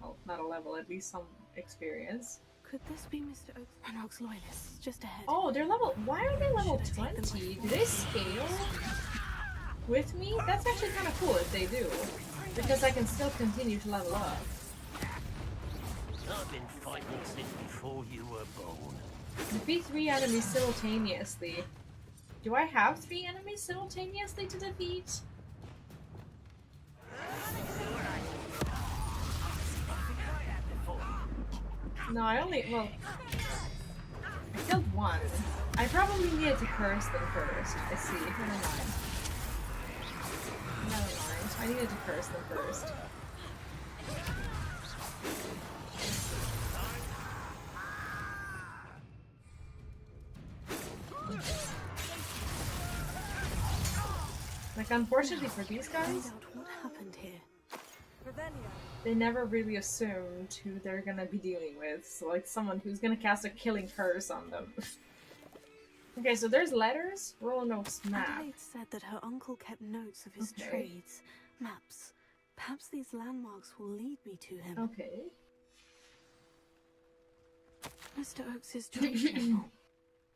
Well, not a level, at least some experience. Could this be Mr. Oak's Ranrock's loyalists just ahead? Oh, they're level. Why are they level 20? Do they scale with me? That's actually kind of cool if they do, because I can still continue to level up. I've been fighting since before you were born. Defeat 3 enemies simultaneously. Do I have 3 enemies simultaneously to defeat? No, I killed 1. I probably needed to curse them first. I see. Never mind. I needed to curse them first. Like, unfortunately for these guys, what happened here? they never really assumed who they're gonna be dealing with. So, like, someone who's gonna cast a killing curse on them. Okay, so there's letters. Roanoke's map. Adelaide said that her uncle kept notes of his trades, maps. Perhaps these landmarks will lead me to him. Okay. Mr. Oakes' trade journal.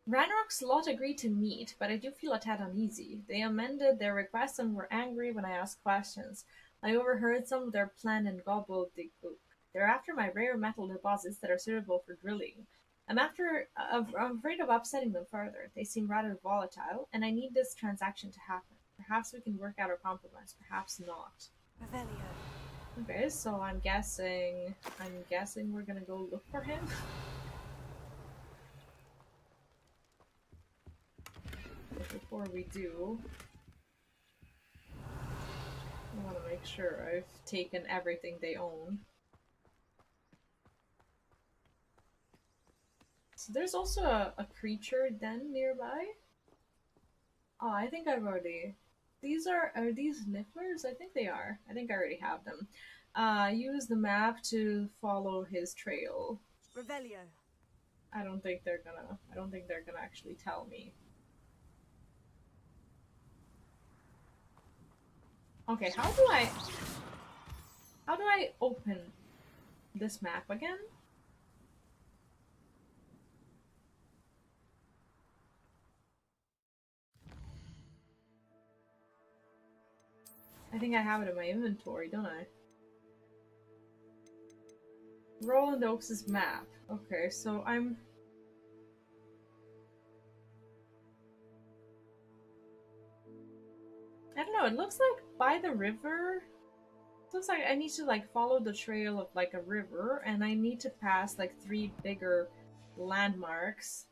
Ranrock's lot agreed to meet, but I do feel a tad uneasy. They amended their request and were angry when I asked questions. I overheard some of their plan and gobbledygook. They're after my rare metal deposits that are suitable for drilling. I'm afraid of upsetting them further. They seem rather volatile, and I need this transaction to happen. Perhaps we can work out a compromise, perhaps not. Revelio. Okay, so I'm guessing we're gonna go look for him. But before we do, I want to make sure I've taken everything they own. So there's also a creature den nearby. Oh, I think I've already... Are these Nifflers? I think they are. I think I already have them. Use the map to follow his trail. Revelio. I don't think they're gonna actually tell me. Okay, how do I open this map again? I think I have it in my inventory, don't I? Roland Oaks' map. Okay, so I don't know, it looks like by the river. It looks like I need to like follow the trail of like a river, and I need to pass like 3 bigger landmarks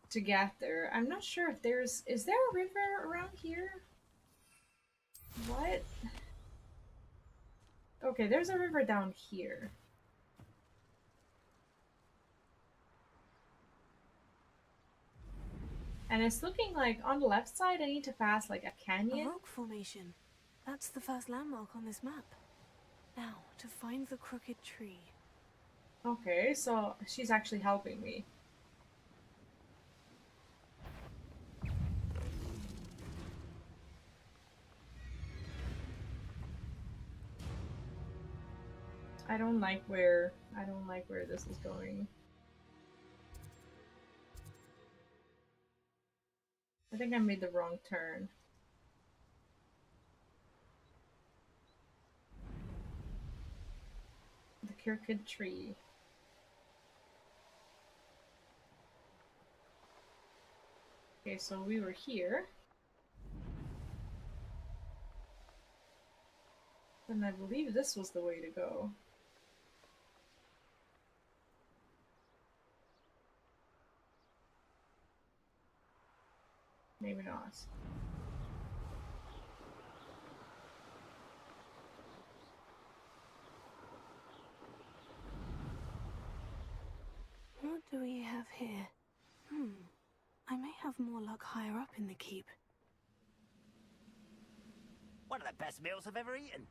to get there. I'm not sure if is there a river around here? What? Okay, there's a river down here. And it's looking like on the left side I need to pass like a canyon. A rock formation. That's the first landmark on this map. Now, to find the crooked tree. Okay, so she's actually helping me. I don't like where this is going. I think I made the wrong turn. The crooked tree. Okay, so we were here. And I believe this was the way to go. Maybe not. What do we have here? I may have more luck higher up in the keep. One of the best meals I've ever eaten.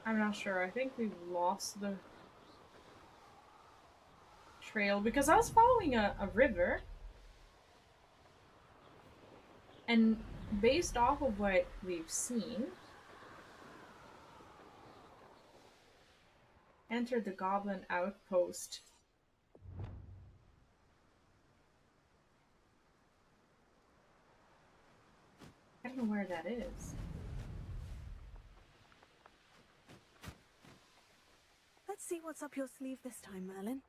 I'm not sure. I think we've lost the trail because I was following a river. And based off of what we've seen, entered the goblin outpost. I don't know where that is. Let's see what's up your sleeve this time, Merlin.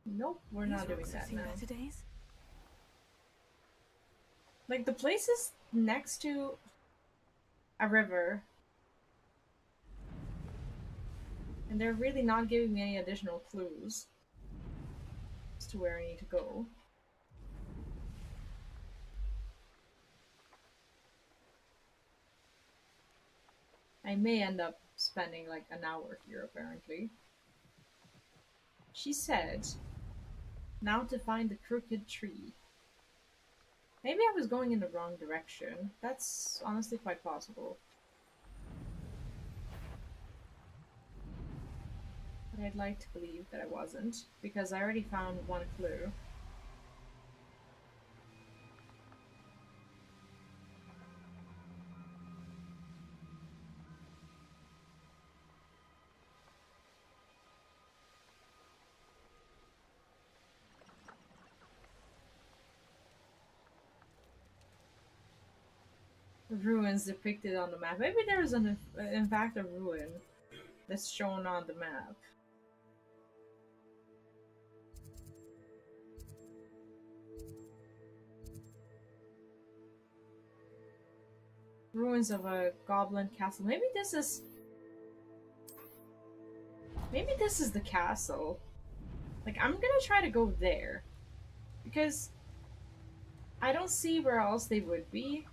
Nope, we're not doing that now. Better days? Like, the place is next to a river. And they're really not giving me any additional clues as to where I need to go. I may end up spending like an hour here, apparently. She said, now to find the crooked tree. Maybe I was going in the wrong direction. That's honestly quite possible. But I'd like to believe that I wasn't, because I already found one clue. Ruins depicted on the map. Maybe there's in fact a ruin that's shown on the map. Ruins of a goblin castle. Maybe this is the castle. Like, I'm gonna try to go there because I don't see where else they would be.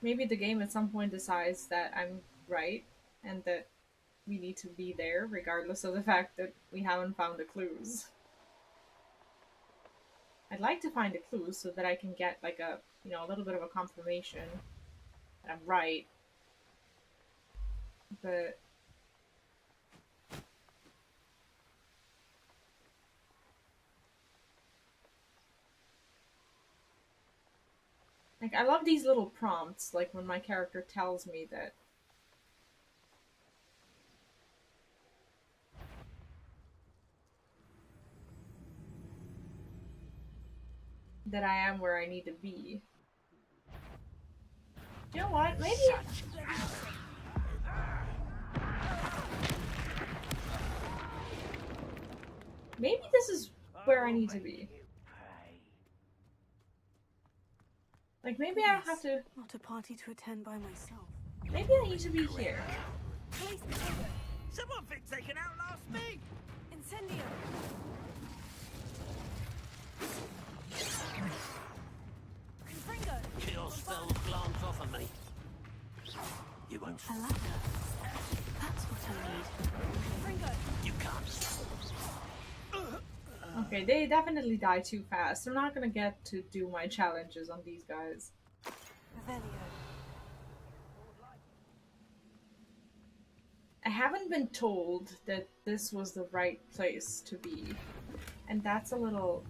Maybe the game at some point decides that I'm right and that we need to be there regardless of the fact that we haven't found the clues. I'd like to find the clues so that I can get like a, you know, a little bit of a confirmation that I'm right. But like, I love these little prompts, like when my character tells me that I am where I need to be. You know what? Maybe this is where I need to be. Like, maybe I have to... Not a party to attend by myself. Maybe I need to be here. Someone thinks they can outlast me! Incendio! those glance off of me. You won't. A ladder. That's what I need. You can't. Okay, they definitely die too fast. I'm not gonna get to do my challenges on these guys. I haven't been told that this was the right place to be, and that's a little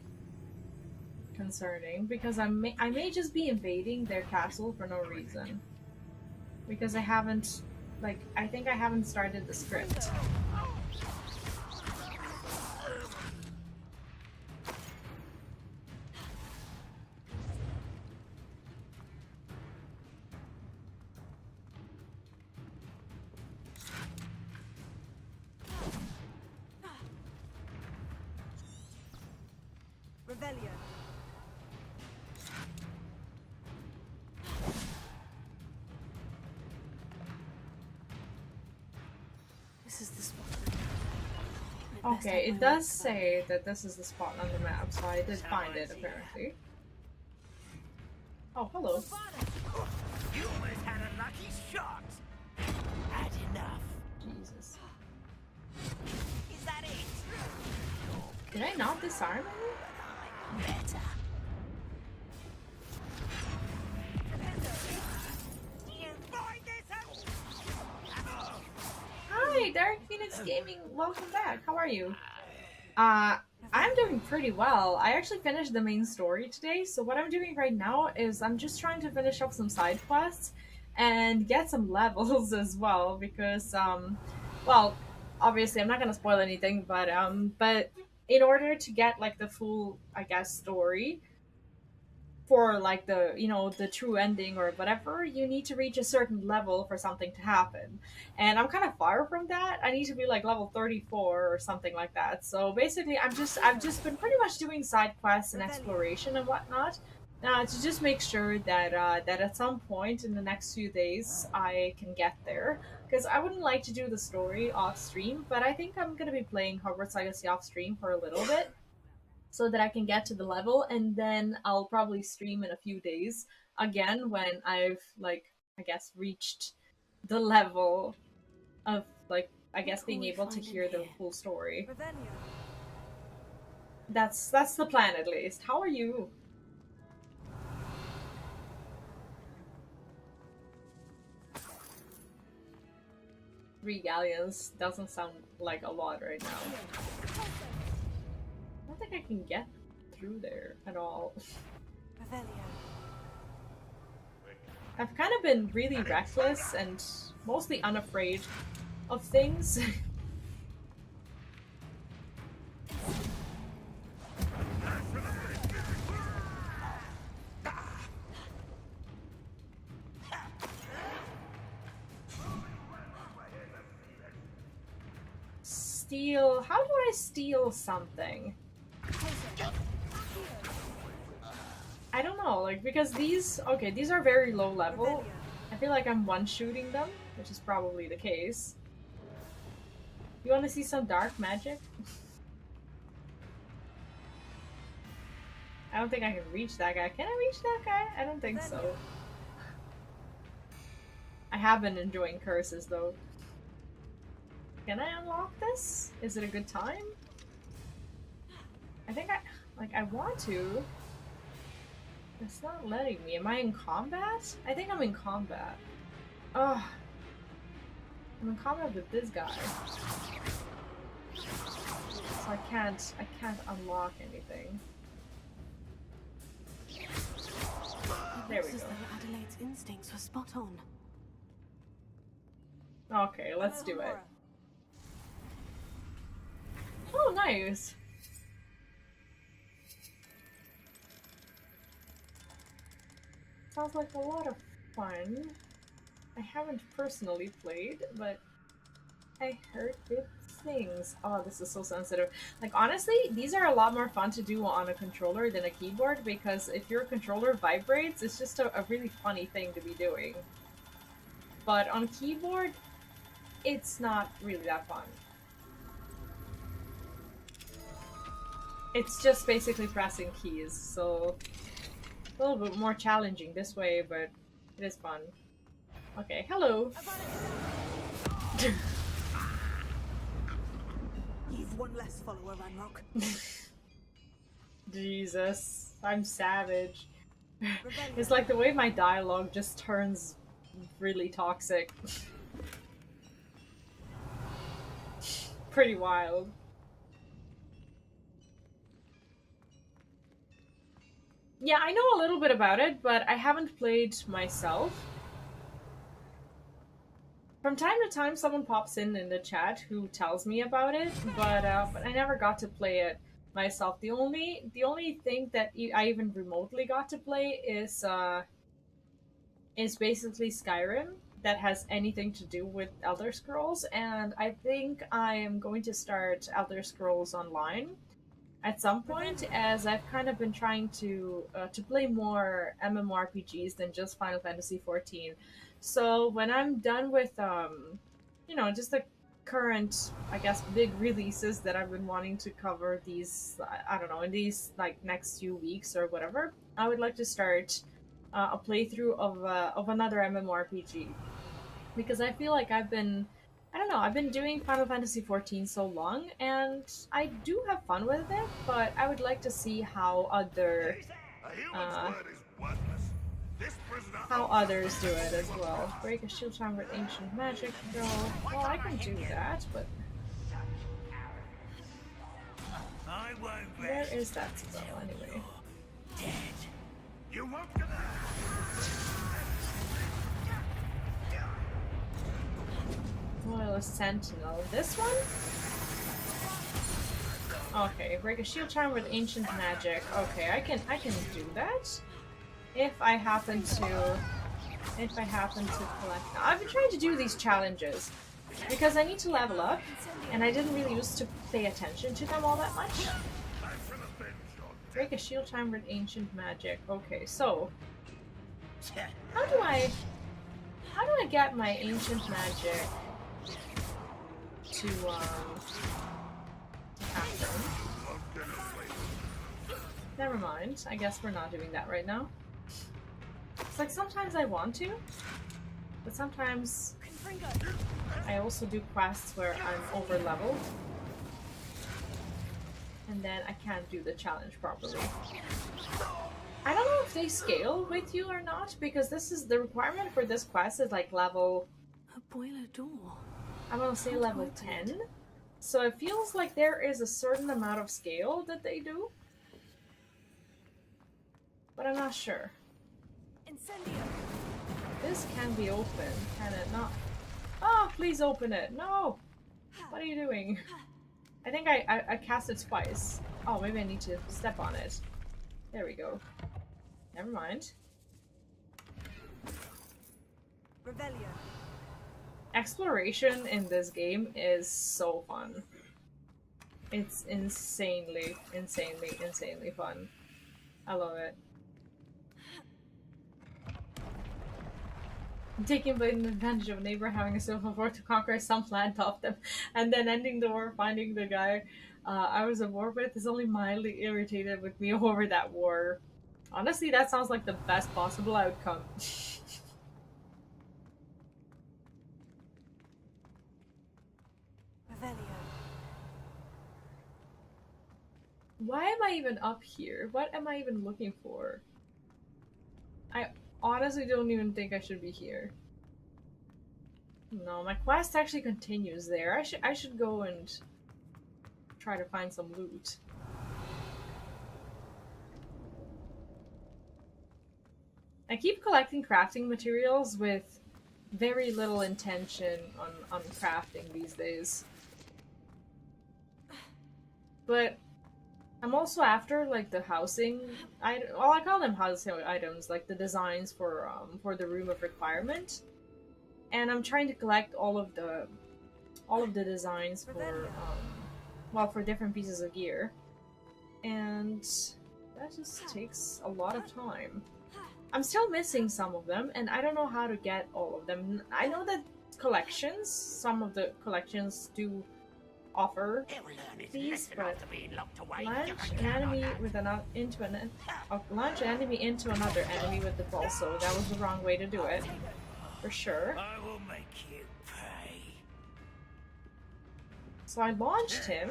concerning because I may just be invading their castle for no reason. Because I haven't, like, I think I haven't started the script. Revelio. This is the spot. Okay, it does say that this is the spot on the map, so I did find it apparently. Oh, hello. You almost had a lucky shot. Had enough. Jesus. Is that it? Did I not disarm him? Better. Hi, Dark Phoenix Gaming. Welcome back. How are you? I'm doing pretty well. I actually finished the main story today, so what I'm doing right now is I'm just trying to finish up some side quests and get some levels as well because, well, obviously I'm not gonna spoil anything, but in order to get like the full, I guess, story for like the, you know, the true ending or whatever, you need to reach a certain level for something to happen. And I'm kind of far from that. I need to be like level 34 or something like that. So basically I've just been pretty much doing side quests and exploration and whatnot. To just make sure that that at some point in the next few days I can get there. Because I wouldn't like to do the story off stream, but I think I'm gonna be playing Hogwarts Legacy off stream for a little bit, so that I can get to the level, and then I'll probably stream in a few days again when I've, like, I guess, reached the level of, like, I guess being able to hear the full story. That's the plan, at least. How are you? Three galleons doesn't sound like a lot right now. I don't think I can get through there at all. I've kind of been really reckless and mostly unafraid of things. Steal. How do I steal something? I don't know, like, because these, okay, these are very low level. I feel like I'm one-shooting them, which is probably the case. You want to see some dark magic? I don't think I can reach that guy. Can I reach that guy? I don't think so. I have been enjoying curses, though. Can I unlock this? Is it a good time? I think I want to. It's not letting me. Am I in combat? I think I'm in combat. Ugh. I'm in combat with this guy. So I can't unlock anything. There we go. Adelaide's instincts were spot on. Okay, let's do it. Oh, nice. Sounds like a lot of fun. I haven't personally played, but I heard good things. Oh, this is so sensitive. Like, honestly, these are a lot more fun to do on a controller than a keyboard, because if your controller vibrates, it's just a really funny thing to be doing. But on keyboard, it's not really that fun. It's just basically pressing keys, so a little bit more challenging this way, but it is fun. Okay, hello. You've one less follower, Ranrock. Jesus, I'm savage. It's like the way my dialogue just turns really toxic. Pretty wild. Yeah, I know a little bit about it, but I haven't played myself. From time to time, someone pops in the chat who tells me about it, but I never got to play it myself. The only thing that I even remotely got to play is basically Skyrim that has anything to do with Elder Scrolls, and I think I am going to start Elder Scrolls Online at some point, as I've kind of been trying to play more MMORPGs than just Final Fantasy XIV. So when I'm done with, you know, just the current, I guess, big releases that I've been wanting to cover these, I don't know, in these, like, next few weeks or whatever, I would like to start a playthrough of another MMORPG. Because I feel like I've been doing Final Fantasy XIV so long, and I do have fun with it, but I would like to see how others do it as well. Break a shield charm with ancient magic. Well, I can do that, but where is that spell anyway? You won't get Loyalist Sentinel. This one? Okay, break a shield charm with ancient magic. Okay, I can do that. If I happen to collect. Now, I've been trying to do these challenges because I need to level up, and I didn't really used to pay attention to them all that much. Break a shield charm with ancient magic. Okay, so how do I get my ancient magic to happen? Never mind. I guess we're not doing that right now. It's like sometimes I want to, but sometimes I also do quests where I'm over leveled, and then I can't do the challenge properly. I don't know if they scale with you or not, because this is the requirement for this quest is like level. A boiler door. I'm gonna say level 10. So it feels like there is a certain amount of scale that they do, but I'm not sure. This can be open, can it not? Oh, please open it. No! What are you doing? I think I cast it twice. Oh, maybe I need to step on it. There we go. Never mind. Revelio. Exploration in this game is so fun. It's insanely fun. I love it. Taking blatant advantage of a neighbor having a civil war to conquer some land off them, and then ending the war finding the guy I was at war with is only mildly irritated with me over that war. Honestly, that sounds like the best possible outcome. Why am I even up here? What am I even looking for? I honestly don't even think I should be here. No, my quest actually continues there. I should go and try to find some loot. I keep collecting crafting materials with very little intention on crafting these days. But I'm also after like the housing. I call them housing items, like the designs for the room of requirement, and I'm trying to collect all of the designs for for different pieces of gear, and that just takes a lot of time. I'm still missing some of them, and I don't know how to get all of them. I know that some of the collections do offer, please, but launch an enemy with launch an enemy into another enemy with the ball. So that was the wrong way to do it, for sure. I will make you pay. So I launched him.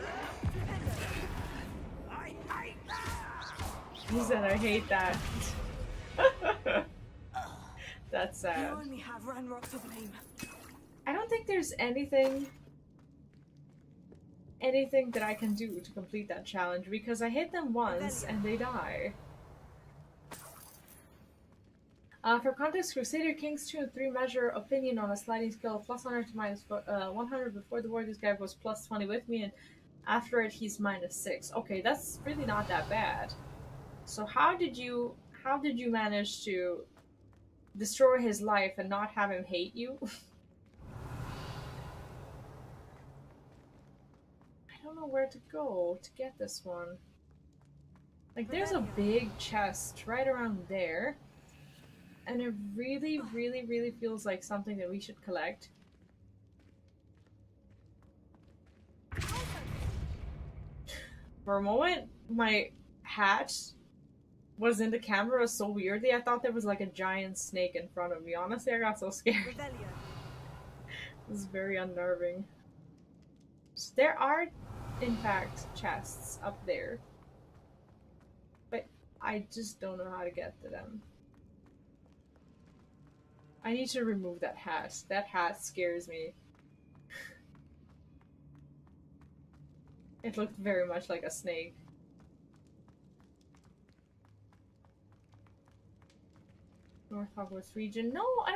He said, "I hate that." That's sad. You only have Ranrock to blame. I don't think there's anything that I can do to complete that challenge because I hit them once and they die. For context, Crusader Kings 2 and 3 measure opinion on a sliding scale of +100 to -100. Before the war, this guy was +20 with me, and after it, he's -6. Okay, that's really not that bad. So how did you manage to destroy his life and not have him hate you? I don't know where to go to get this one. Like, there's a big chest right around there. And it really, really, really feels like something that we should collect. For a moment, my hat was in the camera so weirdly. I thought there was like a giant snake in front of me. Honestly, I got so scared. It was very unnerving. So there are, in fact, chests up there. But I just don't know how to get to them. I need to remove that hat. That hat scares me. It looked very much like a snake. North Hogwarts region. No, I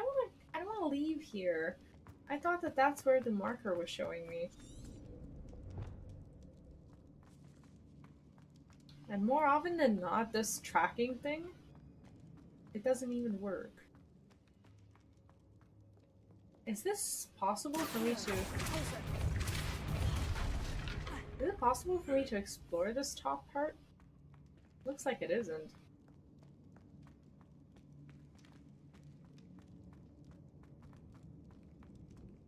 don't want to leave here. I thought that that's where the marker was showing me. And more often than not, this tracking thing, it doesn't even work. Is this possible for me to... Is it possible for me to explore this top part? Looks like it isn't.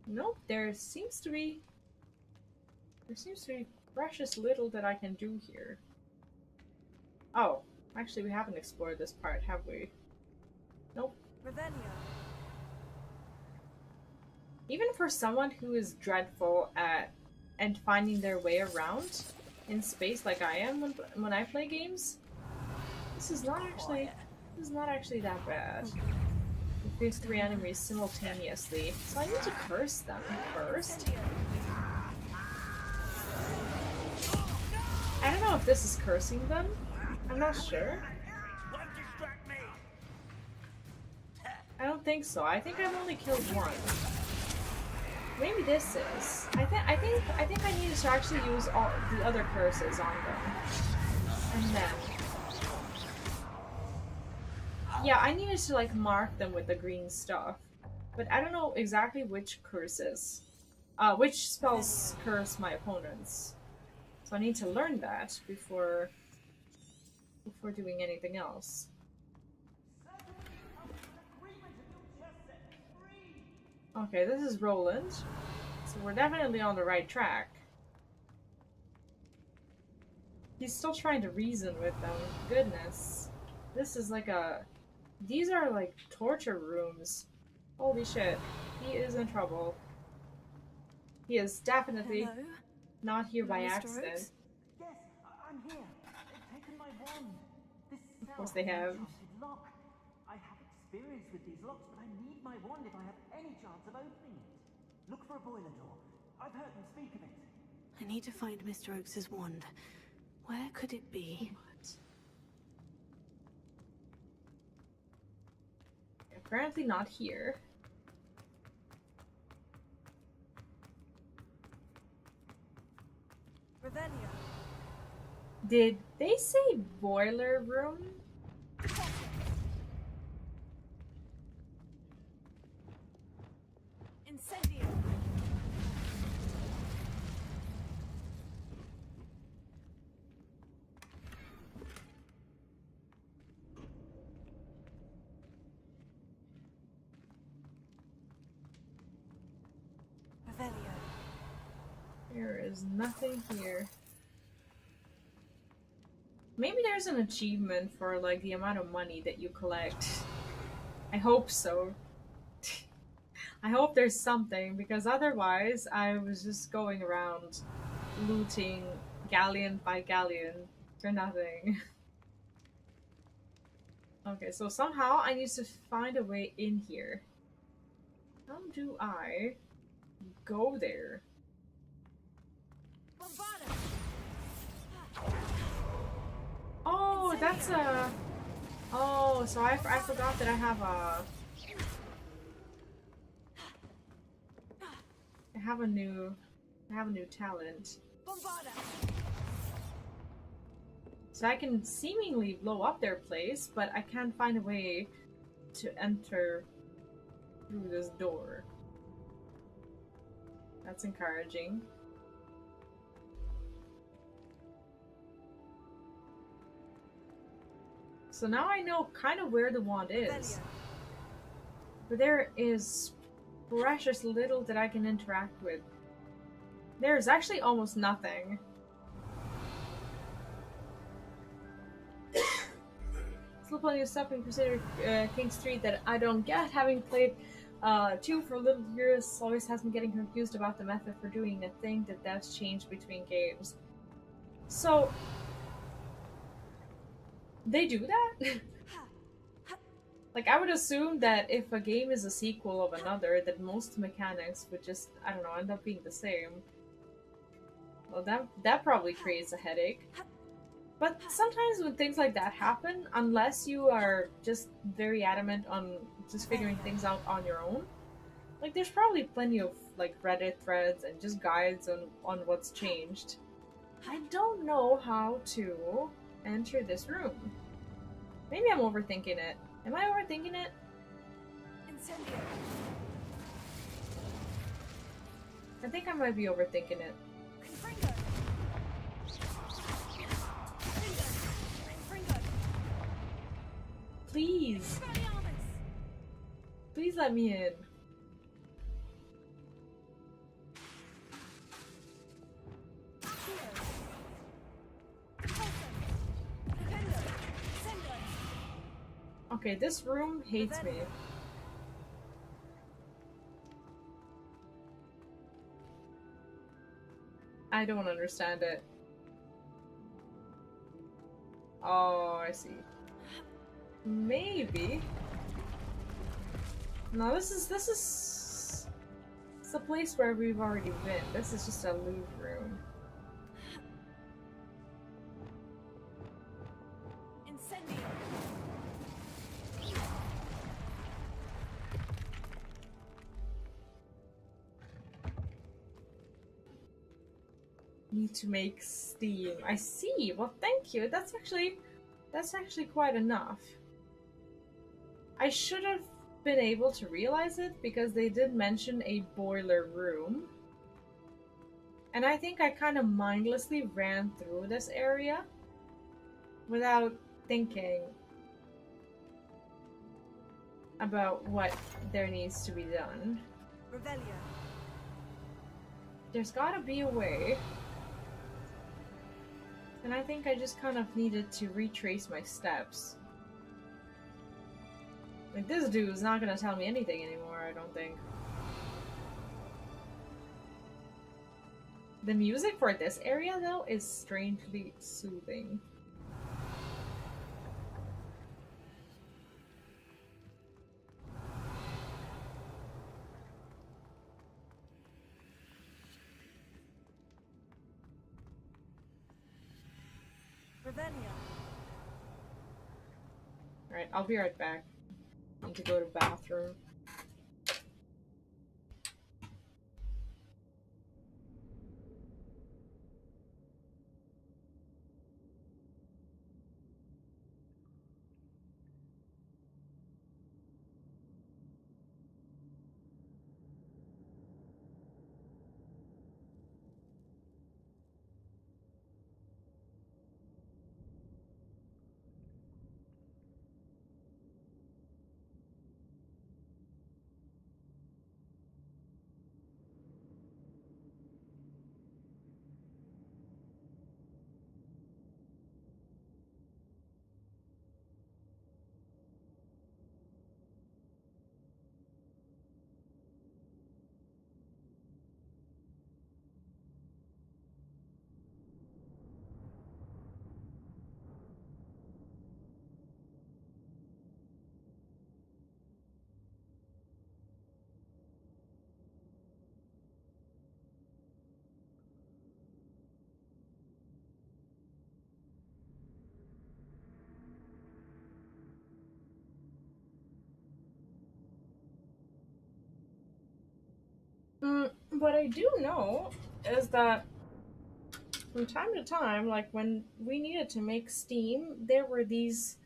Nope, there seems to be precious little that I can do here. Oh, actually we haven't explored this part, have we? Nope. Even for someone who is dreadful at and finding their way around in space like I am when I play games, this is not actually that bad. We face 3 enemies simultaneously, so I need to curse them first. I don't know if this is cursing them. I'm not sure. I don't think so. I think I've only killed one. Maybe this is. I think I needed to actually use all the other curses on them. And then... Yeah, I needed to like mark them with the green stuff. But I don't know exactly which curses. Which spells curse my opponents. So I need to learn that before doing anything else. Okay, this is Roland. So we're definitely on the right track. He's still trying to reason with them. Goodness. This is like a... These are like torture rooms. Holy shit. He is in trouble. He is definitely not here by accident. Yes, I'm here. They've taken my wand. This Of course they have. lock. I have experience with these locks, but I need my wand if I have any chance of opening it. Look for a boiler door. I've heard them speak of it. I need to find Mr. Oakes's wand. Where could it be? Apparently not here. Did they say boiler room? Incendio. There is nothing here. Maybe there's an achievement for like the amount of money that you collect. I hope so. I hope there's something, because otherwise I was just going around looting galleon by galleon for nothing. Okay, so somehow I need to find a way in here. How do I go there? Oh, that's a... Oh, so I forgot that I have a... I have a new talent. So I can seemingly blow up their place, but I can't find a way to enter through this door. That's encouraging. So now I know kind of where the wand is. But there is precious little that I can interact with. There's actually almost nothing. Still plenty of stuff in Crusader King Street that I don't get, having played 2 for little years. Always has me getting confused about the method for doing a thing that devs change between games. So they do that? Like, I would assume that if a game is a sequel of another, that most mechanics would just, I don't know, end up being the same. Well, that probably creates a headache. But sometimes when things like that happen, unless you are just very adamant on just figuring things out on your own, like, there's probably plenty of, like, Reddit threads and just guides on what's changed. I don't know how to enter this room. Maybe I'm overthinking it. Am I overthinking it? Incendio. I think I might be overthinking it. Please. Please let me in. Okay, this room hates me. I don't understand it. Oh, I see. Maybe. No, this is it's a place where we've already been. This is just a loot room. Need to make steam. I see. Well, thank you. That's actually quite enough. I should have been able to realize it because they did mention a boiler room. And I think I kind of mindlessly ran through this area without thinking about what there needs to be done. Revelio. There's gotta be a way. And I think I just kind of needed to retrace my steps. Like, this dude is not gonna tell me anything anymore, I don't think. The music for this area, though, is strangely soothing. Alright, I'll be right back. I need to go to the bathroom. what I do know is that from time to time, like when we needed to make steam, there were these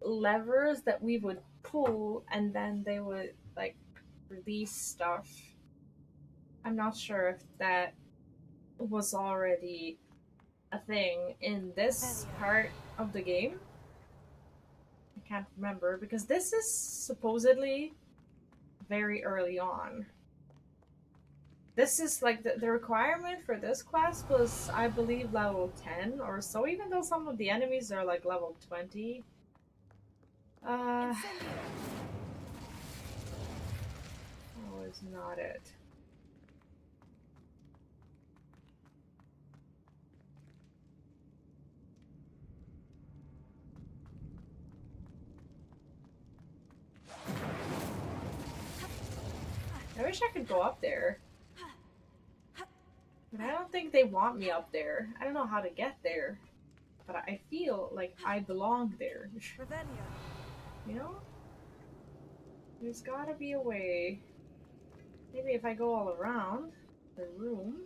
levers that we would pull and then they would like release stuff. I'm not sure if that was already a thing in this part of the game. I can't remember because this is supposedly very early on. This is like the requirement for this quest was, I believe, level 10 or so, even though some of the enemies are like level 20. That was not it. I wish I could go up there. But I don't think they want me up there. I don't know how to get there. But I feel like I belong there. You know? There's gotta be a way. Maybe if I go all around the room,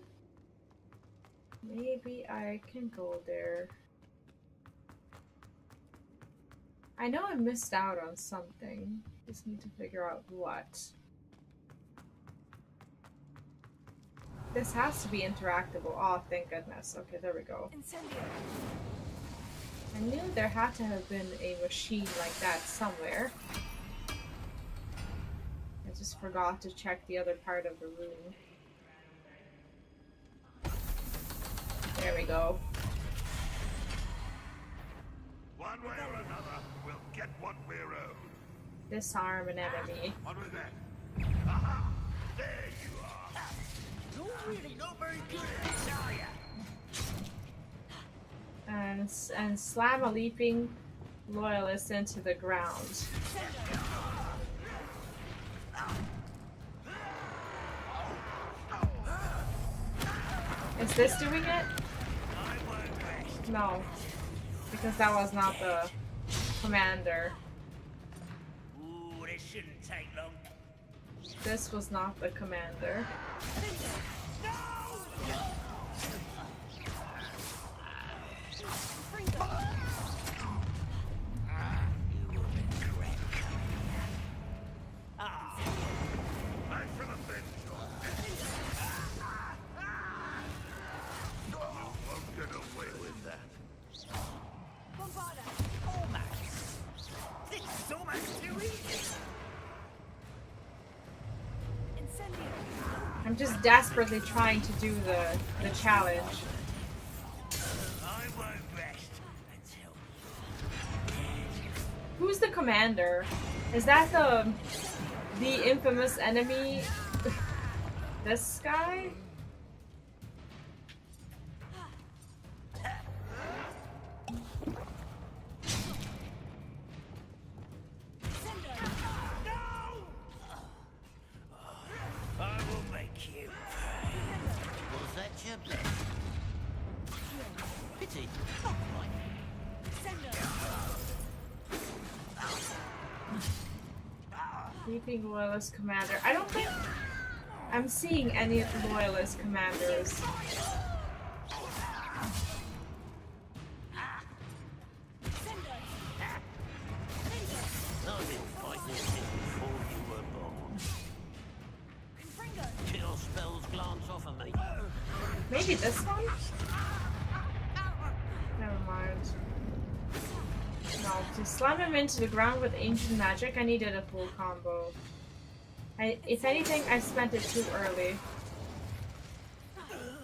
maybe I can go there. I know I missed out on something. Just need to figure out what. This has to be interactable. Oh, thank goodness. Okay, there we go. I knew there had to have been a machine like that somewhere. I just forgot to check the other part of the room. There we go. One way or another, we'll get what we're owed. Disarm an enemy. On with that. Aha! There you are. You're really not very good at this, are ya? And slam a leaping loyalist into the ground. Is this doing it? No, because that was not the commander. Ooh, this shouldn't take long. This was not the commander. I'm just desperately trying to do the challenge. Who's the commander? Is that the infamous enemy? This guy? Keeping loyalist commander. I don't think I'm seeing any loyalist commanders. Maybe this one? Never mind. No, to slam him into the ground with ancient magic, I needed a full combo. If anything, I spent it too early.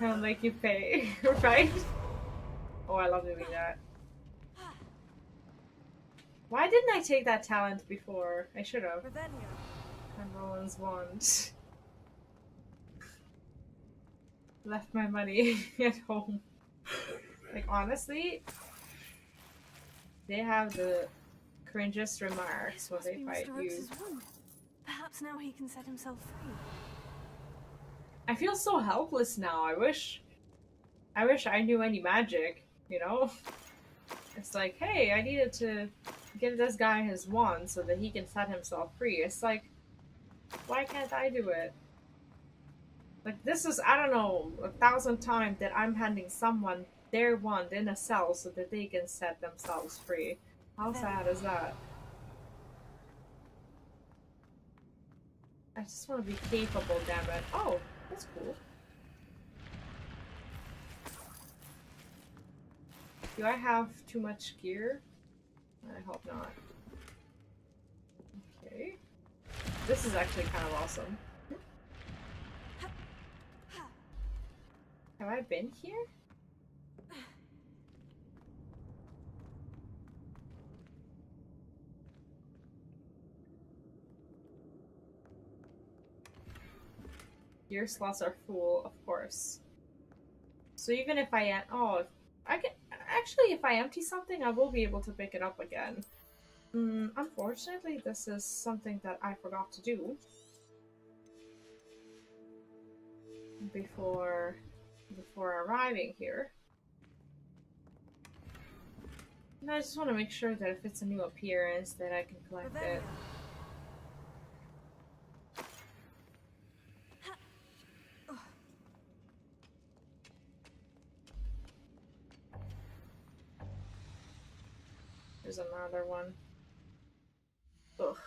I'll make you pay, right? Oh, I love doing that. Why didn't I take that talent before? I should have. And Roland's wand. Left my money at home. Like, honestly, they have the cringiest remarks when they fight you. Perhaps now he can set himself free. I feel so helpless now. I wish I knew any magic, you know? It's like, hey, I needed to give this guy his wand so that he can set himself free. It's like, why can't I do it? Like, this is, I don't know, 1,000 times that I'm handing someone their wand in a cell so that they can set themselves free. How sad is that? I just want to be capable, damn it. Oh, that's cool. Do I have too much gear? I hope not. Okay. This is actually kind of awesome. Have I been here? Gear slots are full, of course. So even if I if I empty something, I will be able to pick it up again. Unfortunately, this is something that I forgot to do before arriving here. And I just want to make sure that if it's a new appearance that I can collect it. There's another one. Ugh.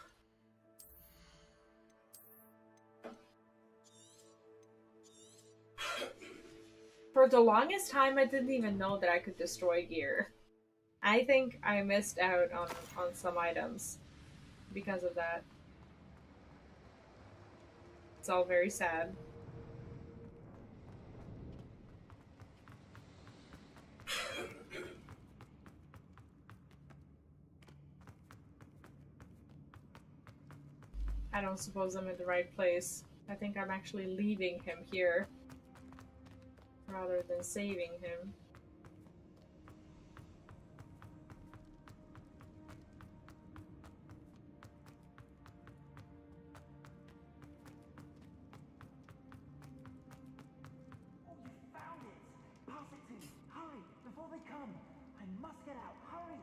For the longest time, I didn't even know that I could destroy gear. I think I missed out on some items because of that. It's all very sad. I don't suppose I'm in the right place. I think I'm actually leaving him here rather than saving him. Oh, you found it! Pass it to me! Hurry! Before they come! I must get out! Hurry!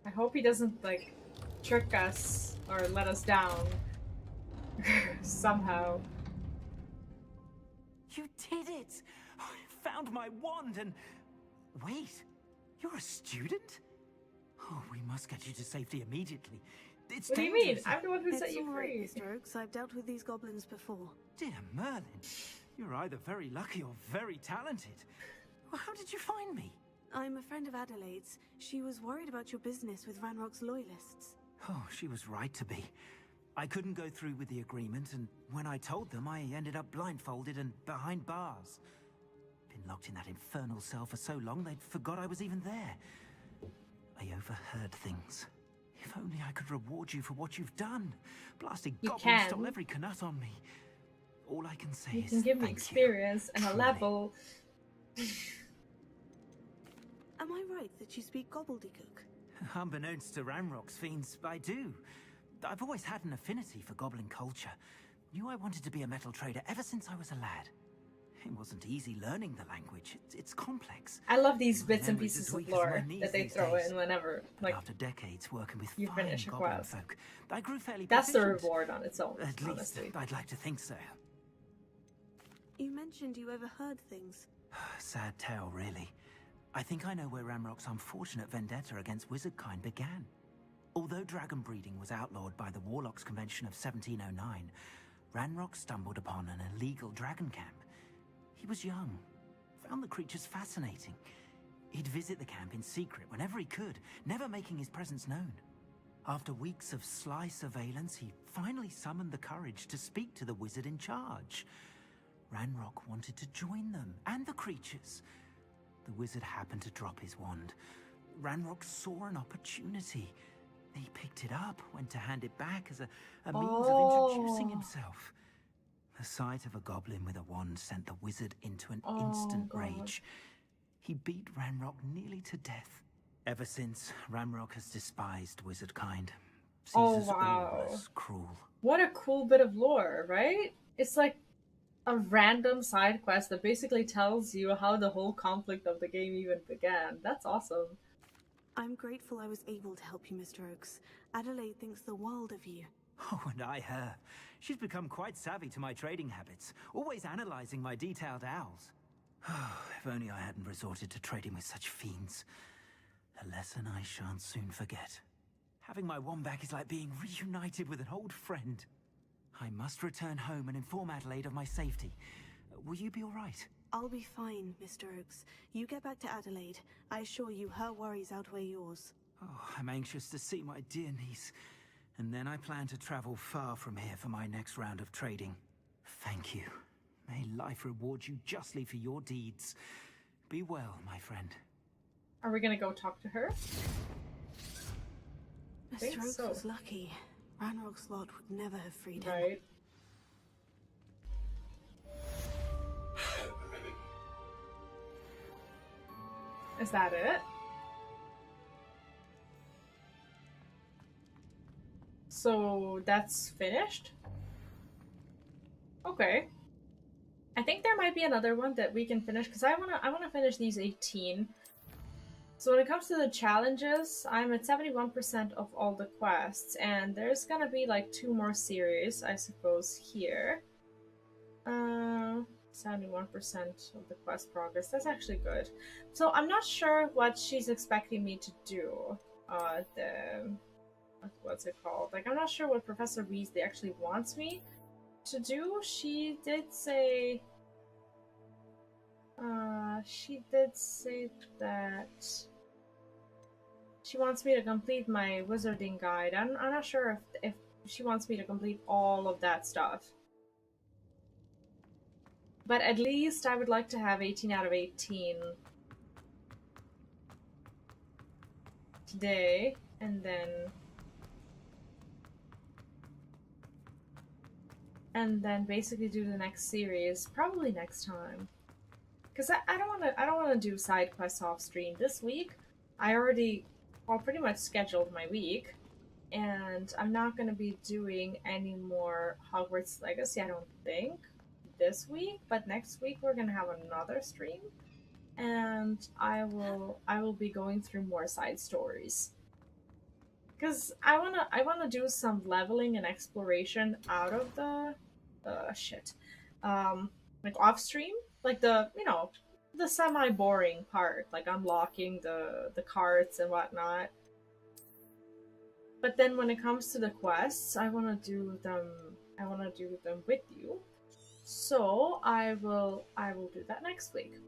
I hope he doesn't, like, trick us or let us down somehow. You did it! I found my wand and... Wait, you're a student? Oh, we must get you to safety immediately. It's What do you mean? I'm the one who set you free. It's all right, Mr. Oakes. I've dealt with these goblins before. Dear Merlin, you're either very lucky or very talented. Well, how did you find me? I'm a friend of Adelaide's. She was worried about your business with Ranrock's loyalists. Oh, she was right to be. I couldn't go through with the agreement, and when I told them, I ended up blindfolded and behind bars. Been locked in that infernal cell for so long, they'd forgot I was even there. I overheard things. If only I could reward you for what you've done. Blasted goblins stole every Knut on me. All I can say is you can give me experience and a level. Am I right that you speak gobbledygook? Unbeknownst to Ranrock's fiends, I do. I've always had an affinity for goblin culture. Knew I wanted to be a metal trader ever since I was a lad. It wasn't easy learning the language. It's complex. I love these bits and pieces of lore that they throw in whenever, like, after decades working with you finish a goblin quest. folk, I grew fairly That's the proficient. reward on its own. At least, honestly. I'd like to think so. You mentioned you overheard things. Sad tale, really. I think I know where Ranrock's unfortunate vendetta against wizardkind began. Although dragon breeding was outlawed by the Warlocks Convention of 1709, Ranrock stumbled upon an illegal dragon camp. He was young, found the creatures fascinating. He'd visit the camp in secret whenever he could, never making his presence known. After weeks of sly surveillance, he finally summoned the courage to speak to the wizard in charge. Ranrock wanted to join them, and the creatures. The wizard happened to drop his wand. Ranrock saw an opportunity. He picked it up, went to hand it back as a means of introducing himself. The sight of a goblin with a wand sent the wizard into an instant rage. He beat Ranrock nearly to death. Ever since, Ranrock has despised wizardkind. Sees us all as cruel. What a cool bit of lore, right? It's like a random side quest that basically tells you how the whole conflict of the game even began. That's awesome. I'm grateful I was able to help you, Mr. Oakes. Adelaide thinks the world of you. Oh, and I her. She's become quite savvy to my trading habits, always analyzing my detailed owls. If only I hadn't resorted to trading with such fiends. A lesson I shan't soon forget. Having my wand back is like being reunited with an old friend. I must return home and inform Adelaide of my safety. Will you be all right? I'll be fine, Mr. Oakes. You get back to Adelaide. I assure you her worries outweigh yours. Oh, I'm anxious to see my dear niece. And then I plan to travel far from here for my next round of trading. Thank you. May life reward you justly for your deeds. Be well, my friend. Are we gonna go talk to her? Mr. Oakes was lucky. Ranrock's lot would never have freed him. Right. Is that it? So that's finished? Okay. I think there might be another one that we can finish because I wanna finish these 18. So when it comes to the challenges, I'm at 71% of all the quests, and there's gonna be like 2 more series, I suppose, here. 71% of the quest progress. That's actually good. So I'm not sure what she's expecting me to do. What's it called? Like, I'm not sure what Professor Weasley actually wants me to do. She did say that she wants me to complete my wizarding guide. I'm not sure if she wants me to complete all of that stuff. But at least I would like to have 18 out of 18 today, and then basically do the next series probably next time. Because I don't wanna do side quests off stream this week. I already pretty much scheduled my week, and I'm not gonna be doing any more Hogwarts Legacy, I don't think, this week, but next week we're gonna have another stream, and I will be going through more side stories. Because I wanna do some leveling and exploration out of the like off stream, like the semi-boring part, like unlocking the carts and whatnot. But then when it comes to the quests, I wanna do them with you. So I will do that next week.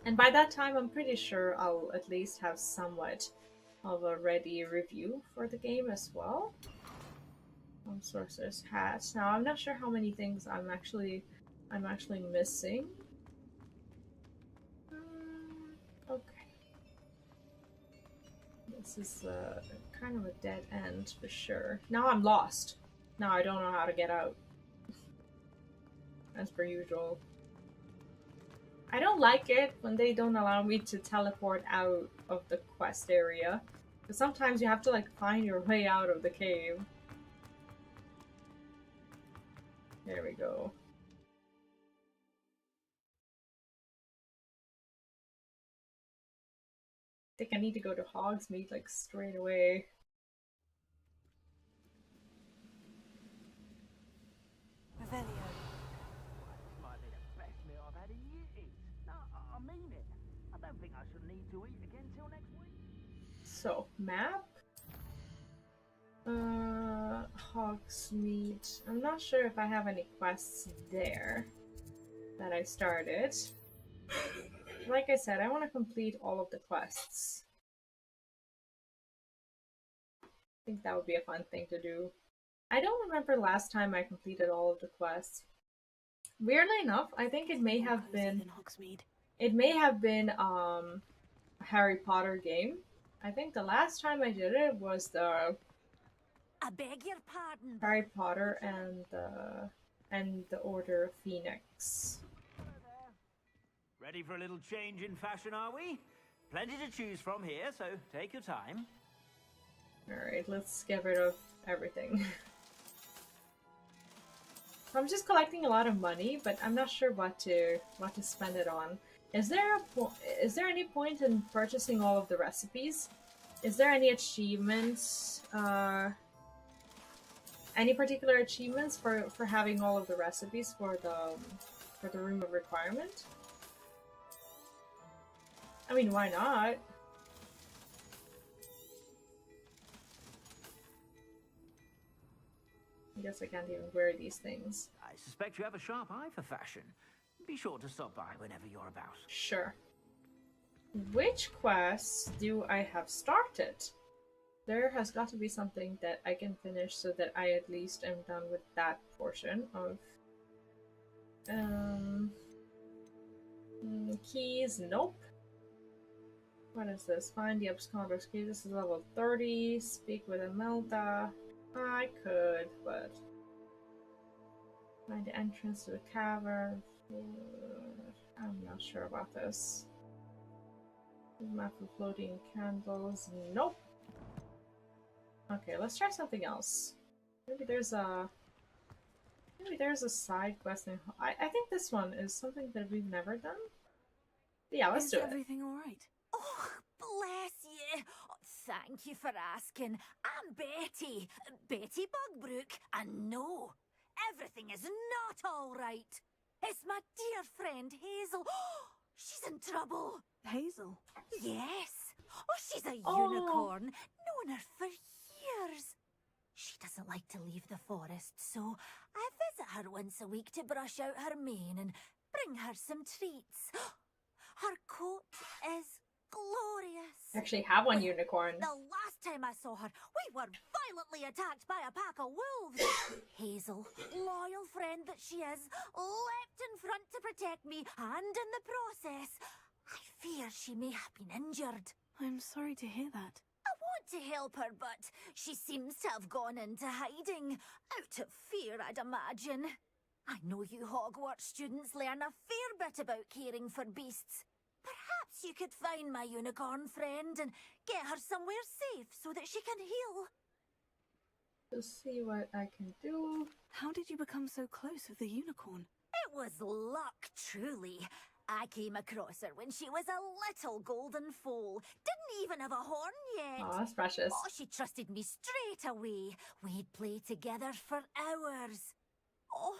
And by that time I'm pretty sure I'll at least have somewhat of a ready review for the game as well. Sorcerer's Hat. Now I'm not sure how many things I'm actually missing. Okay. This is kind of a dead end for sure. Now I'm lost. Now I don't know how to get out. As per usual. I don't like it when they don't allow me to teleport out of the quest area. Because sometimes you have to like find your way out of the cave. There we go. I think I need to go to Hogsmeade like straight away. Might be the best meal I've had in years. No, I mean it. I don't think I should need to eat again till next week. So, map? Hogsmeade. I'm not sure if I have any quests there that I started. Like I said, I want to complete all of the quests. I think that would be a fun thing to do. I don't remember last time I completed all of the quests. Weirdly enough, I think it may have been a Harry Potter game. I think the last time I did it was the I beg your pardon. Harry Potter and the Order of Phoenix. Ready for a little change in fashion, are we? Plenty to choose from here, so take your time. Alright, let's get rid of everything. I'm just collecting a lot of money, but I'm not sure what to spend it on. Is there any point in purchasing all of the recipes? Is there any achievements? Any particular achievements for having all of the recipes for the room of requirement? I mean, why not? I guess I can't even wear these things. I suspect you have a sharp eye for fashion. Be sure to stop by whenever you're about. Sure. Which quests do I have started? There has got to be something that I can finish so that I at least am done with that portion of... keys? Nope. What is this? Find the Absconder's key. This is level 30. Speak with Imelda. I could, but... Find the entrance to the cavern. I'm not sure about this. Map of floating candles. Nope. Okay, let's try something else. Maybe there's a side quest. I think this one is something that we've never done. Yeah, let's do it. Is everything all right? Oh, bless you. Thank you for asking. I'm Betty. Betty Bugbrook. And no, everything is not all right. It's my dear friend Hazel. She's in trouble. Hazel? Yes. Oh, she's a unicorn. Known her for years. She doesn't like to leave the forest, so I visit her once a week to brush out her mane and bring her some treats. Her coat is glorious. I actually have one unicorn. The last time I saw her, we were violently attacked by a pack of wolves. Hazel, loyal friend that she is, leapt in front to protect me, and in the process, I fear she may have been injured. I'm sorry to hear that. I want to help her, but she seems to have gone into hiding. Out of fear, I'd imagine. I know you Hogwarts students learn a fair bit about caring for beasts. Perhaps you could find my unicorn friend and get her somewhere safe so that she can heal. Let's see what I can do. How did you become so close with the unicorn? It was luck, truly. I came across her when she was a little golden foal. Didn't even have a horn yet. Oh, that's precious. Oh, she trusted me straight away. We'd play together for hours. Oh,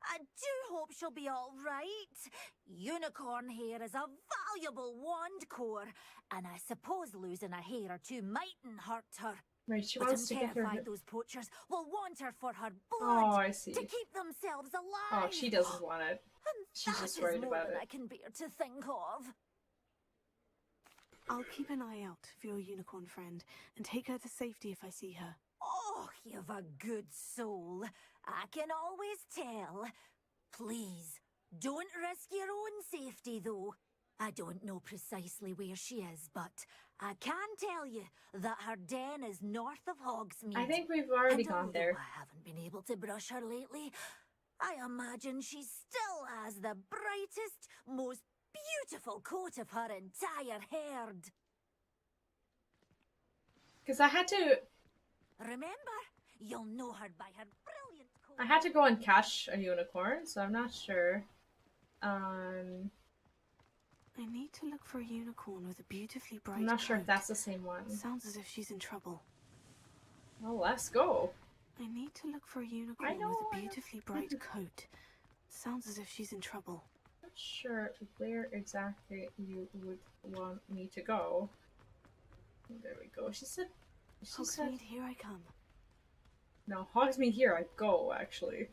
I do hope she'll be all right. Unicorn hair is a valuable wand core, and I suppose losing a hair or two mightn't hurt her. Right, she But wants to I'm get her... terrified those poachers will want her for her blood. Oh, I see. To keep themselves alive. Oh, she doesn't want it. She's just worried about it. I can bear to think of. I'll keep an eye out for your unicorn friend and take her to safety if I see her. Oh, you've a good soul. I can always tell. Please, don't risk your own safety, though. I don't know precisely where she is, but I can tell you that her den is north of Hogsmeade. I think we've already gone there. I haven't been able to brush her lately. I imagine she still has the brightest, most beautiful coat of her entire herd. Because I had to... Remember, you'll know her by her brilliant coat. I had to go and catch a unicorn, so I'm not sure. I need to look for a unicorn with a beautifully bright I'm not sure if coat. that's the same one. Sounds as if she's in trouble. Well, let's go. I need to look for a unicorn with a beautifully bright coat. Sounds as if she's in trouble. Not sure where exactly you would want me to go. There we go. She said... Hogsmeade, here I come. No, Hogsmeade, here I go, actually.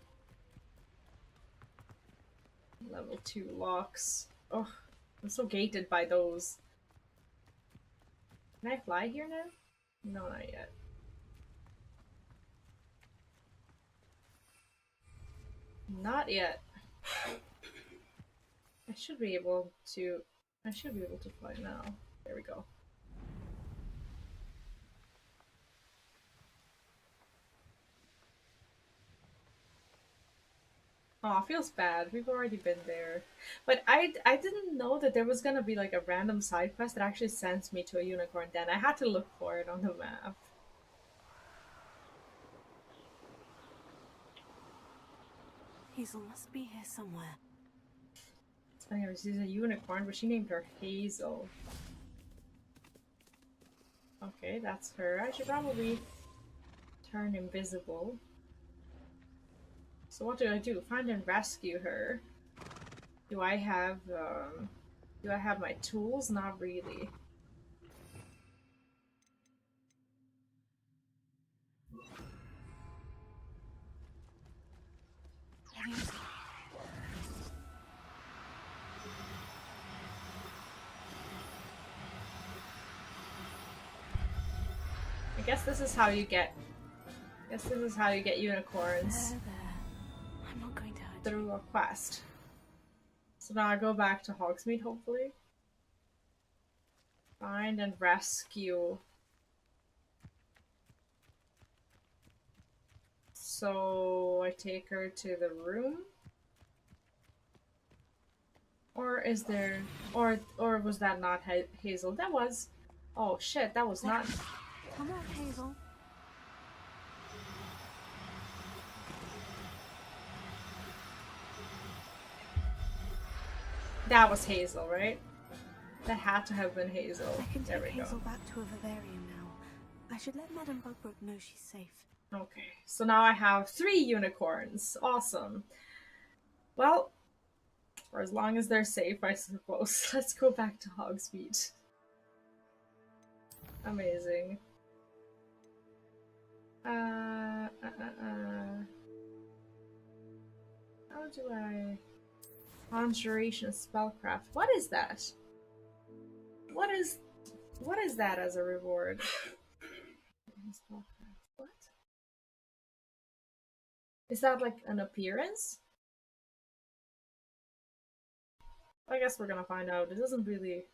Level 2 locks. Oh, I'm so gated by those. Can I fly here now? No, not yet. Not yet. I should be able to fly now. There we go. Oh, feels bad. We've already been there. But I didn't know that there was gonna be like a random side quest that actually sends me to a unicorn den. I had to look for it on the map. Hazel must be here somewhere. It's funny, she's a unicorn, but she named her Hazel. Okay, that's her. I should probably turn invisible. So what do I do? Find and rescue her. Do I have my tools? Not really. I guess this is how you get unicorns. I'm not going to hurt through a quest. So now I go back to Hogsmeade, hopefully. Find and rescue. So I take her to the room? Or is there... Or was that not Hazel? That was... Oh shit, that was not... Come on, Hazel. That was Hazel, right? That had to have been Hazel. I can there take we Hazel go. back to a vivarium now. I should let Madame Bugbrook know she's safe. Okay, so now I have 3 unicorns. Awesome. Well, for as long as they're safe, I suppose. Let's go back to Hogsmeade. Amazing. How do I... Conjuration spellcraft. What is that? What is that as a reward? What? Is that like an appearance? I guess we're gonna find out. It doesn't really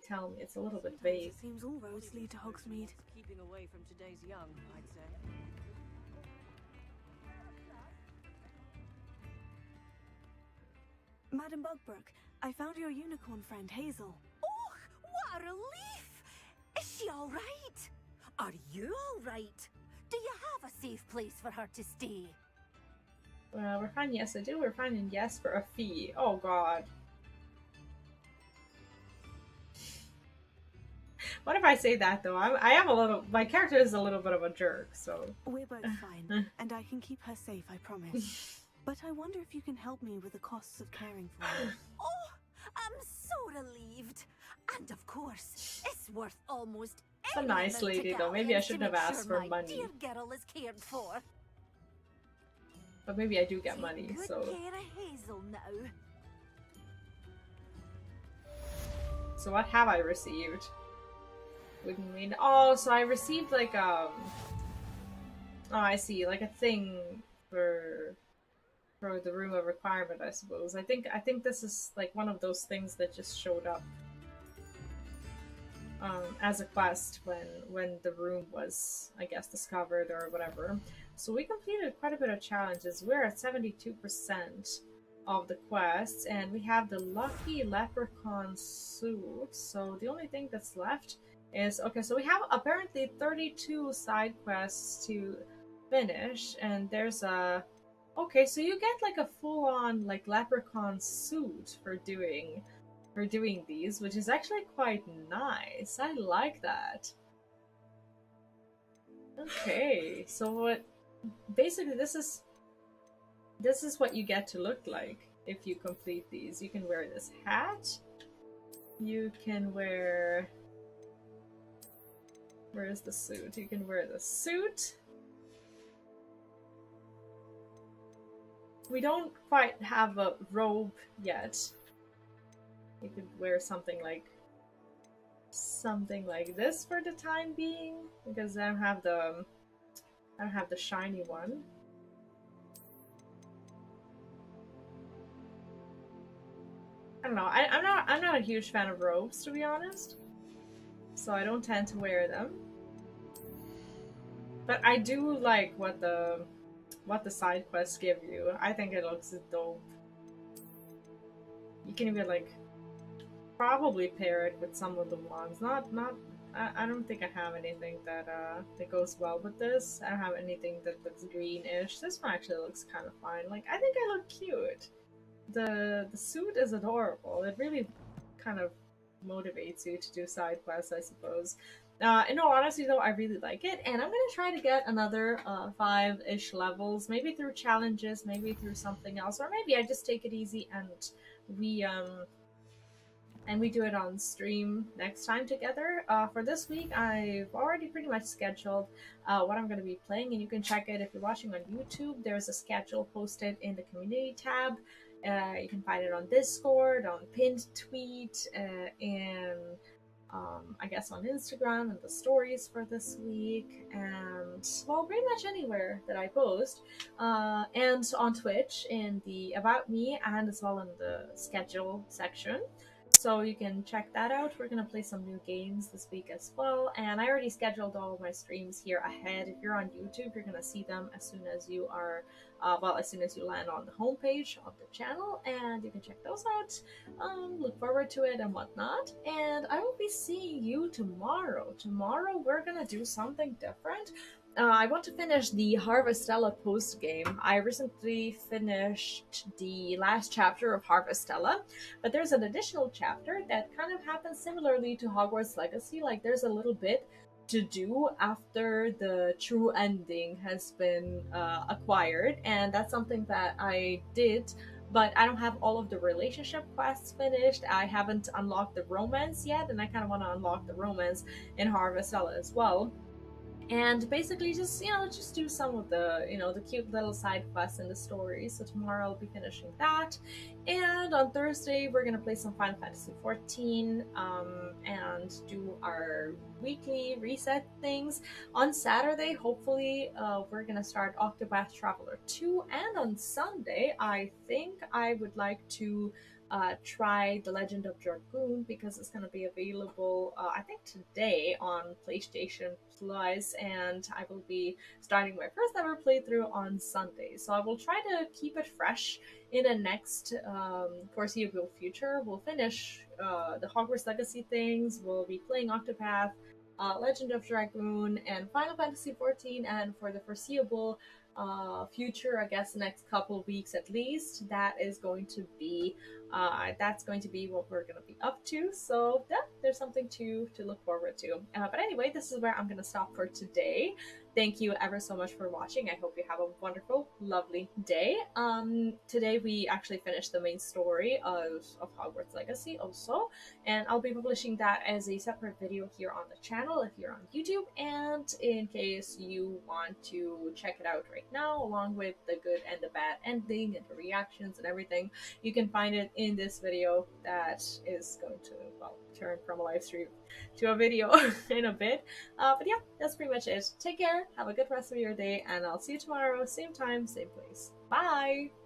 tell me. It's a little bit vague. It seems all roads lead to Hogsmeade. Keeping away from today's young, I'd say. Madame Bugbrook, I found your unicorn friend, Hazel. Oh, what a relief! Is she all right? Are you all right? Do you have a safe place for her to stay? Well, we're finding yes, I do. We're finding yes for a fee. Oh god. What if I say that though? I am a little. My character is a little bit of a jerk, so. We're both fine, and I can keep her safe, I promise. But I wonder if you can help me with the costs of caring for her. Oh, I'm so relieved. And of course, it's worth almost It's a nice lady though. Maybe I shouldn't have asked for money. Dear girl is cared for. But maybe I do get money, Good so. care of Hazel now. So what have I received? Wouldn't mean. Oh, so I received like Oh, I see, like a thing for the room of requirement, I suppose. I think this is like one of those things that just showed up as a quest when the room was, I guess, discovered or whatever. So we completed quite a bit of challenges. We're at 72% of the quests, and we have the lucky leprechaun suit. So the only thing that's left is, okay, so we have apparently 32 side quests to finish, and there's a... Okay, so you get like a full-on like leprechaun suit for doing these, which is actually quite nice. I like that. Okay, so what basically this is what you get to look like if you complete these. You can wear this hat. You can wear... Where's the suit? You can wear the suit. We don't quite have a robe yet. You could wear something like this for the time being, because I don't have the shiny one. I don't know. I'm not a huge fan of robes, to be honest. So I don't tend to wear them. But I do like what the side quests give you. I think it looks dope. You can even like probably pair it with some of the ones. I don't think I have anything that goes well with this. I don't have anything that looks greenish. This one actually looks kind of fine. Like, I think I look cute. The suit is adorable. It really kind of motivates you to do side quests, I suppose. In all honesty, though, I really like it, and I'm gonna try to get another 5-ish levels, maybe through challenges, maybe through something else, or maybe I just take it easy and we do it on stream next time together. For this week, I've already pretty much scheduled what I'm going to be playing, and you can check it if you're watching on YouTube. There's a schedule posted in the community tab. You can find it on Discord, on pinned tweet, and I guess on Instagram and the stories for this week, and well, pretty much anywhere that I post, and on Twitch in the About Me and as well in the schedule section. So you can check that out. We're gonna play some new games this week as well, and I already scheduled all of my streams here ahead. If you're on YouTube, you're gonna see them as soon as you are, as soon as you land on the homepage of the channel, and you can check those out. Look forward to it and whatnot. And I will be seeing you tomorrow. Tomorrow we're gonna do something different. I want to finish the Harvestella post game. I recently finished the last chapter of Harvestella, but there's an additional chapter that kind of happens similarly to Hogwarts Legacy. Like, there's a little bit to do after the true ending has been acquired, and that's something that I did, but I don't have all of the relationship quests finished. I haven't unlocked the romance yet, and I kind of want to unlock the romance in Harvestella as well. And basically just, just do some of the, the cute little side quests in the story. So tomorrow I'll be finishing that. And on Thursday, we're going to play some Final Fantasy XIV and do our weekly reset things. On Saturday, hopefully, we're going to start Octopath Traveler 2. And on Sunday, I think I would like to try The Legend of Dragoon, because it's going to be available, I think today on PlayStation Plus, and I will be starting my first ever playthrough on Sunday. So I will try to keep it fresh in the next foreseeable future. We'll finish the Hogwarts Legacy things, we'll be playing Octopath, Legend of Dragoon, and Final Fantasy XIV, and for the foreseeable future, I guess the next couple weeks at least, that's going to be what we're going to be up to. So yeah, there's something to look forward to. But anyway, this is where I'm going to stop for today. Thank you ever so much for watching. I hope you have a wonderful, lovely day. Today we actually finished the main story of Hogwarts Legacy also, and I'll be publishing that as a separate video here on the channel if you're on YouTube, and in case you want to check it out right now, along with the good and the bad ending and the reactions and everything, you can find it in this video that is going to, well, turn from a live stream to a video in a bit. But yeah, that's pretty much it. Take care, have a good rest of your day, and I'll see you tomorrow, same time, same place. Bye!